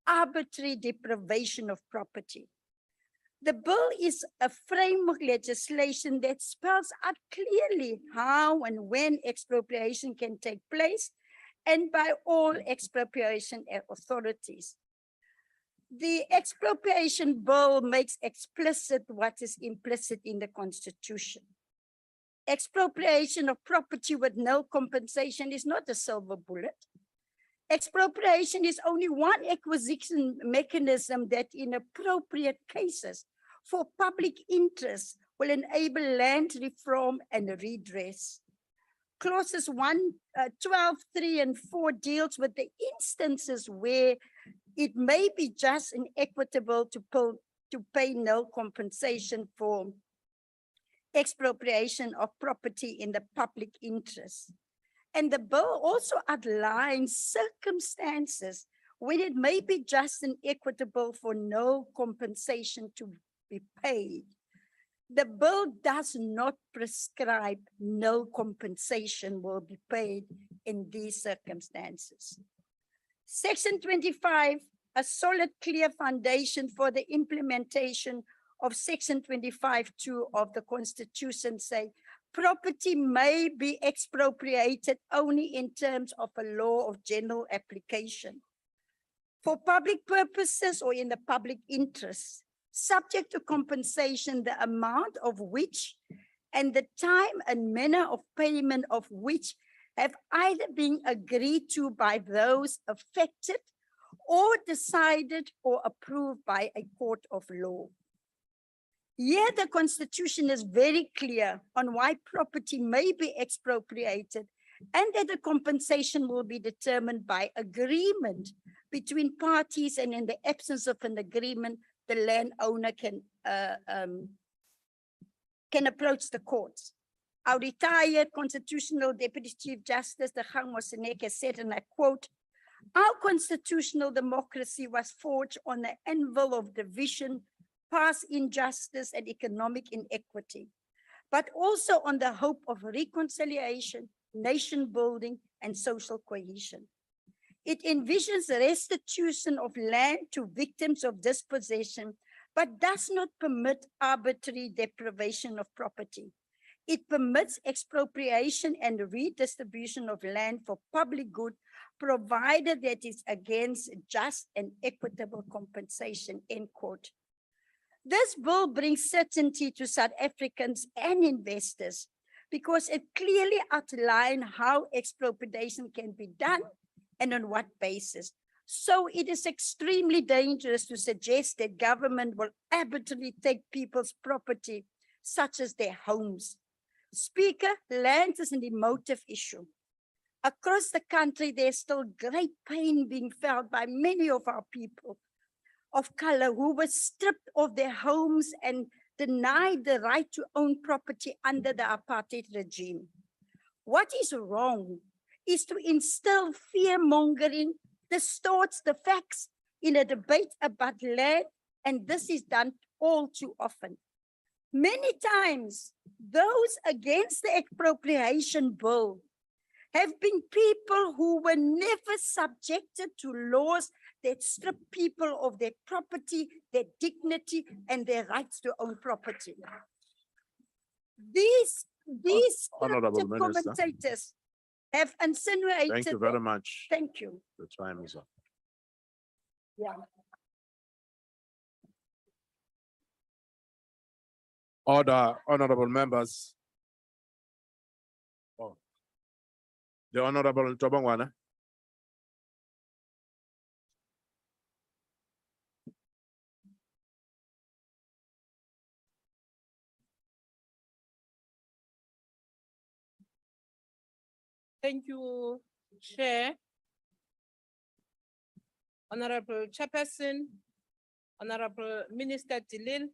S9: arbitrary deprivation of property. The bill is a framework legislation that spells out clearly how and when expropriation can take place, and by all expropriation authorities. The expropriation bill makes explicit what is implicit in the Constitution. Expropriation of property with no compensation is not a silver bullet. Expropriation is only one acquisition mechanism that in appropriate cases for public interest will enable land reform and redress. Clauses 12, 3, and 4 deals with the instances where it may be just and equitable to pay no compensation for expropriation of property in the public interest. And the bill also outlines circumstances when it may be just and equitable for no compensation to be paid. The bill does not prescribe no compensation will be paid in these circumstances. Section 25, a solid, clear foundation for the implementation of Section 25(2) of the Constitution say, property may be expropriated only in terms of a law of general application for public purposes or in the public interest, subject to compensation, the amount of which and the time and manner of payment of which have either been agreed to by those affected or decided or approved by a court of law. Here, the Constitution is very clear on why property may be expropriated and that the compensation will be determined by agreement between parties, and in the absence of an agreement, the landowner can approach the courts. Our retired Constitutional Deputy Chief Justice, the Gang Moseneke, said, and I quote, "Our constitutional democracy was forged on the anvil of division, past injustice and economic inequity, but also on the hope of reconciliation, nation building, and social cohesion. It envisions restitution of land to victims of dispossession, but does not permit arbitrary deprivation of property. It permits expropriation and redistribution of land for public good, provided that it's against just and equitable compensation," end quote. This bill brings certainty to South Africans and investors because it clearly outlines how expropriation can be done and on what basis. So it is extremely dangerous to suggest that government will arbitrarily take people's property, such as their homes. Speaker, land is an emotive issue. Across the country, there's still great pain being felt by many of our people of color who were stripped of their homes and denied the right to own property under the apartheid regime. What is wrong is to instill fear-mongering, distorts the facts in a debate about land, and this is done all too often. Many times, those against the expropriation bill have been people who were never subjected to laws that strip people of their property, their dignity, and their rights to own property. These
S7: Honorable Minister.
S9: commentators have insinuated.
S7: Thank you very much.
S9: Thank you.
S7: The time is up.
S9: Yeah.
S7: Order, honorable members. Oh. The Honorable Ntobongwana.
S17: Thank you, Chair. Honorable Chairperson, Honorable Minister Dilil,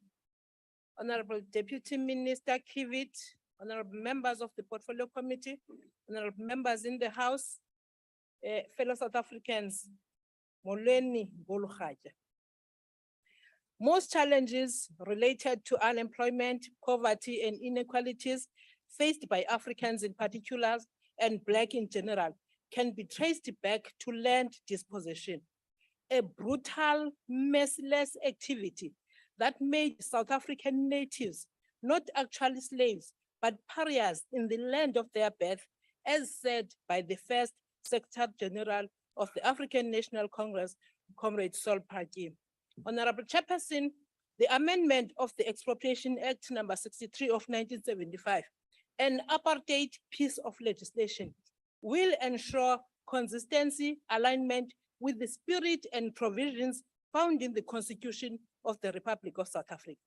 S17: Honorable Deputy Minister Kivit, Honorable members of the Portfolio Committee, Honorable members in the House, fellow South Africans, Molweni Ngolukhaja. Most challenges related to unemployment, poverty, and inequalities faced by Africans in particular and Black in general can be traced back to land dispossession, a brutal, merciless activity that made South African natives not actually slaves, but pariahs in the land of their birth, as said by the first Secretary General of the African National Congress, Comrade Sol Plaatje. Honorable Chairperson, the amendment of the Expropriation Act number 63 of 1975, an apartheid piece of legislation, will ensure consistency, alignment with the spirit and provisions found in the Constitution of the Republic of South Africa.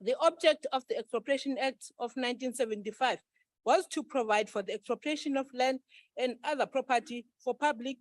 S17: The object of the Expropriation Act of 1975 was to provide for the expropriation of land and other property for public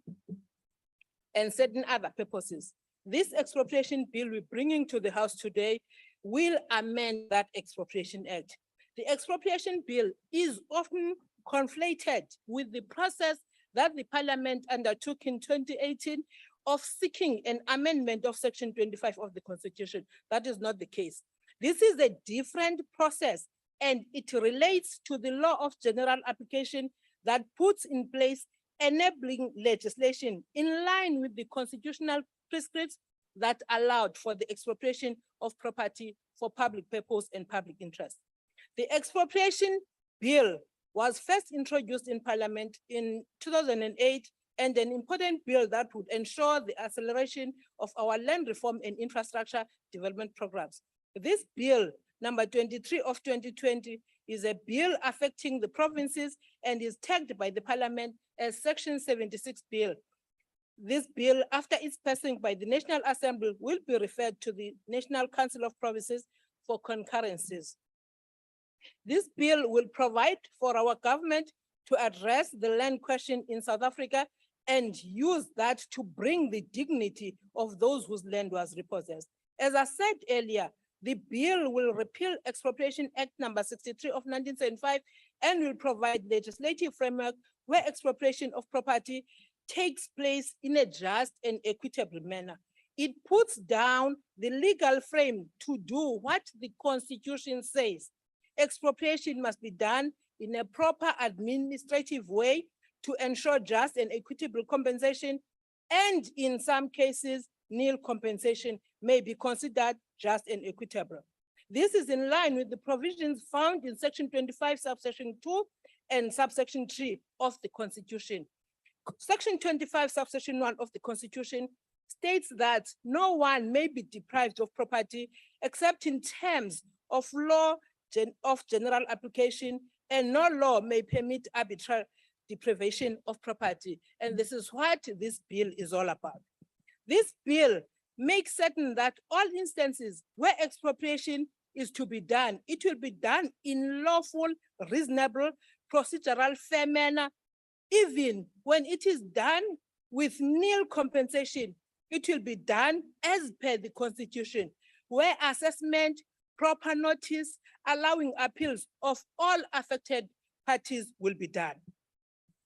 S17: and certain other purposes. This expropriation bill we're bringing to the House today will amend that Expropriation Act. The expropriation bill is often conflated with the process that the Parliament undertook in 2018 of seeking an amendment of Section 25 of the Constitution. That is not the case. This is a different process, and it relates to the law of general application that puts in place enabling legislation in line with the constitutional prescripts that allowed for the expropriation of property for public purpose and public interest. The expropriation bill was first introduced in Parliament in 2008, and an important bill that would ensure the acceleration of our land reform and infrastructure development programs. This bill, number 23 of 2020, is a bill affecting the provinces and is tagged by the Parliament as Section 76 bill. This bill, after its passing by the National Assembly, will be referred to the National Council of Provinces for concurrences. This bill will provide for our government to address the land question in South Africa and use that to bring the dignity of those whose land was repossessed. As I said earlier, the bill will repeal Expropriation Act number 63 of 1975 and will provide legislative framework where expropriation of property takes place in a just and equitable manner. It puts down the legal frame to do what the Constitution says. Expropriation must be done in a proper administrative way to ensure just and equitable compensation, and in some cases, nil compensation may be considered just and equitable. This is in line with the provisions found in Section 25, subsection 2 and subsection 3 of the Constitution. Section 25, subsection 1 of the Constitution states that no one may be deprived of property except in terms of law of general application, and no law may permit arbitrary deprivation of property. And this is what this bill is all about. This bill makes certain that all instances where expropriation is to be done, it will be done in lawful, reasonable, procedural, fair manner. Even when it is done with nil compensation, it will be done as per the Constitution, where assessment, proper notice, allowing appeals of all affected parties will be done.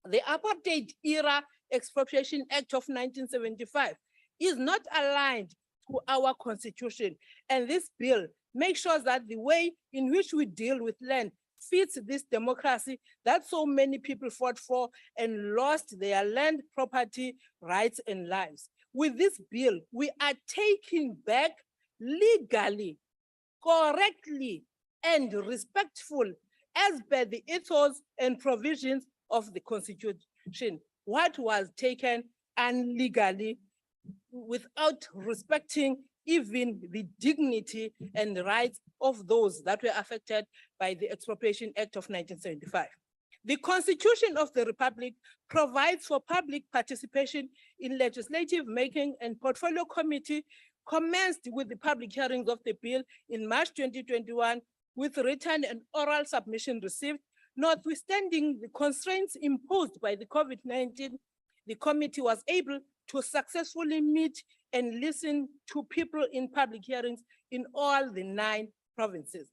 S17: The Apartheid Era Expropriation Act of 1975 is not aligned to our Constitution, and this bill makes sure that the way in which we deal with land fits this democracy that so many people fought for and lost their land, property, rights, and lives. With this bill, we are taking back legally, correctly, and respectful as per the ethos and provisions of the Constitution what was taken illegally without respecting even the dignity and the rights of those that were affected by the Expropriation Act of 1975. The Constitution of the Republic provides for public participation in legislative making, and Portfolio Committee commenced with the public hearings of the bill in March 2021 with written and oral submission received. Notwithstanding the constraints imposed by the COVID-19, the committee was able to successfully meet and listen to people in public hearings in all the 9 provinces.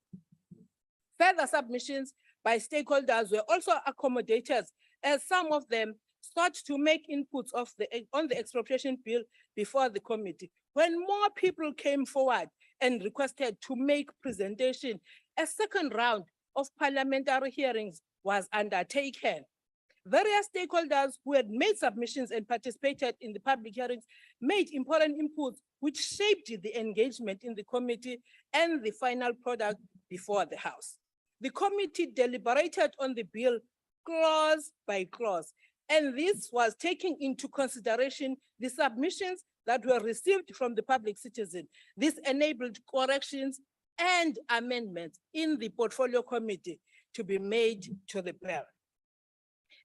S17: Further submissions by stakeholders were also accommodated, as some of them sought to make inputs on the expropriation bill before the committee. When more people came forward and requested to make presentation, a second round of parliamentary hearings was undertaken. Various stakeholders who had made submissions and participated in the public hearings made important inputs which shaped the engagement in the committee and the final product before the House. The committee deliberated on the bill clause by clause, and this was taking into consideration the submissions that were received from the public citizen. This enabled corrections and amendments in the portfolio committee to be made to the bill.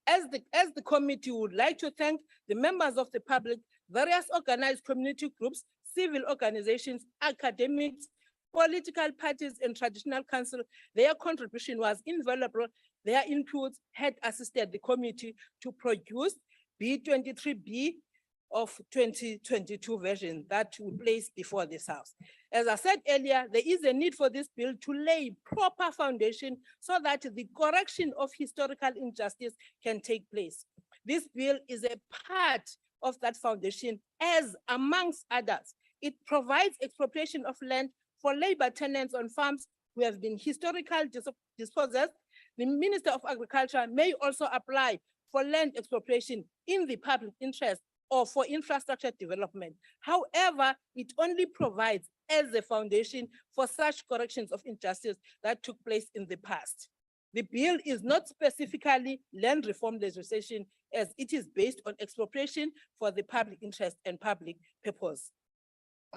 S17: As the committee would like to thank the members of the public, various organized community groups, civil organizations, academics, political parties, and traditional council. Their contribution was invaluable. Their inputs had assisted the committee to produce B23B of 2022 version that we place before this House. As I said earlier, there is a need for this bill to lay proper foundation so that the correction of historical injustice can take place. This bill is a part of that foundation, as amongst others, it provides expropriation of land for labor tenants on farms who have been historically dispossessed. The Minister of Agriculture may also apply for land expropriation in the public interest or for infrastructure development. However, it only provides as a foundation for such corrections of injustice that took place in the past. The bill is not specifically land reform legislation, as it is based on expropriation for the public interest and public purpose.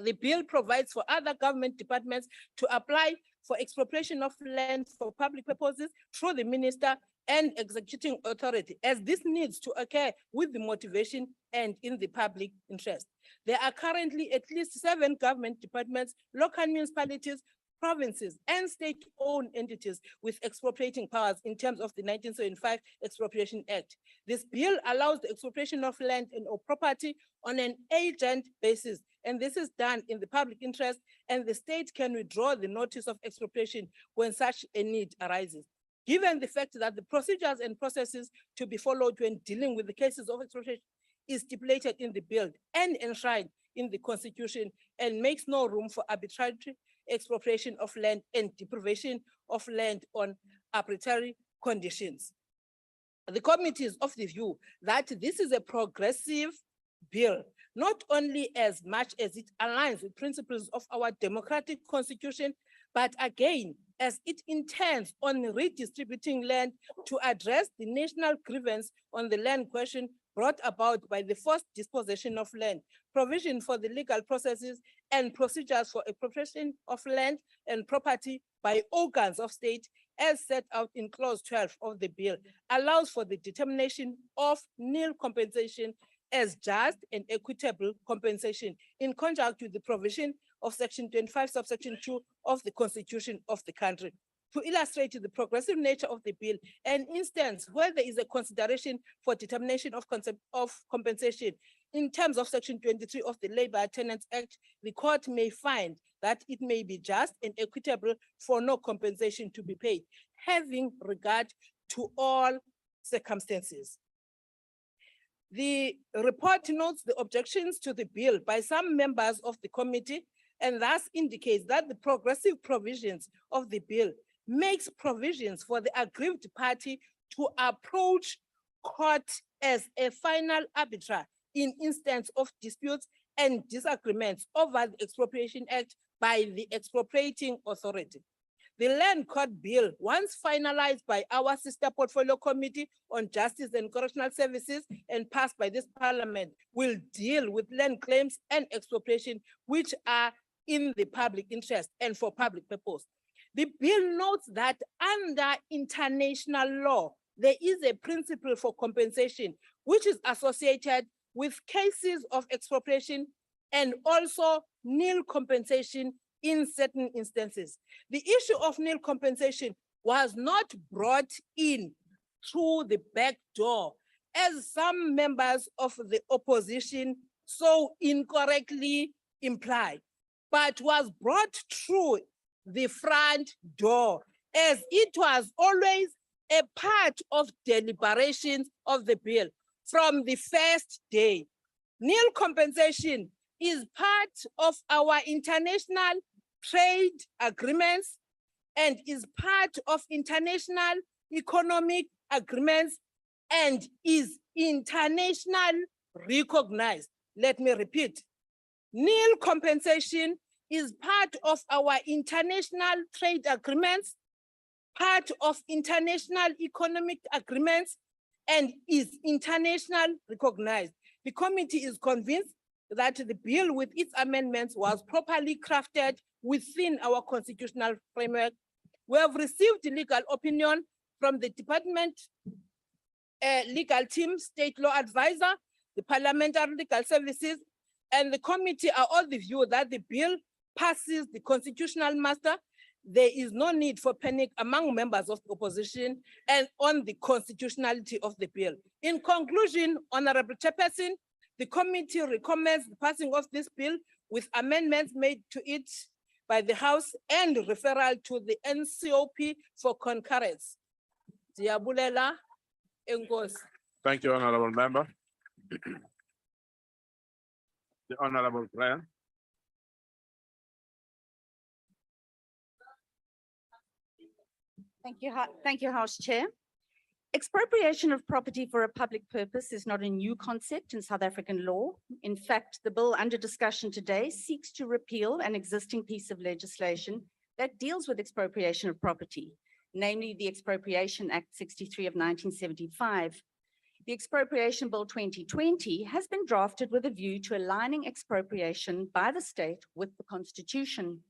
S17: The bill provides for other government departments to apply for expropriation of land for public purposes through the minister and executing authority, as this needs to occur with the motivation and in the public interest. There are currently at least 7 government departments, local municipalities, provinces, and state-owned entities with expropriating powers in terms of the 1975 Expropriation Act. This bill allows the expropriation of land and or property on an agent basis, and this is done in the public interest, and the state can withdraw the notice of expropriation when such a need arises. Given the fact that the procedures and processes to be followed when dealing with the cases of expropriation is stipulated in the bill and enshrined in the Constitution and makes no room for arbitrary expropriation of land and deprivation of land on arbitrary conditions. The committee is of the view that this is a progressive bill, not only as much as it aligns with principles of our democratic constitution, but again, as it intends on redistributing land to address the national grievance on the land question brought about by the forced dispossession of land, provision for the legal processes and procedures for expropriation of land and property by organs of state, as set out in clause 12 of the bill, allows for the determination of nil compensation as just and equitable compensation in conjunct with the provision of section 25 subsection 2 of the Constitution of the country. To illustrate the progressive nature of the bill, an instance where there is a consideration for determination of compensation in terms of section 23 of the Labor Tenants Act, the court may find that it may be just and equitable for no compensation to be paid, having regard to all circumstances. The report notes the objections to the bill by some members of the committee, and thus indicates that the progressive provisions of the bill makes provisions for the aggrieved party to approach court as a final arbiter in instance of disputes and disagreements over the Expropriation Act by the expropriating authority. The Land Court Bill, once finalized by our sister portfolio committee on justice and correctional services and passed by this parliament, will deal with land claims and expropriation, which are in the public interest and for public purpose. The bill notes that under international law, there is a principle for compensation, which is associated with cases of expropriation and also nil compensation in certain instances. The issue of nil compensation was not brought in through the back door, as some members of the opposition so incorrectly imply, but was brought through the front door, as it was always a part of deliberations of the bill from the first day. Nil compensation is part of our international trade agreements and is part of international economic agreements and is international recognized. Let me repeat. Nil compensation is part of our international trade agreements, part of international economic agreements, and is international recognized. The committee is convinced that the bill with its amendments was properly crafted within our constitutional framework. We have received legal opinion from the department legal team, state law advisor, the parliamentary legal services, and the committee are all the view that the bill passes the constitutional muster. There is no need for panic among members of the opposition and on the constitutionality of the bill. In conclusion, Honorable Chairperson, the committee recommends the passing of this bill with amendments made to it by the House and referral to the NCOP for concurrence. Diabulela, Engos.
S7: Thank you, Honorable Member. The Honorable Prayer.
S9: Thank you, House Chair. Expropriation of property for a public purpose is not a new concept in South African law. In fact, the bill under discussion today seeks to repeal an existing piece of legislation that deals with expropriation of property, namely the Expropriation Act 63 of 1975. The Expropriation Bill 2020 has been drafted with a view to aligning expropriation by the state with the Constitution.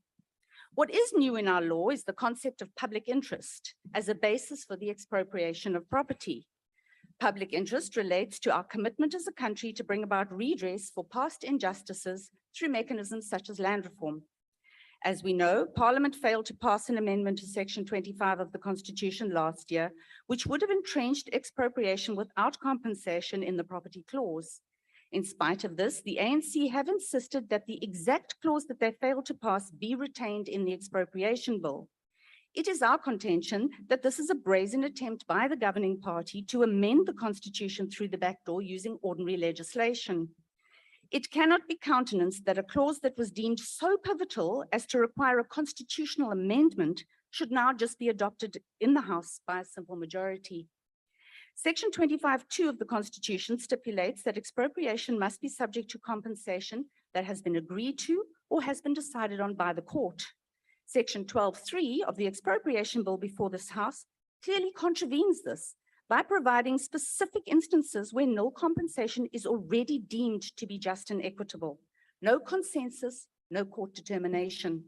S9: What is new in our law is the concept of public interest as a basis for the expropriation of property. Public interest relates to our commitment as a country to bring about redress for past injustices through mechanisms such as land reform. As we know, Parliament failed to pass an amendment to Section 25 of the Constitution last year, which would have entrenched expropriation without compensation in the property clause. In spite of this, the ANC have insisted that the exact clause that they failed to pass be retained in the expropriation bill. It is our contention that this is a brazen attempt by the governing party to amend the Constitution through the back door using ordinary legislation. It cannot be countenanced that a clause that was deemed so pivotal as to require a constitutional amendment should now just be adopted in the House by a simple majority. Section 25(2) of the Constitution stipulates that expropriation must be subject to compensation that has been agreed to or has been decided on by the court. Section 12(3) of the Expropriation Bill before this House clearly contravenes this by providing specific instances where nil compensation is already deemed to be just and equitable. No consensus, no court determination.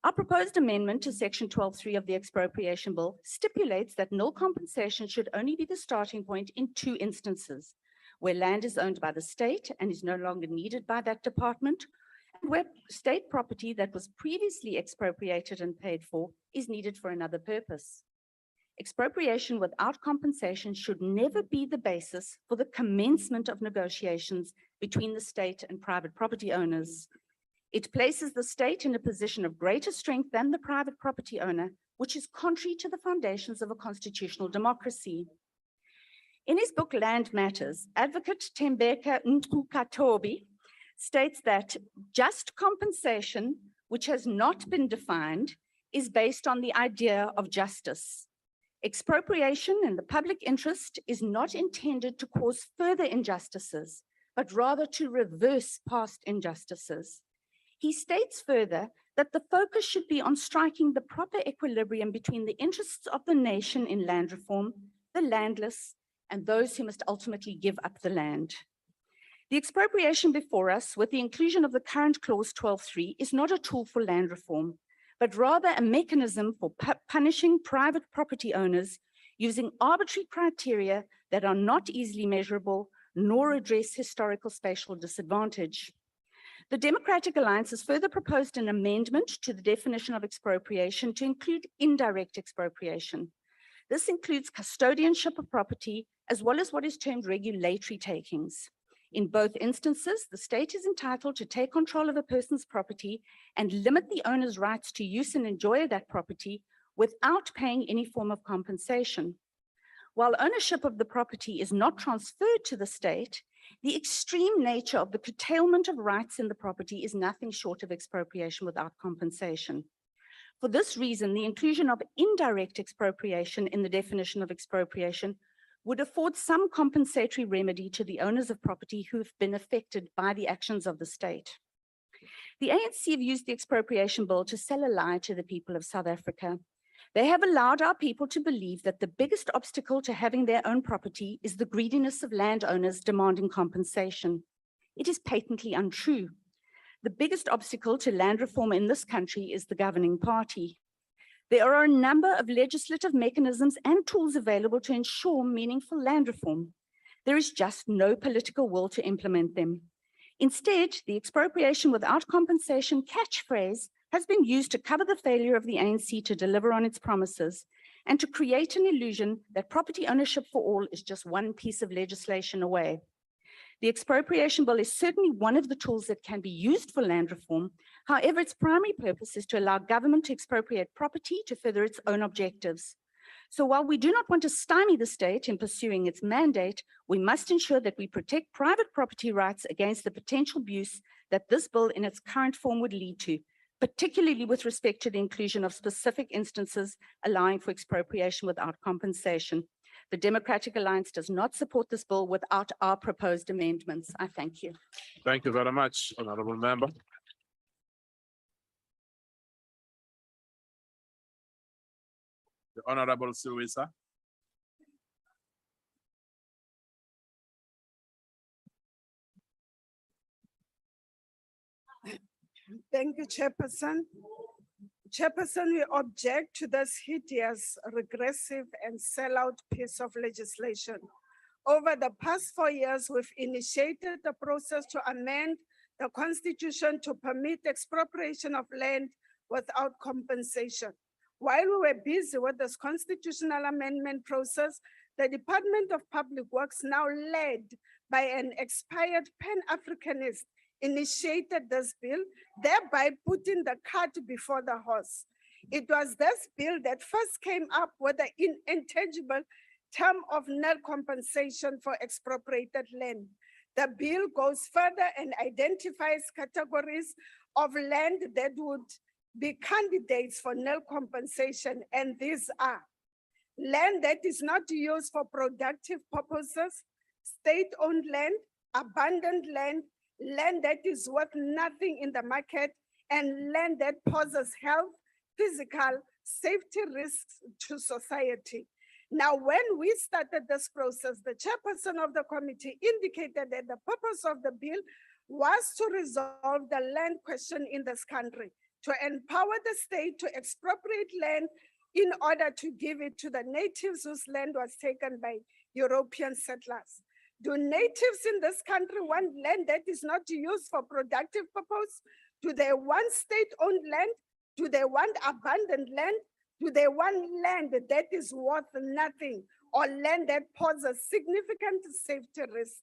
S9: Our proposed amendment to Section 12(3) of the Expropriation Bill stipulates that nil compensation should only be the starting point in two instances: where land is owned by the state and is no longer needed by that department, and where state property that was previously expropriated and paid for is needed for another purpose. Expropriation without compensation should never be the basis for the commencement of negotiations between the state and private property owners. It places the state in a position of greater strength than the private property owner, which is contrary to the foundations of a constitutional democracy. In his book, Land Matters, Advocate Tembeka Nkukatobi states that just compensation, which has not been defined, is based on the idea of justice. Expropriation in the public interest is not intended to cause further injustices, but rather to reverse past injustices. He states further that the focus should be on striking the proper equilibrium between the interests of the nation in land reform, the landless, and those who must ultimately give up the land. The expropriation before us, with the inclusion of the current clause 12(3), is not a tool for land reform, but rather a mechanism for punishing private property owners using arbitrary criteria that are not easily measurable nor address historical spatial disadvantage. The Democratic Alliance has further proposed an amendment to the definition of expropriation to include indirect expropriation. This includes custodianship of property, as well as what is termed regulatory takings. In both instances, the state is entitled to take control of a person's property and limit the owner's rights to use and enjoy that property without paying any form of compensation. While ownership of the property is not transferred to the state, the extreme nature of the curtailment of rights in the property is nothing short of expropriation without compensation. For this reason, the inclusion of indirect expropriation in the definition of expropriation would afford some compensatory remedy to the owners of property who have been affected by the actions of the state. The ANC have used the expropriation bill to sell a lie to the people of South Africa. They have allowed our people to believe that the biggest obstacle to having their own property is the greediness of landowners demanding compensation.
S2: It is patently untrue. The biggest obstacle to land reform in this country is the governing party. There are a number of legislative mechanisms and tools available to ensure meaningful land reform. There is just no political will to implement them. Instead, the expropriation without compensation catchphrase has been used to cover the failure of the ANC to deliver on its promises and to create an illusion that property ownership for all is just one piece of legislation away. The expropriation bill is certainly one of the tools that can be used for land reform. However, its primary purpose is to allow government to expropriate property to further its own objectives. So while we do not want to stymie the state in pursuing its mandate, we must ensure that we protect private property rights against the potential abuse that this bill in its current form would lead to, particularly with respect to the inclusion of specific instances allowing for expropriation without compensation. The Democratic Alliance does not support this bill without our proposed amendments. I thank you.
S7: Thank you very much, Honorable Member. The Honorable Suisa.
S19: Thank you, Chairperson. Chairperson, we object to this hideous, regressive, and sellout piece of legislation. Over the past 4 years, we've initiated the process to amend the Constitution to permit expropriation of land without compensation. While we were busy with this constitutional amendment process, the Department of Public Works, now led by an expired Pan-Africanist, initiated this bill, thereby putting the cart before the horse. It was this bill that first came up with the intangible term of nil compensation for expropriated land. The bill goes further and identifies categories of land that would be candidates for nil compensation, and these are land that is not used for productive purposes, state-owned land, abandoned land, land that is worth nothing in the market, and land that poses health, physical, safety risks to society. Now, when we started this process, the chairperson of the committee indicated that the purpose of the bill was to resolve the land question in this country, to empower the state to expropriate land in order to give it to the natives whose land was taken by European settlers. Do natives in this country want land that is not used for productive purpose? Do they want state-owned land? Do they want abandoned land? Do they want land that is worth nothing, or land that poses significant safety risks?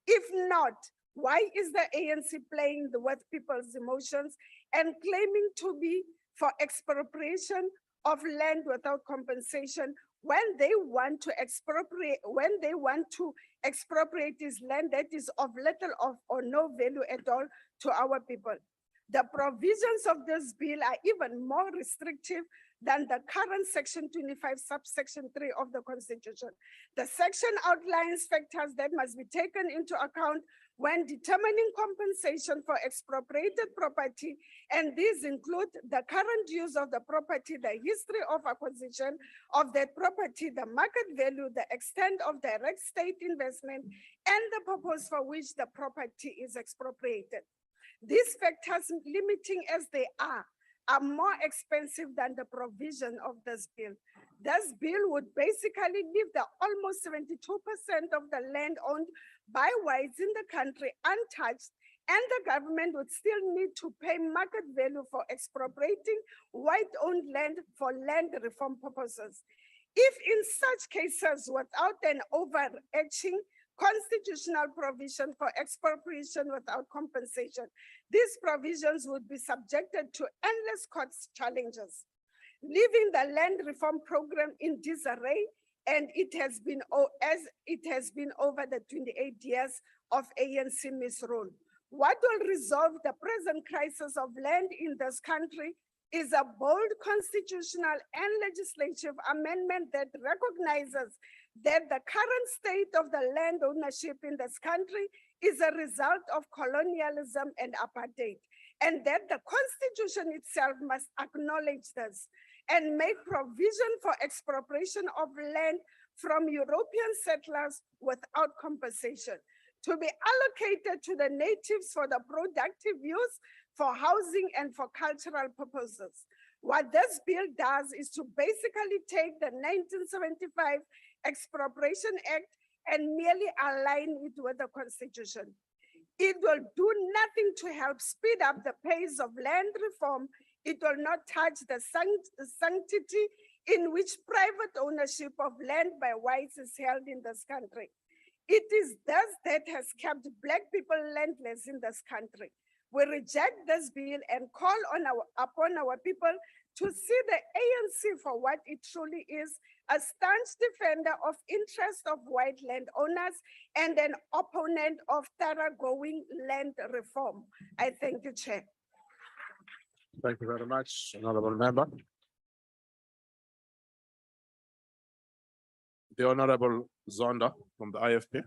S19: If not, why is the ANC playing with people's emotions and claiming to be for expropriation of land without compensation when they want to expropriate, this land that is of little or no value at all to our people? The provisions of this bill are even more restrictive than the current Section 25, subsection 3 of the Constitution. The section outlines factors that must be taken into account when determining compensation for expropriated property, and these include the current use of the property, the history of acquisition of that property, the market value, the extent of direct state investment, and the purpose for which the property is expropriated. These factors, limiting as they are more expensive than the provision of this bill. This bill would basically leave the almost 72% of the land owned by whites in the country untouched, and the government would still need to pay market value for expropriating white-owned land for land reform purposes. If in such cases, without an overarching constitutional provision for expropriation without compensation, these provisions would be subjected to endless court challenges, leaving the land reform program in disarray, and it has been over the 28 years of ANC misrule. What will resolve the present crisis of land in this country is a bold constitutional and legislative amendment that recognizes that the current state of the land ownership in this country is a result of colonialism and apartheid, and that the Constitution itself must acknowledge this and make provision for expropriation of land from European settlers without compensation. to be allocated to the natives for the productive use for housing and for cultural purposes. What this bill does is to basically take the 1975 Expropriation Act and merely align it with the Constitution. It will do nothing to help speed up the pace of land reform. It will not touch the sanctity in which private ownership of land by whites is held in this country. It is this that has kept Black people landless in this country. We reject this bill and call upon our people to see the ANC for what it truly is, a staunch defender of interests of white landowners and an opponent of thoroughgoing land reform. I thank you, Chair.
S7: Thank you very much, Honorable Member. The Honorable Zonda from the IFP.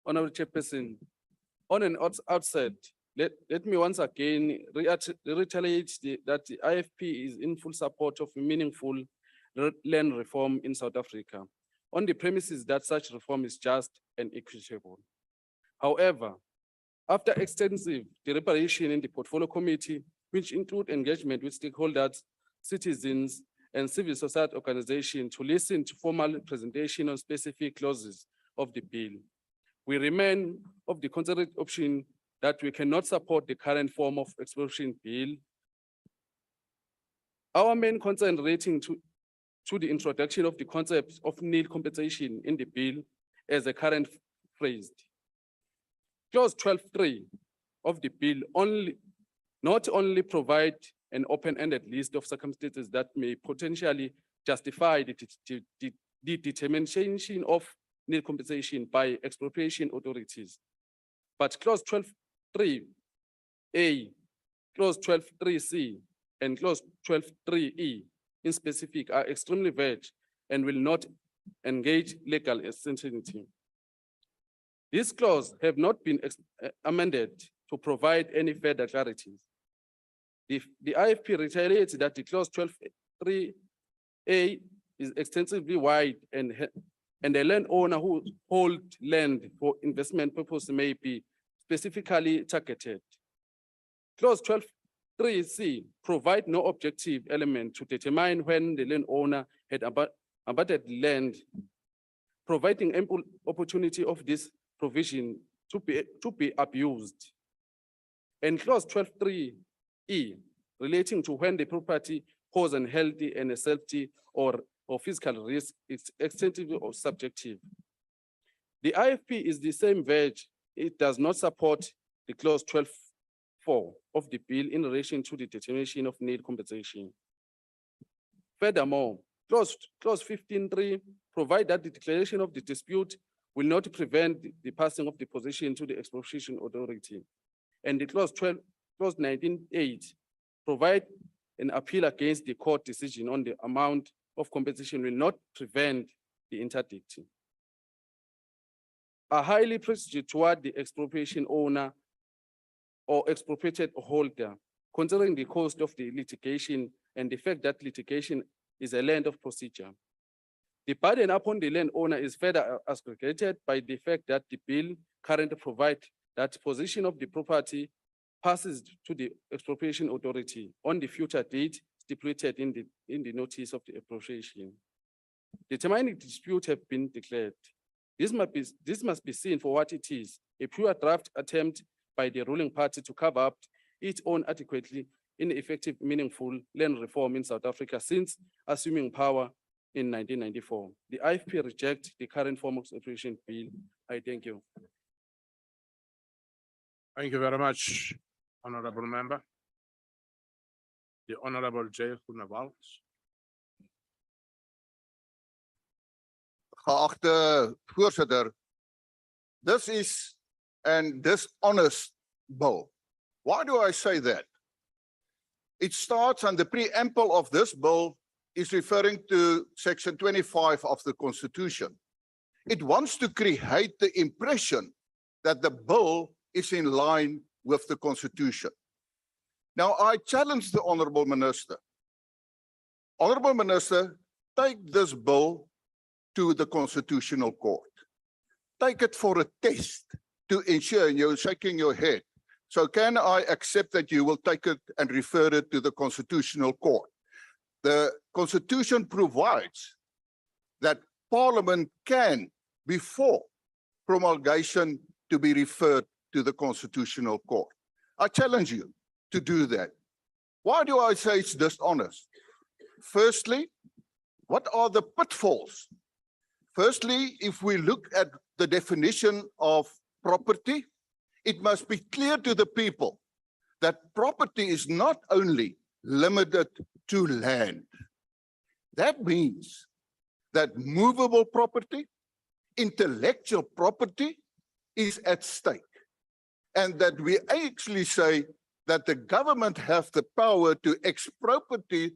S14: Honorable Chairperson, on an outset, let me once again reiterate that the IFP is in full support of meaningful land reform in South Africa, on the premises that such reform is just and equitable. However, after extensive deliberation in the Portfolio Committee, which include engagement with stakeholders, citizens, and civil society organizations to listen to formal presentation on specific clauses of the bill, we remain of the considered option that we cannot support the current form of expropriation bill. Our main concern relating to the introduction of the concept of nil compensation in the bill as a current phrased. Clause 12.3 of the bill not only provide an open-ended list of circumstances that may potentially justify the determination of nil compensation by expropriation authorities, but clause 12.3a, clause 12.3c, and clause 12.3e in specific are extremely vague and will not engage legal certainty. These clauses have not been amended to provide any further clarity. The IFP reiterates that the clause 12.3a is extensively wide and a landowner who holds land for investment purposes may be specifically targeted. Clause 12.3c provide no objective element to determine when the landowner had abandoned land, providing ample opportunity of this provision to be abused. And clause 12.3e relating to when the property poses unhealthy and a safety or physical risk is extensively or subjective. The IFP is the same vague. It does not support the clause 12.4 of the bill in relation to the determination of nil compensation. Furthermore, clause 15.3 provide that the declaration of the dispute will not prevent the passing of the position to the expropriation authority. And the clause 19.8 provide an appeal against the court decision on the amount of compensation will not prevent the interdict. A highly prejudiced toward the expropriation owner or expropriated holder, considering the cost of the litigation and the fact that litigation is a land of procedure. The burden upon the landowner is further aggravated by the fact that the bill currently provides that possession of the property passes to the expropriation authority on the future date stipulated in the notice of the expropriation. Determining dispute have been declared. This must be seen for what it is, a pure draft attempt by the ruling party to cover up its own adequately ineffective, meaningful land reform in South Africa since assuming power in 1994. The IFP rejects the current form of expropriation bill. I thank you.
S7: Thank you very much, Honorable Member. The Honorable J. Groenewald.
S16: Geachte voorzitter, this is an dishonest bill. Why do I say that? It starts, and the preamble of this bill is referring to section 25 of the Constitution. It wants to create the impression that the bill is in line with the Constitution. Now, I challenge the Honorable Minister. Honorable Minister, take this bill to the Constitutional Court. Take it for a test to ensure, and you're shaking your head. So can I accept that you will take it and refer it to the Constitutional Court? The Constitution provides that Parliament can, before promulgation, to be referred to the Constitutional Court. I challenge you to do that. Why do I say it's dishonest? Firstly, what are the pitfalls? Firstly, if we look at the definition of property, it must be clear to the people that property is not only limited to land. That means that movable property, intellectual property is at stake. And that we actually say that the government have the power to expropriate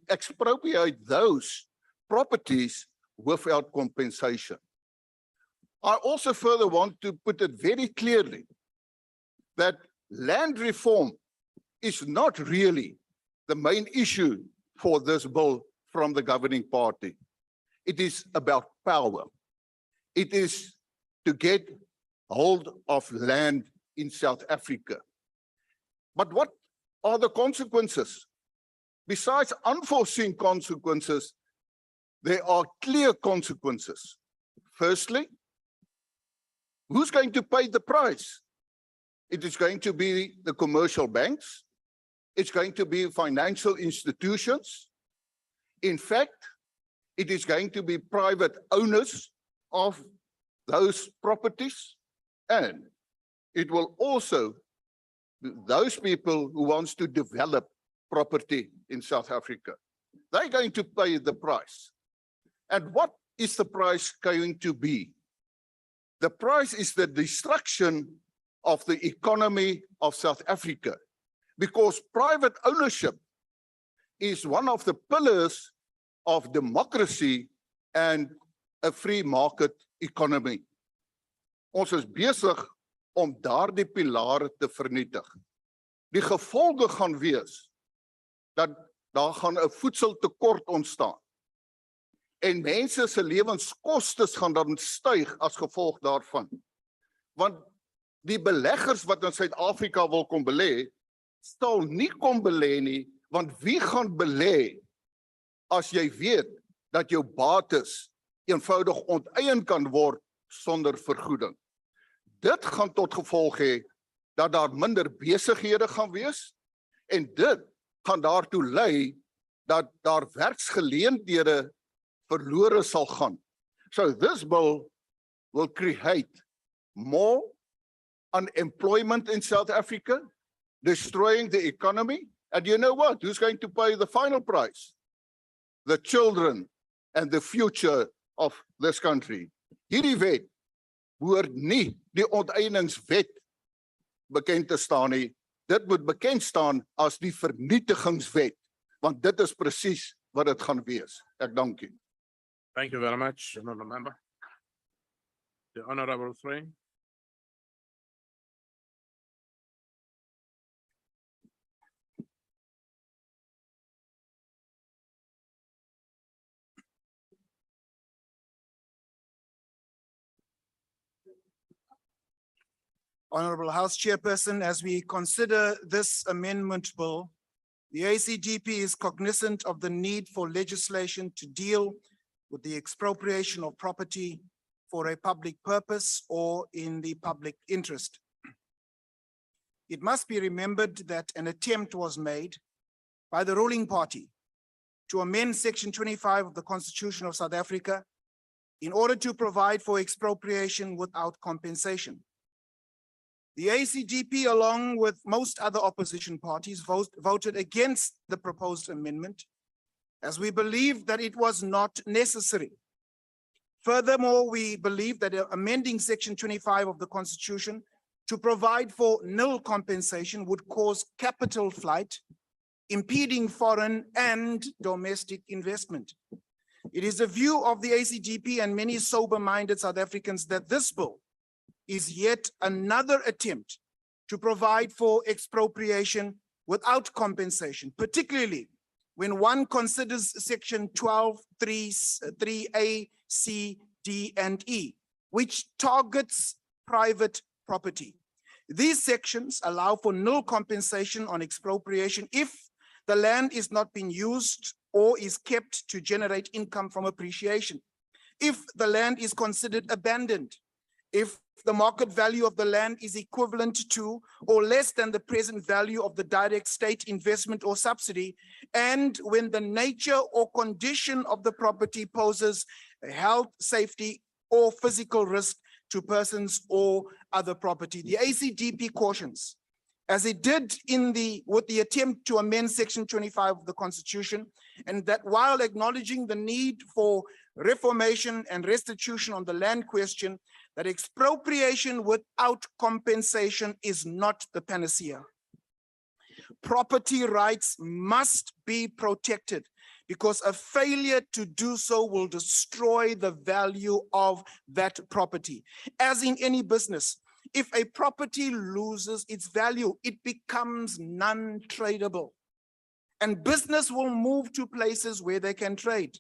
S16: those properties without compensation. I also further want to put it very clearly that land reform is not really the main issue for this bill from the governing party. It is about power. It is to get hold of land in South Africa. But what are the consequences? Besides unforeseen consequences, there are clear consequences. Firstly, who's going to pay the price? It is going to be the commercial banks. It's going to be financial institutions. In fact, it is going to be private owners of those properties. And it will also be those people who wants to develop property in South Africa. They're going to pay the price. And what is the price going to be? The price is the destruction of the economy of South Africa, because private ownership is one of the pillars of democracy and a free market economy. Ons is besig om daardie pilare te vernietig. Die gevolge gaan wees dat daar gaan 'n voedseltekort ontstaan. En mense se lewenskostes gaan dan styg as gevolg daarvan. Want die beleggers wat in Suid-Afrika wil kom belê, sal nie kom belê nie, want wie gaan belê as jy weet dat jou bates eenvoudig onteien kan word sonder vergoeding? Dit gaan tot gevolg hê dat daar minder besighede gaan wees en dit gaan daartoe lei dat daar werksgeleenthede verlore sal gaan. So this bill will create more unemployment in South Africa, destroying the economy. And you know what? Who's going to pay the final price? The children and the future of this country. Hierdie wet behoort nie die onteieningswet bekend te staan nie. Dit moet bekend staan as die vernietigingswet, want dit is presies wat dit gaan wees. Ek dank u.
S7: Thank you very much, honourable member. The honourable three.
S4: Honorable House Chairperson, as we consider this amendment bill, the ACDP is cognizant of the need for legislation to deal with the expropriation of property for a public purpose or in the public interest. It must be remembered that an attempt was made by the ruling party to amend Section 25 of the Constitution of South Africa in order to provide for expropriation without compensation. The ACDP, along with most other opposition parties, voted against the proposed amendment, as we believe that it was not necessary. Furthermore, we believe that amending Section 25 of the Constitution to provide for nil compensation would cause capital flight, impeding foreign and domestic investment. It is the view of the ACDP and many sober-minded South Africans that this bill is yet another attempt to provide for expropriation without compensation, particularly when one considers section 12, 3A, C, D, and E, which targets private property. These sections allow for nil compensation on expropriation if the land is not being used or is kept to generate income from appreciation, if the land is considered abandoned, if the market value of the land is equivalent to or less than the present value of the direct state investment or subsidy, and when the nature or condition of the property poses a health, safety, or physical risk to persons or other property. The ACDP cautions, as it did with the attempt to amend section 25 of the Constitution, and that while acknowledging the need for reformation and restitution on the land question, that expropriation without compensation is not the panacea. Property rights must be protected because a failure to do so will destroy the value of that property. As in any business, if a property loses its value, it becomes non-tradable, and business will move to places where they can trade.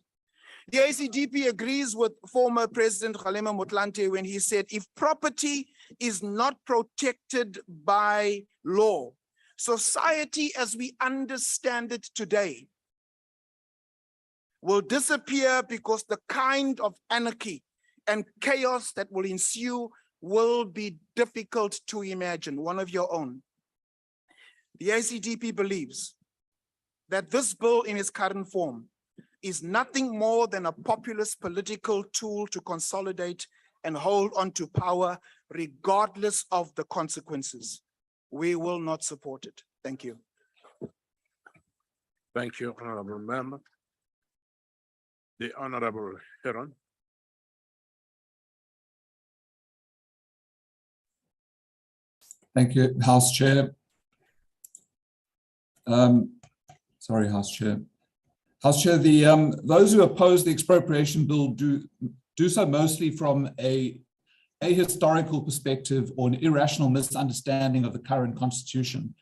S4: The ACDP agrees with former President Kgalema Motlanthe when he said, if property is not protected by law, society as we understand it today will disappear because the kind of anarchy and chaos that will ensue will be difficult to imagine. One of your own. The ACDP believes that this bill in its current form is nothing more than a populist political tool to consolidate and hold on to power regardless of the consequences. We will not support it. Thank you.
S7: Thank you, Honorable Member. The Honorable Heron.
S1: Thank you, House Chair. Sorry, House Chair. House Chair, those who oppose the expropriation bill do so mostly from a historical perspective or an irrational misunderstanding of the current constitution.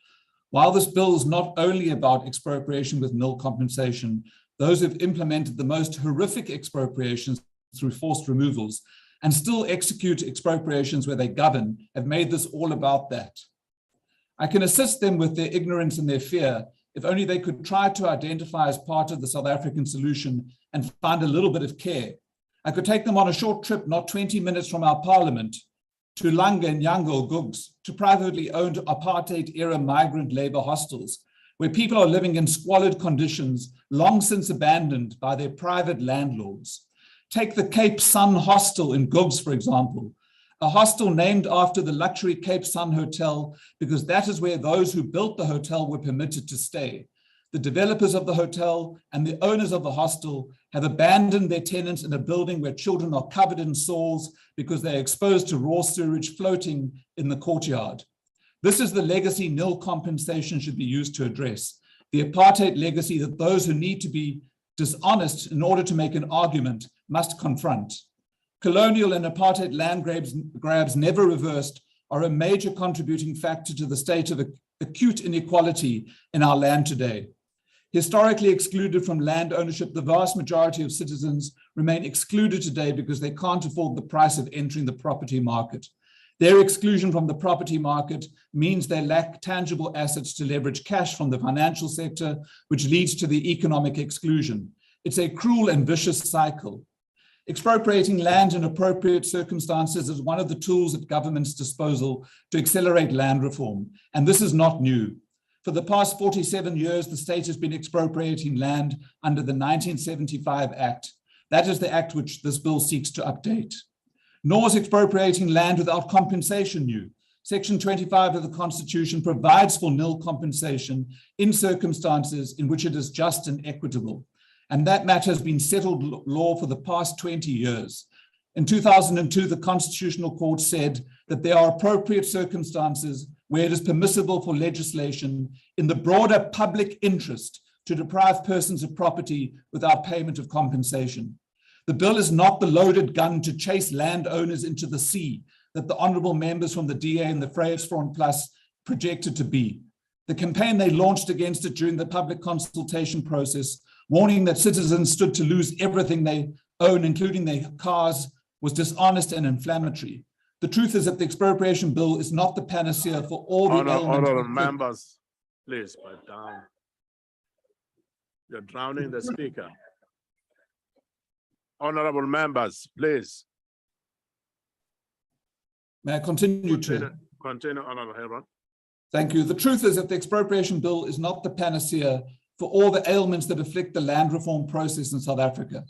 S1: While this bill is not only about expropriation with nil compensation, those who've implemented the most horrific expropriations through forced removals and still execute expropriations where they govern have made this all about that. I can assist them with their ignorance and their fear if only they could try to identify as part of the South African solution and find a little bit of care. I could take them on a short trip, not 20 minutes from our parliament, to Langa and Yango Gugs, to privately owned apartheid-era migrant labor hostels, where people are living in squalid conditions, long since abandoned by their private landlords. Take the Cape Sun Hostel in Gugs, for example, a hostel named after the luxury Cape Sun Hotel, because that is where those who built the hotel were permitted to stay. The developers of the hotel and the owners of the hostel have abandoned their tenants in a building where children are covered in sores because they're exposed to raw sewage floating in the courtyard. This is the legacy nil compensation should be used to address, the apartheid legacy that those who need to be dishonest in order to make an argument must confront. Colonial and apartheid land grabs never reversed are a major contributing factor to the state of acute inequality in our land today. Historically excluded from land ownership, the vast majority of citizens remain excluded today because they can't afford the price of entering the property market. Their exclusion from the property market means they lack tangible assets to leverage cash from the financial sector, which leads to the economic exclusion. It's a cruel and vicious cycle. Expropriating land in appropriate circumstances is one of the tools at government's disposal to accelerate land reform, and this is not new. For the past 47 years, the state has been expropriating land under the 1975 Act. That is the act which this bill seeks to update. Nor is expropriating land without compensation new. Section 25 of the Constitution provides for nil compensation in circumstances in which it is just and equitable. And that matter has been settled law for the past 20 years. In 2002, the Constitutional Court said that there are appropriate circumstances where it is permissible for legislation in the broader public interest to deprive persons of property without payment of compensation. The bill is not the loaded gun to chase landowners into the sea that the honorable members from the DA and the Vryheidsfront Plus projected to be. the campaign they launched against it during the public consultation process, warning that citizens stood to lose everything they own, including their cars, was dishonest and inflammatory. The truth is that the expropriation bill is not the panacea for all the ailments.
S7: Honorable members, please pipe down. You're drowning the speaker. Honorable members, please.
S1: May I continue, Chair?
S7: Continue, Honorable Hebron.
S1: Thank you. The truth is that the expropriation bill is not the panacea for all the ailments that afflict the land reform process in South Africa.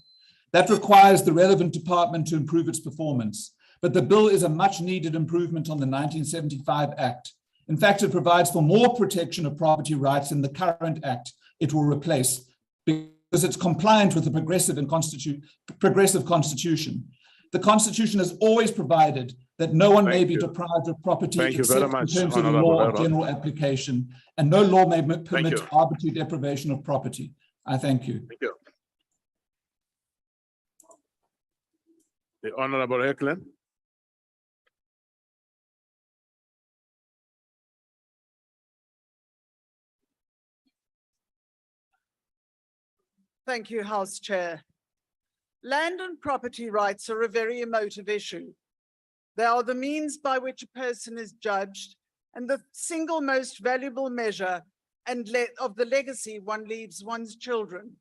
S1: That requires the relevant department to improve its performance. But the bill is a much needed improvement on the 1975 Act. In fact, it provides for more protection of property rights in the current Act it will replace, because it's compliant with the progressive constitution. The constitution has always provided that no one may be deprived of property except in terms of the law of general application, and no law may permit arbitrary deprivation of property. I thank you.
S7: Thank you. The Honorable Eklund.
S20: Thank you, House Chair. Land and property rights are a very emotive issue. They are the means by which a person is judged and the single most valuable measure of the legacy one leaves one's children.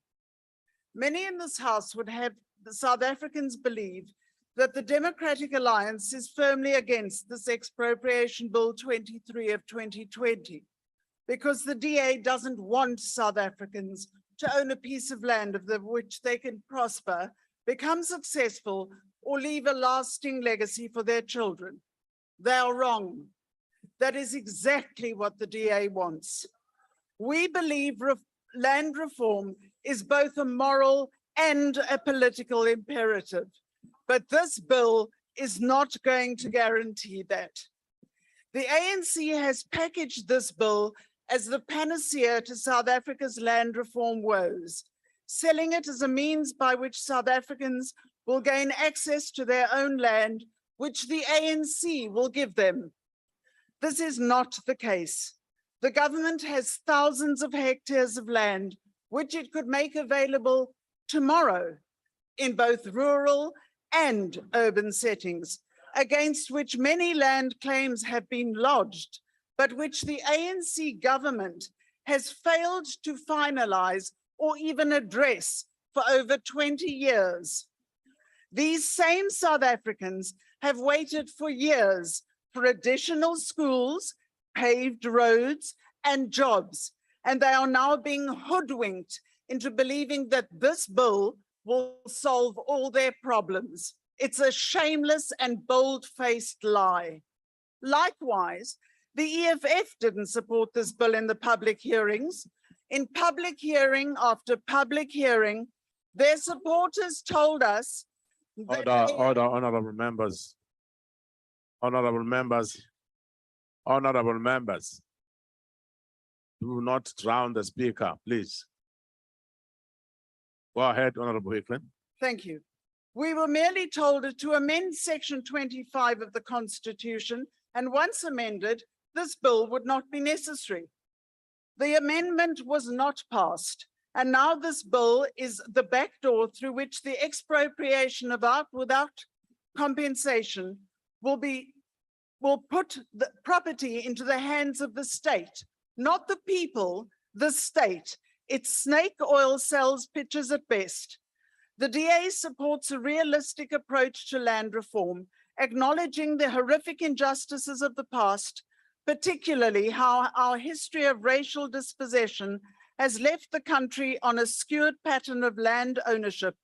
S20: Many in this House would have the South Africans believe that the Democratic Alliance is firmly against this Expropriation Bill 23 of 2020, because the DA doesn't want South Africans to own a piece of land of which they can prosper, become successful, or leave a lasting legacy for their children. They are wrong. That is exactly what the DA wants. We believe land reform is both a moral and a political imperative, but this bill is not going to guarantee that. The ANC has packaged this bill as the panacea to South Africa's land reform woes, selling it as a means by which South Africans will gain access to their own land, which the ANC will give them. This is not the case. The government has thousands of hectares of land, which it could make available tomorrow in both rural and urban settings, against which many land claims have been lodged, but which the ANC government has failed to finalize or even address for over 20 years. These same South Africans have waited for years for additional schools, paved roads, and jobs, and they are now being hoodwinked into believing that this bill will solve all their problems. It's a shameless and bold-faced lie. Likewise, the EFF didn't support this bill in the public hearings. In public hearing after public hearing, their supporters told us that
S7: Honorable members. Honorable members. Honorable members. Do not drown the speaker, please. Go ahead, Honorable Eklund.
S20: Thank you. We were merely told to amend Section 25 of the Constitution, and once amended, this bill would not be necessary. The amendment was not passed, and now this bill is the backdoor through which the expropriation without compensation will put the property into the hands of the state, not the people, the state. It's snake oil sells pitches at best. The DA supports a realistic approach to land reform, acknowledging the horrific injustices of the past, particularly how our history of racial dispossession has left the country on a skewed pattern of land ownership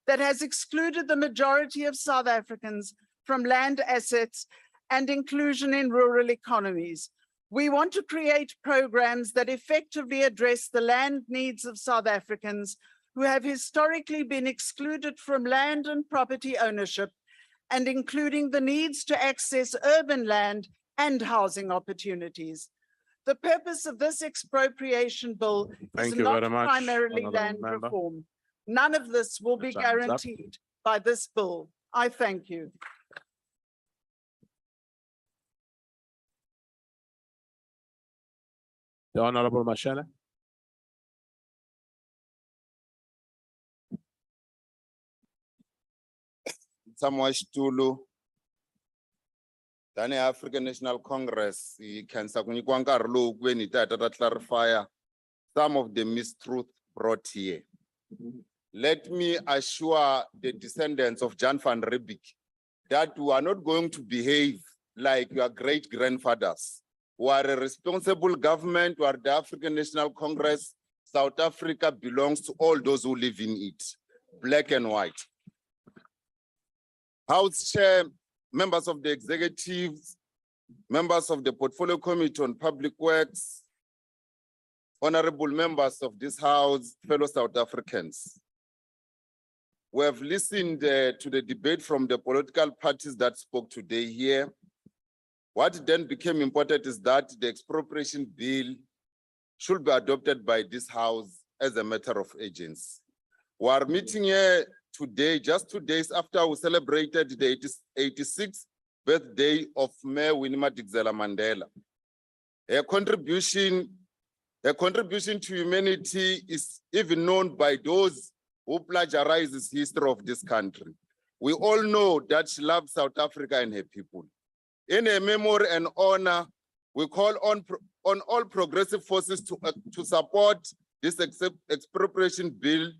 S20: that has excluded the majority of South Africans from land assets and inclusion in rural economies. We want to create programs that effectively address the land needs of South Africans who have historically been excluded from land and property ownership, and including the needs to access urban land and housing opportunities. The purpose of this expropriation bill is not primarily land reform. None of this will be guaranteed by this bill. I thank you.
S7: The Honorable Mashele.
S21: Tulu. Tani African National Congress, he can sakunikwanga when it clarify some of the mistruth brought here. Let me assure the descendants of Jan van Riebeeck that we are not going to behave like your great grandfathers. We are a responsible government, we are the African National Congress. South Africa belongs to all those who live in it, black and white. House Chair, members of the executives, members of the Portfolio Committee on Public Works, honorable members of this House, fellow South Africans. We have listened to the debate from the political parties that spoke today here. What then became important is that the expropriation bill should be adopted by this House as a matter of urgency. We are meeting here today, just 2 days after we celebrated the 86th birthday of Mayor Winnie Madikizela Mandela. Her contribution to humanity is even known by those who plagiarize the history of this country. We all know that she loves South Africa and her people. In her memory and honor, we call on all progressive forces to support this expropriation bill,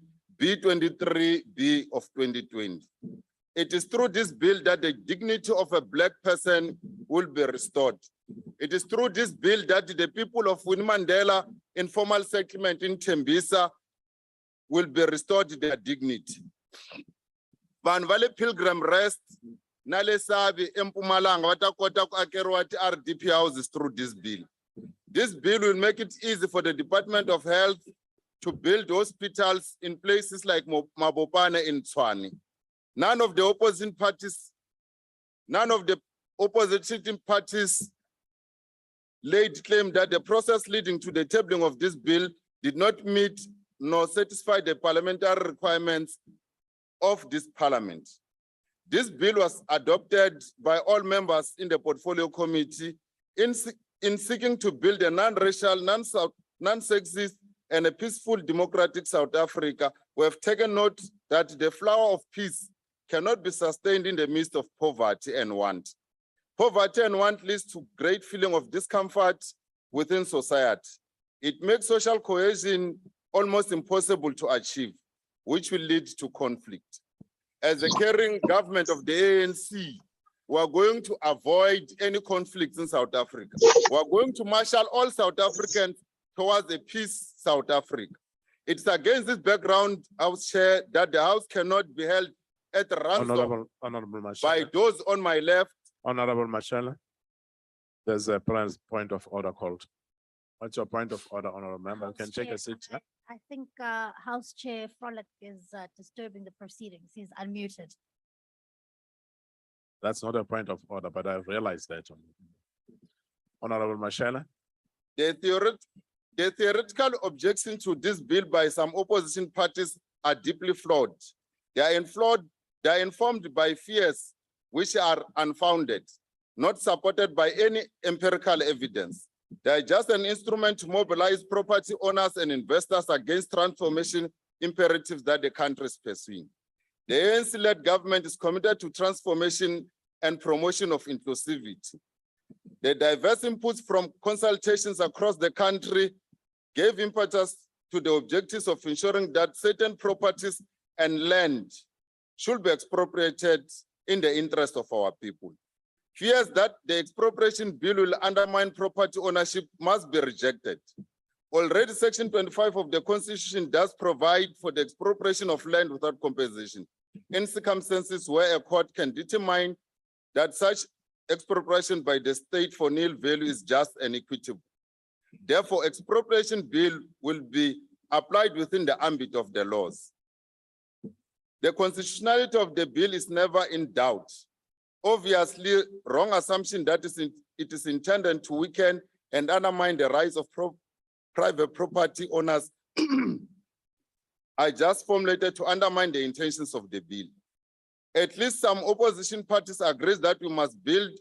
S21: B23B of 2020. It is through this bill that the dignity of a black person will be restored. It is through this bill that the people of Winnie Mandela informal settlement in Tembisa will be restored their dignity. Van Valley Pilgrim Rest, Nale Sabi, Mpumalanga, Watakota Akerwati RDP houses through this bill. This bill will make it easy for the Department of Health to build hospitals in places like Mabopane in Tshwane. None of the opposition parties laid claim that the process leading to the tabling of this bill did not meet nor satisfy the parliamentary requirements of this parliament. This bill was adopted by all members in the Portfolio Committee in seeking to build a non-racial, non-sexist, and a peaceful democratic South Africa. We have taken note that the flower of peace cannot be sustained in the midst of poverty and want. Poverty and want leads to great feeling of discomfort within society. It makes social cohesion almost impossible to achieve, which will lead to conflict. As a caring government of the ANC, we are going to avoid any conflicts in South Africa. We are going to marshal all South Africans towards a peace South Africa. It's against this background, House Chair, that the House cannot be held at ransom
S7: Honorable
S21: by those on my left.
S7: Honorable Mashele, there's a point of order called. What's your point of order, honorable member? You can take a seat. Huh?
S22: I think House Chair Frolic is disturbing the proceedings. He's unmuted.
S7: That's not a point of order, but I realized that. Honorable Mashele.
S21: The theoretical objections to this bill by some opposition parties are deeply flawed. They are informed by fears which are unfounded, not supported by any empirical evidence. They are just an instrument to mobilize property owners and investors against transformation imperatives that the country is pursuing. The ANC-led government is committed to transformation and promotion of inclusivity. The diverse inputs from consultations across the country gave impetus to the objectives of ensuring that certain properties and land should be expropriated in the interest of our people. Fears that the expropriation bill will undermine property ownership must be rejected. Already Section 25 of the Constitution does provide for the expropriation of land without compensation in circumstances where a court can determine that such expropriation by the state for nil value is just and equitable. Therefore, expropriation bill will be applied within the ambit of the laws. The constitutionality of the bill is never in doubt. Obviously, wrong assumption that it is intended to weaken and undermine the rights of private property owners are just formulated to undermine the intentions of the bill. At least some opposition parties agree that we must build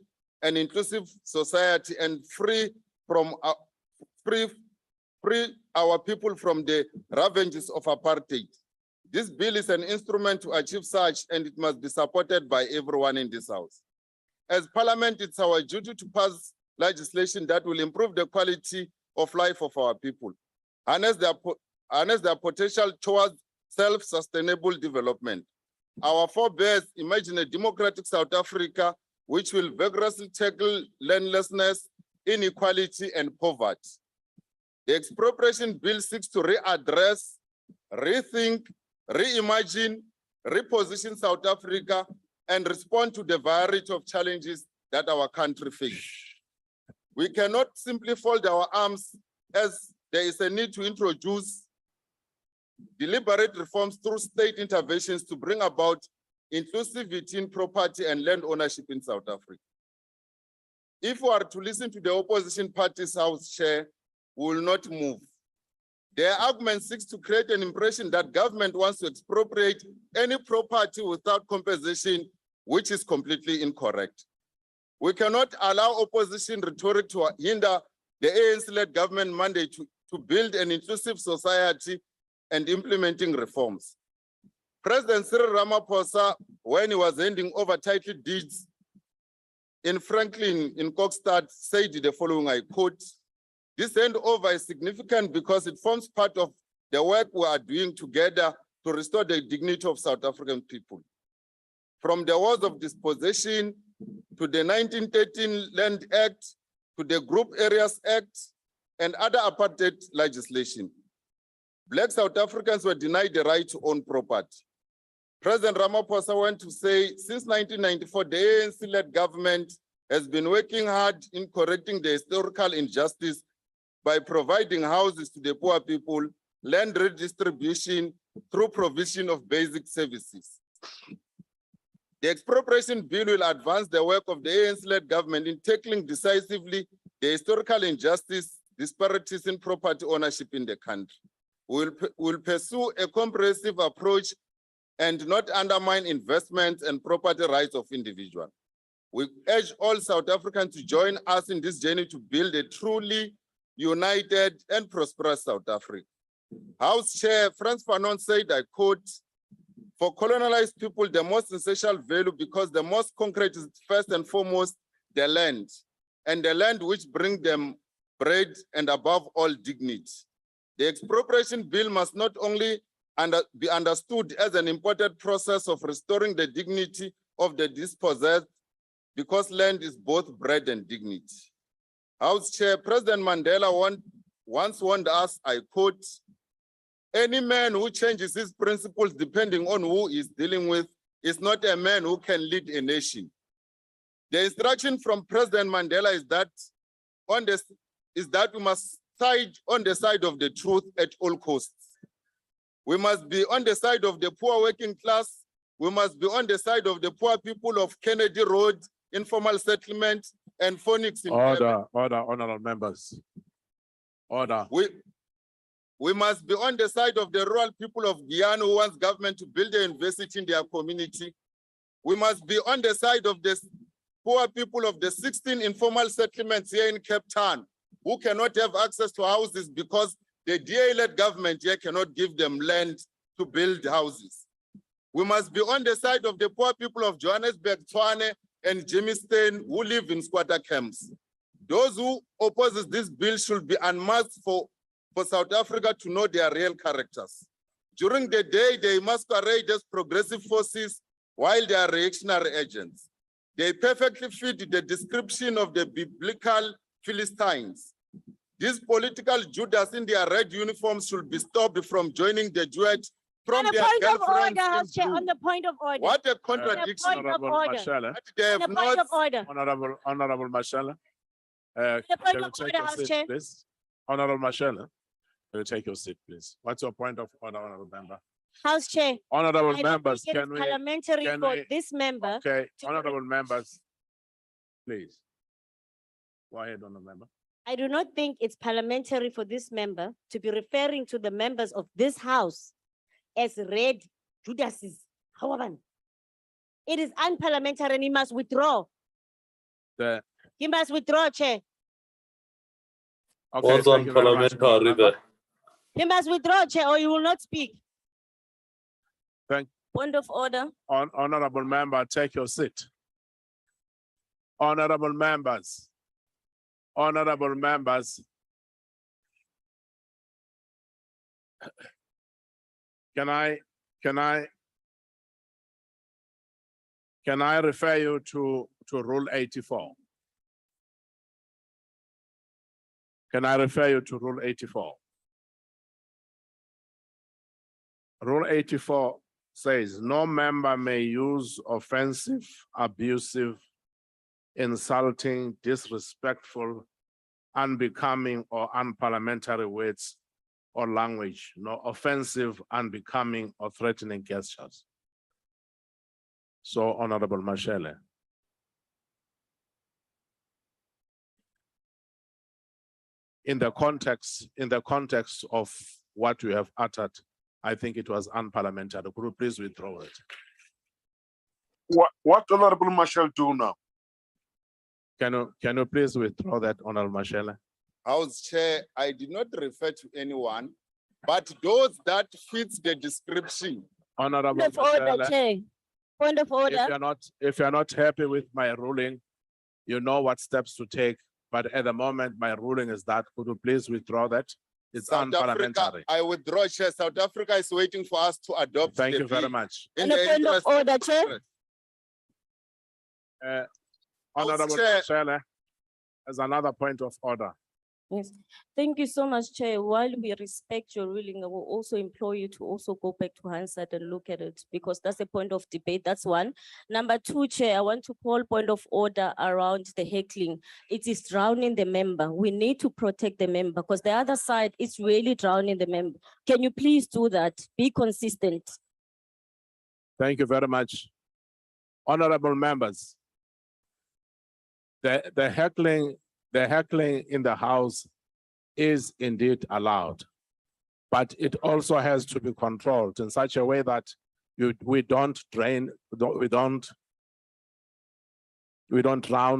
S21: an inclusive society and free free our people from the ravages of apartheid. This bill is an instrument to achieve such, and it must be supported by everyone in this House. As Parliament, it's our duty to pass legislation that will improve the quality of life of our people, harness their potential towards self-sustainable development. Our forebears imagine a democratic South Africa which will vigorously tackle landlessness, inequality, and poverty. The expropriation bill seeks to readdress, rethink, reimagine, reposition South Africa, and respond to the variety of challenges that our country faces. We cannot simply fold our arms, as there is a need to introduce deliberate reforms through state interventions to bring about inclusivity in property and land ownership in South Africa. If we are to listen to the opposition party's House Chair, we will not move. Their argument seeks to create an impression that government wants to expropriate any property without compensation, which is completely incorrect. We cannot allow opposition rhetoric to hinder the ANC-led government mandate to build an inclusive society and implementing reforms. President Cyril Ramaphosa, when he was handing over title deeds in Franklin in Kokstad, said the following, I quote, "This handover is significant because it forms part of the work we are doing together to restore the dignity of South African people. From the wars of dispossession to the 1913 Land Act, to the Group Areas Act and other apartheid legislation, Black South Africans were denied the right to own property." President Ramaphosa went to say, since 1994, the ANC-led government has been working hard in correcting the historical injustice by providing houses to the poor people, land redistribution through provision of basic services. The expropriation bill will advance the work of the ANC-led government in tackling decisively the historical injustice, disparities in property ownership in the country. We'll pursue a comprehensive approach and not undermine investments and property rights of individuals. We urge all South Africans to join us in this journey to build a truly united and prosperous South Africa. House Chair Frans Fanon said, I quote, "For colonialized people, the most essential value, because the most concrete is first and foremost the land, and the land which brings them bread and above all dignity. The expropriation bill must not only be understood as an important process of restoring the dignity of the dispossessed, because land is both bread and dignity. House Chair, President Mandela once warned us, I quote, "Any man who changes his principles depending on who he's dealing with is not a man who can lead a nation." The instruction from President Mandela is that we must side on the side of the truth at all costs. We must be on the side of the poor working class. We must be on the side of the poor people of Kennedy Road, informal settlement, and Phoenix.
S7: Order, honorable members. Order.
S21: We must be on the side of the rural people of Guyana who wants government to build a university in their community. We must be on the side of the poor people of the 16 informal settlements here in Cape Town who cannot have access to houses because the DA-led government here cannot give them land to build houses. We must be on the side of the poor people of Johannesburg, Tshwane, and Jamestown who live in squatter camps. Those who oppose this bill should be unmasked for South Africa to know their real characters. During the day, they masquerade as progressive forces while they are reactionary agents. They perfectly fit the description of the biblical Philistines. These political Judas in their red uniforms should be stopped from joining the duet from their girlfriends in blue.
S22: On the point of order.
S21: What a contradiction.
S7: Honorable Mashala.
S21: They have
S22: On the point of order.
S7: Honorable Mashala.
S22: The point
S7: Can you
S22: of
S7: take
S22: order,
S7: your
S22: House
S7: seat,
S22: Chair.
S7: please? Honorable Mashala, can you take your seat, please? What's your point of order, honorable member?
S22: House Chair.
S7: Honorable
S22: I don't
S7: members,
S22: think it is
S7: can we?
S22: parliamentary
S7: can
S22: for
S7: we-
S22: this member.
S7: Okay,
S22: to-
S7: honorable members, please. Go ahead, honorable member.
S22: I do not think it's parliamentary for this member to be referring to the members of this house as red Judases. However, it is unparliamentary and he must withdraw.
S7: The
S22: He must withdraw, Chair.
S7: Okay,
S5: Was
S7: thank you very much,
S5: unparliamentary
S7: member.
S5: there.
S22: You must withdraw, Chair, or you will not speak.
S7: Thank,
S22: Point of order.
S7: honorable member, take your seat. Honorable members. Honorable members. Can I refer you to Rule 84? Can I refer you to Rule 84? Rule 84 says no member may use offensive, abusive, insulting, disrespectful, unbecoming, or unparliamentary words or language, nor offensive, unbecoming, or threatening gestures. So, Honorable Mashele. In the context of what we have uttered, I think it was unparliamentary. Could you please withdraw it?
S16: What Honorable Marshall do now?
S7: Can you please withdraw that, Honorable Mashele?
S21: House Chair, I did not refer to anyone, but those that fits the description.
S7: Honorable
S22: Point of order,
S7: Mashele,
S22: Chair. Point of order.
S7: if you're not happy with my ruling, you know what steps to take. But at the moment, my ruling is that. Could you please withdraw that? It's
S21: South Africa,
S7: unparliamentary.
S21: I withdraw, Chair. South Africa is waiting for us to adopt.
S7: Thank
S21: the
S7: you very
S21: bill
S7: much.
S21: in
S22: And a
S21: the
S22: point of
S21: interest
S22: order, Chair.
S7: Honorable
S21: Chair.
S7: Mashele, there's another point of order.
S22: Yes, thank you so much, Chair. While we respect your ruling, I will also implore you to also go back to Hansard and look at it because that's a point of debate. That's one. Number two, Chair, I want to call point of order around the heckling. It is drowning the member. We need to protect the member because the other side is really drowning the member. Can you please do that? Be consistent.
S7: Thank you very much. Honorable members, the heckling in the House is indeed allowed, but it also has to be controlled in such a way that we don't drown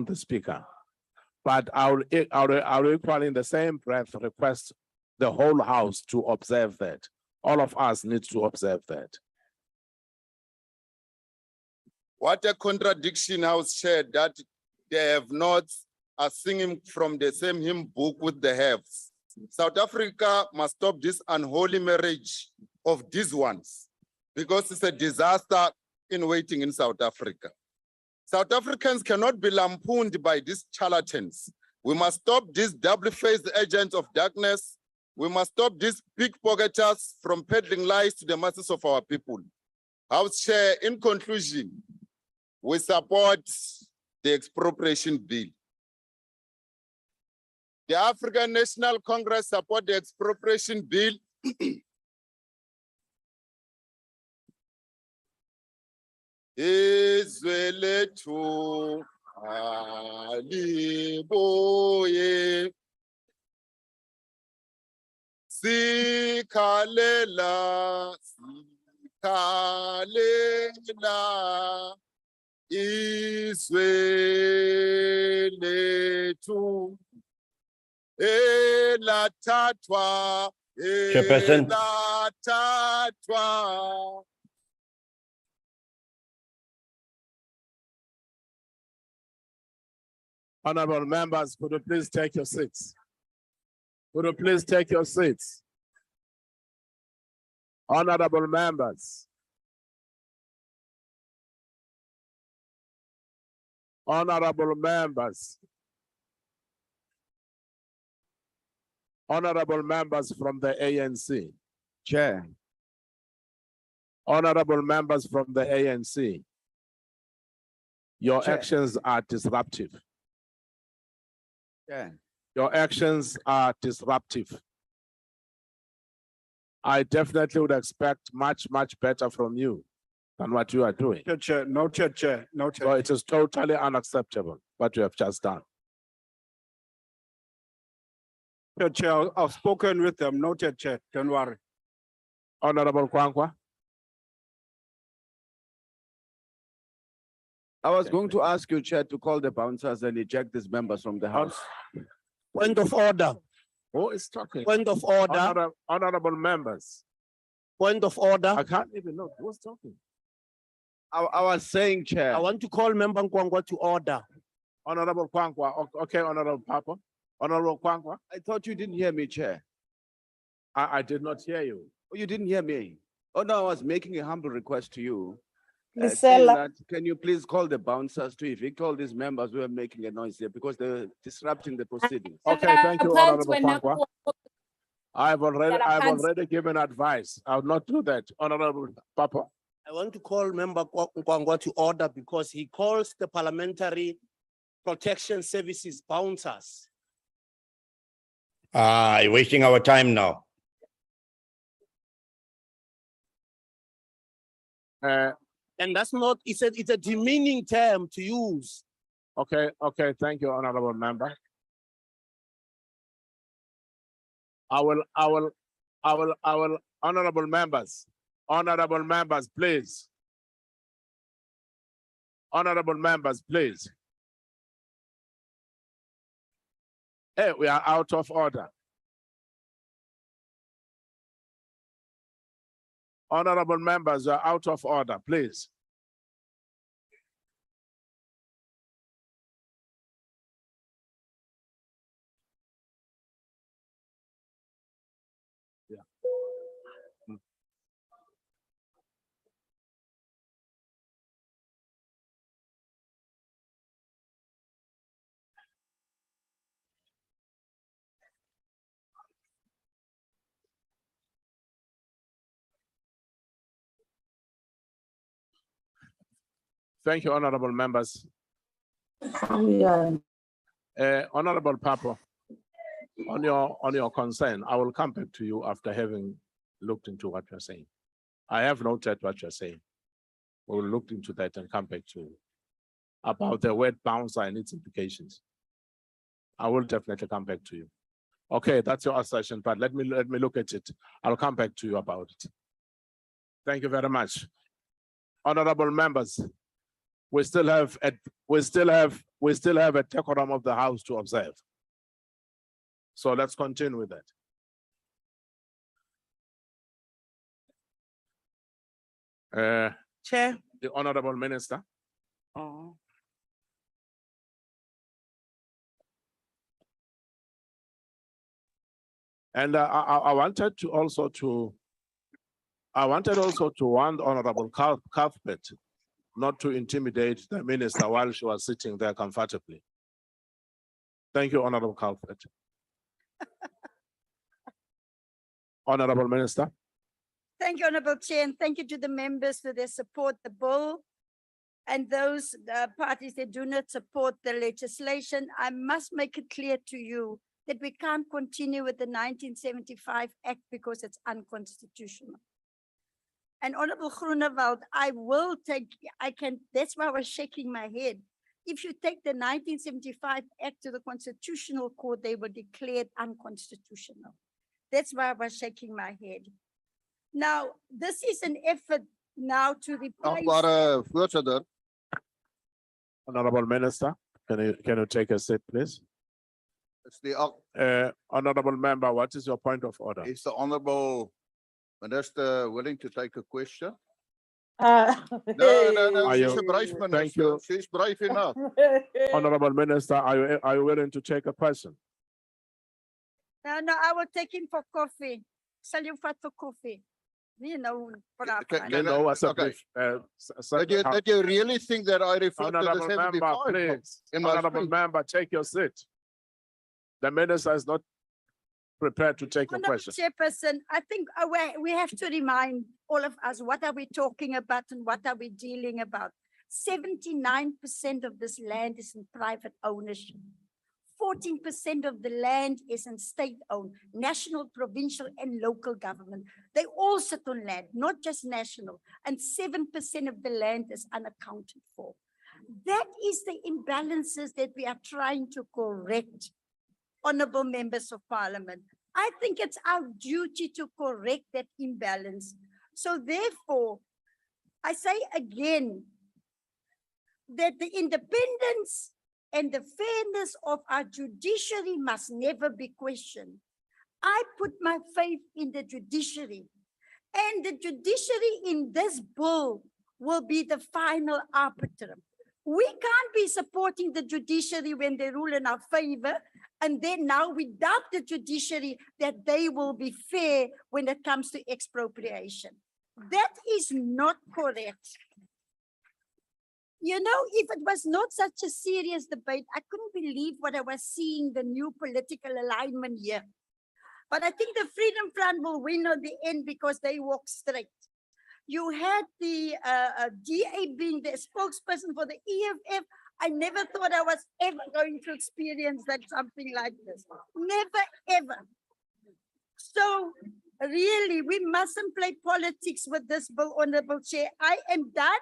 S7: the speaker. But I'll equally in the same breath request the whole House to observe that. All of us need to observe that.
S21: What a contradiction, House Chair, that they have not are singing from the same hymn book with the haves. South Africa must stop this unholy marriage of these ones because it's a disaster in waiting in South Africa. South Africans cannot be lampooned by these charlatans. We must stop these double-faced agents of darkness. We must stop these pickpocketers from peddling lies to the masses of our people. House Chair, in conclusion, we support the expropriation bill. The African National Congress support the expropriation bill. Izwe lethu alibuye sikhalela izwe lethu elathathwa
S18: Chairperson.
S21: elathathwa.
S7: Honorable members, could you please take your seats? Could you please take your seats? Honorable members. Honorable members. Honorable members from the ANC.
S15: Chair.
S7: Honorable members from the ANC. Your
S15: Chair.
S7: actions are disruptive.
S15: Chair.
S7: Your actions are disruptive. I definitely would expect much, much better from you than what you are doing.
S15: Chair, noted, Chair, noted.
S7: So it is totally unacceptable what you have just done.
S15: Chair, I've spoken with them, noted, Chair, don't worry.
S7: Honorable Kwankwa.
S15: I was going to ask you, Chair, to call the bouncers and eject these members from the House.
S10: Point of order.
S7: Who is talking?
S5: Point of order.
S7: Honorable members.
S5: Point of order.
S7: I can't even know who's talking.
S5: I was saying, Chair. I want to call Member Nkwangwa to order.
S7: Honorable Kwankwa. Okay, Honorable Papa. Honorable Kwankwa.
S5: I thought you didn't hear me, Chair.
S7: I did not hear you.
S5: Oh, you didn't hear me? Oh, no, I was making a humble request to you. saying
S19: Lisela.
S5: that, can you please call the bouncers to evict all these members who are making a noise here because they're disrupting the proceedings?
S7: Okay, thank you, Honorable Kwankwa. I've already given advice. I will not do that, Honorable Papa.
S5: I want to call Member Nkwangwa to order because he calls the Parliamentary Protection Services bouncers.
S18: You're wasting our time now.
S5: And that's not, it's a demeaning term to use.
S7: Okay, thank you, Honorable Member. I will, honorable members, please. Honorable members, please. Hey, we are out of order. Honorable members, you are out of order, please. Thank you, honorable members. Honorable Papa, on your concern, I will come back to you after having looked into what you're saying. I have noted what you're saying. We will look into that and come back to you about the word bouncer and its implications. I will definitely come back to you. Okay, that's your assertion, but let me look at it. I'll come back to you about it. Thank you very much. Honorable members, we still have a decorum of the House to observe. So let's continue with that.
S22: Chair.
S7: The Honorable Minister.
S22: Oh.
S7: And I wanted also to warn Honorable Cuthbert not to intimidate the minister while she was sitting there comfortably. Thank you, Honorable Cuthbert. Honorable Minister.
S9: Thank you, Honorable Chair, and thank you to the members for their support the bill. And those parties that do not support the legislation, I must make it clear to you that we can't continue with the 1975 Act because it's unconstitutional. And Honorable Groenewald, that's why I was shaking my head. If you take the 1975 Act to the Constitutional Court, they were declared unconstitutional. That's why I was shaking my head. Now, this is an effort now to replace.
S7: Honorable Minister, can you take a seat, please?
S16: It's the
S7: Honorable Member, what is your point of order?
S16: Is the Honorable Minister willing to take a question?
S7: Are
S16: She's
S7: you-
S16: a brave
S7: Thank
S16: minister.
S7: you.
S16: She's brave enough.
S7: Honorable Minister, are you willing to take a question?
S9: No, I will take him for coffee. Sal you vat for coffee? You know,
S7: You know what's a brief,
S16: Did you really think that I referred to the
S7: Honorable Member,
S16: 75
S7: please.
S16: in my
S7: Honorable
S16: speech?
S7: Member, take your seat. The minister is not prepared to take your
S9: Honorable
S7: question.
S9: Chairperson, I think we have to remind all of us, what are we talking about and what are we dealing about? 79% of this land is in private ownership. 14% of the land is in state-owned, national, provincial, and local government. They all sit on land, not just national, and 7% of the land is unaccounted for. That is the imbalances that we are trying to correct, honorable members of parliament. I think it's our duty to correct that imbalance. So therefore, I say again, that the independence and the fairness of our judiciary must never be questioned.
S10: I put my faith in the judiciary, and the judiciary in this bill will be the final arbiter. We can't be supporting the judiciary when they rule in our favor, and then now we doubt the judiciary that they will be fair when it comes to expropriation. That is not correct. You know, if it was not such a serious debate, I couldn't believe what I was seeing, the new political alignment here. But I think the Freedom Front will win at the end because they walk straight. You had the DA being the spokesperson for the EFF. I never thought I was ever going to experience that, something like this. Never, ever. So really, we mustn't play politics with this bill, Honorable Chair. I am done.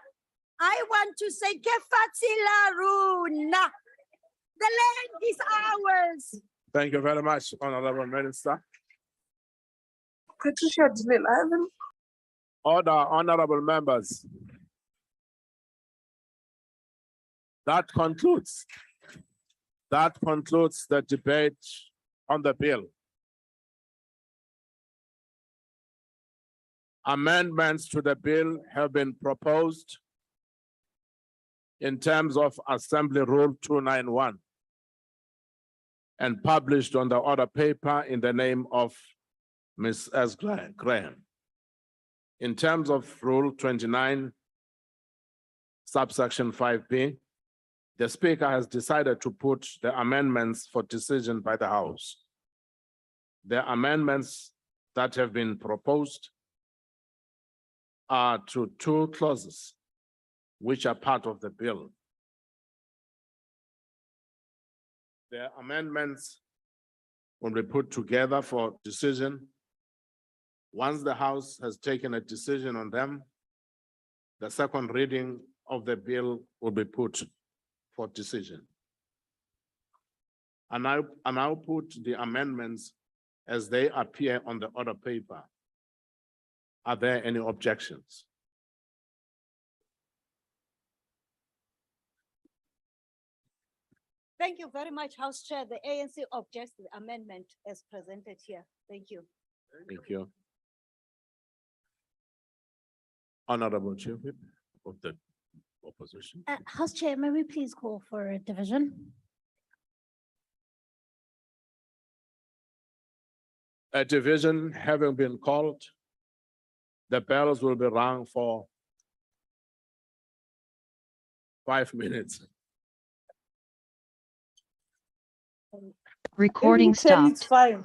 S10: I want to say, Kefatsila Runa. The land is ours.
S7: Thank you very much, Honorable Minister. Order, honorable members. That concludes the debate on the bill. Amendments to the bill have been proposed in terms of Assembly Rule 291 and published on the order paper in the name of Ms. S. Graham. In terms of Rule 29, subsection 5B, the Speaker has decided to put the amendments for decision by the House. The amendments that have been proposed are to two clauses which are part of the bill. The amendments will be put together for decision. Once the House has taken a decision on them, the second reading of the bill will be put for decision. And I'll put the amendments as they appear on the order paper. Are there any objections?
S8: Thank you very much, House Chair. The ANC objects to the amendment as presented here. Thank you.
S7: Thank you. Honorable Chair Whip of the opposition.
S22: House Chair, may we please call for a division?
S7: A division having been called, the bells will be rung for 5 minutes.
S11: Recording stopped.
S17: Fine.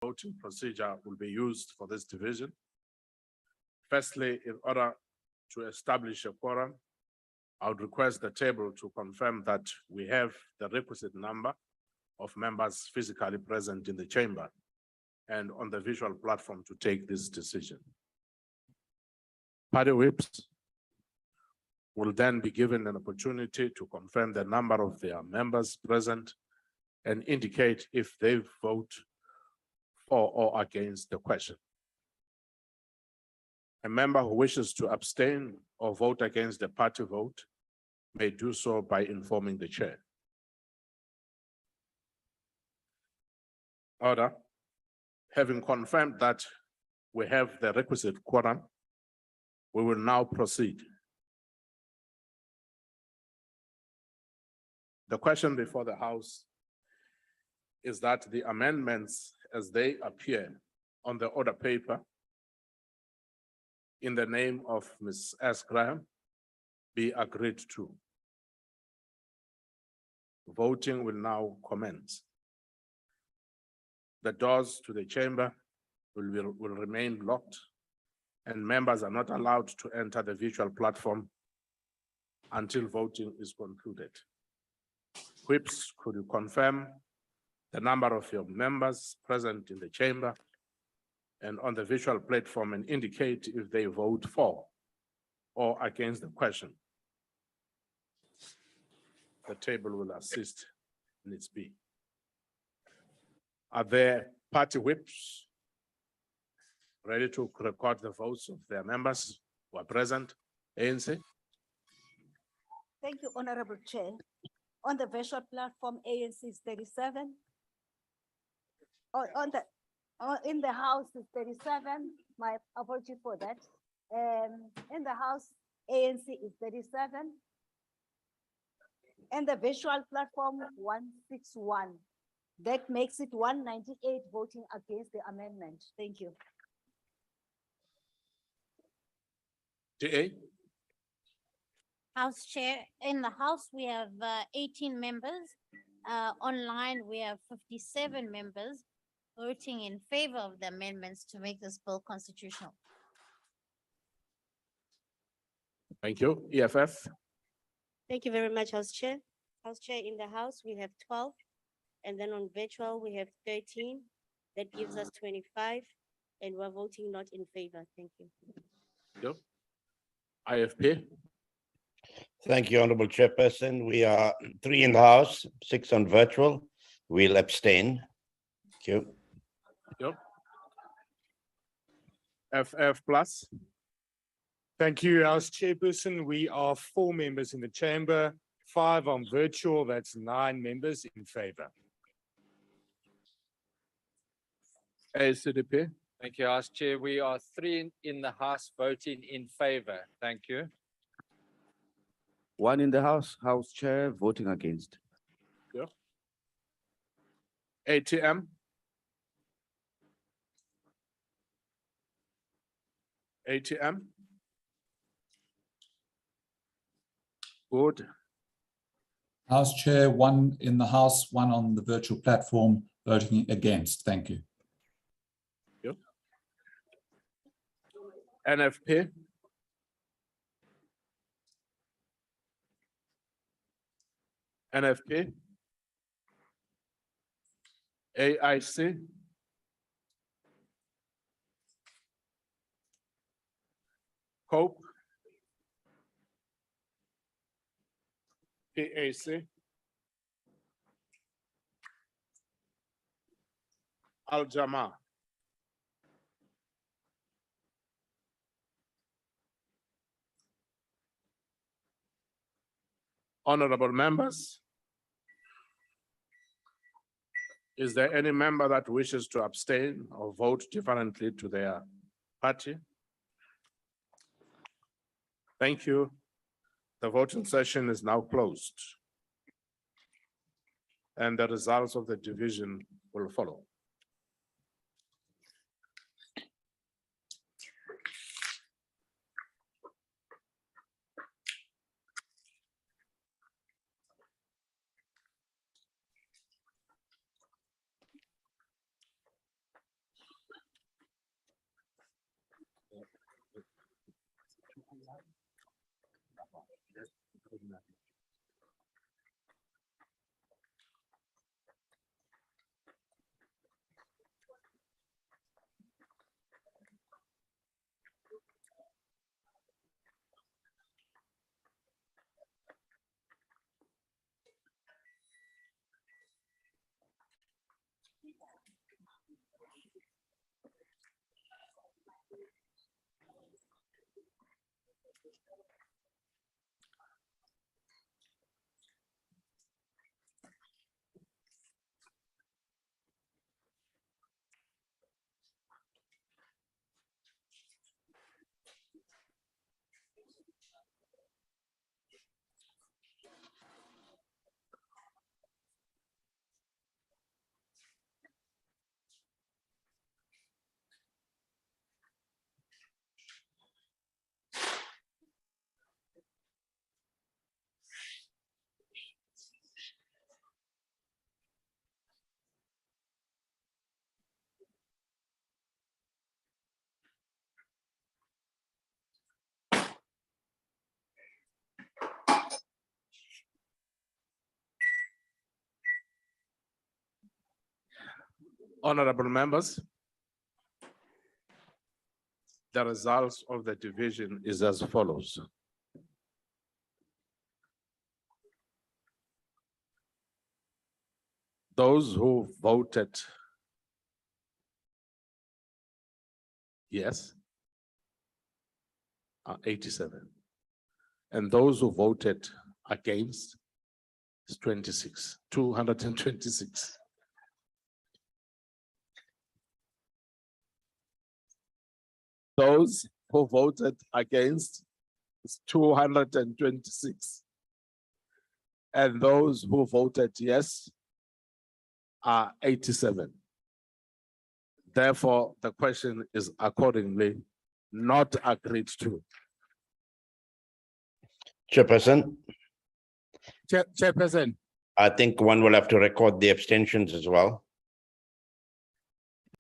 S7: Voting procedure will be used for this division. Firstly, in order to establish a quorum, I would request the table to confirm that we have the requisite number of members physically present in the chamber and on the visual platform to take this decision. Party whips will then be given an opportunity to confirm the number of their members present and indicate if they vote for or against the question. A member who wishes to abstain or vote against the party vote may do so by informing the chair. Order. Having confirmed that we have the requisite quorum, we will now proceed. The question before the House is that the amendments as they appear on the order paper in the name of Ms. Eskim be agreed to. Voting will now commence. The doors to the chamber will remain locked and members are not allowed to enter the virtual platform until voting is concluded. Whips, could you confirm the number of your members present in the chamber and on the virtual platform and indicate if they vote for or against the question? The table will assist in its be. Are there party whips ready to record the votes of their members who are present? ANC?
S8: Thank you, Honorable Chair. On the virtual platform, ANC is 37. In the House is 37. My apology for that. In the House, ANC is 37. And the virtual platform, 161. That makes it 198 voting against the amendment. Thank you.
S7: DA?
S11: House Chair, in the House, we have 18 members. Online, we have 57 members voting in favor of the amendments to make this bill constitutional.
S7: Thank you. EFF?
S22: Thank you very much, House Chair. House Chair, in the House, we have 12. And then on virtual, we have 13. That gives us 25. And we're voting not in favor. Thank you.
S7: Yep. IFP?
S18: Thank you, Honorable Chairperson. We are 3 in the House, 6 on virtual. We'll abstain. Thank you.
S7: Yep. FF plus?
S3: Thank you, House Chairperson. We are 4 members in the chamber, 5 on virtual. That's 9 members in favor.
S7: ACDP?
S13: Thank you, House Chair. We are 3 in the House voting in favor. Thank you.
S23: 1 in the House, House Chair, voting against.
S7: Yep. ATM? ATM? Good.
S1: House Chair, 1 in the House, 1 on the virtual platform, voting against. Thank you.
S7: Yep. NFP? NFP? AIC? COPE? PAC? Al-Jama? Honorable members, is there any member that wishes to abstain or vote differently to their party? Thank you. The voting session is now closed. And the results of the division will follow. Honorable members, the results of the division is as follows. Those who voted yes are 87. And those who voted against is 26, 226. Those who voted against is 226. And those who voted yes are 87. Therefore, the question is accordingly not agreed to.
S18: Chairperson,
S7: Chairperson.
S18: I think one will have to record the abstentions as well.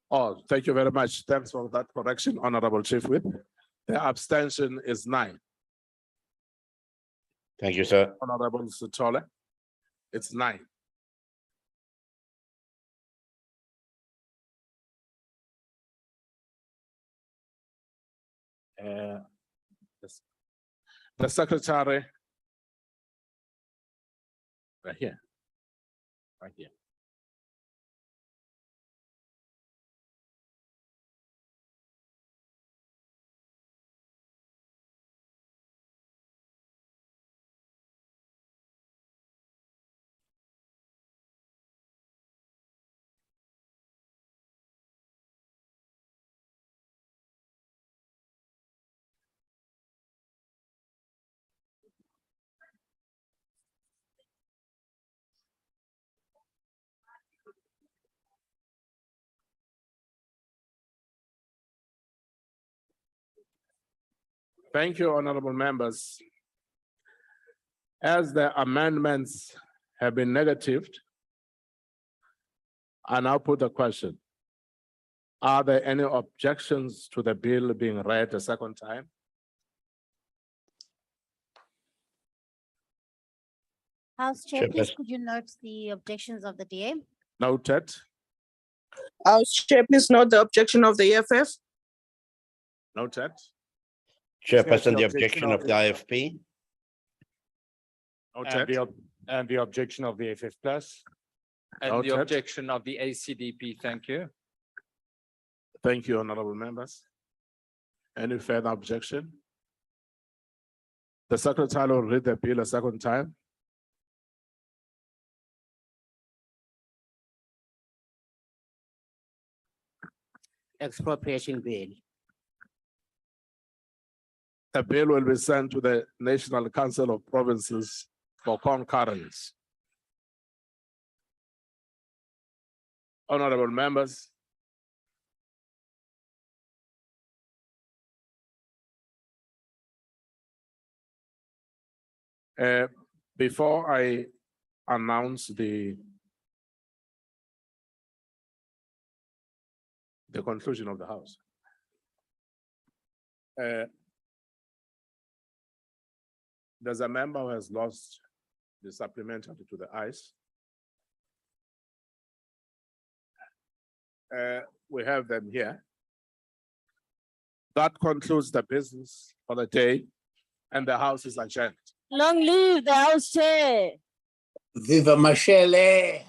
S7: Oh, thank you very much. Thanks for that correction, Honorable Chief Whip. The abstention is 9.
S18: Thank you, sir.
S7: Honorable Sutole, it's 9. The secretary. Right here. Right here. Thank you, honorable members. As the amendments have been negatived, I now put the question. Are there any objections to the bill being read a second time?
S11: House Chair, please
S18: Chairperson.
S11: could you note the objections of the DA?
S7: Noted.
S17: House Chair, please note the objection of the EFF.
S7: Noted.
S18: Chairperson, the objection of the IFP.
S7: Noted.
S13: And the objection of the FF plus. And the
S7: Noted.
S13: objection of the ACDP, thank you.
S7: Thank you, honorable members. Any further objection? The secretary will read the bill a second time.
S5: Expropriation bill.
S7: The bill will be sent to the National Council of Provinces for concurrence. Honorable members, before I announce the conclusion of the House, there's a member who has lost the supplementary to the ice. We have them here. That concludes the business for the day, and the House is adjourned.
S22: Long live the House Chair.
S5: Viva Mashele.